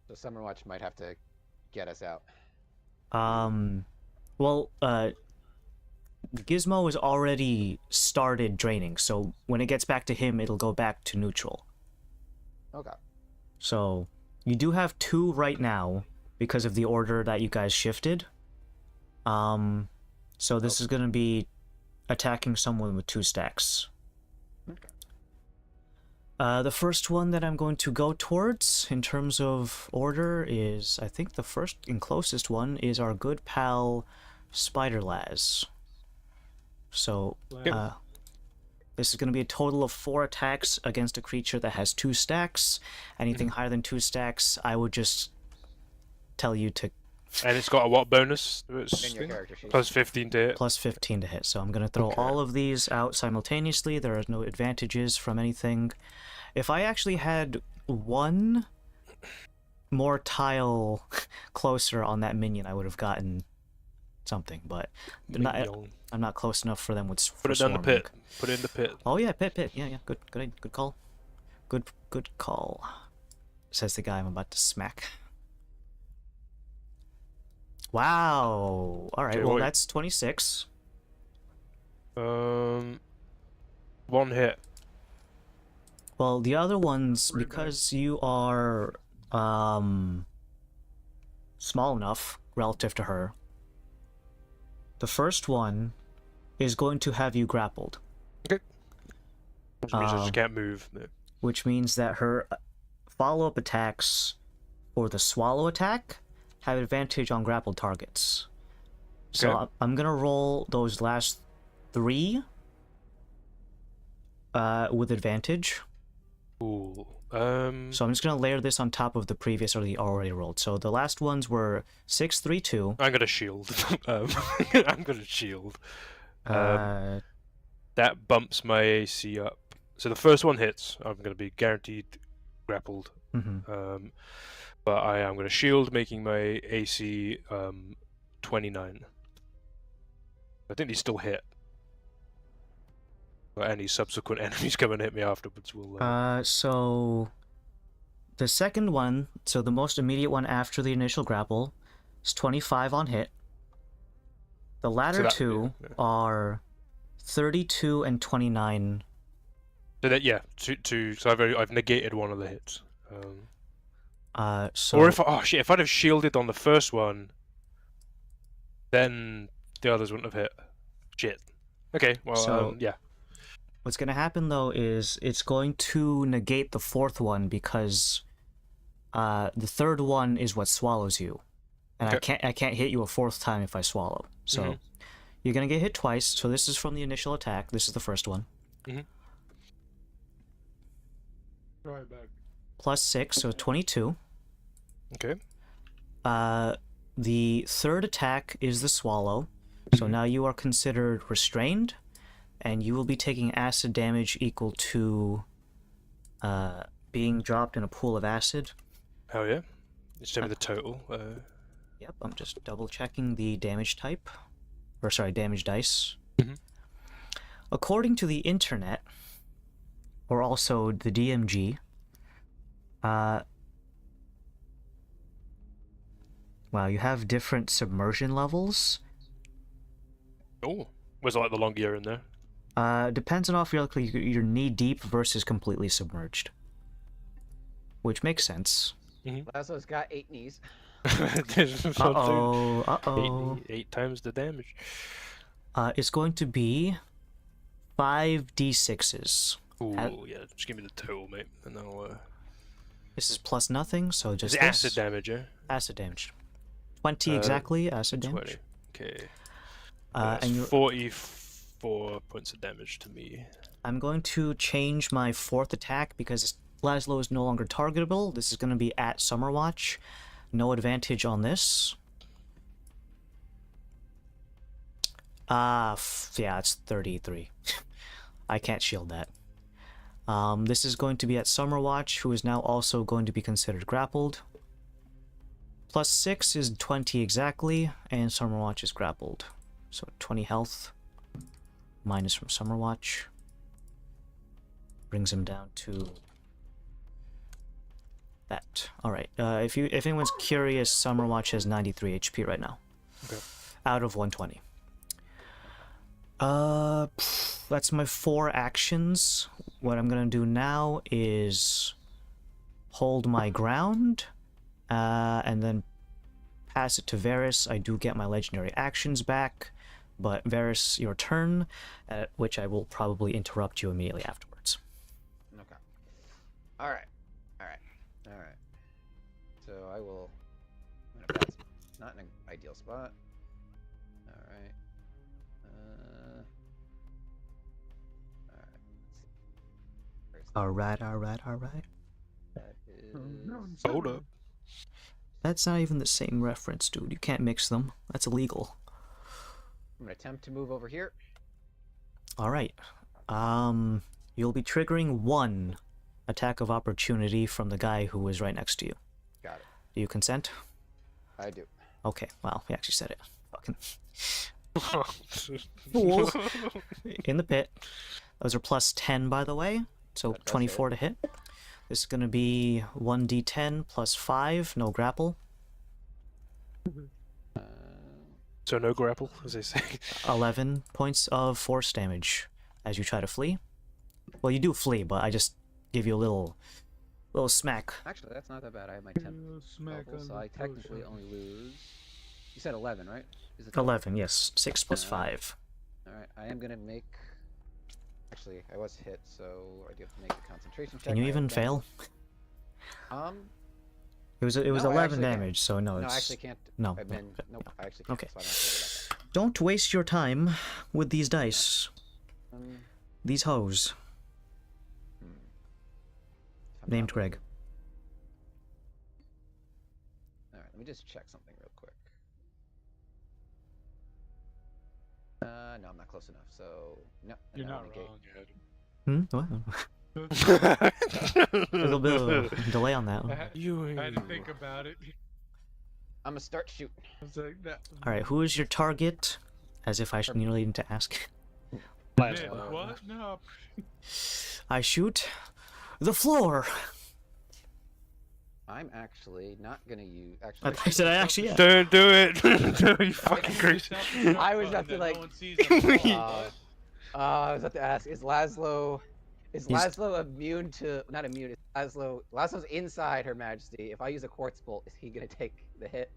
So Summerwatch might have to get us out. Well, Gizmo has already started draining, so when it gets back to him, it'll go back to neutral. Okay. So you do have 2 right now because of the order that you guys shifted. So this is going to be attacking someone with 2 stacks. Okay. The first one that I'm going to go towards in terms of order is, I think the first and closest one is our good pal Spider-Laz. So, this is going to be a total of 4 attacks against a creature that has 2 stacks. Anything higher than 2 stacks, I would just tell you to... And it's got a what bonus? It's In your character sheet. plus 15 to hit. Plus 15 to hit. So I'm going to throw all of these out simultaneously. There are no advantages from anything. If I actually had 1 more tile closer on that minion, I would have gotten something, but I'm not close enough for them with Put it down the pit. Put it in the pit. Oh yeah, pit. Yeah. Good call. Good call. Says the guy I'm about to smack. Wow. All right. Okay, Well, wait. that's 26. 1 hit. Well, the other ones, because you are small enough relative to her, the first one is going to have you grappled. Okay. Which means I just can't move. No. Which means that her follow-up attacks for the swallow attack have advantage on grappled targets. So Okay. I'm gonna roll those last 3 with advantage. Ooh. So I'm just gonna layer this on top of the previous or the already rolled. So the last ones were 6, 3, 2. I'm gonna shield. I'm gonna shield. Uh, That bumps my AC up. So the first one hits. I'm gonna be guaranteed grappled. Mm-hmm. But I am going to shield, making my AC 29. I think these still hit. But any subsequent enemies come and hit me afterwards will. So the second one, so the most immediate one after the initial grapple, is 25 on hit. The latter two are 32 and 29. So that so I've negated one of the hits. So or if if I'd have shielded on the first one, then the others wouldn't have hit. Shit. Okay. Well, So- yeah. what's gonna happen though is it's going to negate the fourth one because the third one is what swallows you, and Okay. I can't hit you a fourth time if I swallow. So you're gonna get hit twice. So this is from the initial attack. This is the first one. Right back. Plus 6, so 22. Okay. The third attack is the swallow. So now you are considered restrained, and you will be taking acid damage equal to being dropped in a pool of acid. Hell yeah. Just tell me the total. Yep, I'm just double checking the damage type. Or sorry, damage dice. According to the internet, or also the DMG, wow, you have different submersion levels. Oh, was it like the longer you're in there? Depends on if you're knee deep versus completely submerged. Which makes sense. Laszlo's got 8 knees. Uh-oh. 8 times the damage. It's going to be 5d6s. Ooh, yeah, just give me the total, mate, and I'll... This is plus nothing, so just Is it acid damage, yeah? Acid damage. 20 exactly, acid damage. 20. Okay. And you're... 44 points of damage to me. I'm going to change my fourth attack because Laszlo is no longer targetable. This is going to be at Summerwatch. No advantage on this. Yeah, it's 33. I can't shield that. This is going to be at Summerwatch, who is now also going to be considered grappled. Plus 6 is 20 exactly, and Summerwatch is grappled. So 20 health, minus from Summerwatch. Brings him down to that. Alright, if anyone's curious, Summerwatch has 93 HP right now. Okay. Out of 120. That's my 4 actions. What I'm gonna do now is hold my ground, and then pass it to Varys. I do get my legendary actions back, but Varys, your turn, at which I will probably interrupt you immediately afterwards. Okay. Alright. So I will... That's not in an ideal spot. Alright. Alright. That is... Hold up. That's not even the same reference, dude. You can't mix them. That's illegal. I'm gonna attempt to move over here. Alright. You'll be triggering 1 attack of opportunity from the guy who was right next to you. Got it. Do you consent? I do. Okay, well, he actually said it. Fucking fool. In the pit. Those are plus 10, by the way. So 24 to hit. This is going to be 1d10 plus 5, no grapple. So no grapple, as they say. 11 points of force damage as you try to flee. Well, you do flee, but I just give you a little smack. Actually, that's not that bad. I have my 10 level, so I technically only lose... You said 11, right? Is it 11, yes. 6 plus 5. Alright, I am gonna make... Actually, I was hit, so I do have to make a concentration check. Can you even fail? It was 11 damage, so no, it's... No, I actually can't. No. Nope, I actually can't. Okay. So I don't have to worry about Don't waste your time with these dice. that. These hoes. If I'm Named not Greg. Alright, let me just check something real quick. No, I'm not close enough, so... No, You're no, not negate. wrong, Ed. What? There's a bit of a delay on that. I had to think about it. I'm gonna start shooting. I was like, that. All right, who is your target? As if I should nearly need to ask. Man, what? No. I shoot the floor. I'm actually not gonna use. I Actually, thought I said I actually. Yeah. Don't do it. No, you fucking crazy. I was about to like. No one sees them. I was about to ask: Is Laszlo immune to? Not immune. Is Laszlo's inside Her Majesty. If I use a quartz bolt, is he gonna take the hit?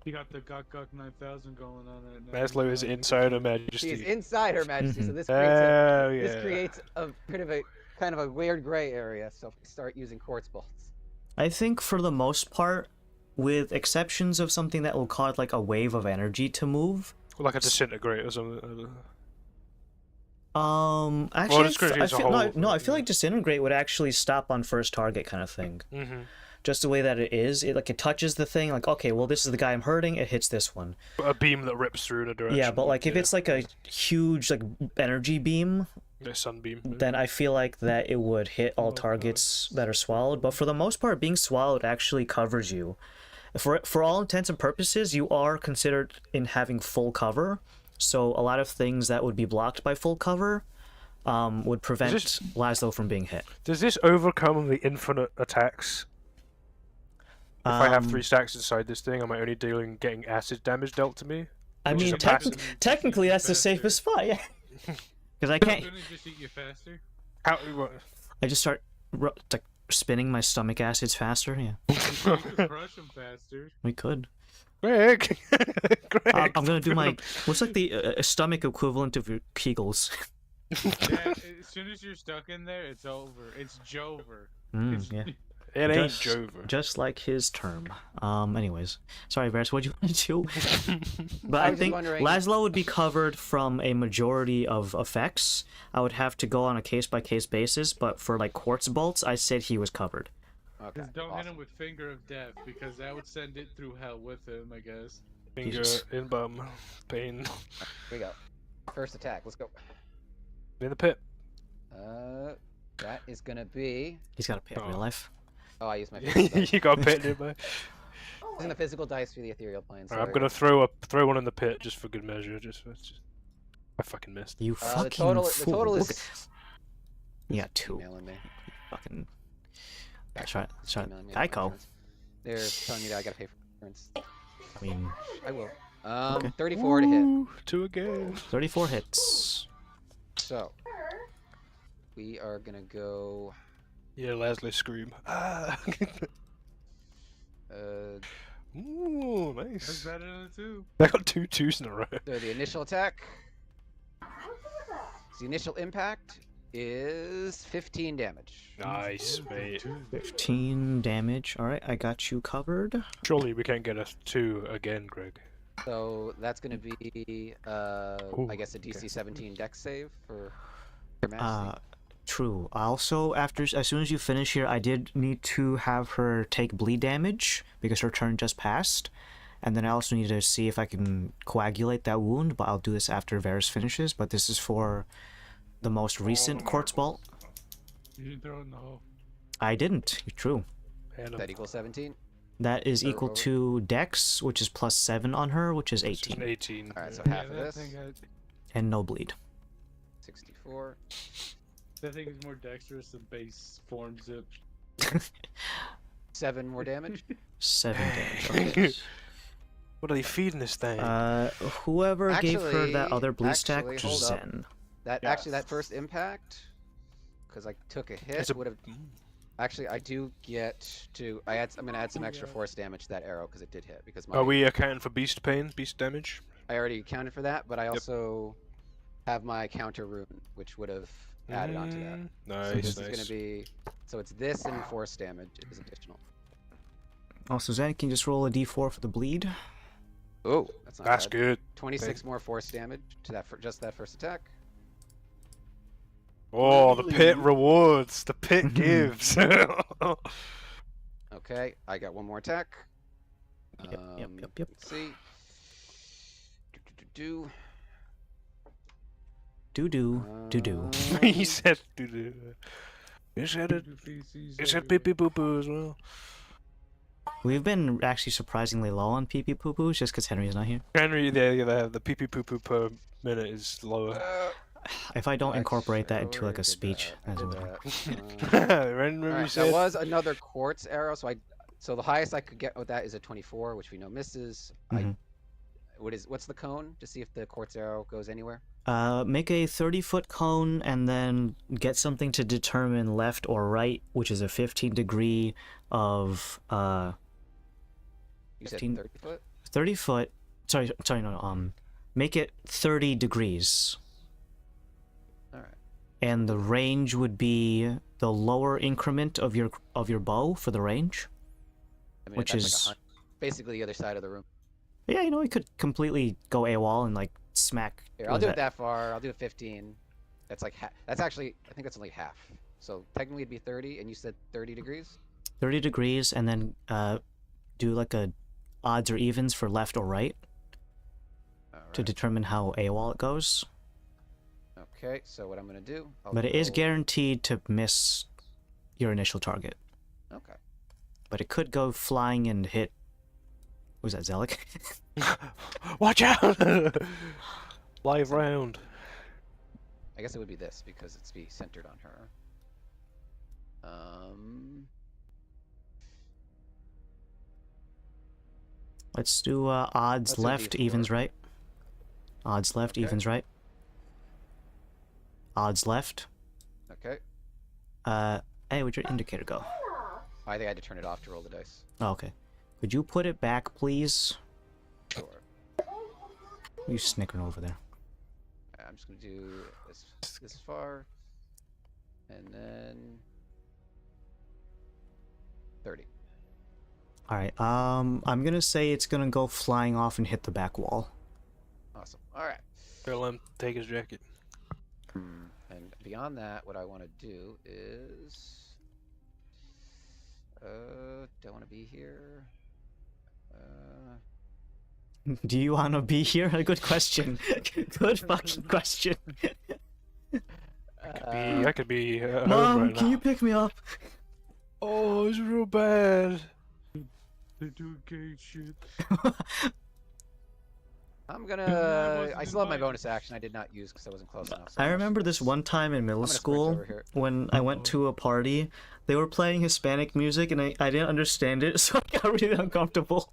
You got the Gok 9000 going on right now. Maslow is inside Her Majesty. He's inside Her Majesty, so this creates a kind of a weird gray area. So if we start using quartz bolts. I think for the most part, with exceptions of something that will cause like a wave of energy to move. Like a disintegrate or something. Actually, well, I feel like disintegrate would actually stop on first target kind of thing. Just the way that it is, it touches the thing. Like, okay, well, this is the guy I'm hurting. It hits this one. A beam that rips through in a direction. Yeah, but like if it's like a huge like energy beam. A sunbeam. Then I feel like that it would hit all targets that are swallowed. But for the most part, being swallowed actually covers you. For all intents and purposes, you are considered in having full cover. So a lot of things that would be blocked by full cover would prevent Laszlo from being hit. Does this overcome the infinite attacks? If I have 3 stacks inside this thing, am I only getting acid damage dealt to me? I mean, technically that's the safest spot, yeah. Because I can't. Couldn't it just eat you faster? How? What? I just start like spinning my stomach acids faster. Yeah. You could crush them faster. We could. Greg. Greg. I'm gonna do my. What's like the stomach equivalent of your Kegels? Yeah, as soon as you're stuck in there, it's over. It's Jover. Yeah. It ain't Jover. Just like his term. Anyways. Sorry, Varys, what'd you want to do? But I think Laszlo would be covered from a majority of effects. I would have to go on a case-by-case basis, but for like quartz bolts, I said he was covered. Okay. Just don't hit him with Finger of Death, because that would send it through hell with him, I guess. Finger in bum. Pain. Here we go. First attack, let's go. In the pit. That is gonna be... He's got a pit in real life. Oh, I used my physical dice. You got a pit nearby. Using the physical dice for the ethereal plane. Right, I'm gonna throw one in the pit just for good measure. I fucking missed. You fucking the total fool. is... You got 2. Fucking... That's right. Geico. They're telling me that I gotta pay for insurance. I mean... I will. Okay. 34 to hit. 2 again. 34 hits. So... We are gonna go... Yeah, Laszlo scream. Ah. Ooh, nice. That's better than 2. I got 2 2s in a row. So the initial attack... The initial impact is 15 damage. Nice, mate. 15 damage. Alright, I got you covered. Surely we can't get a 2 again, Greg. So that's gonna be, I guess a DC 17 dex save for Her Majesty. True. Also, as soon as you finish here, I did need to have her take bleed damage because her turn just passed, and then I also need to see if I can coagulate that wound. But I'll do this after Varys finishes. But this is for the most recent quartz bolt. You didn't throw it in the hole. I didn't. True. That equals 17. That is equal to Dex, which is +7 on her, which is 18. 18. All right, so half of this. And no bleed. 64. That thing is more dexterous than base form zip. 7 more damage. 7 damage. Okay. What are they feeding this thing? Whoever gave her that other bleed stack, which is hold up. Zen. Actually, that first impact, because I took a hit, would have. Actually, I do get to. I'm gonna add some extra force damage to that arrow because it did hit. Because Are we accounting for beast pain, beast damage? I already accounted for that, but I also have my counter rune, which would have added onto that. Nice, so this nice. is gonna be. So it's this and force damage is additional. Also, Zen, can you just roll a d4 for the bleed? Oh, that's not That's bad. good. 26 more force damage to that for just that first attack. Oh, the pit rewards. The pit gives. Okay, I got one more attack. Yep. Let's see. Do. He said doo-doo. It's had a Feces it's had everywhere. pee poo poo as well. We've been actually surprisingly low on pee pee poo poos just because Henry's not here. Henry, the pee pee poo poo per minute is lower. If I don't incorporate that I into like a already did speech, that. I as did well. that. Remember you Alright, said? that was another quartz arrow, so the highest I could get with that is a 24, which we know misses. Mhm. What's the cone to see if the quartz arrow goes anywhere? Make a 30-foot cone and then get something to determine left or right, which is a 15 degree of You said 15 30 foot? 30 foot. Sorry, no. Make it 30 degrees. Alright. And the range would be the lower increment of your bow for the range. I mean, Which that's is- like basically the other side of the room. Yeah, you could completely go AWOL and like smack. Here, what I'll is do it that far. I'll do it 15. That's like that's actually, I think that's only half. So technically it'd be 30, and you said 30 degrees? 30 degrees, and then do like a odds or evens for left or right to Alright. determine how AWOL it goes. Okay, so what I'm gonna do? But it is roll- guaranteed to miss your initial target. Okay. But it could go flying and hit. Was that Zelik? Watch out! Live round. I guess it would be this because it's be centered on her. Let's do odds Let's do left, D4. evens right. Odds left, Okay. evens right. Odds left. Okay. Hey, where'd your indicator go? I think I had to turn it off to roll the dice. Oh, okay. Could you put it back, please? Sure. You snickering over there. I'm just gonna do this far, and then 30. All right. I'm gonna say it's gonna go flying off and hit the back wall. Awesome. All right. Tell him take his jacket. And beyond that, what I want to do is, don't want to be here. Do you wanna be here? A good question. Good fucking question. I could be at home Mom, right can now. you pick me up? Oh, it's real bad. They do gay shit. I'm I gonna. wasn't I still have my invited. bonus action I did not use because I wasn't close enough. so I I'll remember shoot this one time in middle I'm gonna sprint school over here. when I went to a party. They were playing Hispanic music and I didn't understand it, so I got really uncomfortable.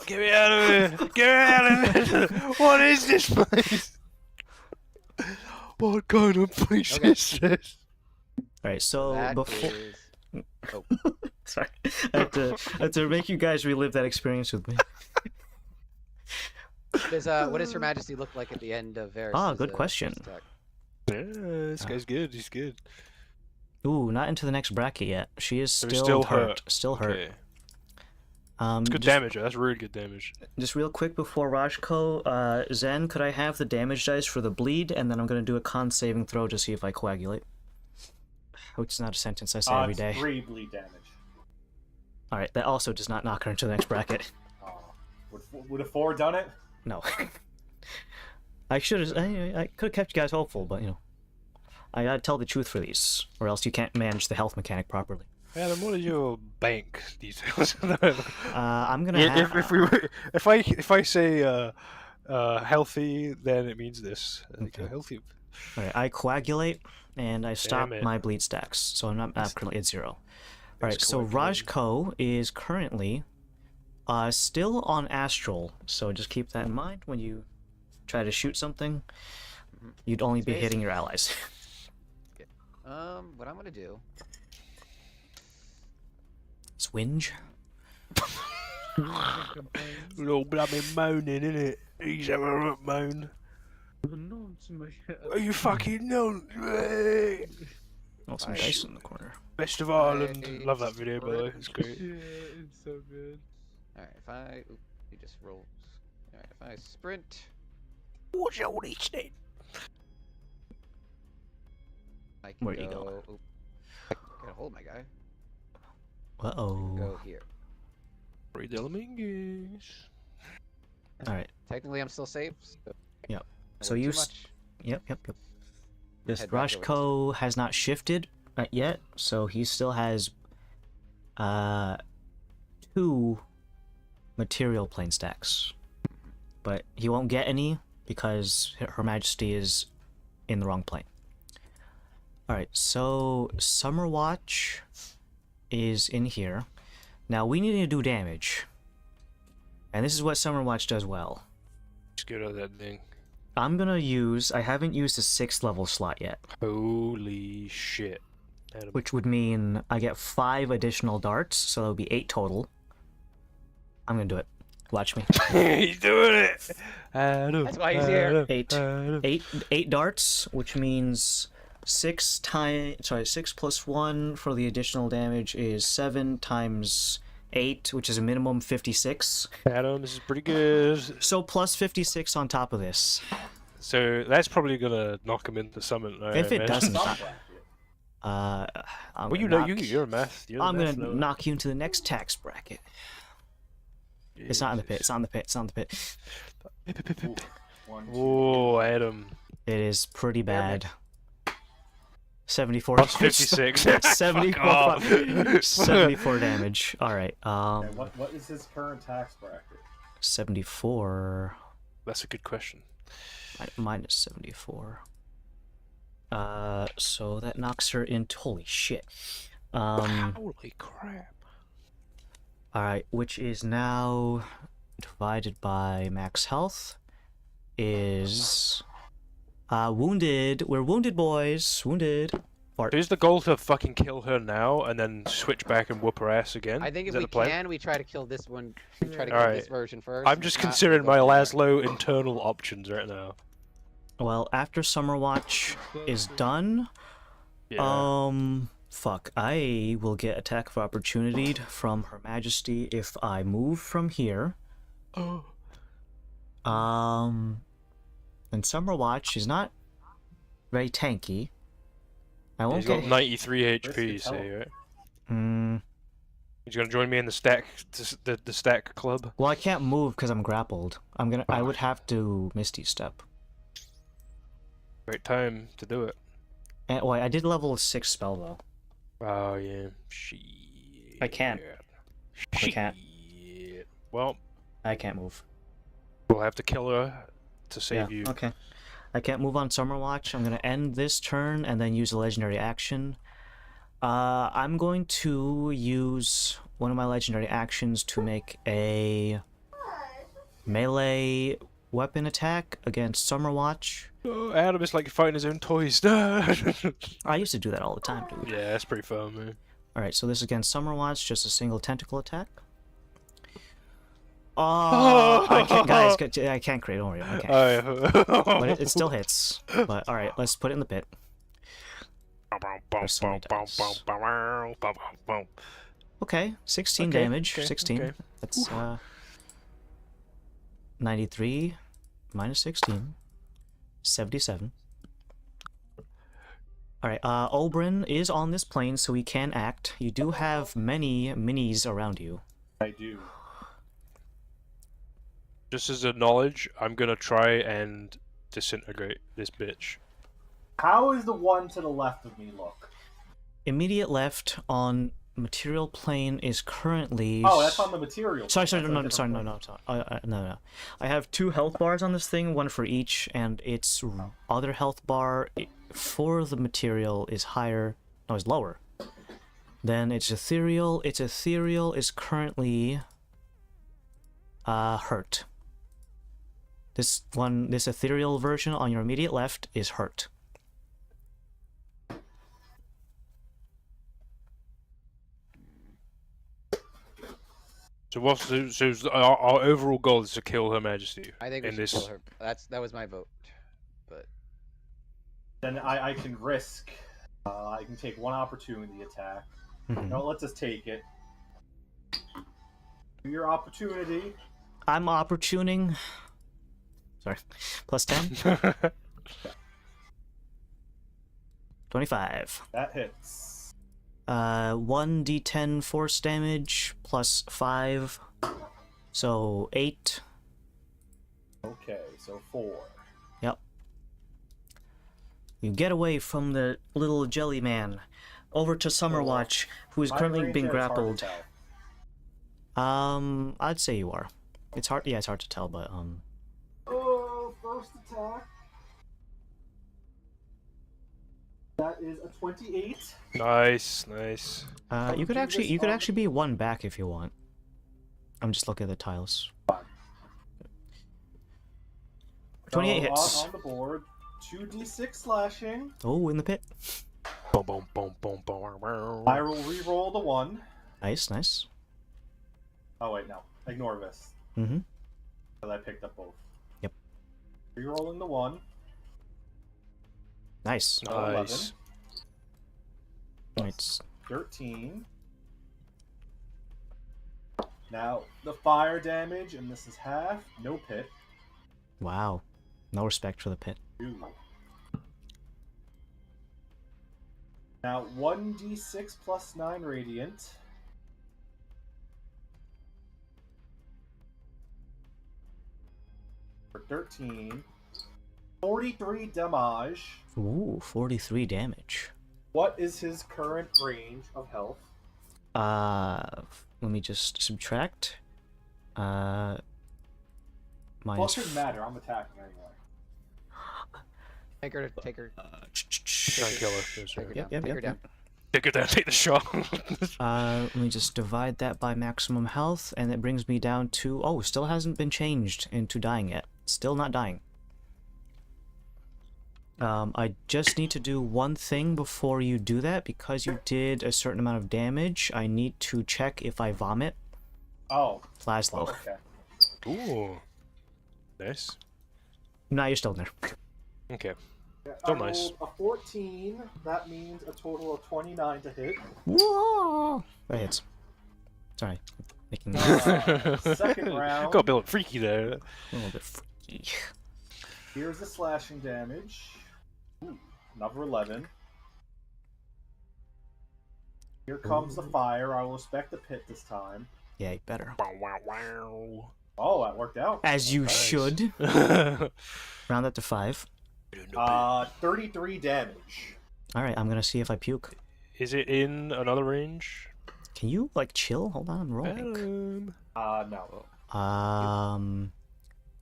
Get me out of here! Get me out of here! What is this place? What kind of place Okay. is this? Alright, so That before. is- Sorry. I have to make you guys relive that experience with me. What does Her Majesty look like at the end of Varys? Ah, good question. Yeah, this guy's good. He's good. Ooh, not into the next bracket yet. She is So still, he's still hurt. hurt. Still hurt. Okay. It's good just, damage. That's really good damage. just real quick before Rajko, Zen, could I have the damage dice for the bleed, and then I'm gonna do a con saving throw to see if I coagulate. Which is not a sentence I say every It's day. 3 bleed damage. Alright, that also does not knock her into the next bracket. Would a 4 done it? No. I should have. I could have kept you guys hopeful, but I gotta tell the truth for these, or else you can't manage the health mechanic properly. Adam, what is your bank details? I'm gonna. If I say healthy, then it means this. Okay. Healthy. Alright, I coagulate and I stop it. my bleed stacks, so I'm not currently at 0. Alright, It's so coagulating. Rajko is currently still on Astral, so just keep that in mind when you try to shoot something. You'd only be Space. hitting your allies. What I'm gonna do? Swinge? Little bloody moaning, innit? He's having a moan. Are you fucking no? Oh, some Alright. dice in the corner. Best of Ireland. Love that video, by the way. It's great. Yeah, it's so good. All right, if I you just roll. All right, if I sprint, What's all this then? I can Where you go. go? Oop, I gotta hold my guy. Uh-oh. Go here. Read the Dominguez. Alright, Technically, I'm still safe. So Yep. I So won't you too s- much. yep. This Head back over this Rajko has not shifted, yet, so he still has 2 material plane stacks. But he won't get any because Her Majesty is in the wrong plane. Alright, so Summer Watch is in here. Now we need to do damage. And this is what Summer Watch does well. Just get out of that thing. I'm gonna use... I haven't used the 6th level slot yet. Holy shit. Adam. Which would mean I get 5 additional darts, so that'll be 8 total. I'm gonna do it. Watch me. He's doing it! Adam, That's why he's here. Adam. Eight darts, which means 6 plus 1 for the additional damage is 7 times 8, which is a minimum 56. Adam, this is pretty good. So plus 56 on top of this. So that's probably gonna knock him into summon. If it doesn't, Some bracket. I'm Well, you gonna know, knock- you're a math. You're the I'm math gonna knower. knock you into the next tax bracket. It's not in the pit. It's not in the pit. It's not in the pit. Ooh, 1, 2. Oh, Adam. It is pretty bad. 74. Plus 56. 74. Fuck off. 74 damage. All right. Okay, what is his current tax bracket? 74. That's a good question. Minus 74. So that knocks her into... Holy shit. Holy crap. Alright, which is now divided by max health is... wounded. We're wounded, boys. Wounded. Fart. Is the goal to fucking kill her now and then switch back and whoop her ass again? I think Is if that we the plan? can, we try to kill this one. We try to kill Alright. this version first. I'm and just if not, considering we go my from there. Laszlo internal options right now. Well, after Summer Watch is done, fuck, I will get attack of opportunity from Her Majesty if I move from here. Oh. And Summer Watch is not very tanky. I won't He's got get... 93 Risky HP, tell. say, right? Mm, He's gonna join me in the stack, the stack club. well, I can't move because I'm grappled. I would have to Misty Step. Great time to do it. And, oh, I did level 6 spell though. Oh yeah. Shit. I can't. I can't. Shit. Well, I can't move. we'll have to kill her to save you. Okay. I can't move on Summer Watch. I'm gonna end this turn and then use a legendary action. I'm going to use one of my legendary actions to make a melee weapon attack against Summer Watch. Oh, Adam is like fighting his own toys. I used to do that all the time, dude. Yeah, that's pretty fun, man. Alright, so this is against Summer Watch, just a single tentacle attack. Oh, I can't, guys, I can't create, don't worry, I can't. Oh, yeah. But it still hits. But alright, let's put it in the pit. There's so many dice. Okay, 16 Okay, damage, okay, 16. okay. That's 93 minus 16. 77. Alright, Oberyn is on this plane, so he can act. You do have many minis around you. I do. Just as a knowledge, I'm gonna try and disintegrate this bitch. How is the one to the left of me look? Immediate left on material plane is currently... Oh, that's on the material. Sorry, That's on a no. different No. I have 2 health bars on this thing, one for each, and its other health bar for the material is higher... No, is lower. Then its ethereal. Its ethereal is currently... hurt. This ethereal version on your immediate left is hurt. So our overall goal is to kill Her Majesty. I think we in should this. kill her. That was my vote. But Then I can risk. I can take one opportunity attack. Mhm. No, let's just take it. Your opportunity. I'm opportuning. Sorry. Plus 10. 25. That hits. 1d10 force damage plus 5. So 8. Okay, so 4. Yep. You get away from the little jelly man. over to Summerwatch, who is My currently range being there, it's hard to grappled. tell. I'd say you are. It's hard. Yeah, it's hard to tell, but Oh, first attack. That is a 28. Nice, nice. you could do actually this you could on- actually be one back if you want. I'm just looking at the tiles. 28 So, hits. On the board, 2d6 slashing. Oh, in the pit. Boom, boom, boom, boom, boom, boom. I will re-roll the 1. Nice, nice. Oh wait, no. Ignore this. Mm-hmm. Because I picked up both. Yep. Re-rolling the 1. Nice. Nice. It's 13. Now, the fire damage, and this is half. No pit. wow. No respect for the pit. Ooh. Now, 1d6 plus 9 radiant. For 13. 43 damage. Ooh, 43 damage. What is his current range of health? Let me just subtract. Well, it Minus. shouldn't matter. I'm attacking anyway. Take her. Take her. Try and kill her. Yes, Take sir. her Yep, down. yep, Take yep, her down. Take it down, take the shot. Let me just divide that by maximum health, and it brings me down to... Oh, still hasn't been changed into dying yet. Still not dying. I just need to do one thing before you do that. Because you did a certain amount of damage, I need to check if I vomit. Oh, Laszlo. okay. Ooh. Nice. Nah, you're still in there. Okay. Yeah, Still I nice. rolled a 14. That means a total of 29 to hit. Whoa! That hits. Sorry. Making Second round. Got a bit of freaky there. a little bit freaky. Here's the slashing damage. Ooh, another 11. Here comes the fire. I will respect the pit this time. Yeah, you better. Wow, wow, wow. Oh, that worked out. As you Nice. should. Round Round that to 5. 33 damage. Alright, I'm gonna see if I puke. Is it in another range? Can you, like, chill? Hold on, I'm rolling. No.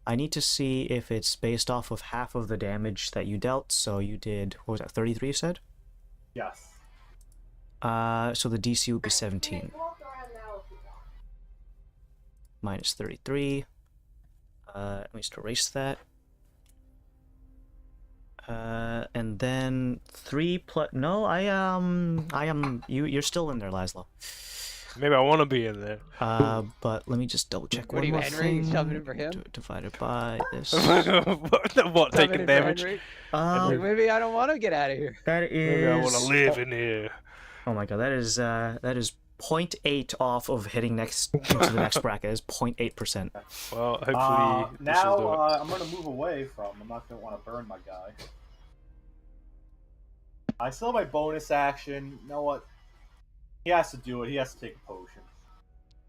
I need to see if it's based off of half of the damage that you dealt. So you did, what was that, 33 you said? Yes. So the DC would be 17. Walk around now if you want. Minus 33. Let me just erase that. And then 3 plus... No, I am... You're still in there, Laszlo. Maybe I want to be in there. But let me just double check What one are you, more Henry? You thing. shoving it for him? Divided by this. What, taking damage? Maybe I don't want to get out of here. That is... Maybe I want to live in here. Oh my god, that is 0.8 off of hitting next into the next bracket. Is 0.8%. Well, hopefully this now will do it. I'm going to move away from. I'm not going to want to burn my guy. I still have my bonus action. You know what? He has to do it. He has to take a potion.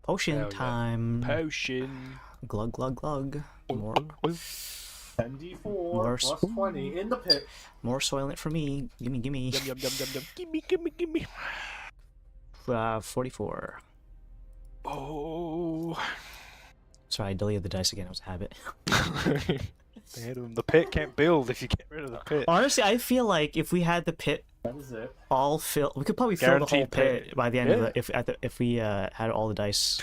Potion Hell yeah. time. Potion. Glug glug glug. More 10d4 More plus spoon. 20 in the pit. soylent for me. Gimme gimme. Yum, yum, yum, yum, yum. Gimme, gimme, gimme. 44. Oh. Sorry, I deleted the dice again. It was a habit. The pit can't build if you get rid of the pit. Honestly, I feel like if we had the pit That is it. all fill, we could probably fill the whole Guaranteed pit pit. by the end of Yeah. the if we had all the dice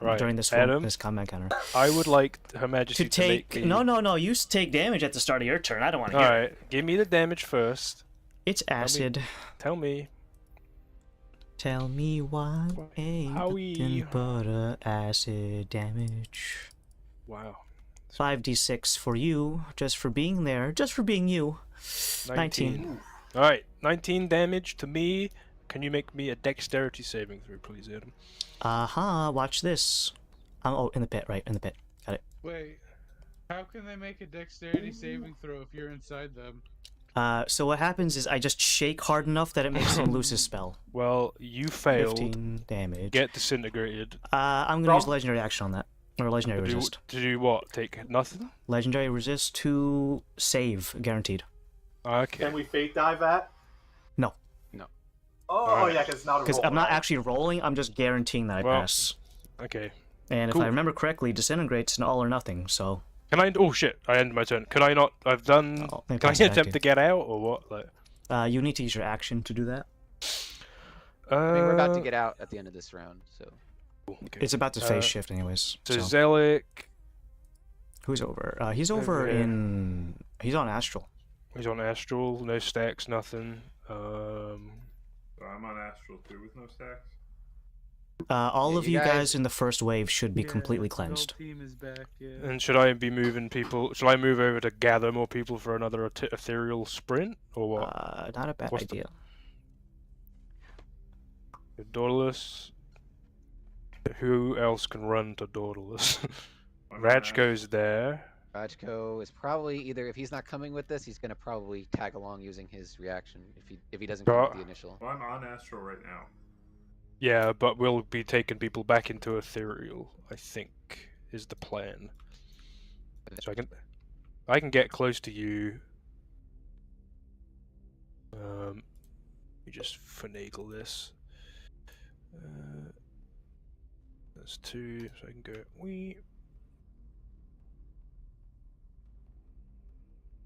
Right. during this Adam, this combat counter. I would like Her Majesty To to make take me... no, you take damage at the start of your turn. I don't want to hear it. Alright, give me the damage first. It's acid. Tell me. Tell me why ain't Howie. nothing but acid damage. Wow. 5d6 for you, just for being there, just for being you. 19. Alright, 19 damage to me. Can you make me a dexterity saving throw, please, Adam? Watch this. Oh, in the pit, right, in the pit. Got it. Wait, how can they make a dexterity saving throw if you're inside them? So what happens is I just shake hard enough that it makes him lose his spell. Well, you failed. 15 damage. Get disintegrated. I'm gonna use legendary action on that. Or legendary resist. To do what? Take nothing? Legendary resist to save, guaranteed. Okay. Can we fate dive that? No. No. Oh, Alright. yeah, because it's not a Because roll, I'm not right? actually rolling. I'm just guaranteeing that I Well, pass. Okay. And if cool. I remember correctly, disintegrate's an all or nothing. So Can I? Oh shit! I end my turn. Could I not? I've done. let me Can I pass it back attempt to to get out or what? Like. you need to use your action to do that. I mean, we're about to get out at the end of this round, so. Okay. It's about to phase shift anyways. So So Zelik. who's over? He's over Over here. in. He's on Astral. He's on Astral. No stacks. Nothing. So I'm on Astral too with no stacks. All Yeah, of you you guys- guys in the first wave should be Yeah, completely the gold cleansed. team is back. Yeah. And should I be moving people? Should I move over to gather more people for another ethereal sprint or what? Not a bad What's the- idea. Dauntless. Who else can run to Dauntless? I'm on Raj Astral. goes there. Rajko is probably either, if he's not coming with this, he's gonna probably tag along using his reaction if he doesn't come with the initial. Well, I'm on Astral right now. Yeah, but we'll be taking people back into ethereal. I think is the plan. So I can get close to you. You just finagle this. That's 2, so I can go.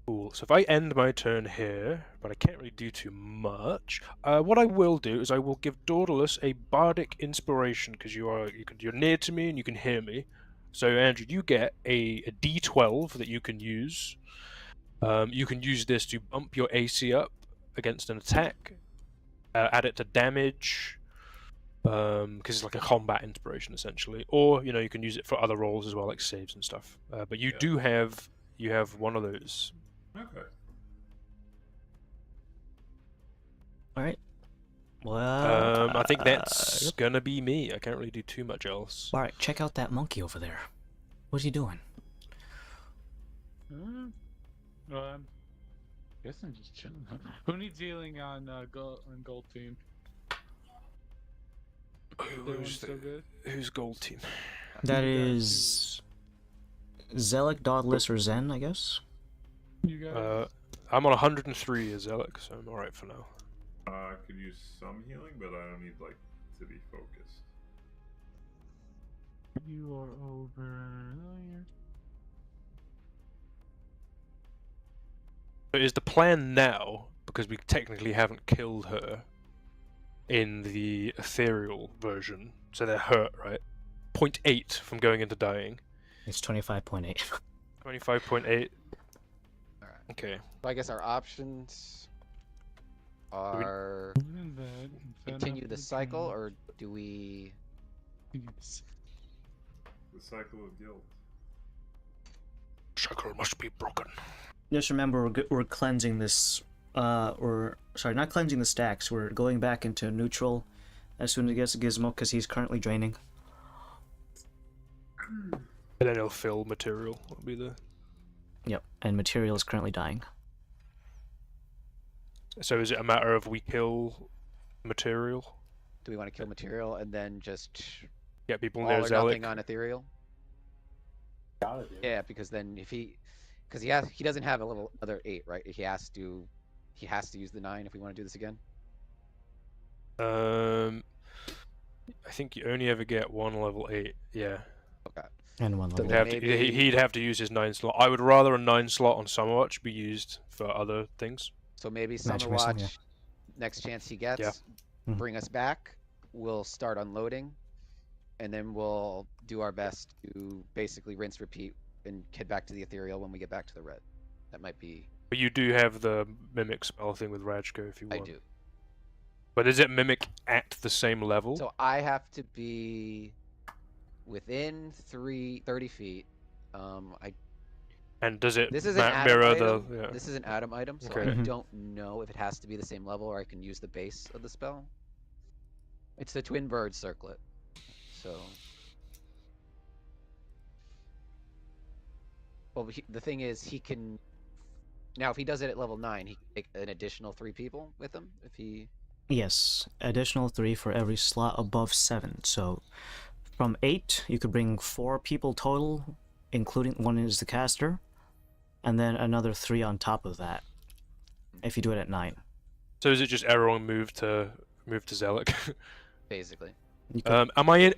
Cool. So if I end my turn here, but I can't really do too much. What I will do is I will give Dauntless a bardic inspiration because you're near to me and you can hear me. So Andrew, you get a D12 that you can use. You can use this to bump your AC up against an attack. Add it to damage. Because it's like a combat inspiration essentially, or you can use it for other roles as well, like saves and stuff. But you do have one of those. Okay. All right. Well, I think that's gonna be me. I can't really do too much else. All right. Check out that monkey over there. What's he doing? Guess I'm just chilling. Who needs healing on gold team? Who's gold team? That is Zelik, Dauntless, or Zen, I guess. You guys. I'm on 103 as Zelik, so I'm alright for now. I could use some healing, but I don't need to be focused. You are over there. So is the plan now, because we technically haven't killed her in the ethereal version, so they're hurt, right? 0.8 from going into dying. It's 25.8. 25.8. Alright. Okay. So I guess our options are continue the cycle, or do we? The cycle of guilt. Cycle must be broken. Just remember, we're cleansing this. Sorry, not cleansing the stacks. We're going back into neutral as soon as it gets a Gizmo because he's currently draining. And then he'll fill material. Will be the. Yep, and material is currently dying. So is it a matter of we kill material? Do we want to kill material and then just Get people all near or nothing Zelik? on ethereal? Gotta do. Yeah, because then if he doesn't have a level other 8, right? He has to use the 9 if we want to do this again. I think you only ever get one level 8. Yeah. Okay. And one So level. then He'd have to use his 9 slot. I would rather a 9 slot on Summerwatch be used for other things. So maybe Match Summer missing, Watch, yeah. next chance he gets, Yeah. Mhm. bring us back. We'll start unloading, and then we'll do our best to basically rinse, repeat, and head back to the ethereal when we get back to the red. That might be. But you do have the mimic spell thing with Rajko if you I want. do. But is it mimic at the same level? So I have to be within 30 feet. And does it This is an Atom mirror item. the? Yeah. This is an Atom item, so Okay. I Mhm. don't know if it has to be the same level or I can use the base of the spell. It's the Twin Bird Circlet. So. Well, the thing is, he can. Now, if he does it at level 9, he can take an additional 3 people with him. If he. Yes, additional 3 for every slot above 7. So from 8, you could bring 4 people total, including one is the caster, and then another 3 on top of that. If you do it at 9. So is it just everyone move to move to Zealot. basically. You can- Am I in?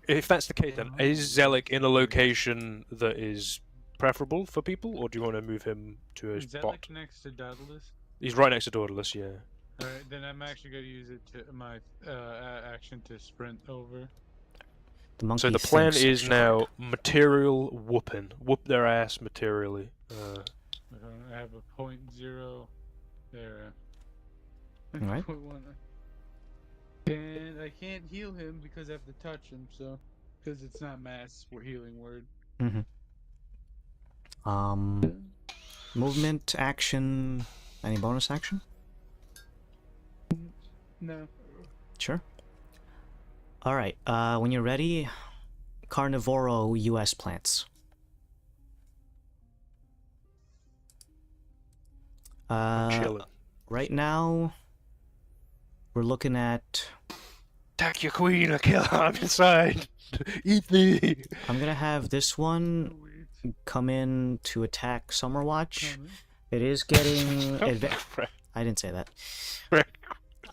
If that's the case, then is Zealot in a location that is preferable for people, or do you want to move him to a Is that spot? like next to Daedalus? He's right next to Daedalus, yeah. Alright, then I'm actually gonna use it to my action to sprint over. the monkey So the plan thinks is extra now hard. material whooping, whoop their ass materially. I have a 0.0 there. Alright. 0.1. And I can't heal him because I have to touch him, so because it's not mass healing word. Movement, action, any bonus action? No. Sure. All right. When you're ready, Carnivoro U.S. plants. Chilling. Right now, we're looking at. Attack your queen! I kill her. I'm inside. Eat me. I'm gonna have this one come in to attack Summerwatch. It is getting. I didn't say that.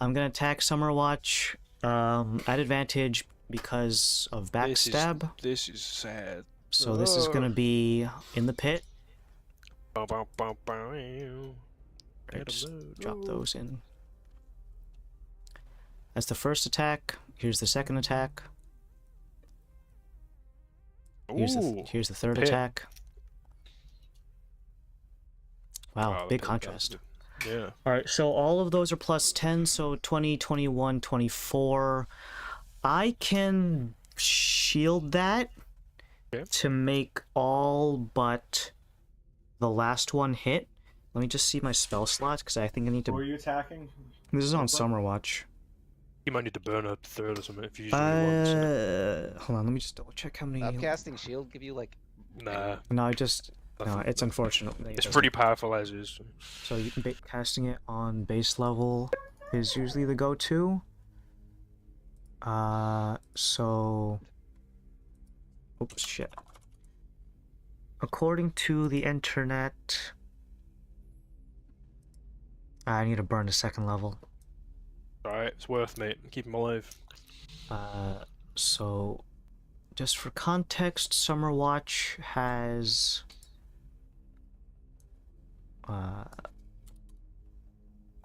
I'm gonna attack Summerwatch at advantage because of backstab. This is sad. So this is gonna be in the pit. Right, just drop those in. That's the first attack. Here's the second attack. Here's the third pit. attack. Wow, Wow, big the pit contrast. bastard. Yeah. Alright, so all of those are plus 10, so 20, 21, 24. I can shield that to make all but the last one hit. Let me just see my spell slots, because I think I need Who are to... you attacking? This is on Summerwatch. You might need to burn a third or something if you use it once. Hold on, let me just double check how many... Casting shield give you like. Nah. No, I just... No, it's unfortunate. that it It's doesn't. pretty powerful as is. So you can casting it on base level is usually the go-to. So... Oops, shit. According to the internet... I need to burn a second level. Alright, it's worth, mate. Keep him alive. So... Just for context, Summerwatch has...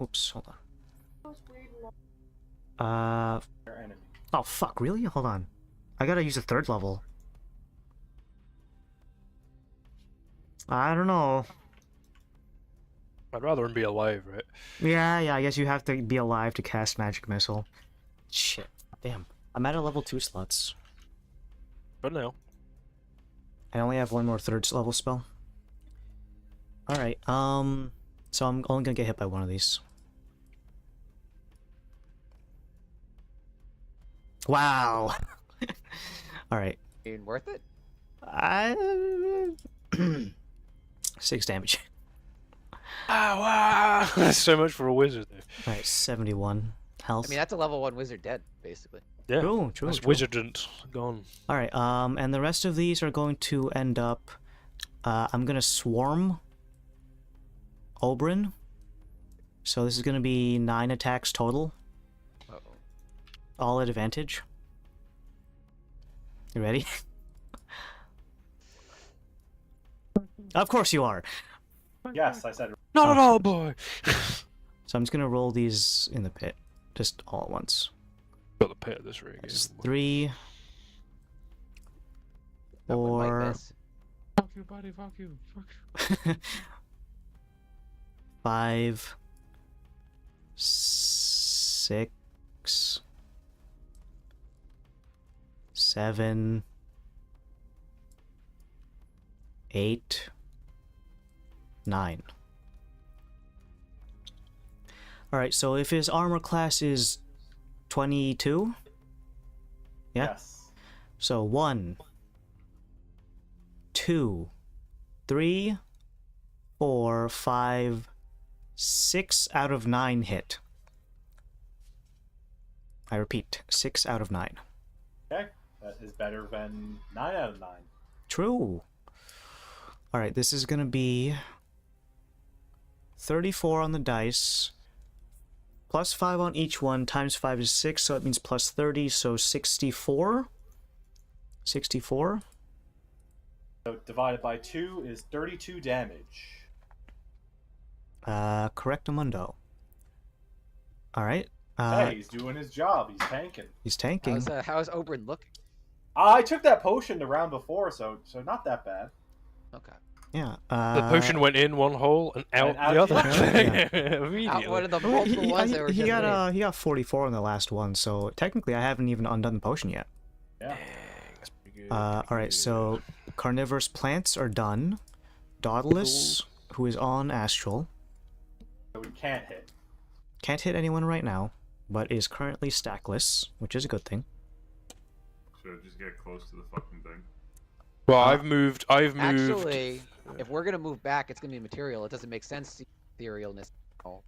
Oops, hold on. Oh, fuck, really? Hold on. I gotta use a third level. I don't know. I'd rather him be alive, right? Yeah, I guess you have to be alive to cast Magic Missile. Shit. Damn. I'm at a level 2 slots. But now. I only have one more third level spell. Alright, so I'm only gonna get hit by one of these. Wow! Alright. Worth it? 6 damage. Ah, wow! So much for a wizard, though. Alright, 71 health. I mean, that's a level 1 wizard dead, basically. Yeah. True. That's wizardant gone. Alright, and the rest of these are going to end up... I'm gonna swarm Oberyn. So this is gonna be 9 attacks total. Uh-oh. All at advantage. You ready? Of course you are! Yes, I said. Not at all, boy! So I'm just gonna roll these in the pit. Just all at once. Got the pit of this rig. That's 3... That one might 4... miss. Fuck you, buddy. Fuck you. Fuck you. 5... 6... 7... 8... 9. Alright, so if his armor class is 22? Yeah? Yes. So 1, 2, 3, 4, 5, 6 out of 9 hit. I repeat, 6 out of 9. Okay. That is better than 9 out of 9. True. Alright, this is gonna be 34 on the dice Plus 5 on each one, times 5 is 6, so it means plus 30, so 64. 64. So divided by 2 is 32 damage. Correctamundo. Alright. Hey, he's doing his job. He's tanking. He's tanking. How's Oberyn looking? I took that potion the round before, so not that bad. Okay. Yeah. The potion went in one hole and out the other. Immediately. Out one of the multiple ones that were he just got 44 on the last one, so technically I haven't even undone the potion yet. Yeah. Alright, so carnivorous plants are done. Dauntless, who is on Astral. So we can't hit. Can't hit anyone right now, but is currently stackless, which is a good thing. Should I just get close to the fucking thing? Well, I've moved. Actually, if we're gonna move back, it's gonna be material. It doesn't make sense to etherealness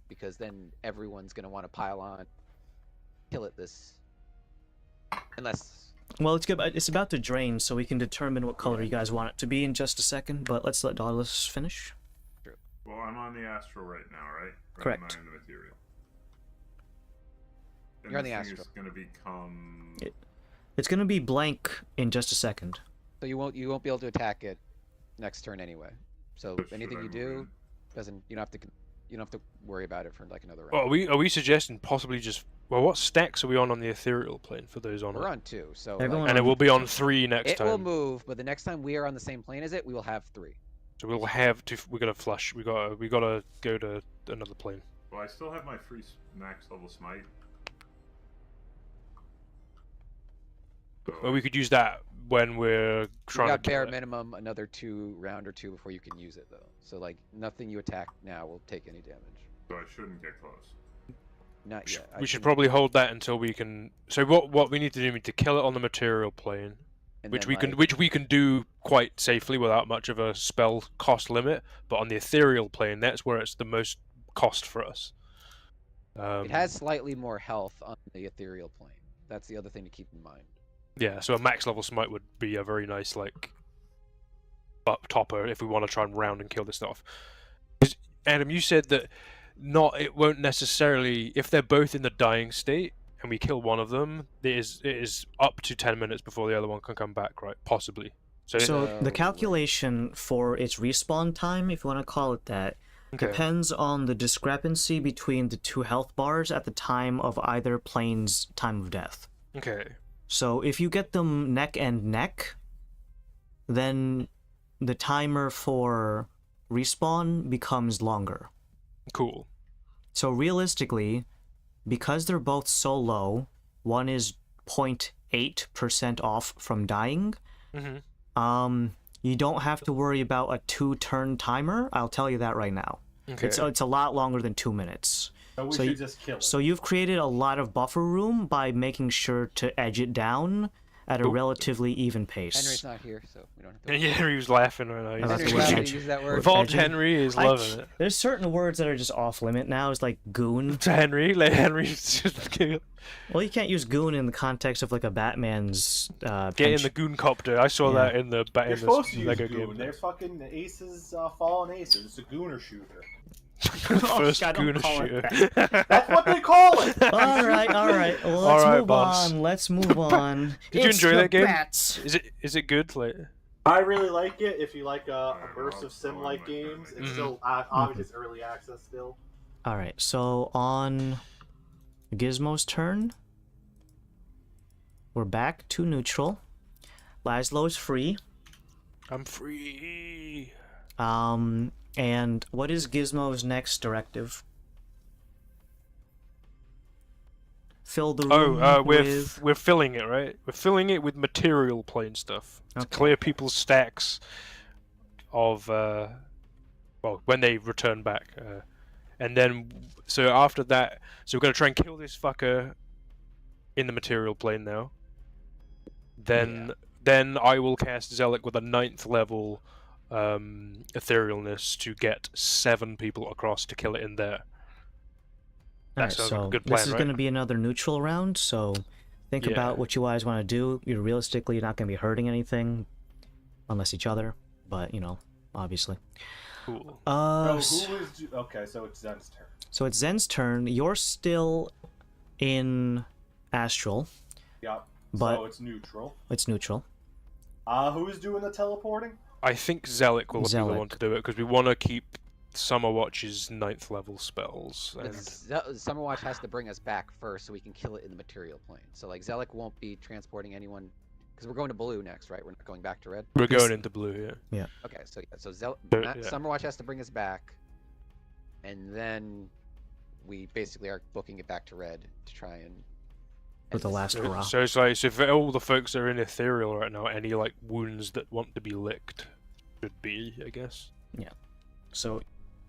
because then everyone's gonna want to pile on, kill it this. Unless. Well, it's about to drain, so we can determine what color you guys want it to be in just a second. But let's let Dauntless finish. Well, I'm on the astral right now, right? Correct. I'm in the material. And You're on the this thing astral. is gonna become. It's gonna be blank in just a second. So you won't be able to attack it next turn anyway. So Should anything I you move do in? you don't have to worry about it for like another round. Well, are we suggesting possibly just? Well, what stacks are we on the ethereal plane for those on We're it? on 2, so Everyone And it will be on 3 next it time. will move, but the next time we are on the same plane as it, we will have 3. So we'll have to. We're gonna flush. We gotta go to another plane. Well, I still have my free max level smite. So Well, we could use that when we're You trying got to kill bare it. minimum another round or two before you can use it though. So like nothing you attack now will take any damage. So I shouldn't get close. Not yet. We should probably hold that until we can. So what we need to do is to kill it on the material plane, which we can do quite safely without much of a spell cost limit. But on the ethereal plane, that's where it's the most cost for us. It has slightly more health on the ethereal plane. That's the other thing to keep in mind. Yeah, so a max level smite would be a very nice like topper if we want to try and round and kill this stuff. 'Cause, Adam, you said that it won't necessarily, if they're both in the dying state and we kill one of them, it is up to 10 minutes before the other one can come back, right? Possibly. So the calculation for its respawn time, if you want to call it that, depends on the discrepancy between the 2 health bars at the time of either plane's time of death. Okay. So if you get them neck and neck, then the timer for respawn becomes longer. Cool. So realistically, because they're both so low, one is 0.8% off from dying, you don't have to worry about a 2-turn timer. I'll tell you that right now. Okay. It's a lot longer than 2 minutes. So we should just kill it. So you've created a lot of buffer room by making sure to edge it down at a relatively even pace. Henry's not here, so we don't have to. Yeah, Henry was laughing right now. Henry's not gonna use that word. Vault Henry is loving it. There's certain words that are just off limit now. It's like goon. To Henry, let Henry just kill. Well, you can't use goon in the context of like a Batman's. Get in the goon copter. I saw that in the You're supposed to use Lego goon. game. There's fucking aces, fallen aces. It's a gooner shooter. First God, don't gooner call it shooter. That's what they call it. all right. Well, let's move on. Did you enjoy that game? Bats. Is it good? Like, I really like it. If you like a burst of sim-like games, it's still obviously it's early access still. All right. So on Gizmo's turn, we're back to neutral. Laszlo's free. I'm free. And what is Gizmo's next directive? Fill the room we're filling it, right? We're filling it with material plane stuff to clear people's stacks of when they return back, and then so after that, so we're gonna try and kill this fucker in the material plane now. Then I will cast Zealot with a 9th level etherealness to get 7 people across to kill it in there. That sounds like a good plan, this is right? going to be another neutral round, so think about what you guys want to do. You're realistically not going to be hurting anything, unless each other, but, you know, obviously. Cool. Okay, so it's Zen's turn. So it's Zen's turn. You're still in Astral. Yep. But so it's neutral. It's neutral. Who's doing the teleporting? I think Zelic will be the one Zelic. to do it because we want to keep Summer Watch's 9th level spells. But And Summer Watch has to bring us back first so we can kill it in the material plane. So like Zelic won't be transporting anyone because we're going to blue next, right? We're not going back to red. we're going into blue, yeah. Okay, so So, yeah. Summer Watch has to bring us back, and then we basically are booking it back to red to try and. With the end this. last hurrah. So it's like, so if all the folks that are in Ethereal right now, any like wounds that want to be licked should be, I guess. So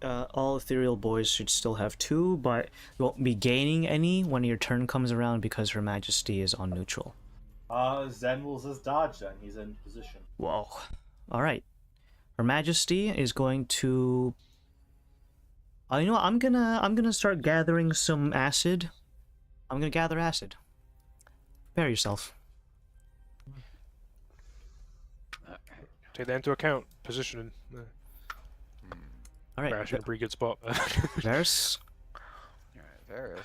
all ethereal boys should still have 2, but you won't be gaining any when your turn comes around because Her Majesty is on neutral. Zen will just dodge then. He's in position. Whoa. Alright. Her Majesty is going to... you know what? I'm gonna start gathering some acid. I'm gonna gather acid. Prepare yourself. Take that into account. Positioning. Alright. Crash in a pretty good spot. Varys Alright, Varys.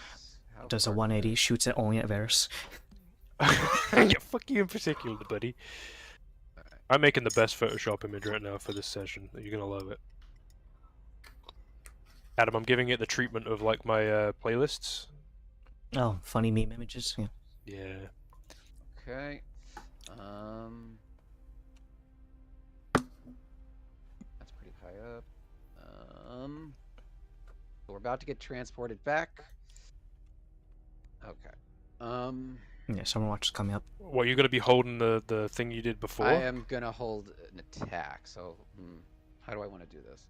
How does a far- 180, shoots it only at Varys. Yeah, fuck you in particular, buddy. I'm making the best Photoshop image right now for this session. You're gonna love it. Adam, I'm giving it the treatment of like my playlists. Oh, funny meme images. Yeah. Yeah. Okay. That's pretty high up. So we're about to get transported back. Okay. Yeah, Summer Watch is coming up. What, you're gonna be holding the thing you did before? I am gonna hold an attack. So, how do I want to do this?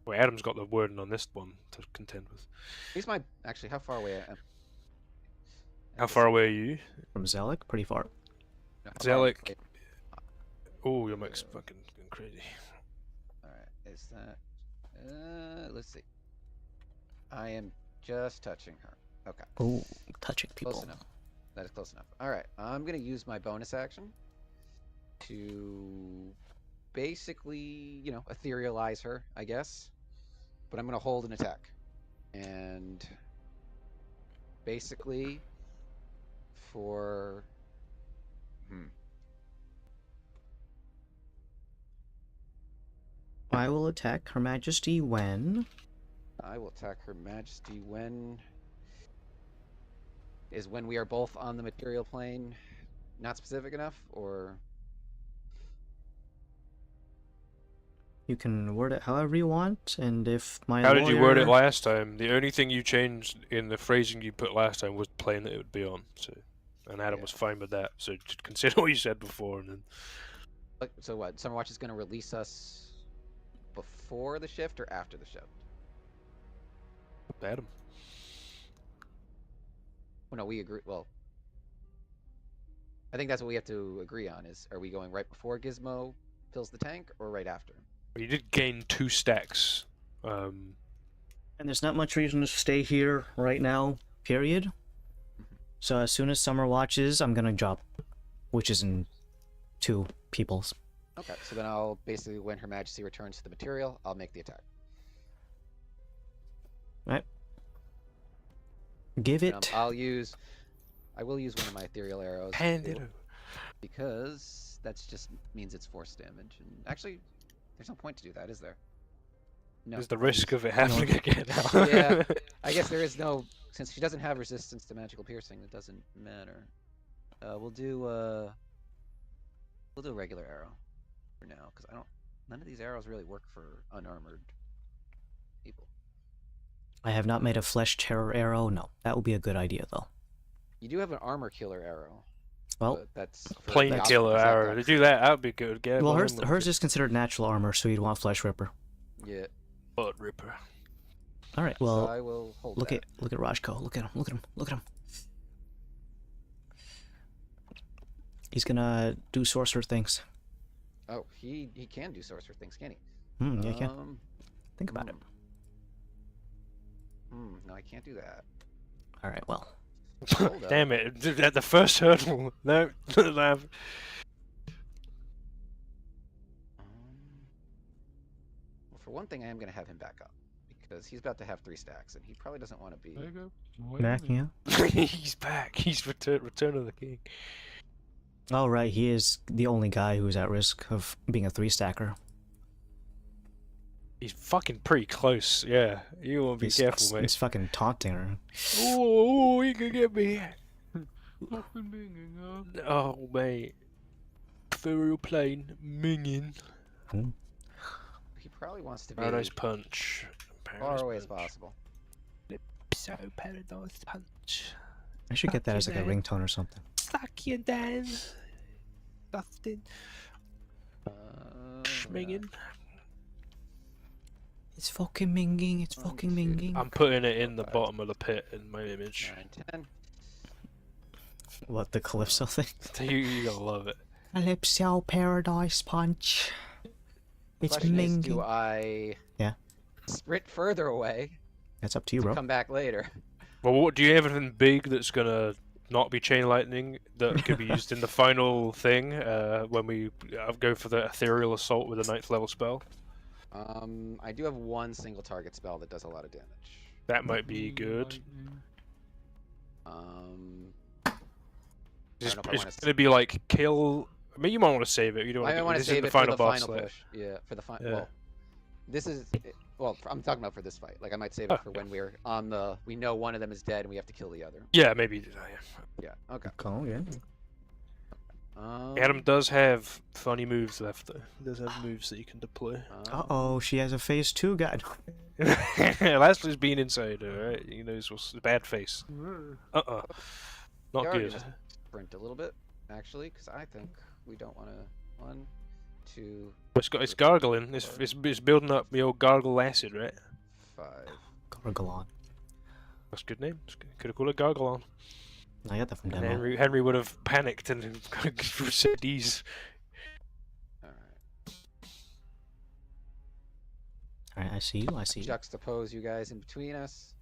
Well, Adam's got the wording on this one to contend with. Here's my. Actually, how far away I am? How far away are you? From Zelic, pretty far. No, how far away- Zelic. Oh, your mic's fucking going crazy. Alright, is that. Let's see. I am just touching her. Okay. Oh, touching people. Close enough. That is close enough. Alright, I'm gonna use my bonus action to basically, etherealize her, I guess. But I'm gonna hold an attack. And basically for I will attack Her Majesty when... I will attack Her Majesty when we are both on the material plane. Not specific enough, or You can word it however you want, and if my How did you word it lawyer- last time? The only thing you changed in the phrasing you put last time was the plane that it would be on. So, and Adam was fine with that. So just consider what you said before, and then so what? Summerwatch is going to release us before the shift or after the shift? Adam. Well, no, we agree. Well, I think that's what we have to agree on. Is are we going right before Gizmo fills the tank or right after? You did gain 2 stacks. And there's not much reason to stay here right now, period. So as soon as summer watches, I'm gonna drop witches and 2 peoples. Okay, so then I'll basically, when Her Majesty returns to the material, I'll make the attack. Right. Give And, it. I will use one of my ethereal arrows. Pandito. Because that just means it's force damage. And actually, there's no point to do that, is there? No. There's the I'll risk use- of it happening again now. Yeah, I guess there is no, since she doesn't have resistance to magical piercing, it doesn't matter. We'll do a regular arrow for now, because none of these arrows really work for unarmored people. I have not made a flesh terror arrow. No, that would be a good idea though. You do have an armor killer arrow. Well, but that's for Plain the killer opposite arrow. To attacks. do that, that'd be good. Get well, one hers of them hers with is considered natural armor, so you'd want flesh ripper. Yeah. butt ripper. All right. So Well, I will hold look that. at Rajko. Look at him. Look at him. Look at him. He's gonna do sorcerer things. Oh, he can do sorcerer things, can he? Yeah, you can. Think about it. No, I can't do that. All right. Well, Hold up. Damn it! At the first hurdle. No. Well, for one thing, I am going to have him back up because he's about to have 3 stacks, and he probably doesn't want to be. Backing up. He's back. He's Return of the King. Oh right, he is the only guy who's at risk of being a 3-stacker. He's fucking pretty close. Yeah, you want to be careful, mate. He's fucking taunting her. Oh, he can get me. Oh, mate. Ethereal plane, minging. He probably wants to be Paradise Punch. far away as possible. So Paradise Punch. I should get that as like a ringtone or something. Suck you down. Dustin. Minging. It's fucking minging, it's fucking minging. I'm putting it in the bottom of the pit in my image. 9, 10. What, the Calypso thing? You're gonna love it. Calypso Paradise Punch. It's Question is, minging. do I sprint further away That's up to you, to bro. come back later? Well, what do you have anything big that's gonna not be chain lightning that could be used in the final thing when we go for the ethereal assault with a 9th level spell? I do have 1 single target spell that does a lot of damage. That might be good. It's gonna be like kill. I mean, you might want to save it. You don't. I want to save it for the final push. Yeah, for the final. Yeah. Well, this is. Well, I'm talking about for this fight. Like, I might save it for when we're on the. We know one of them is dead and we have to kill the other. Yeah, maybe. Yeah. Okay. Oh, yeah. Adam does have funny moves left, though. He does have moves that you can deploy. Uh-oh, she has a phase 2 guide. Leslie's been inside her, right? He knows what's the bad face. Not good. Sprint a little bit, actually, because I think we don't want to. 1, 2. It's gargling. It's building up the old gargle acid, right? 5. Gargalon. That's a good name. Could have called it Gargalon. I got that from And demo. Henry would have panicked and said these. Alright, I see you, I see you. Juxtapose you guys in between us.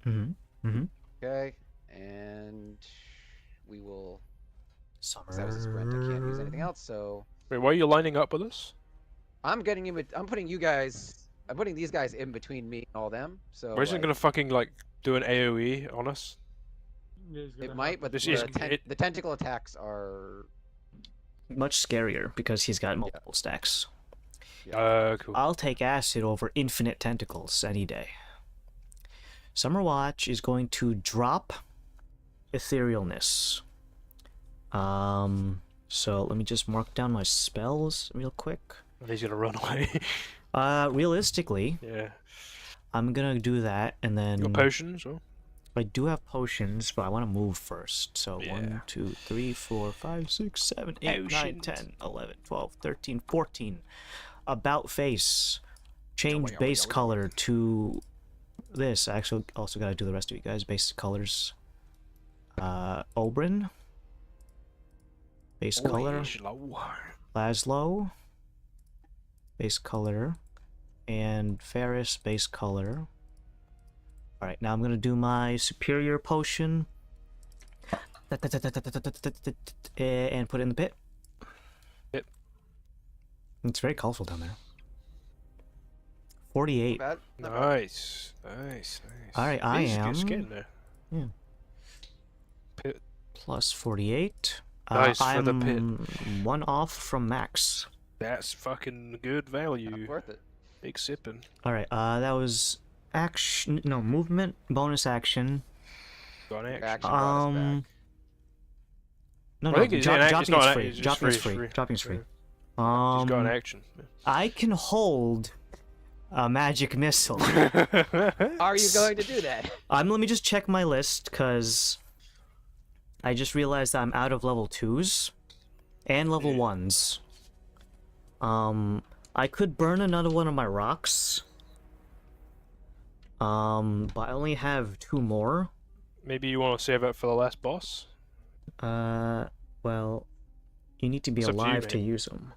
Mm-hmm. Okay, and we will. Summer. That was a sprint. I can't use anything else, so. Wait, why are you lining up with us? I'm getting you. I'm putting you guys. I'm putting these guys in between me and all them. So. Why isn't it gonna fucking like do an AOE on us? It might, but This the, is- the tentacle attacks are. Much scarier because he's got multiple stacks. Cool. I'll take acid over infinite tentacles any day. Summer Watch is going to drop etherealness. So let me just mark down my spells real quick. He's gonna run away. Realistically, Yeah. I'm gonna do that and then You got potions, or? I do have potions, but I want to move first. So Yeah. 1, 2, 3, 4, 5, 6, 7, 8, 9, Potions. 10, 11, 12, 13, 14. About face. Change base color to this. I actually also got to do the rest of you guys. Base colors. Oberyn. Base color. Laszlo. Base color. And Ferris base color. Alright, now I'm going to do my superior potion. And put it in the pit. Yep. It's very colorful down there. 48. Not bad. Nice. Alright, I am. It's getting there. Yeah. Pit. Plus 48. Nice for I'm the pit. 1 off from max. That's fucking good value. Worth it. Big sipping. Alright, that was action. No, movement, bonus action. Got an action. Action brought us back. No, I no, think it's an act- it's dropping not is an free. act- it's Dropping is free, free. it's free. Dropping is free. He's got an action. I can hold a magic missile. Are you going to do that? Let me just check my list, because I just realized that I'm out of level 2s and level 1s. I could burn another one of my rocks. But I only have 2 more. Maybe you want to save it for the last boss? Well, you need to be It's up to you, alive to mate. use them.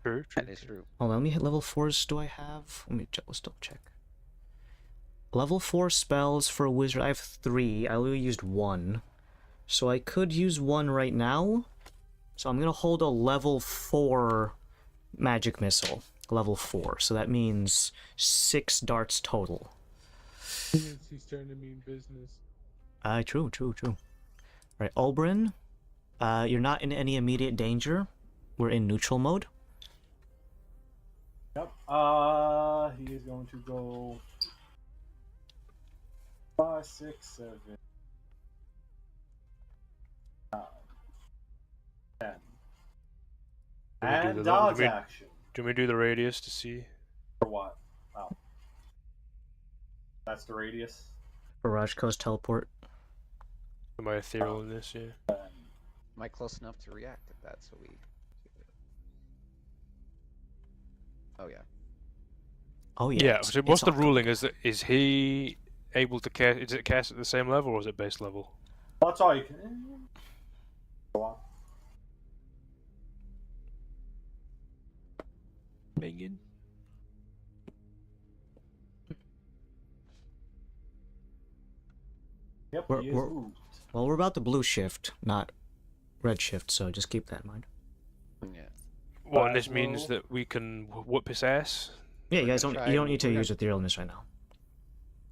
True. That is true. Hold on, let me hit level 4s. Do I have? Let's double check. Level 4 spells for a wizard. I have 3. I only used 1. So I could use 1 right now. So I'm gonna hold a level 4 magic missile. level 4. So that means 6 darts total. He's starting to mean business. True. Right, Oberyn, you're not in any immediate danger. We're in neutral mode. Yep. He is going to go 5, 6, 7, 9, 10. Do we do And the- dodge do we- action. Do we do the radius to see? For what? Oh. That's the radius. Barrage Coast teleport. Am I ethereal in this? Yeah. Am I close enough to react at that? So we. Oh yeah. Oh yeah. Yeah. it's- So what's it's the all good. ruling? Is he able to cast? Is it cast at the same level or is it base level? Well, that's all you can. Go on. Megan. Yep, We're- he is we're- moved. Well, we're about to blue shift, not red shift, so just keep that in mind. Yeah. Well, and this means Well- that we can whoop his ass. Yeah, you We're guys gonna don't. try You don't and- need to we're use etherealness right now.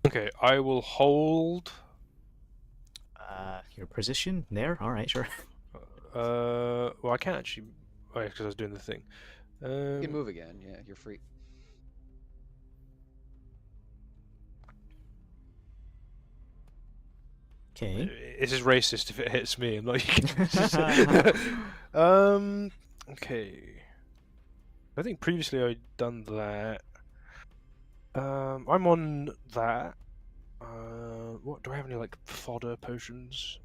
Okay, I will hold. Your position there. All right, sure. Well, I can't actually. Oh, yeah, because I was doing the thing. You can move again. Yeah, you're free. Okay. This is racist if it hits me. I'm like. Okay. I think previously I'd done that. I'm on that. What do I have any like fodder potions?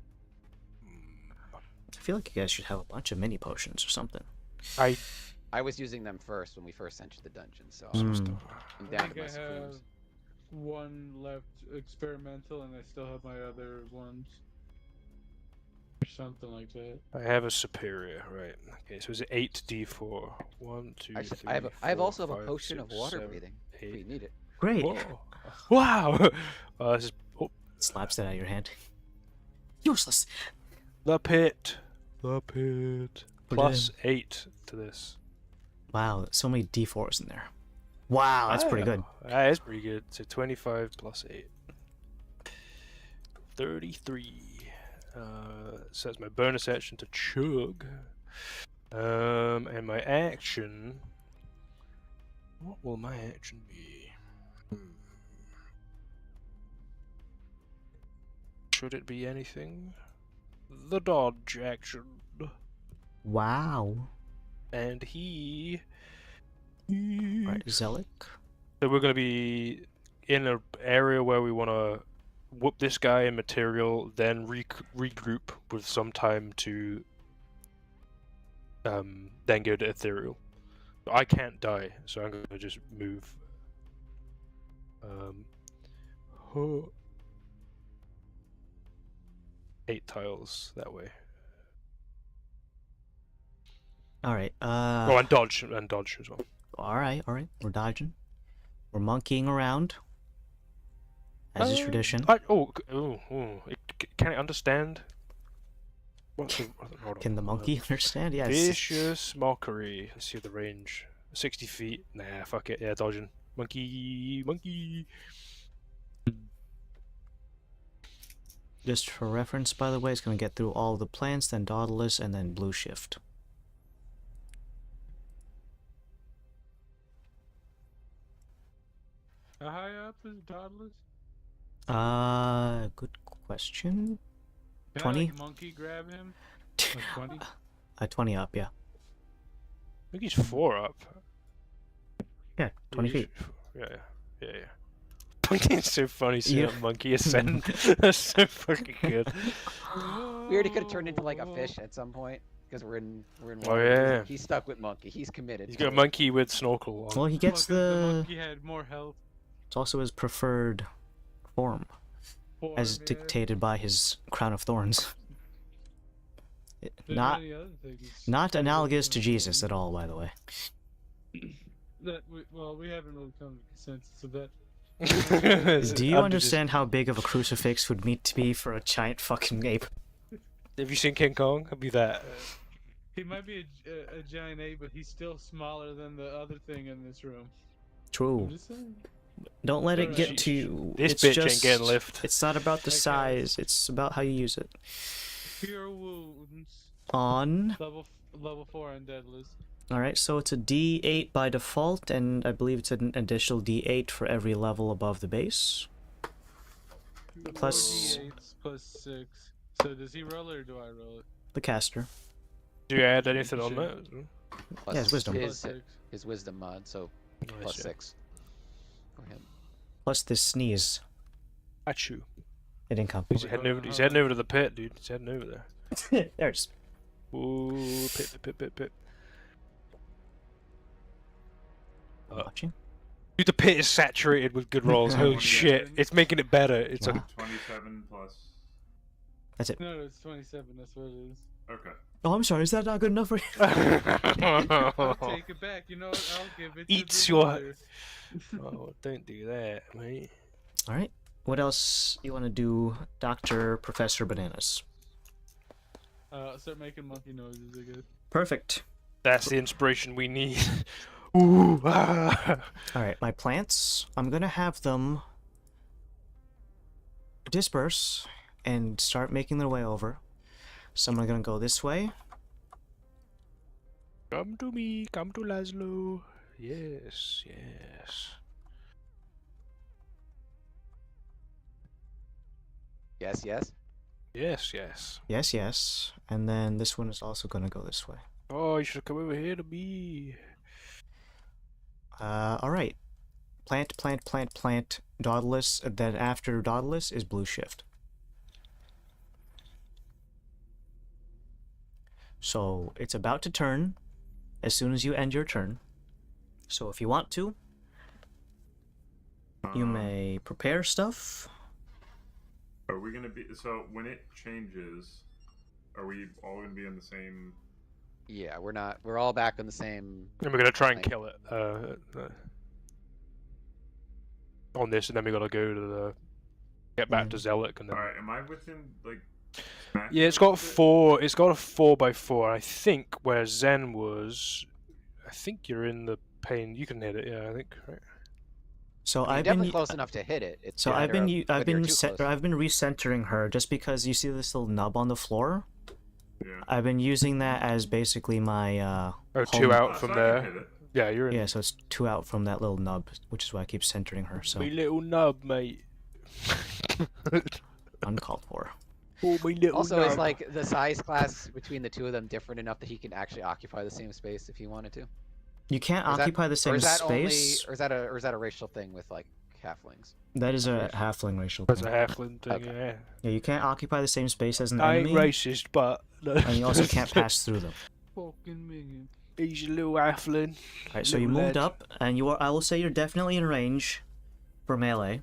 I feel like you guys should have a bunch of mini potions or something. I was using them first when we first entered the dungeon, so I'm I down to think my I have supremes. one left experimental, and I still have my other ones. Or something like that. I have a superior, right? Okay, so it's 8d4. 1, 2, Actually, 3, I have 4, also have a 5, potion of 6, water 7, breathing if 8. you need it. Great. Whoa. Wow! This is Slaps that out of your hand. Useless. the pit. The pit. Put it Plus 8 to this. Wow, so many d4s in there. Wow, that's pretty good. That is pretty good. So 25 plus 8. 33. So that's my bonus action to chug. And my action. What will my action be? Should it be anything? The dodge action. Wow. And he. Right, Zealot. So we're going to be in an area where we want to whoop this guy in material, then regroup with some time to then go to ethereal. I can't die, so I'm going to just move. Huh. 8 tiles that way. All right. Oh, and dodge as well. All right. We're dodging. We're monkeying around. As is tradition. Can I understand? What's the, hold on. Can the monkey understand? Yes. Vicious mockery. Let's see the range. 60 feet. Nah, fuck it. Yeah, dodging. Monkey. Just for reference, by the way, it's going to get through all the plants, then Dauntless, and then Blue Shift. How high up is Dauntless? Good question. Can 20? I, like, monkey grab him? Like 20? 20 up, yeah. I think he's 4 up. Yeah, 20 feet. Yeah. It's so funny seeing Yeah. a monkey ascend. That's so fucking good. We already could have turned into like a fish at some point because we're in Oh, water. yeah. He's stuck with monkey. He's committed. He's to got a it. monkey with snorkel on. Well, he gets Well, 'cause the... monkey had more health. It's also his preferred form, as form, yeah. dictated by his crown of thorns. There's Not many other things. not analogous to Jesus at all, by the way. We haven't really come to consensus of that. Do you understand how big of a crucifix would need to be for a giant fucking ape? Have you seen King Kong? It'd be that. He might be a giant ape, but he's still smaller than the other thing in this room. I'm True. just saying. Don't let it Alright. get to you. This It's bitch just, ain't getting lift. It's not about the Okay. size. It's about how you use it. Cure wounds. On. Level 4 on deadlist. Alright, so it's a D8 by default, and I believe it's an additional D8 for every level above the base. Plus D8s plus 6. So does he roll it or do I roll it? the caster. Do you add anything on Sure. that? Plus Yeah, it's wisdom. Plus 6. His wisdom mod, so Nice, plus yeah. 6. Go ahead. Plus this sneeze. Achoo. It didn't come. He's heading over to the pit, dude. He's heading over there. There it is. Ooh, pit. Watching. Dude, the pit is saturated with good rolls. Holy shit. It's making it better. It's Wow. like 27 plus. That's it. No, it's 27. That's what it is. Okay. Oh, I'm sorry. Is that not good enough for you? I'll take it back. You know what? I'll give it Eat to the your- brother. Oh, don't do that, mate. Alright. What else you want to do, Dr. Professor Bananas? Start making monkey noises, I guess. Perfect. That's the inspiration we need. Ooh, ah. Alright, my plants, I'm gonna have them disperse and start making their way over. Some are gonna go this way. Come to me, come to Laszlo. Yes, yes. Yes, yes. Yes, yes. Yes, yes. And then this one is also gonna go this way. Oh, you should come over here to me. Alright. Plant, Dauntless, then after Dauntless is Blue Shift. So, it's about to turn as soon as you end your turn. So if you want to, you may prepare stuff. Are we gonna be so when it changes? Are we all gonna be in the same? Yeah, we're not. We're all back on the same. And we're gonna try and Like- kill it. On this, and then we gotta go to the get back to Zealot, and then. All right. Am I within like? smack Yeah, it's range got of it? 4. It's got a 4x4. I think where Zen was, I think you're in the pain. You can hit it. Yeah, I think. Right. So You're I've definitely been close enough to hit it. It's so I've been whether I've been you're too close. I've been recentering her just because you see this little nub on the floor. Yeah. I've been using that as basically my Oh, home- 2 out Oh, from so I can there. hit it. Yeah, you're in. Yeah, so it's 2 out from that little nub, which is why I keep centering her. So Me little nub, mate. uncalled for. Oh, me little Also, nub. is like the size class between the two of them different enough that he can actually occupy the same space if he wanted to? You can't Or is that- occupy the Or same is that space. or is that a racial thing with like halflings? That is a halfling racial That's a thing. halfling thing. Okay. Yeah. Yeah, you can't occupy the same space as an I ain't enemy, racist, but and you also can't pass through them. Fucking minion. He's a little halfling. Alright, so you Little moved lad. up, and you are. I will say you're definitely in range for melee.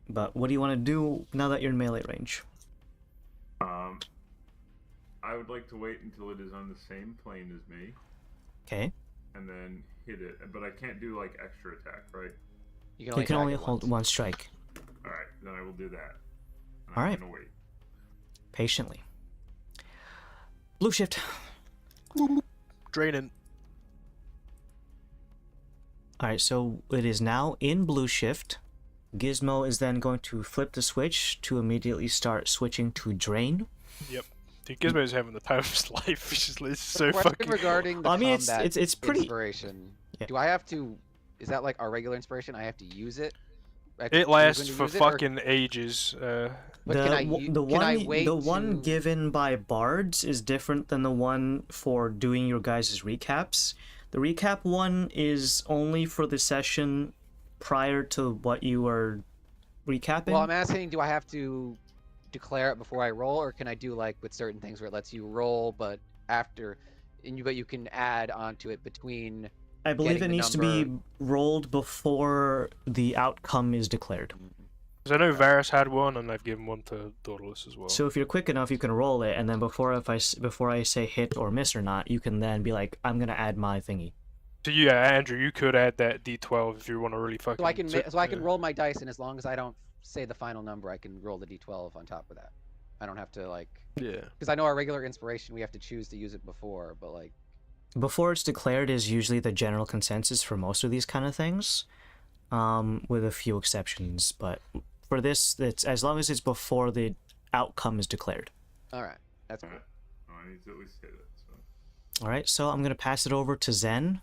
But what do you want to do now that you're in melee range? I would like to wait until it is on the same plane as me, Okay. and then hit it. But I can't do like extra attack, right? You You can only attack it hold once. one strike. All right, then I will do that. And All I'm right. gonna wait. Patiently. Blue shift. Draining. Alright, so it is now in blue shift. Gizmo is then going to flip the switch to immediately start switching to drain. Yep. Dude, Gizmo's having the time of his life. It's so Question fucking. regarding the I mean, combat it's pretty. inspiration. Yeah. Do I have to? Is that like our regular inspiration? I have to use it. I It choose lasts when to for use it, or- fucking ages. But can I can I wait the one to- given by bards is different than the one for doing your guys' recaps. The recap one is only for the session prior to what you are recapping. Well, I'm asking, do I have to declare it before I roll, or can I do like with certain things where it lets you roll, but after, but you can add onto it between? I believe getting it the needs to be number- rolled before the outcome is declared. Because I know Varus had one, and I've given one to Dauntless as well. So if you're quick enough, you can roll it, and then before I say hit or miss or not, you can then be like, I'm gonna add my thingy. So yeah, Andrew, you could add that D12 if you want to really fucking. So I can sit- so I can roll my dice, and as long as I don't say the final number, I can roll the d12 on top of that. I don't have to like. Yeah. Because I know our regular inspiration, we have to choose to use it before, but like. Before it's declared is usually the general consensus for most of these kind of things, with a few exceptions. But for this, it's as long as it's before the outcome is declared. All right, that's cool. Alright. Oh, I need to at least hit it. So. All right, so I'm gonna pass it over to Zen.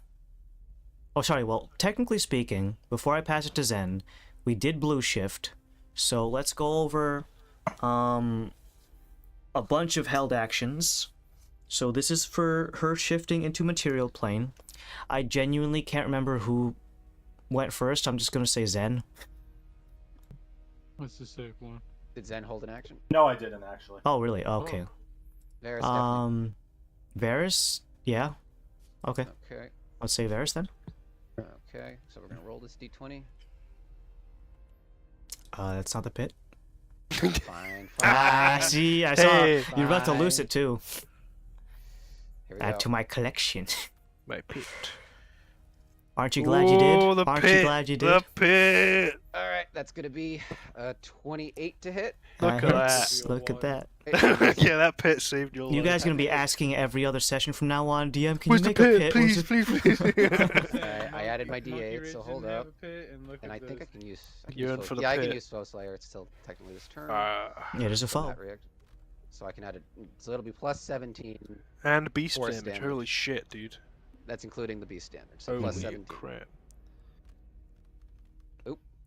Oh, sorry. Well, technically speaking, before I pass it to Zen, we did blue shift. So let's go over a bunch of held actions. So this is for her shifting into material plane. I genuinely can't remember who went first. I'm just gonna say Zen. What's the safe one? Did Zen hold an action? No, I didn't actually. Oh, really? Okay. Varys definitely. Varys? Yeah. Okay. Okay. Let's say Varys then. Okay. So we're gonna roll this d20. That's not the pit. Fine. Ah, see, I saw you're about to lose Fine. it too. Here we Add go. to my collection. My pit. Aren't you glad you did? Oh, the Aren't pit. you glad you did? The pit. All right, that's gonna be 28 to hit. Look That at hits. that. Look at that. Yeah, that pit saved your life. You guys gonna be asking every other session from now on, DM, can Where's you the make a pit? pit? Where's Please, the- please, please. I added my Monkey d8, Ridge so hold didn't have up. a pit, and look And at I think I this. can use. You're in for the yeah, I pit. can use Foe Slayer. It's still technically this turn. Yeah, there's a for foe. that react. So I can add it. So it'll be plus 17. And beast Force damage. damage. Holy shit, dude. That's including the beast damage. So Holy plus 17. crap.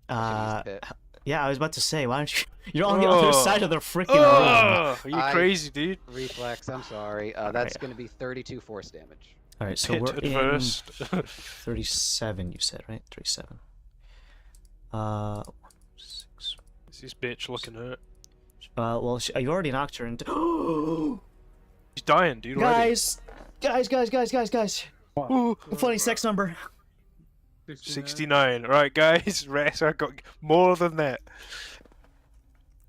Uh, Pit. yeah, I was about to say, why don't you? You're on the other Oh. side of the freaking room. Oh, are you I- crazy, dude? Reflex. I'm sorry. That's Alright. going to be 32 force damage. All right, so Pit we're in adverse. 37. You said right? 37. 6. Is this bitch looking hurt? Well, you already knocked her into. He's dying, dude. Already. Guys! Ooh, A funny sex number. 69. Right, guys, rest. I got more than that.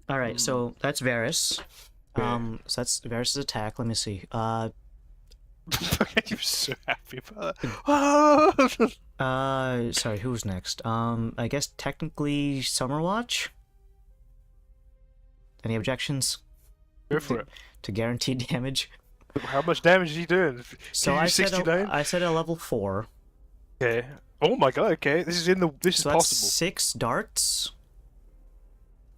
All right, so that's Varys. So that's Varys' attack. Let me see. You're so happy about that. Sorry, who's next? I guess technically Summerwatch. Any objections Go for it. to guaranteed damage? How much damage is he doing? So Can you I do said 69? I said a level 4. Okay. Oh my god. Okay, this is this is So that's possible. 6 darts.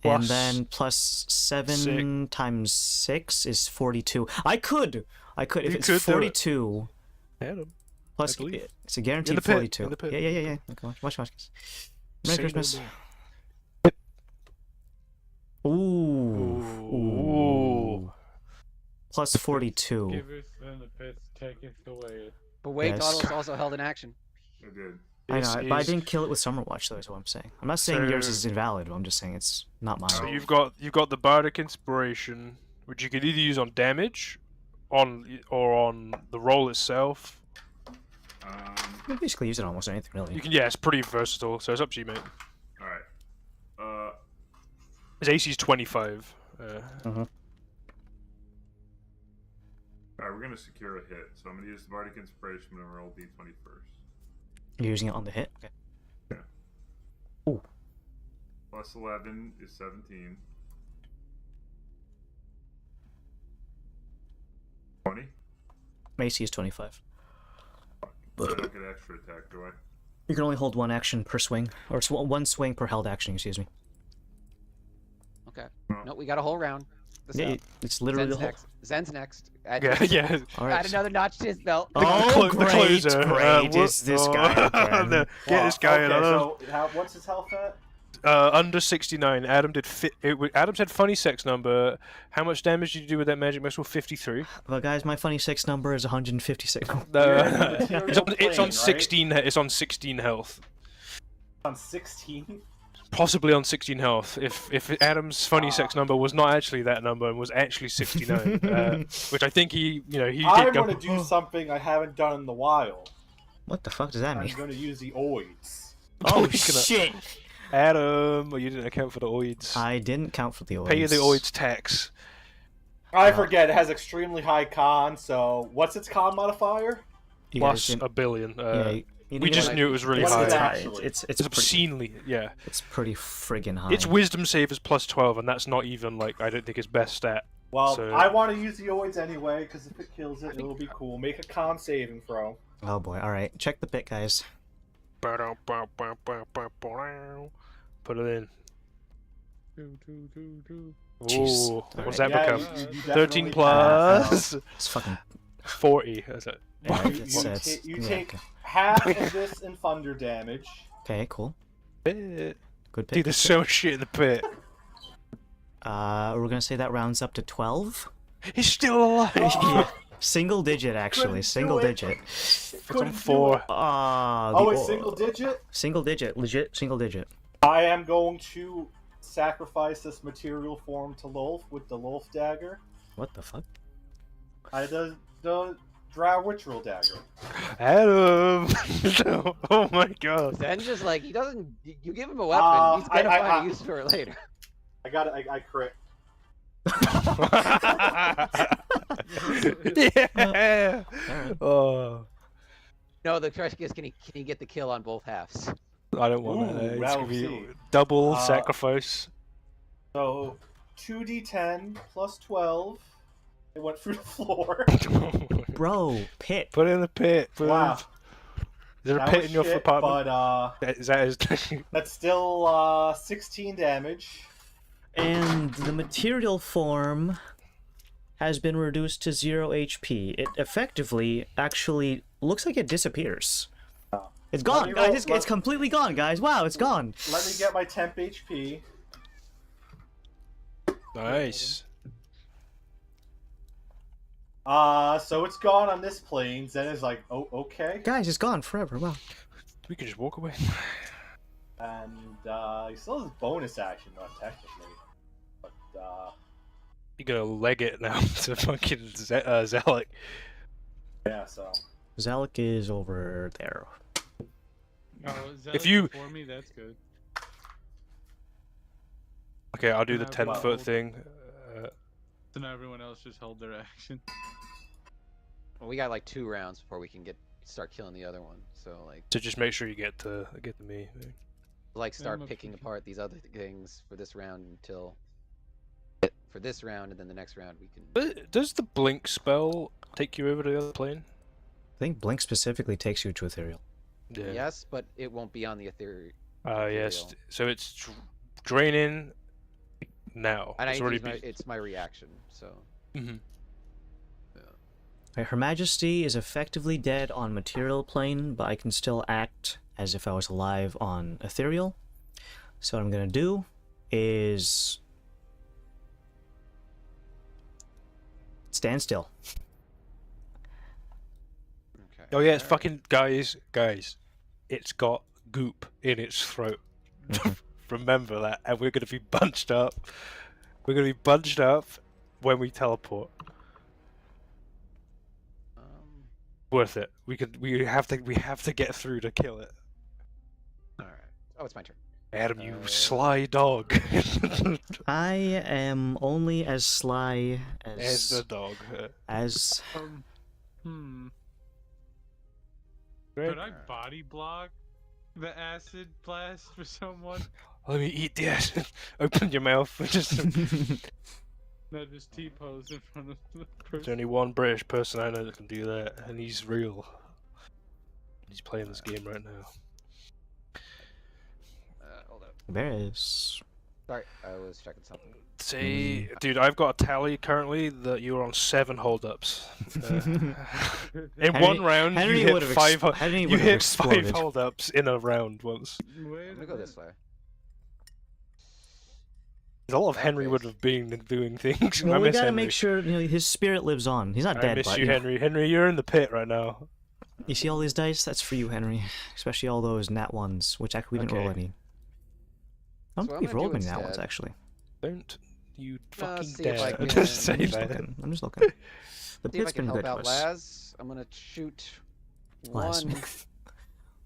Plus and then plus 7 times 6 is 42. I could. If You it's could do it. 42 Adam. plus, I believe. it's a guaranteed the pit, 42. in the pit. Yeah. Okay, watch. Merry Say no Christmas. more. Ooh. Ooh. Plus 42. Give us and the pits, take it away. But wait, Yes. Donald's also held in action. I did. I This know, but I is- didn't kill it with Summerwatch, though, is what I'm saying. I'm not saying yours So- is invalid, but I'm just saying it's not mine. So you've got the bardic inspiration, which you could either use on damage, or on the roll itself. You can basically use it on almost anything, really. You can, yeah, it's pretty versatile. So it's up to you, mate. All right. His AC is 25. All right, we're gonna secure a hit. So I'm gonna use the bardic inspiration and roll d20 first. You're using it on the hit? Okay. Plus 11 is 17. 20. AC is 25. I don't get extra attack, do I? You can only hold one action per swing, or it's one swing per held action, excuse me. Okay. No, we got a whole round. This Yeah, out. it's literally Zen's the whole... next. Zen's next. Add, Yeah, yeah. All add right. another notch to his belt. Oh, The great, closer. great. Whoop. Is this guy again? No, get this guy okay, another. so what's his health at? Under 69. Adam did Adam said funny sex number. How much damage did you do with that magic missile? 53. Well, guys, my funny sex number is 156. No, Material it's on plane, right? 16. It's on 16 health. On 16? Possibly on 16 health. If Adam's funny sex number was not actually that number and was actually 69, which I think he did I'm go. going to do something I haven't done in a while. What the fuck does that I'm mean? going to use the oids. Oh, He's gonna- shit! Adam, well, you didn't account for the oids. I didn't count for the oids. Pay the oids tax. I forget, it has extremely high con, so what's its con modifier? You guys Plus didn't- a billion. yeah, You We know, just like, knew it was really What high. is It's that? high. Actually. It's It's pretty, obscenely, yeah. it's pretty friggin' high. Its wisdom save is plus 12, and that's not even like I don't think its best stat. Well, So- I want to use the oids anyway, because if it kills it, it'll be cool. Make a con saving throw. Oh boy. All right. Check the pit, guys. Put it in. Jeez. Ooh, Alright. what's that Yeah, become? you 13 definitely plus It's fucking. 40. Is it? Yeah, You, it's, you, it's, you yeah, take okay. half of this in thunder damage. Okay, cool. Pit. Good pick. Dude, there's so much shit in the pit. We're gonna say that rounds up to 12. He's still alive. Yeah. Single digit, actually. Couldn't Single do it. digit. It's on Couldn't do 4. it. Ah. Oh, it's single digit? Single digit. Legit single digit. I am going to sacrifice this material form to Lolf with the Lolf dagger. What the fuck? The Drow Ritual dagger. Adam. Oh my god. Zen's just like, he doesn't. You give him a weapon, he's gonna find a use for it later. I got it. I crit. Yeah. Oh, No, the question is, can he get the kill on both halves? I don't want Ooh, that. It's well, gonna be see. double sacrifice. So 2d10 plus 12. It went through the floor. Bro, pit. Put it in the pit. Boom. Wow. Is there a That pit was in your shit, apartment? But Is that his? that's still 16 damage. And the material form has been reduced to 0 HP. It effectively actually looks like it disappears. It's gone, me guys. roll- It's completely gone, guys. Wow, it's gone. Let me get my temp HP. Nice. So it's gone on this plane. Zen is like, oh, okay. Guys, it's gone forever. Wow. We can just walk away. And he still has bonus action, though, technically. But You're gonna leg it now to fucking Zealot. yeah, so Zalek is over there. Oh, If you- before me, that's good. Okay, I'll do the Well, 10-foot thing. So now everyone else just hold their action. Well, we got like 2 rounds before we can start killing the other one. So like, To just make sure you get to me. start I'm picking okay. apart these other things for this round until for this round, and then the next round we can. Does the blink spell take you over to the other plane? I think Blink specifically takes you to Ethereal. Yeah. Yes, but it won't be on the ethereal. Yes. Ethereal. So it's draining now. And It's I already use it's my reaction. So Mhm. Right, Her Majesty is effectively dead on Material Plane, but I can still act as if I was alive on Ethereal. So what I'm gonna do is stand still. okay. Oh yeah, it's fucking guys. It's got goop in its throat. Remember that, and we're gonna be bunched up. We're gonna be bunched up when we teleport. Worth it. We have to get through to kill it. All right. Oh, it's my turn. Adam, you sly dog. I am only as sly As the dog. as Could I body block the acid blast for someone? Let me eat the acid. Open your mouth. Just, No, just T-pose in front of the there's person. only one British person I know that can do that, and he's real. He's playing this game right now. Hold up. there is. Sorry, I was checking something. See, dude, I've got a tally currently that you're on 7 holdups. In one round, Henry you hit would've 5. Henry You would've hit exploded. 5 holdups in a round once. Wait I'm gonna go this way. There's a lot of Henry Okay. would have been doing things. Well, I we miss gotta Henry. make sure his spirit lives on. He's not I dead, miss but you, know. Henry. Henry, you're in the pit right now. You see all these dice? That's for you, Henry. Especially all those nat ones, which actually we didn't roll Okay. any. I don't So what think we've I'm gonna rolled do many nat ones instead- actually. Don't you fucking see if I dare can- just say I'm just that. looking. I'm just looking. The See if I pit's can been help good to out us. Laz. I'm gonna shoot Laz. one.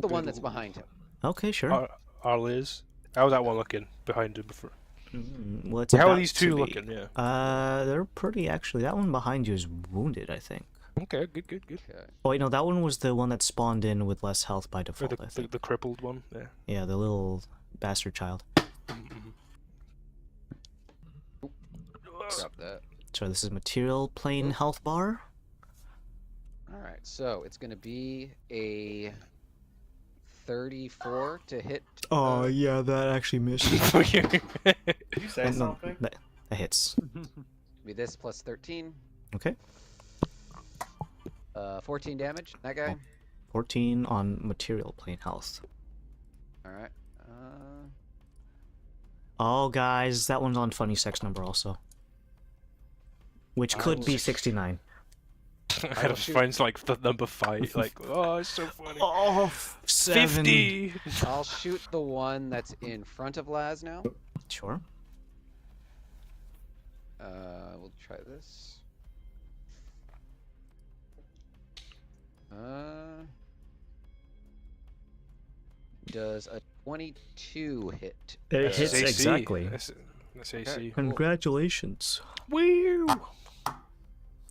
The one that's behind him. Okay, sure. Our Liz. How's that one looking behind him? Well, it's How are about these to two be. looking? Yeah. They're pretty actually. That one behind you is wounded, I think. Okay, good. Okay. Oh wait, no, that one was the one that spawned in with less health by Oh, default. I think. the crippled one. Yeah. Yeah, the little bastard child. Mhm. Drop that. So this is material plane health bar. All right, so it's gonna be a 34 to hit. Yeah, that actually missed. Did you say something? That hits. Be this plus 13. Okay. 14 damage. That guy. 14 on material plane health. All right. Oh, guys, that one's on funny sex number also. Which could be 69. I had friends like the number 5, like, oh, it's so funny. Oh, 50. I'll shoot the one that's in front of Laz now. Sure. We'll try this. Does a 22 hit? It hits AC. exactly. That's AC. Congratulations. Woo!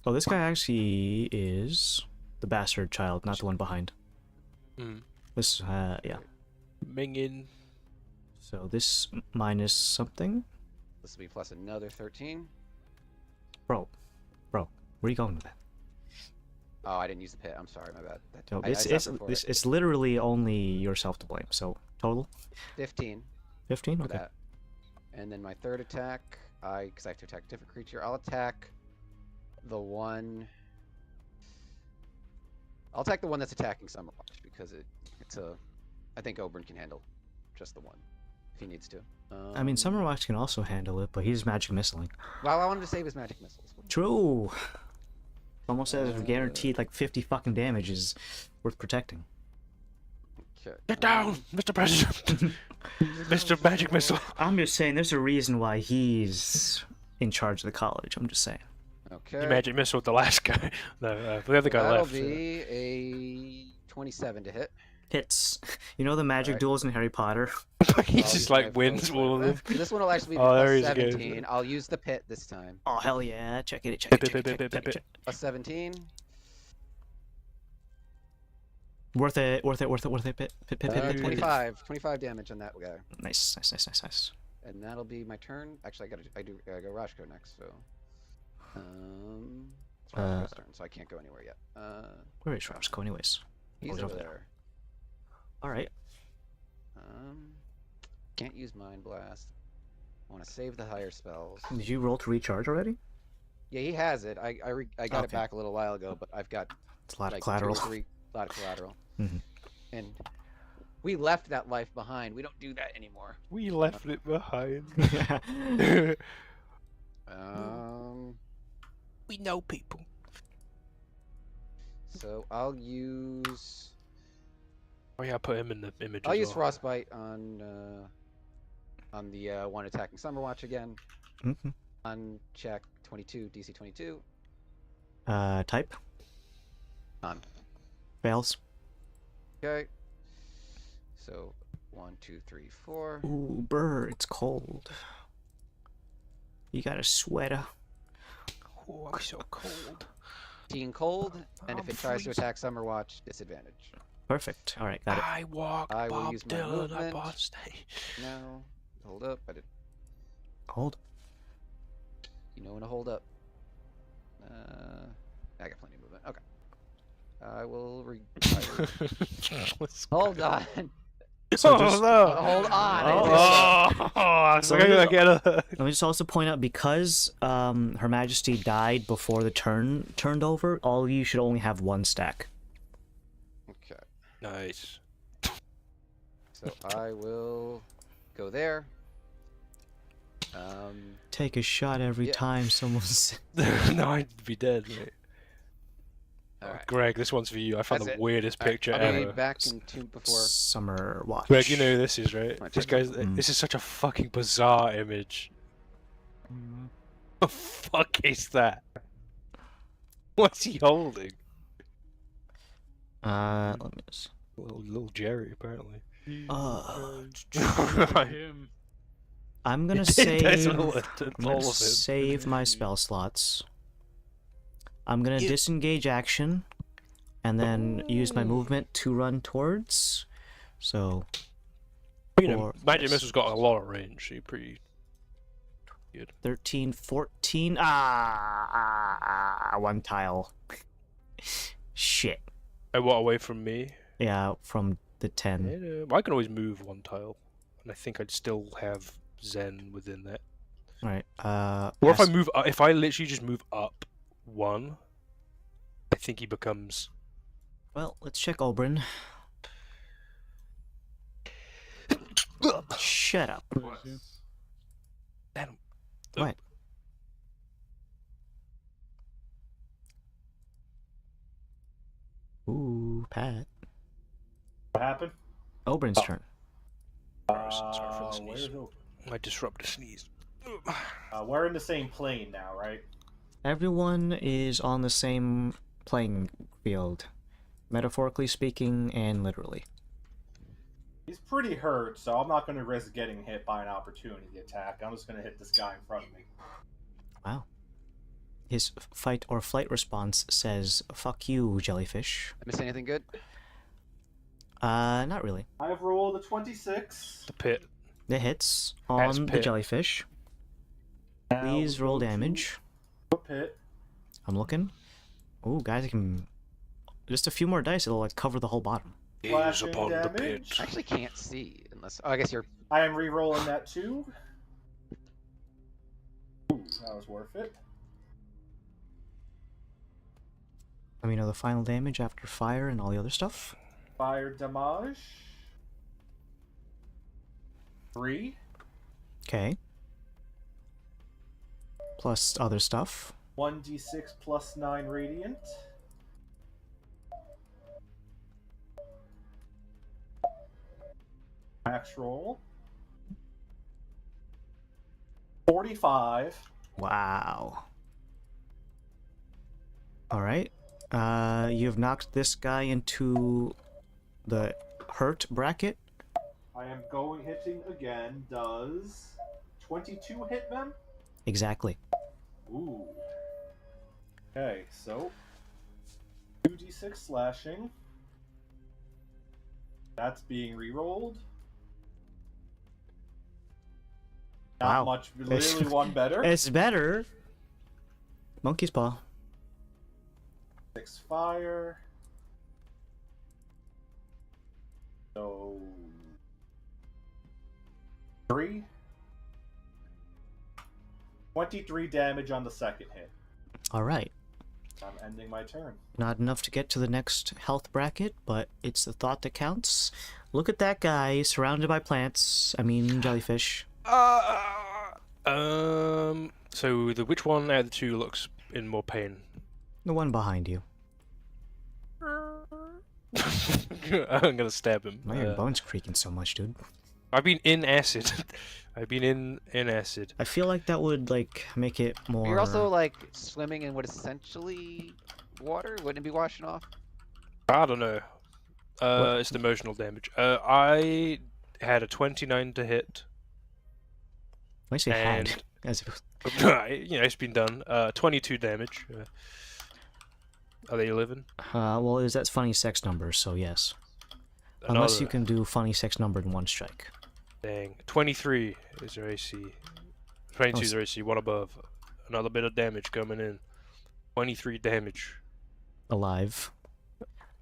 Oh, this guy actually is the bastard child, not the one behind. Mm. This, yeah. Mingin. So this minus something. This will be plus another 13. Bro, where are you going with that? Oh, I didn't use the pit. I'm sorry, my bad. No, I suffered for it. it's literally only yourself to blame. So total 15 15. for Okay. that. And then my third attack, because I have to attack a different creature, I'll attack the one. I'll attack the one that's attacking Summerwatch because it's a. I think Oberon can handle just the one if he needs to. I mean, Summerwatch can also handle it, but he's magic missiling. Well, I wanted to save his magic missiles. True. Almost as if guaranteed like 50 fucking damage is worth protecting. Okay. Get down, Mr. President. Mr. Magic Missile. I'm just saying, there's a reason why he's in charge of the college. I'm just saying. Okay. You Magic Missile the last guy. No, the other guy That'll left. be a 27 to hit. Hits. You know the magic Alright. duels in Harry Potter? He I'll just use my like wins full all of them. This one will actually be Oh, there plus he goes. 17. I'll use the pit this time. Oh hell yeah! Check it, check it, check it, check it, check it. Plus 17. Worth it, worth it, worth it, worth it. Pit. 25 damage on that guy. Nice, nice, nice, nice, nice. And that'll be my turn. Actually, I go Rashko next, so it's Rashko's turn, so I can't go anywhere yet. Where is Roscoe, anyways? He's he's over over there. All right. Can't use Mind Blast. I want to save the higher spells. Did you roll to recharge already? Yeah, he has it. I got it Okay. back a little while ago, but I've got It's a lot like of collateral. 2 or 3 lot of collateral. Mhm. And we left that life behind. We don't do that anymore. We left it behind. We know people. So I'll use Oh yeah, put him in the image. I'll as use well. Frostbite on the one attacking Summerwatch again. Mhm. On check 22, DC 22. Type. On. Fails. Okay. So 1, 2, 3, 4. Ooh, brr, it's cold. You got a sweater. Oh, I'm so cold. 15 cold, and if I'm it tries to freezing. attack Summerwatch, disadvantage. Perfect. All right, got it. I walk I will Bob use my Dylan. I movement. bought stay. No. Hold up. I did. Hold. You know when to hold up. I got plenty of movement. Okay. I will hold on. So oh just- no! Hold on. Oh, So I just- get a... Let me just also point out, because Her Majesty died before the turn turned over, all of you should only have 1 stack. Okay. Nice. So I will go there. Take a shot every Yeah. time someone's... No, I'd be dead, mate. Alright. Greg, this one's for you. I found That's the it. weirdest picture I'll be ever. back in tune before. Summer Watch. Greg, you know who this is, right? My This turn. guy's. This is such a fucking bizarre image. What the fuck is that? What's he holding? Let me just... Little Jerry, apparently. Him. I'm gonna That's save... all I'm of gonna him. save my spell slots. I'm gonna disengage action, and then use my movement to run towards. So. You know, Magic Missile's got a lot of range, so you're pretty good. 13, 14. One tile. Shit. And what, away from me? Yeah, from the 10. I can always move one tile, and I think I'd still have Zen within that. Alright, Or if I move, if I literally just move up one, I think he becomes. Well, let's check Oberyn. Shut up. Damn. What? Ooh, Pat. What happened? Oberyn's turn. Sorry for the sneeze. My disruptor sneeze. We're in the same plane now, right? Everyone is on the same playing field, metaphorically speaking and literally. He's pretty hurt, so I'm not going to risk getting hit by an opportunity attack. I'm just going to hit this guy in front of me. Wow. His fight or flight response says, "Fuck you, jellyfish." I miss anything good? Not really. I've rolled a 26. The pit. The hits That's on the pit. jellyfish. Please roll damage. Pit. I'm looking. Oh, guys, I can. Just a few more dice, it'll like cover the whole bottom. Gaze Slashing upon the pit. damage. I actually can't see unless. Oh, I guess you're. I am re-rolling that too. Ooh, that was worth it. Let me know the final damage after fire and all the other stuff. Fire damage. 3. Okay. Plus other stuff. 1d6 plus 9 radiant. Max roll. 45. Wow. Alright. You've knocked this guy into the hurt bracket. I am going hitting again. Does 22 hit them? Exactly. Ooh. Okay, so 2d6 slashing. That's being re-rolled. Not Wow. much, literally one better. It's better. Monkey's paw. 6 fire. So 3. 23 damage on the second hit. Alright. I'm ending my turn. Not enough to get to the next health bracket, but it's the thought that counts. Look at that guy surrounded by plants. I mean, jellyfish. So which one out of the two looks in more pain? The one behind you. I'm gonna stab him. Why are your bones creaking so much, dude? I've been in acid. I've been in acid. I feel like that would, like, make it more... You're also like swimming in what is essentially water. Wouldn't it be washing off? I don't know. It's the emotional damage. I had a 29 to hit. When I say and had, as if... you know, it's been done. 22 damage. Are they living? well, that's funny sex numbers, so yes. Unless you can do funny sex number in one strike. Dang. 23 is their AC. 22 is their AC, one above. Another bit of damage coming in. 23 damage. Alive.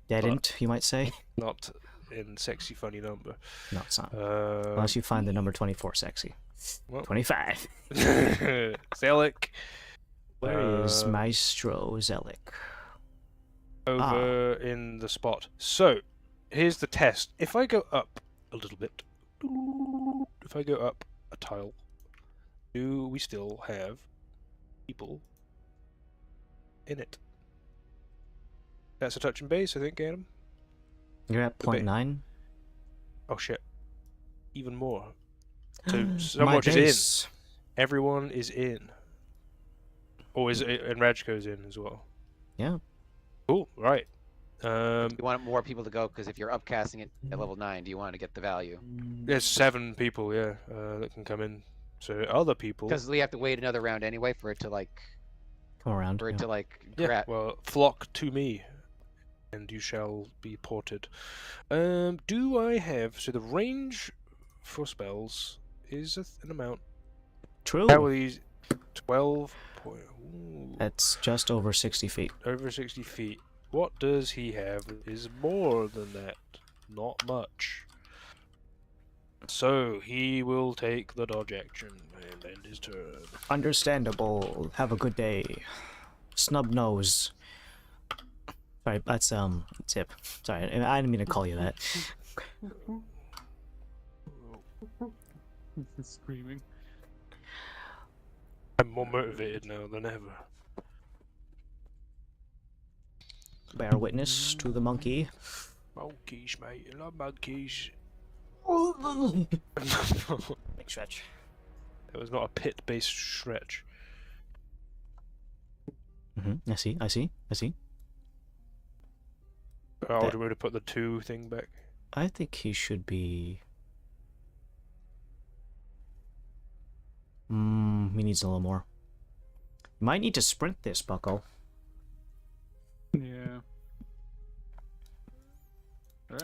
Deadened, you might say. Not in sexy funny number. No, it's not. Unless you find the number 24 sexy. Well. 25. Zelik. Where is Maestro Zelik? Over in the spot. So, here's the test. If I go up a little bit, if I go up a tile, do we still have people in it? That's a touch and base, I think, Adam. You're at 0.9? Oh shit. Even more. So, so much is in. Everyone is in. Or is it, and Rajko's in as well. Yeah. Cool, right. You want more people to go because if you're upcasting it at level 9, do you want to get the value? There's 7 people, yeah, that can come in. So other people. Because we have to wait another round anyway for it to like Come around. For it yeah. to like Yeah, grab. well, flock to me, and you shall be ported. Do I have... So the range for spells is an amount. True. How are these? 12 point... Ooh, That's just over 60 feet. over 60 feet. What does he have is more than that. Not much. So he will take the dodge action and end his turn. Understandable. Have a good day. Snub nose. Sorry, that's Tip. Sorry, I didn't mean to call you that. Screaming. I'm more motivated now than ever. Bear witness to the monkey. Monkeys, mate. I love monkeys. Big stretch. It was not a pit-based stretch. I see. Oh, would we have put the 2 thing back? I think he should be... he needs a little more. You might need to sprint this, bucko. Yeah.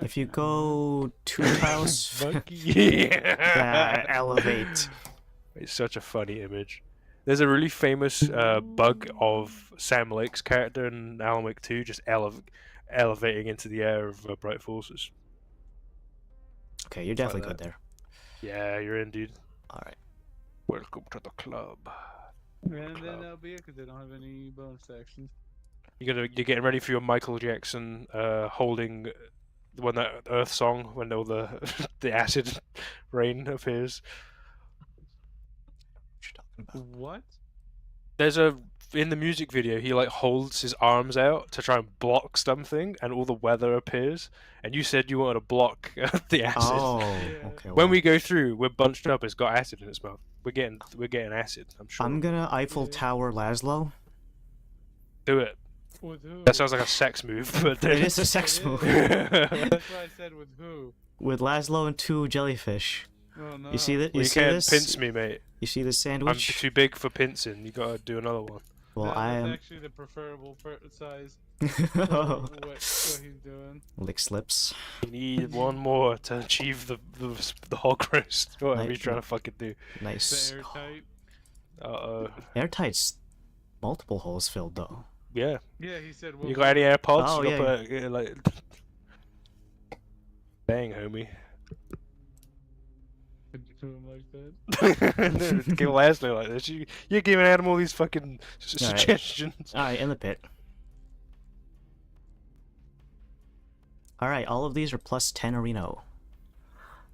If you go 2 tiles... Monkey! elevate. It's such a funny image. There's a really famous bug of Sam Lake's character in Alan Wake 2 just elevating into the air of Bright Forces. Okay, you're definitely good there. Yeah, you're in, dude. Alright. Welcome to the club. And then that'll be it because they don't have any bonus actions. You're getting ready for your Michael Jackson holding when that Earth song when all the the acid rain appears. What? There's in the music video he like holds his arms out to try and block something and all the weather appears and you said you wanted to block the acid. Oh, Yeah. okay. When well, we go through, we're bunched up, it's got acid in its mouth. We're getting acid, I'm sure. I'm gonna Eiffel Yeah. Tower Laszlo. Do it. With who? That sounds like a sex move, but It is a sex move. That's why I said with who. With Laszlo and 2 jellyfish. Oh no. You see that? You see can't this? pinch me, mate. You see this I'm sandwich? too big for pincing. You gotta do another one. Well, That's I am. actually the preferable size. What he's doing. Lick slips. You need one more to achieve the hog roast. Whatever you're trying to fucking do. Nice. The airtight. Uh-oh. Airtight's multiple holes filled though. Yeah. Yeah, he said. You got any AirPods? Oh, You yeah. gotta put, like... Dang, homie. To him like that. Give Laszlo like this. You're giving Adam all these fucking Alright. suggestions. Alright, in the pit. Alright, all of these are plus 10 or Reno.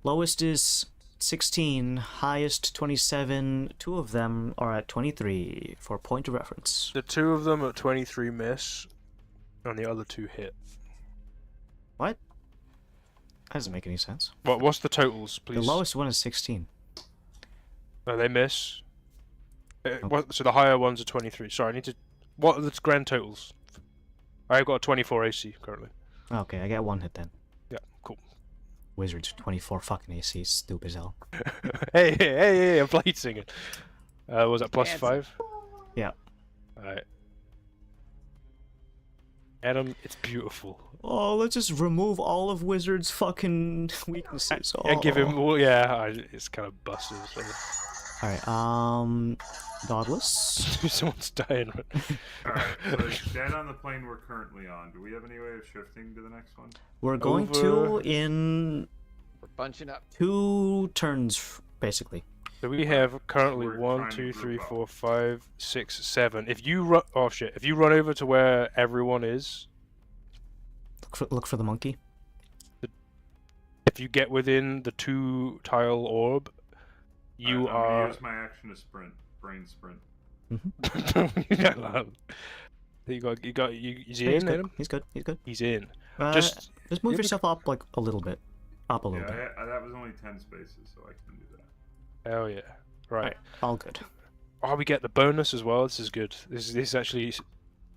Lowest is 16, highest 27. 2 of them are at 23 for point of reference. The 2 of them at 23 miss, and the other 2 hit. What? That doesn't make any sense. What's the totals, please? The lowest one is 16. Oh, they miss. So the higher ones are 23. Sorry, I need to... What are the grand totals? I've got a 24 AC currently. Okay, I got 1 hit then. Yeah, cool. Wizards 24 fucking AC, stupid as hell. hey, I'm blade singing. Was that plus 5? Yeah. Alright. Adam, it's beautiful. Oh, let's just remove all of Wizard's fucking weaknesses. And give him... Well, yeah, it's kind of busted. So. Alright, Godless. Someone's dying. Alright, so dead on the plane we're currently on. Do we have any way of shifting to the next one? We're going to in We're bunching up. 2 turns, basically. So we have currently We're 1, trying to 2, group 3, up. 4, 5, 6, 7. If you run... Oh, shit. If you run over to where everyone is... Look for the monkey. If you get within the 2-tile orb, you I'm are... gonna use my action to sprint. Brain sprint. Is he He's in, good. Adam? He's good. He's in. Just move yeah, yourself up like a little bit. Up a little bit. Yeah, that was only 10 spaces, so I can do that. Hell yeah. Right. All good. Oh, we get the bonus as well. This is good. This is actually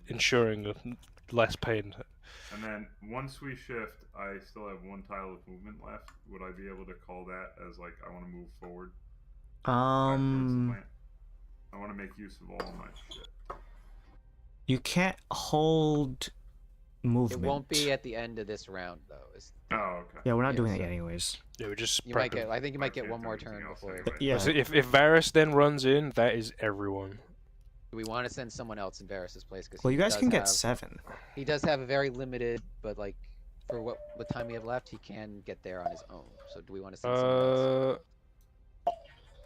ensuring less pain. And then once we shift, I still have 1 tile of movement left. Would I be able to call that as like I want to move forward? Back towards the plant? I want to make use of all my shit. You can't hold movement. It won't be at the end of this round though. Oh, okay. Yeah, we're not Yeah, doing so- it yet anyways. Yeah, we're just You might prepping. get. I think you might get Can't one do more anything turn else before. anyway. Yeah. So if Varys then runs in, that is everyone. Do we want to send someone else in Varys's place? Because Well, you guys can get 7. He does have a very limited, but like for what time we have left, he can get there on his own. So do we want to send someone else?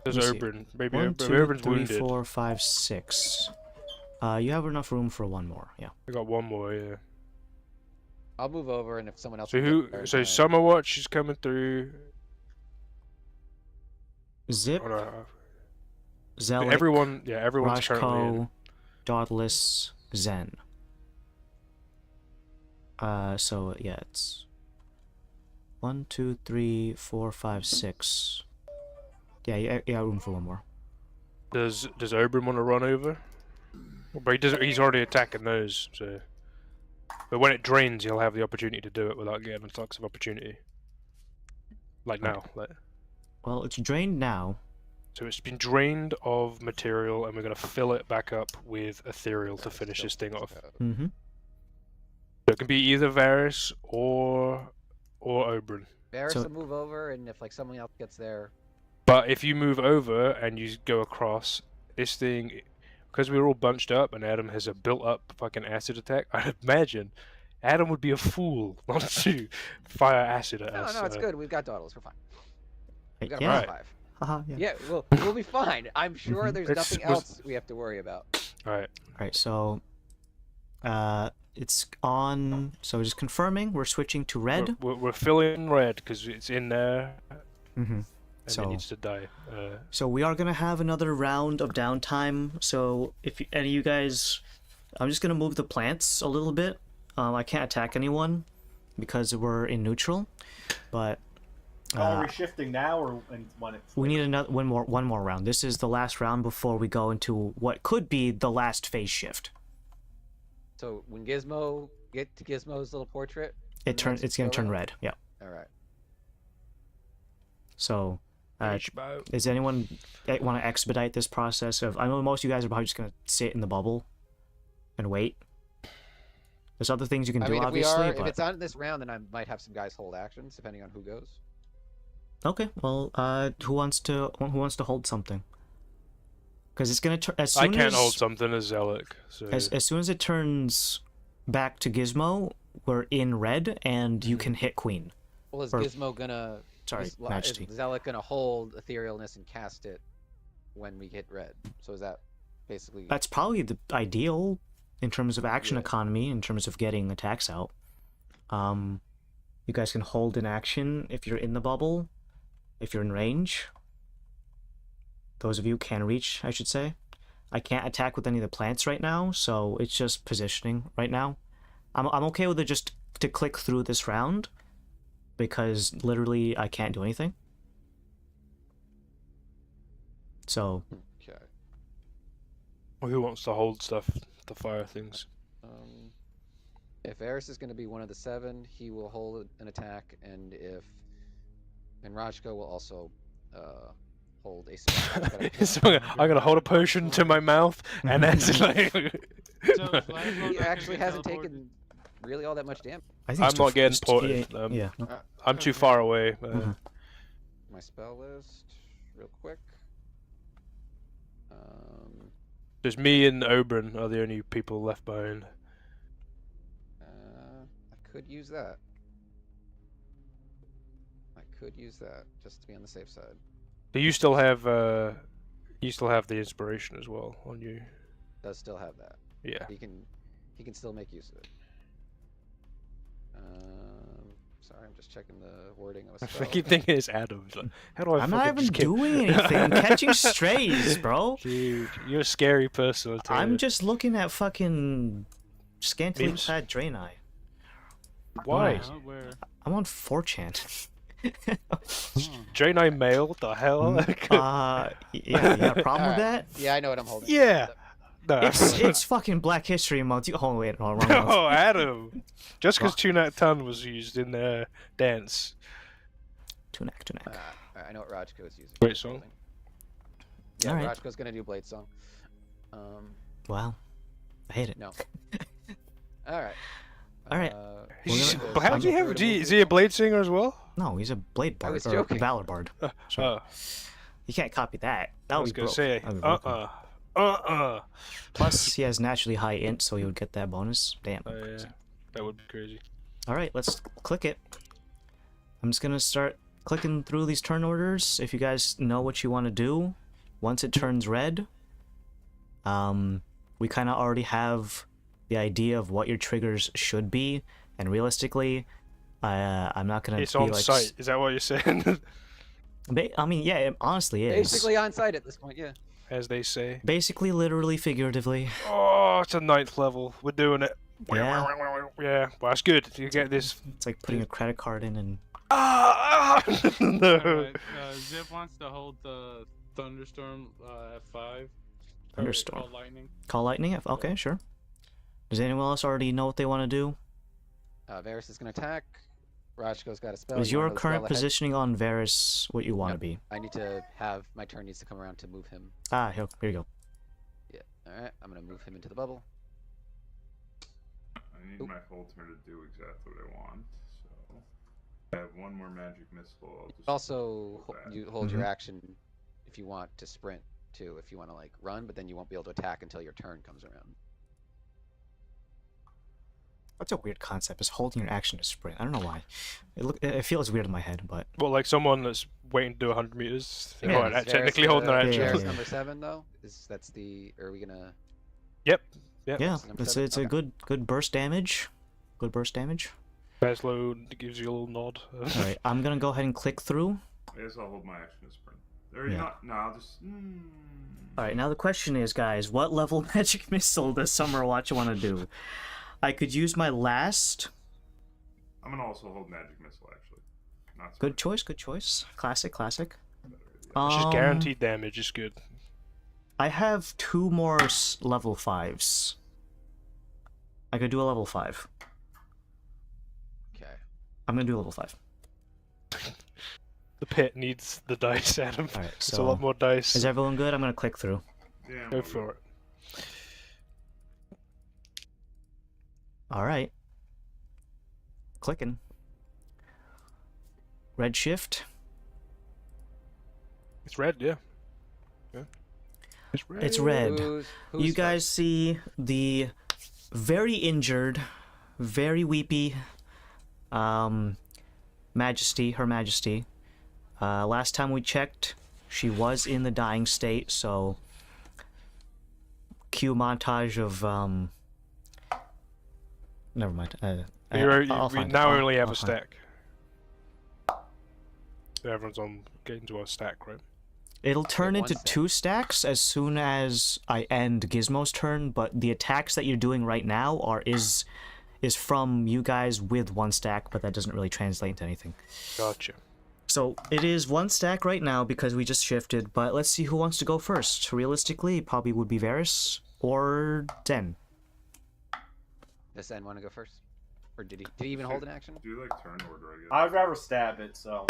There's Let me see. Oberyn. Maybe 1, 2, Oberyn's 3, wounded. 4, 5, 6. You have enough room for one more. Yeah. I got one more. Yeah. I'll move over, and if someone else. So can who? get there, So then- Summer Watch is coming through. Zip, Oh, no. Zealot, Everyone. Yeah, everyone's currently in. Rashko, Dauntless, Zen. So yeah, it's 1, 2, 3, 4, 5, 6. Yeah, you got room for one more. Does Oberyn want to run over? But he does. He's already attacking those. So. But when it drains, he'll have the opportunity to do it without getting attacks of opportunity. Like now. Like. Well, it's drained now. So it's been drained of material, and we're going to fill it back up with ethereal to finish this thing off. Mm-hmm. So it can be either Varys or Oberyn. Varys So- will move over, and if like someone else gets there, But if you move over and you go across, this thing, because we're all bunched up and Adam has a built-up fucking acid attack, I'd imagine Adam would be a fool not to fire acid at us. no, it's good. We've got Dawdles. We're fine. We've got a Yeah. plus 5. Haha, yeah. Yeah, we'll be fine. I'm sure Mhm. there's It's- nothing else we have to worry about. Alright. Alright, so it's on. So just confirming, we're switching to red. We're filling red because it's in there Mm-hmm. and So- it needs to die. So we are gonna have another round of downtime. So if any of you guys, I'm just gonna move the plants a little bit. I can't attack anyone because we're in neutral, but Are we shifting now or when it's? we need another one more round. This is the last round before we go into what could be the last phase shift. So when Gizmo get to Gizmo's little portrait, It's gonna turn red. Yeah. All right. So, H-bow. does anyone want to expedite this process of? I know most of you guys are probably just gonna sit in the bubble and wait. There's other things you can I do, mean, obviously, if but it's on this round, then I might have some guys hold actions depending on who goes. okay. Well, who wants to hold something? Because it's gonna turn as I soon can't as hold something as Zealot. So. as soon as it turns back to Gizmo, we're in red, and you can hit Queen. Well, is Or- Gizmo gonna? Sorry, is Majesty. Zealot gonna hold etherealness and cast it when we hit red? So is that basically? That's probably the ideal in terms of action Yeah. economy, in terms of getting attacks out. You guys can hold an action if you're in the bubble, if you're in range. Those of you can reach, I should say. I can't attack with any of the plants right now, so it's just positioning right now. I'm okay with it just to click through this round, because literally I can't do anything. So Okay. Well, who wants to hold stuff, the fire things? If Varys is going to be one of the 7, he will hold an attack, and Rajko will also hold a spell. So I'm gonna hold a potion to my mouth, and that's like. So He actually hasn't taken really all that much damage. I I'm it's not def- getting it's- ported, Yeah. no. I'm too far away. Mhm. My spell list, real quick. Just me and Oberyn are the only people left behind. I could use that. Just to be on the safe side. Do you still have the inspiration as well on you? Does still have that. Yeah. He can still make use of it. Sorry, I'm just checking the wording of a spell. I keep thinking it's Adam. Like, how do I? I'm not fucking even just get- doing anything. I'm catching strays, bro. Dude, you're a scary person. I'll tell I'm you. just looking at fucking scantily Memes? clad Draenei. Why? Where? I'm on 4chan. Draenei male? What the hell? Yeah, you got a problem with that? Yeah, I know what I'm holding. Yeah. No. It's fucking Black History Month. Oh wait, no, wrong month. Oh, Adam. Just because Tunat Ton was used in their dance. Tunak. I know what Rajko is using. Great song. Yeah, Alright. Rajko's gonna do Blade Song. Wow. I hate it. No. All right. All right. But how does he have? Is he a blade singer as well? No, he's a blade I bard was or joking. valor bard. Sorry. Oh, You can't copy that. That I would was be gonna broke. say, That'd be broken. Plus, he has naturally high int, so he would get that bonus. Damn. Yeah, that would be crazy. All right, let's click it. I'm just gonna start clicking through these turn orders. If you guys know what you want to do, once it turns red, we kind of already have the idea of what your triggers should be, and realistically, I'm not gonna. It's be on like, site. Is that what you're saying? I mean, yeah, it honestly is. Basically on site at this point, yeah. As they say. Basically, literally, figuratively. Oh, it's a 9th level. We're doing it. Yeah. Yeah, well, that's good. You get this. It's like putting a credit card in and. No. Alright, Zip wants to hold the thunderstorm at 5. Thunderstorm. Call lightning. Call lightning? Okay, sure. Does anyone else already know what they want to do? Varys is going to attack. Rajko's got a spell. Is You wanna your know the current spell ahead? positioning on Varys what you want to No. be? I need to have my turn needs to come around to move him. Ah, here you go. Yeah. All right. I'm going to move him into the bubble. I need my whole turn to do exactly what I want. So I have one more magic missile. I'll just Also, hold that. you hold your action if you want to sprint too. If you want to like run, but then you won't be able to attack until your turn comes around. That's a weird concept, is holding your action to sprint. I don't know why. It feels weird in my head, but... Well, like someone that's waiting to do 100 meters. Yeah, Oh, is technically Varys, holding their action. yeah. Varys number 7 though. That's the. Are we gonna? Yep. Yeah, number it's 7? a good burst damage. Good burst damage. Tesla gives you a little nod. Alright, I'm gonna go ahead and click through. I guess I'll hold my action to sprint. Or Yeah. not? No, I'll just. Alright, now the question is, guys, what level magic missile does Summer Watch want to do? I could use my last... I'm gonna also hold magic missile actually. Not Good choice, good choice. Classic. It's just guaranteed damage is good. I have 2 more level 5s. I could do a level 5. Okay. I'm gonna do a level 5. The pit needs the dice, Adam. Alright, It's a so... lot more dice. Is everyone good? I'm gonna click through. Yeah, Go for it. Alright. Clicking. Red shift. It's red, yeah. It's red. It's red. Who's You guys see the very injured, very weepy Majesty, Her Majesty. Last time we checked, she was in the dying state, so cue montage of never mind. We now only have a stack. So everyone's on getting to a stack, right? It'll turn one into stack. 2 stacks as soon as I end Gizmo's turn, but the attacks that you're doing right now is from you guys with 1 stack, but that doesn't really translate into anything. Gotcha. So it is 1 stack right now because we just shifted, but let's see who wants to go first. Realistically, it probably would be Varys or Zen. Does Zen want to go first? Or did he even hold an action? Do like turn order, I guess. I'd rather stab it, so.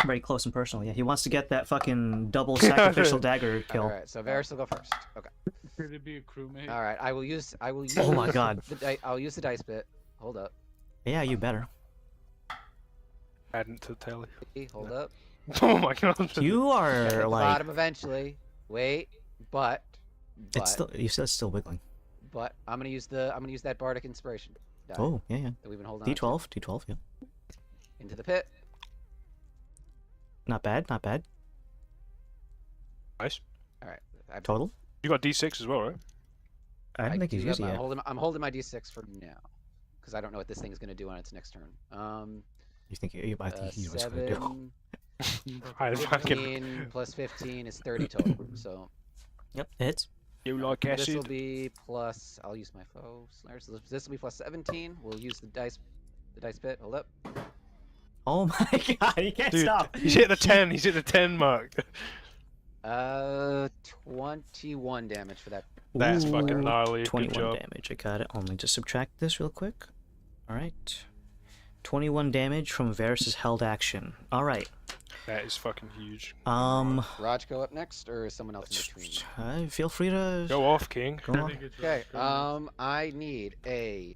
Very close and personal, yeah. He wants to get that fucking double sacrificial dagger kill. All right, so Varys will go first. Okay. Could it be a crewmate? All right, I will use. Oh my god. I'll use the dice bit. Hold up. Yeah, you better. Adding to the tally. Hold up. Oh my god. You At are the like... bottom eventually. Wait, but It's still, you said it's still wiggling. but I'm gonna use that bardic inspiration die Oh, yeah, yeah. that we've been holding on D12, yeah. to. Into the pit. Not bad, not bad. Nice. All right. I Total? You got D6 as well, right? I don't think he's do used it have- yet. I'm holding my d6 for now, because I don't know what this thing is gonna do on its next turn. You think I think he was going to do. 7, I fucking. 15 plus 15 is 30 total. So Yep, it hits. You like this will acid? be plus. I'll use my foe snare. So this will be plus 17. We'll use the dice bit. Hold up. Oh my god, he can't Dude, stop! he's hit the 10. He's hit the 10 mark. 21 damage for that. That's fucking Ooh, gnarly. Good 21 job. damage, I got it. Let me just subtract this real quick. Alright. 21 damage from Varys' held action. Alright. That is fucking huge. Raj go up next, or is someone else in between? Feel free to Go off, King. go I on. think it's Okay. right. I need a.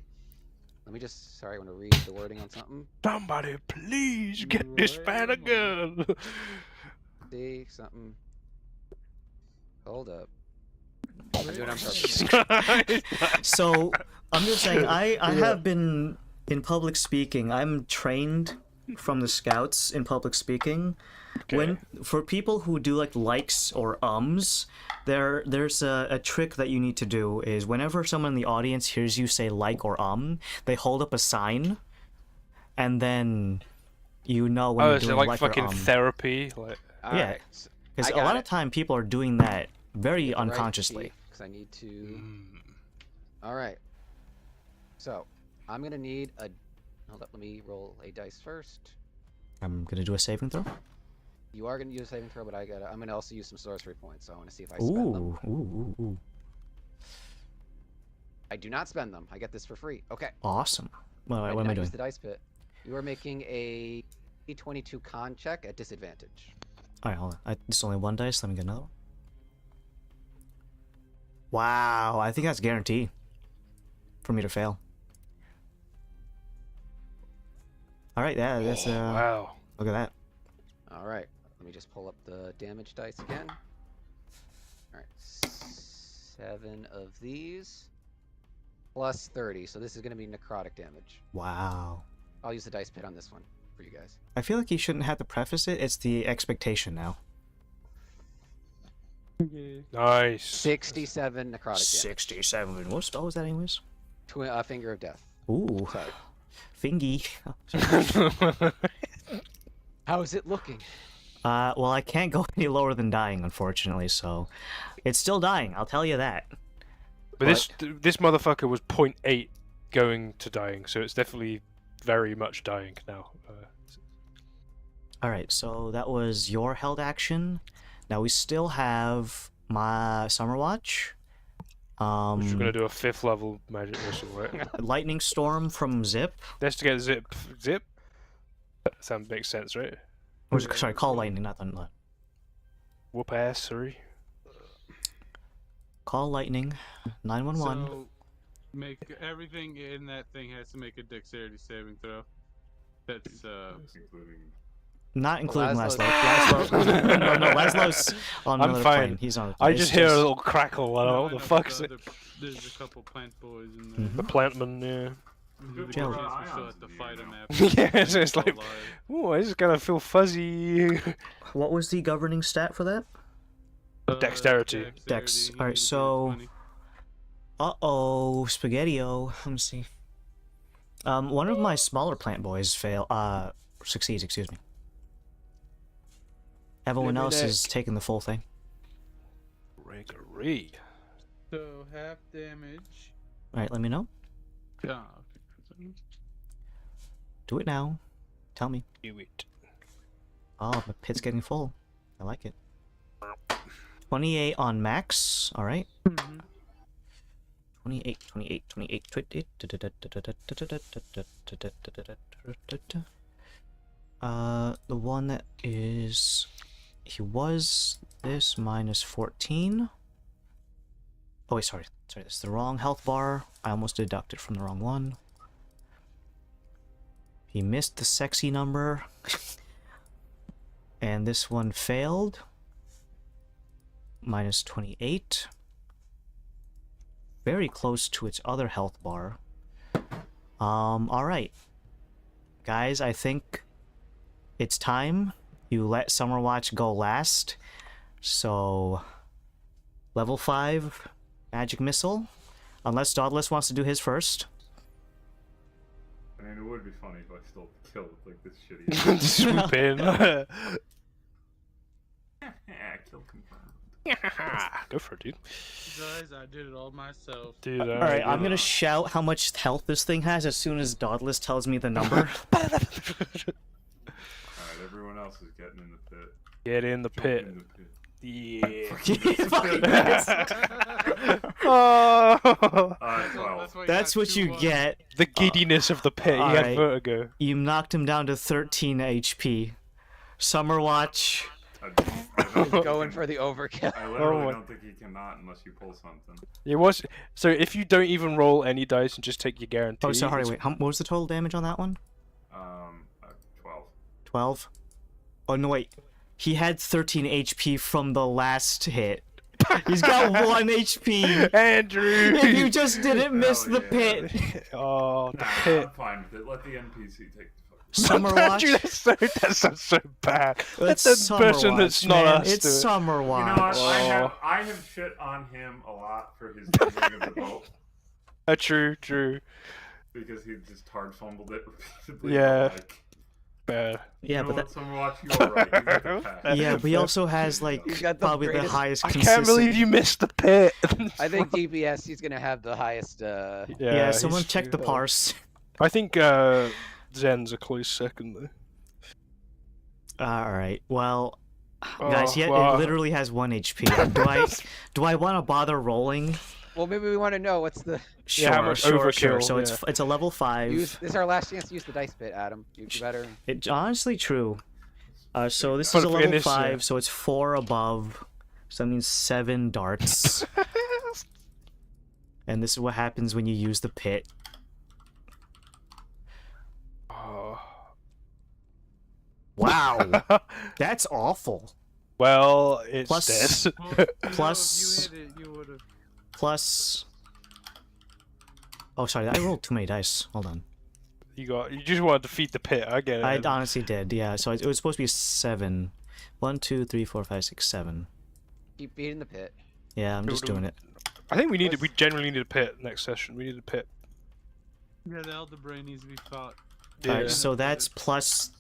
Let me just. Sorry, I want to read the wording on something. Somebody, please get this fan a gun. See something. Hold up. I'm doing it on purpose. So, I'm just saying, I have been in public speaking. I'm trained from the scouts in public speaking. Okay. For people who do like likes or ums, there's a trick that you need to do is whenever someone in the audience hears you say like or they hold up a sign, and then you know when Oh, you're is it doing like like fucking or therapy? Like, Yeah. Alright, Because I a got lot it. of time people are doing that very unconsciously. Because I need to. Alright. So, I'm gonna need a. Hold up, let me roll a dice first. I'm gonna do a saving throw. You are gonna use a saving throw, but I'm gonna also use some sorcery points, so I want to see if I spend them. Ooh. I do not spend them. I get this for free. Okay. Awesome. What I am did I not doing? use the dice pit. You are making a D22 con check at disadvantage. Alright, hold on. It's only one dice. Let me get another one. Wow, I think that's guaranteed for me to fail. Alright, yeah, that's wow. look at that. Alright. Let me just pull up the damage dice again. Alright. 7 of these. Plus 30, so this is going to be necrotic damage. Wow. I'll use the dice pit on this one for you guys. I feel like you shouldn't have to preface it. It's the expectation now. Nice. 67 necrotic damage. 67. What spell was that anyways? Finger of Death. Ooh. Sorry. Fingy. How is it looking? Well, I can't go any lower than dying, unfortunately, so... It's still dying, I'll tell you that. But this motherfucker was 0.8 going to dying, so it's definitely very much dying now. Alright, so that was your held action. Now we still have my Summer Watch. Which we're gonna do a 5th level magic missile, right? Lightning Storm from Zip. That's to get zip. That makes sense, right? Or, sorry, Call Lightning, not Thunder. Whoop ass, sorry. Call Lightning. 911. So, make everything in that thing has to make a dexterity saving throw. That's Including. Not including Laszlo's- Laszlo. No, Laszlo's on I'm another fine. plane. He's on. I it's just hear a little crackle. I don't know what the fuck is it? There's a couple plant boys in there. The plantman, yeah. The Jelly. chance we still have to fight them after. Yeah, so it's like, alive. ooh, I just gotta feel fuzzy. What was the governing stat for that? Dexterity. Dex. He Alright, needed to be so- 20. Uh-oh, Spaghetti-O. Let me see. One of my smaller plant boys succeeds, excuse me. Everyone else is taking the full thing. Gregory. So half damage. Alright, let me know. Yeah. Do it now. Tell me. Do it. Oh, my pit's getting full. I like it. 28 on max. Alright. 28. The one that is... He was this minus 14. Oh wait, sorry. That's the wrong health bar. I almost deducted from the wrong one. He missed the sexy number. And this one failed. Minus 28. Very close to its other health bar. Alright. Guys, I think it's time you let Summerwatch go last. So, level 5 magic missile. Unless Dauntless wants to do his first. I mean, it would be funny if I still killed like this shitty. Swoop in. Kill confirmed. Go for it, dude. Guys, I did it all myself. Dude, Alright, I'm gonna shout how much health this thing has as soon as Dauntless tells me the number. Alright, everyone else is getting in the pit. Get in the Jump pit. in the pit. Yeah. Fucking yes. Oh, 12. why That's got what you 2-1. get. the giddiness of the pit. He had Alright. vertigo. You knocked him down to 13 HP. Summer Watch. He's going for the overkill. I literally my- don't think he cannot unless you pull something. It was so. If you don't even roll any dice and just take your guarantee. Oh, sorry, it's- wait. What was the total damage on that one? 12. 12? Oh, no, wait. He had 13 HP from the last hit. He's got 1 HP. Andrew. If you just didn't miss Hell the yeah. pit. Oh, the Nah, pit. I'm fine with it. Let the NPC take the fucking. Summer Watch. Andrew, that sounds so bad. Let It's the Summer person Watch, that's not man. us It's do it. Summer You know Watch. what? I have shit on him a lot for his handling of the boat True. because he just hard fumbled it repeatedly. Yeah. But, like, Bad. Yeah, you know but what, Summerwatch, you were right. You got the pass. yeah, but he also has like He's got the probably the greatest- highest I consistent. can't believe you missed the pit. I think DPS, he's gonna have the highest. Yeah, someone he's- check the parse. I think Zen's a close second though. All right. Well, guys, Oh, it wow. literally has 1 HP. Do I want to bother rolling? Well, maybe we want to know what's the. Sure, how much sure. overkill, So yeah. it's a level 5. This is our last chance to use the dice pit, Adam. You better. It's honestly true. So this But is a in level this, 5, so it's 4 above. So that means 7 darts. And this is what happens when you use the pit. Oh. Wow, that's awful. Well, it's Plus- this. Plus- If you hit it, you would have. Plus. Oh, sorry, I rolled too many dice. Hold on. You just want to defeat the pit. I get it. I honestly did, yeah. So it was supposed to be 7. 1, 2, 3, 4, 5, 6, 7. Keep beating the pit. Yeah, I'm just doing it. I think we generally need a pit next session. We need a pit. Yeah, the Elder Brain needs to be fought. Yeah. Alright, so that's plus.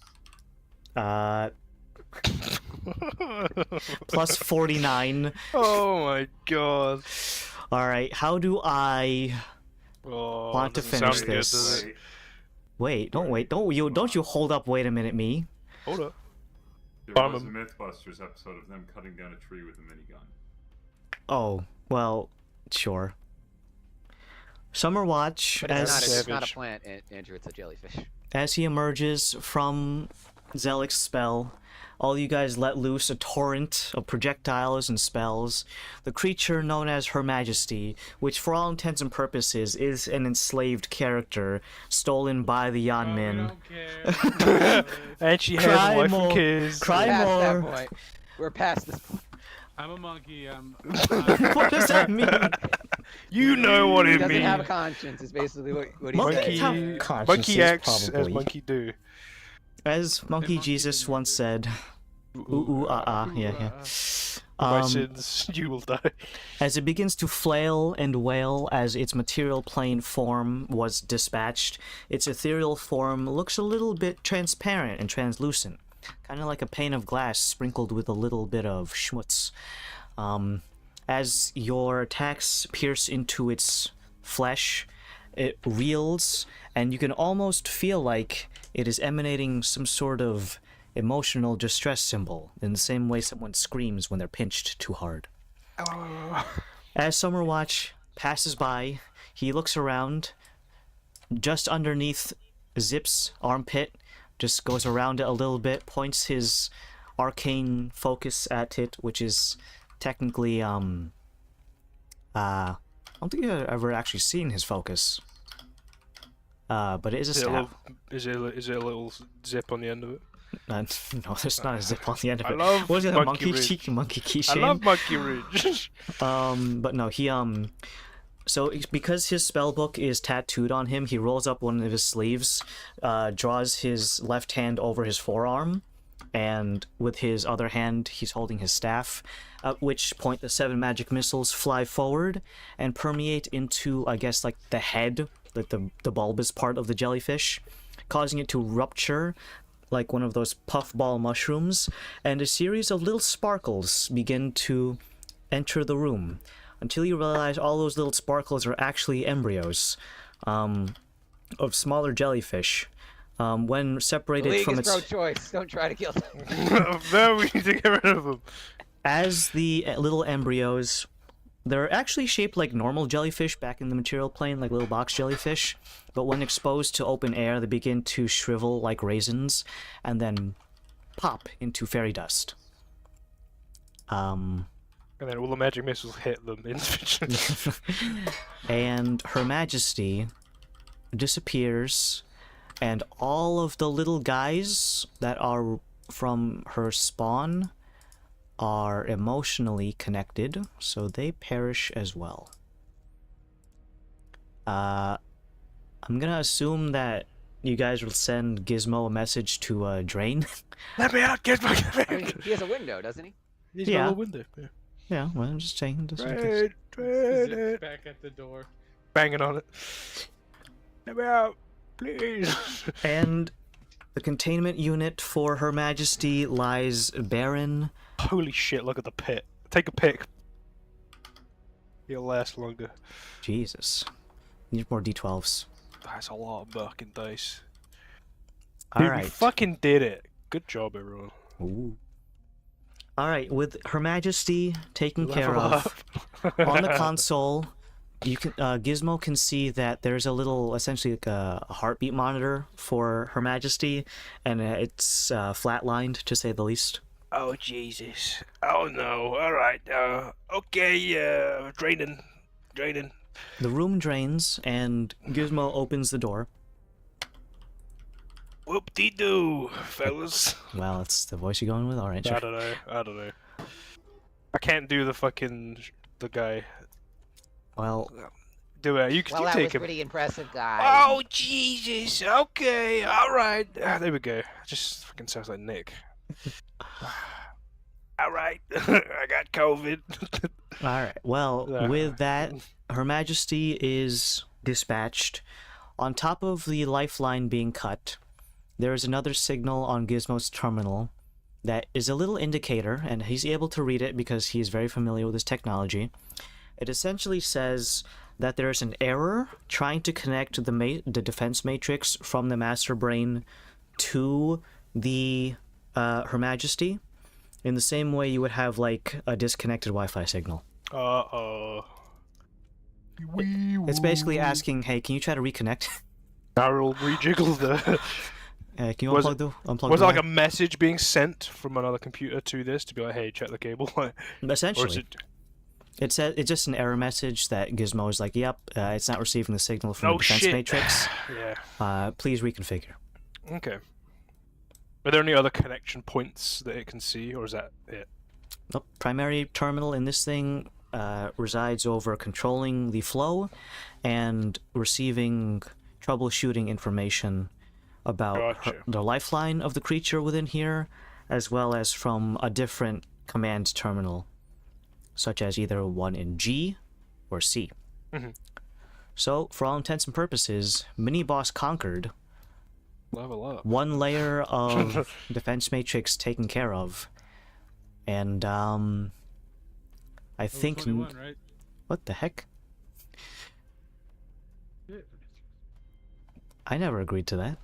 Plus 49. Oh my god. Alright, how do I. Oh, Want to doesn't finish sound good, this. does it? Wait, don't you hold up, wait a minute, me. Hold up. There was a Farm Mythbusters episode of them cutting down a tree with a minigun. Oh, well, sure. Summer Watch, But as it's not Savage. a plant, Andrew. It's a jellyfish. as he emerges from Zelik's spell, all you guys let loose a torrent of projectiles and spells. The creature known as Her Majesty, which for all intents and purposes is an enslaved character stolen by the Oh, we Yanmin. don't care. And she Cry has a wife more. and kids. Cry We're past more. that point. We're past this point. I'm a monkey. What does that mean? You know what He it doesn't means. have a conscience. Is basically what he Monkey said. have consciences, Monkey acts as probably. monkey do. As Monkey Monkey Jesus didn't once do. said, ooh, yeah. My Um, sins, you will die. As it begins to flail and wail as its material plane form was dispatched, its ethereal form looks a little bit transparent and translucent, kind of like a pane of glass sprinkled with a little bit of schmutz. As your attacks pierce into its flesh, it reels, and you can almost feel like it is emanating some sort of emotional distress symbol, in the same way someone screams when they're pinched too hard. As Summerwatch passes by, he looks around. Just underneath Zip's armpit, just goes around it a little bit, points his arcane focus at it, which is technically, I don't think I've ever actually seen his focus. But it is a Is it a staff. little, is it a little zip on the end of it? No, there's not a zip on the end of I it. love What is it, a Monkey monkey Ridge. cheek, monkey I keychain? love Monkey Ridge. But no, he so because his spell book is tattooed on him, he rolls up one of his sleeves, draws his left hand over his forearm, and with his other hand he's holding his staff, at which point the 7 magic missiles fly forward and permeate into, I guess, like the head, like the bulbous part of the jellyfish, causing it to rupture like one of those puffball mushrooms, and a series of little sparkles begin to enter the room, until you realize all those little sparkles are actually embryos of smaller jellyfish. When The separated league from is its pro-choice. Don't try to kill them. No, we need to get rid of them. as the little embryos, they're actually shaped like normal jellyfish back in the material plane, like little box jellyfish. But when exposed to open air, they begin to shrivel like raisins, and then pop into fairy dust. And then all the magic missiles hit them individually. And Her Majesty disappears, and all of the little guys that are from her spawn are emotionally connected, so they perish as well. I'm gonna assume that you guys will send Gizmo a message to Drain. Let me out, Gizmo! I mean, he has a window, doesn't he? He's got a Yeah. little window. Yeah. Yeah, well, I'm just saying. Just in case. Zip back at the door. Banging on it. Let me out, please. And the containment unit for Her Majesty lies barren. Holy shit! Look at the pit. Take a pick. It'll last longer. Jesus. Need more D12s. That's a lot of fucking dice. All Dude, right. we fucking did it. Good job, everyone. Ooh. All right, with Her Majesty taken care Level of, up. on the console, you can Gizmo can see that there's a little, essentially like a heartbeat monitor for Her Majesty, and it's flatlined to say the least. Oh Jesus! Oh no! All right. Okay. Draining. The room drains, and Gizmo opens the door. Whoop-de-doo, fellas. Well, it's the voice you're going with. All right, sure. I don't know. I can't do the guy. Well, Do it. You Well, you that take was him. pretty impressive, guy. Oh Jesus! Okay. All right. There we go. Just fucking sounds like Nick. All right. I got COVID. all right. Well, Yeah. with that, Her Majesty is dispatched. On top of the lifeline being cut, there is another signal on Gizmo's terminal that is a little indicator, and he's able to read it because he's very familiar with this technology. It essentially says that there's an error trying to connect the defense matrix from the master brain to the Her Majesty, in the same way you would have like a disconnected Wi-Fi signal. Uh-oh. It's basically asking, hey, can you try to reconnect? I will rejiggle the... Can you Was unplug Was the it like a line? message being sent from another computer to this to be like, hey, check the cable? Or is Essentially. it... It's just an error message that Gizmo is like, yep, it's not receiving the signal from Oh, the defense shit. matrix. Yeah. Please reconfigure. Okay. Are there any other connection points that it can see, or is that it? Nope. Primary terminal in this thing resides over controlling the flow and receiving troubleshooting information about Gotcha. the lifeline of the creature within here, as well as from a different command terminal, such as either one in G or C. Mhm. So, for all intents and purposes, mini-boss conquered, Level up. one layer of defense matrix taken care of, and I Level think 21, right? what the heck? Yeah. I never agreed to that.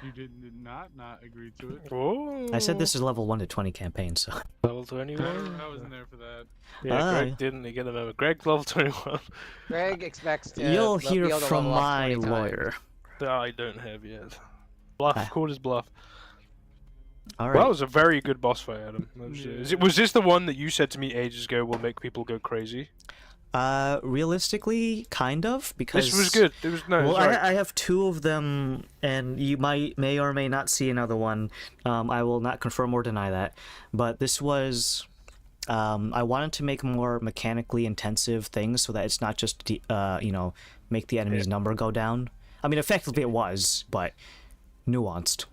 You did not agree to it. Whoa. I said this is level 1 to 20 campaign, so Level 21. I wasn't there for that. Yeah, Greg Ah. didn't. He get a moment. Greg, level 21. Greg expects to you'll be hear able to from level up my 20 times. lawyer. That I don't have yet. Bluff. Ah. Called his bluff. All Well, that right. was a very good boss fight, Adam. That was, Yeah. was this the one that you said to me ages ago will make people go crazy? Realistically, kind of, because This was good. It was no. Well, sorry. I have two of them, and you may or may not see another one. I will not confirm or deny that. But this was, I wanted to make more mechanically intensive things so that it's not just, make the enemy's number go down. I mean, effectively it was, but nuanced.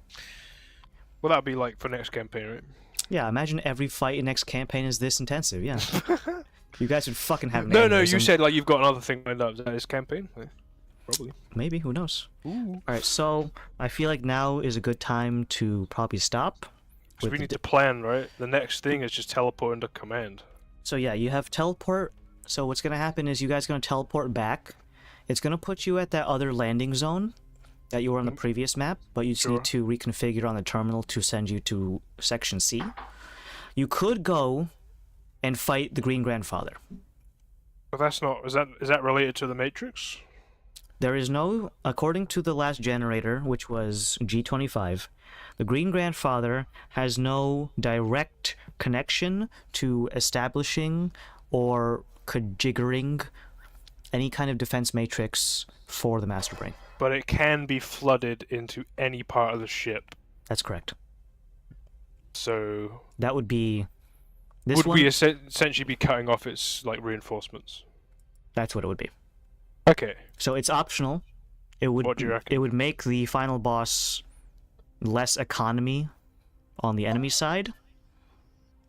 Well, that'd be like for next campaign, right? Yeah, imagine every fight in next campaign is this intensive. Yeah, you guys would fucking have an No, you aneurysm. said like you've got another thing lined up. Is that this campaign? Yeah, probably. Maybe, who knows? Ooh. All right, so I feel like now is a good time to probably stop. So with we the need to plan, right? The next thing is just teleport into command. So yeah, you have teleport. So what's gonna happen is you guys are gonna teleport back. It's gonna put you at that other landing zone that you were on the previous map, but you just Sure. need to reconfigure on the terminal to send you to section C. You could go and fight the Green Grandfather. But that's not. Is that related to the Matrix? There is no, according to the last generator, which was G25, the Green Grandfather has no direct connection to establishing or conjiggering any kind of defense matrix for the Master Brain. But it can be flooded into any part of the ship. That's correct. So That would be... we essentially be cutting off its like reinforcements? That's what it would be. Okay. So it's optional. It would What do you reckon? It would make the final boss less economy on the enemy side.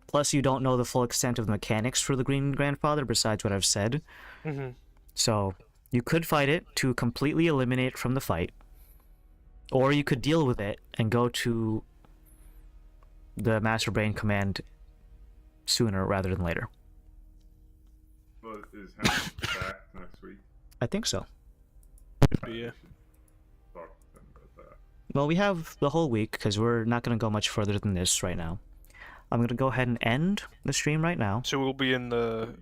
Plus, you don't know the full extent of the mechanics for the Green Grandfather besides what I've said. Mm-hmm. So you could fight it to completely eliminate it from the fight, or you could deal with it and go to the Master Brain command sooner rather than later. But is Hamlet back next week? I think so. Yeah. Talk to them about that. Well, we have the whole week because we're not going to go much further than this right now. I'm going to go ahead and end the stream right now. So we'll be in the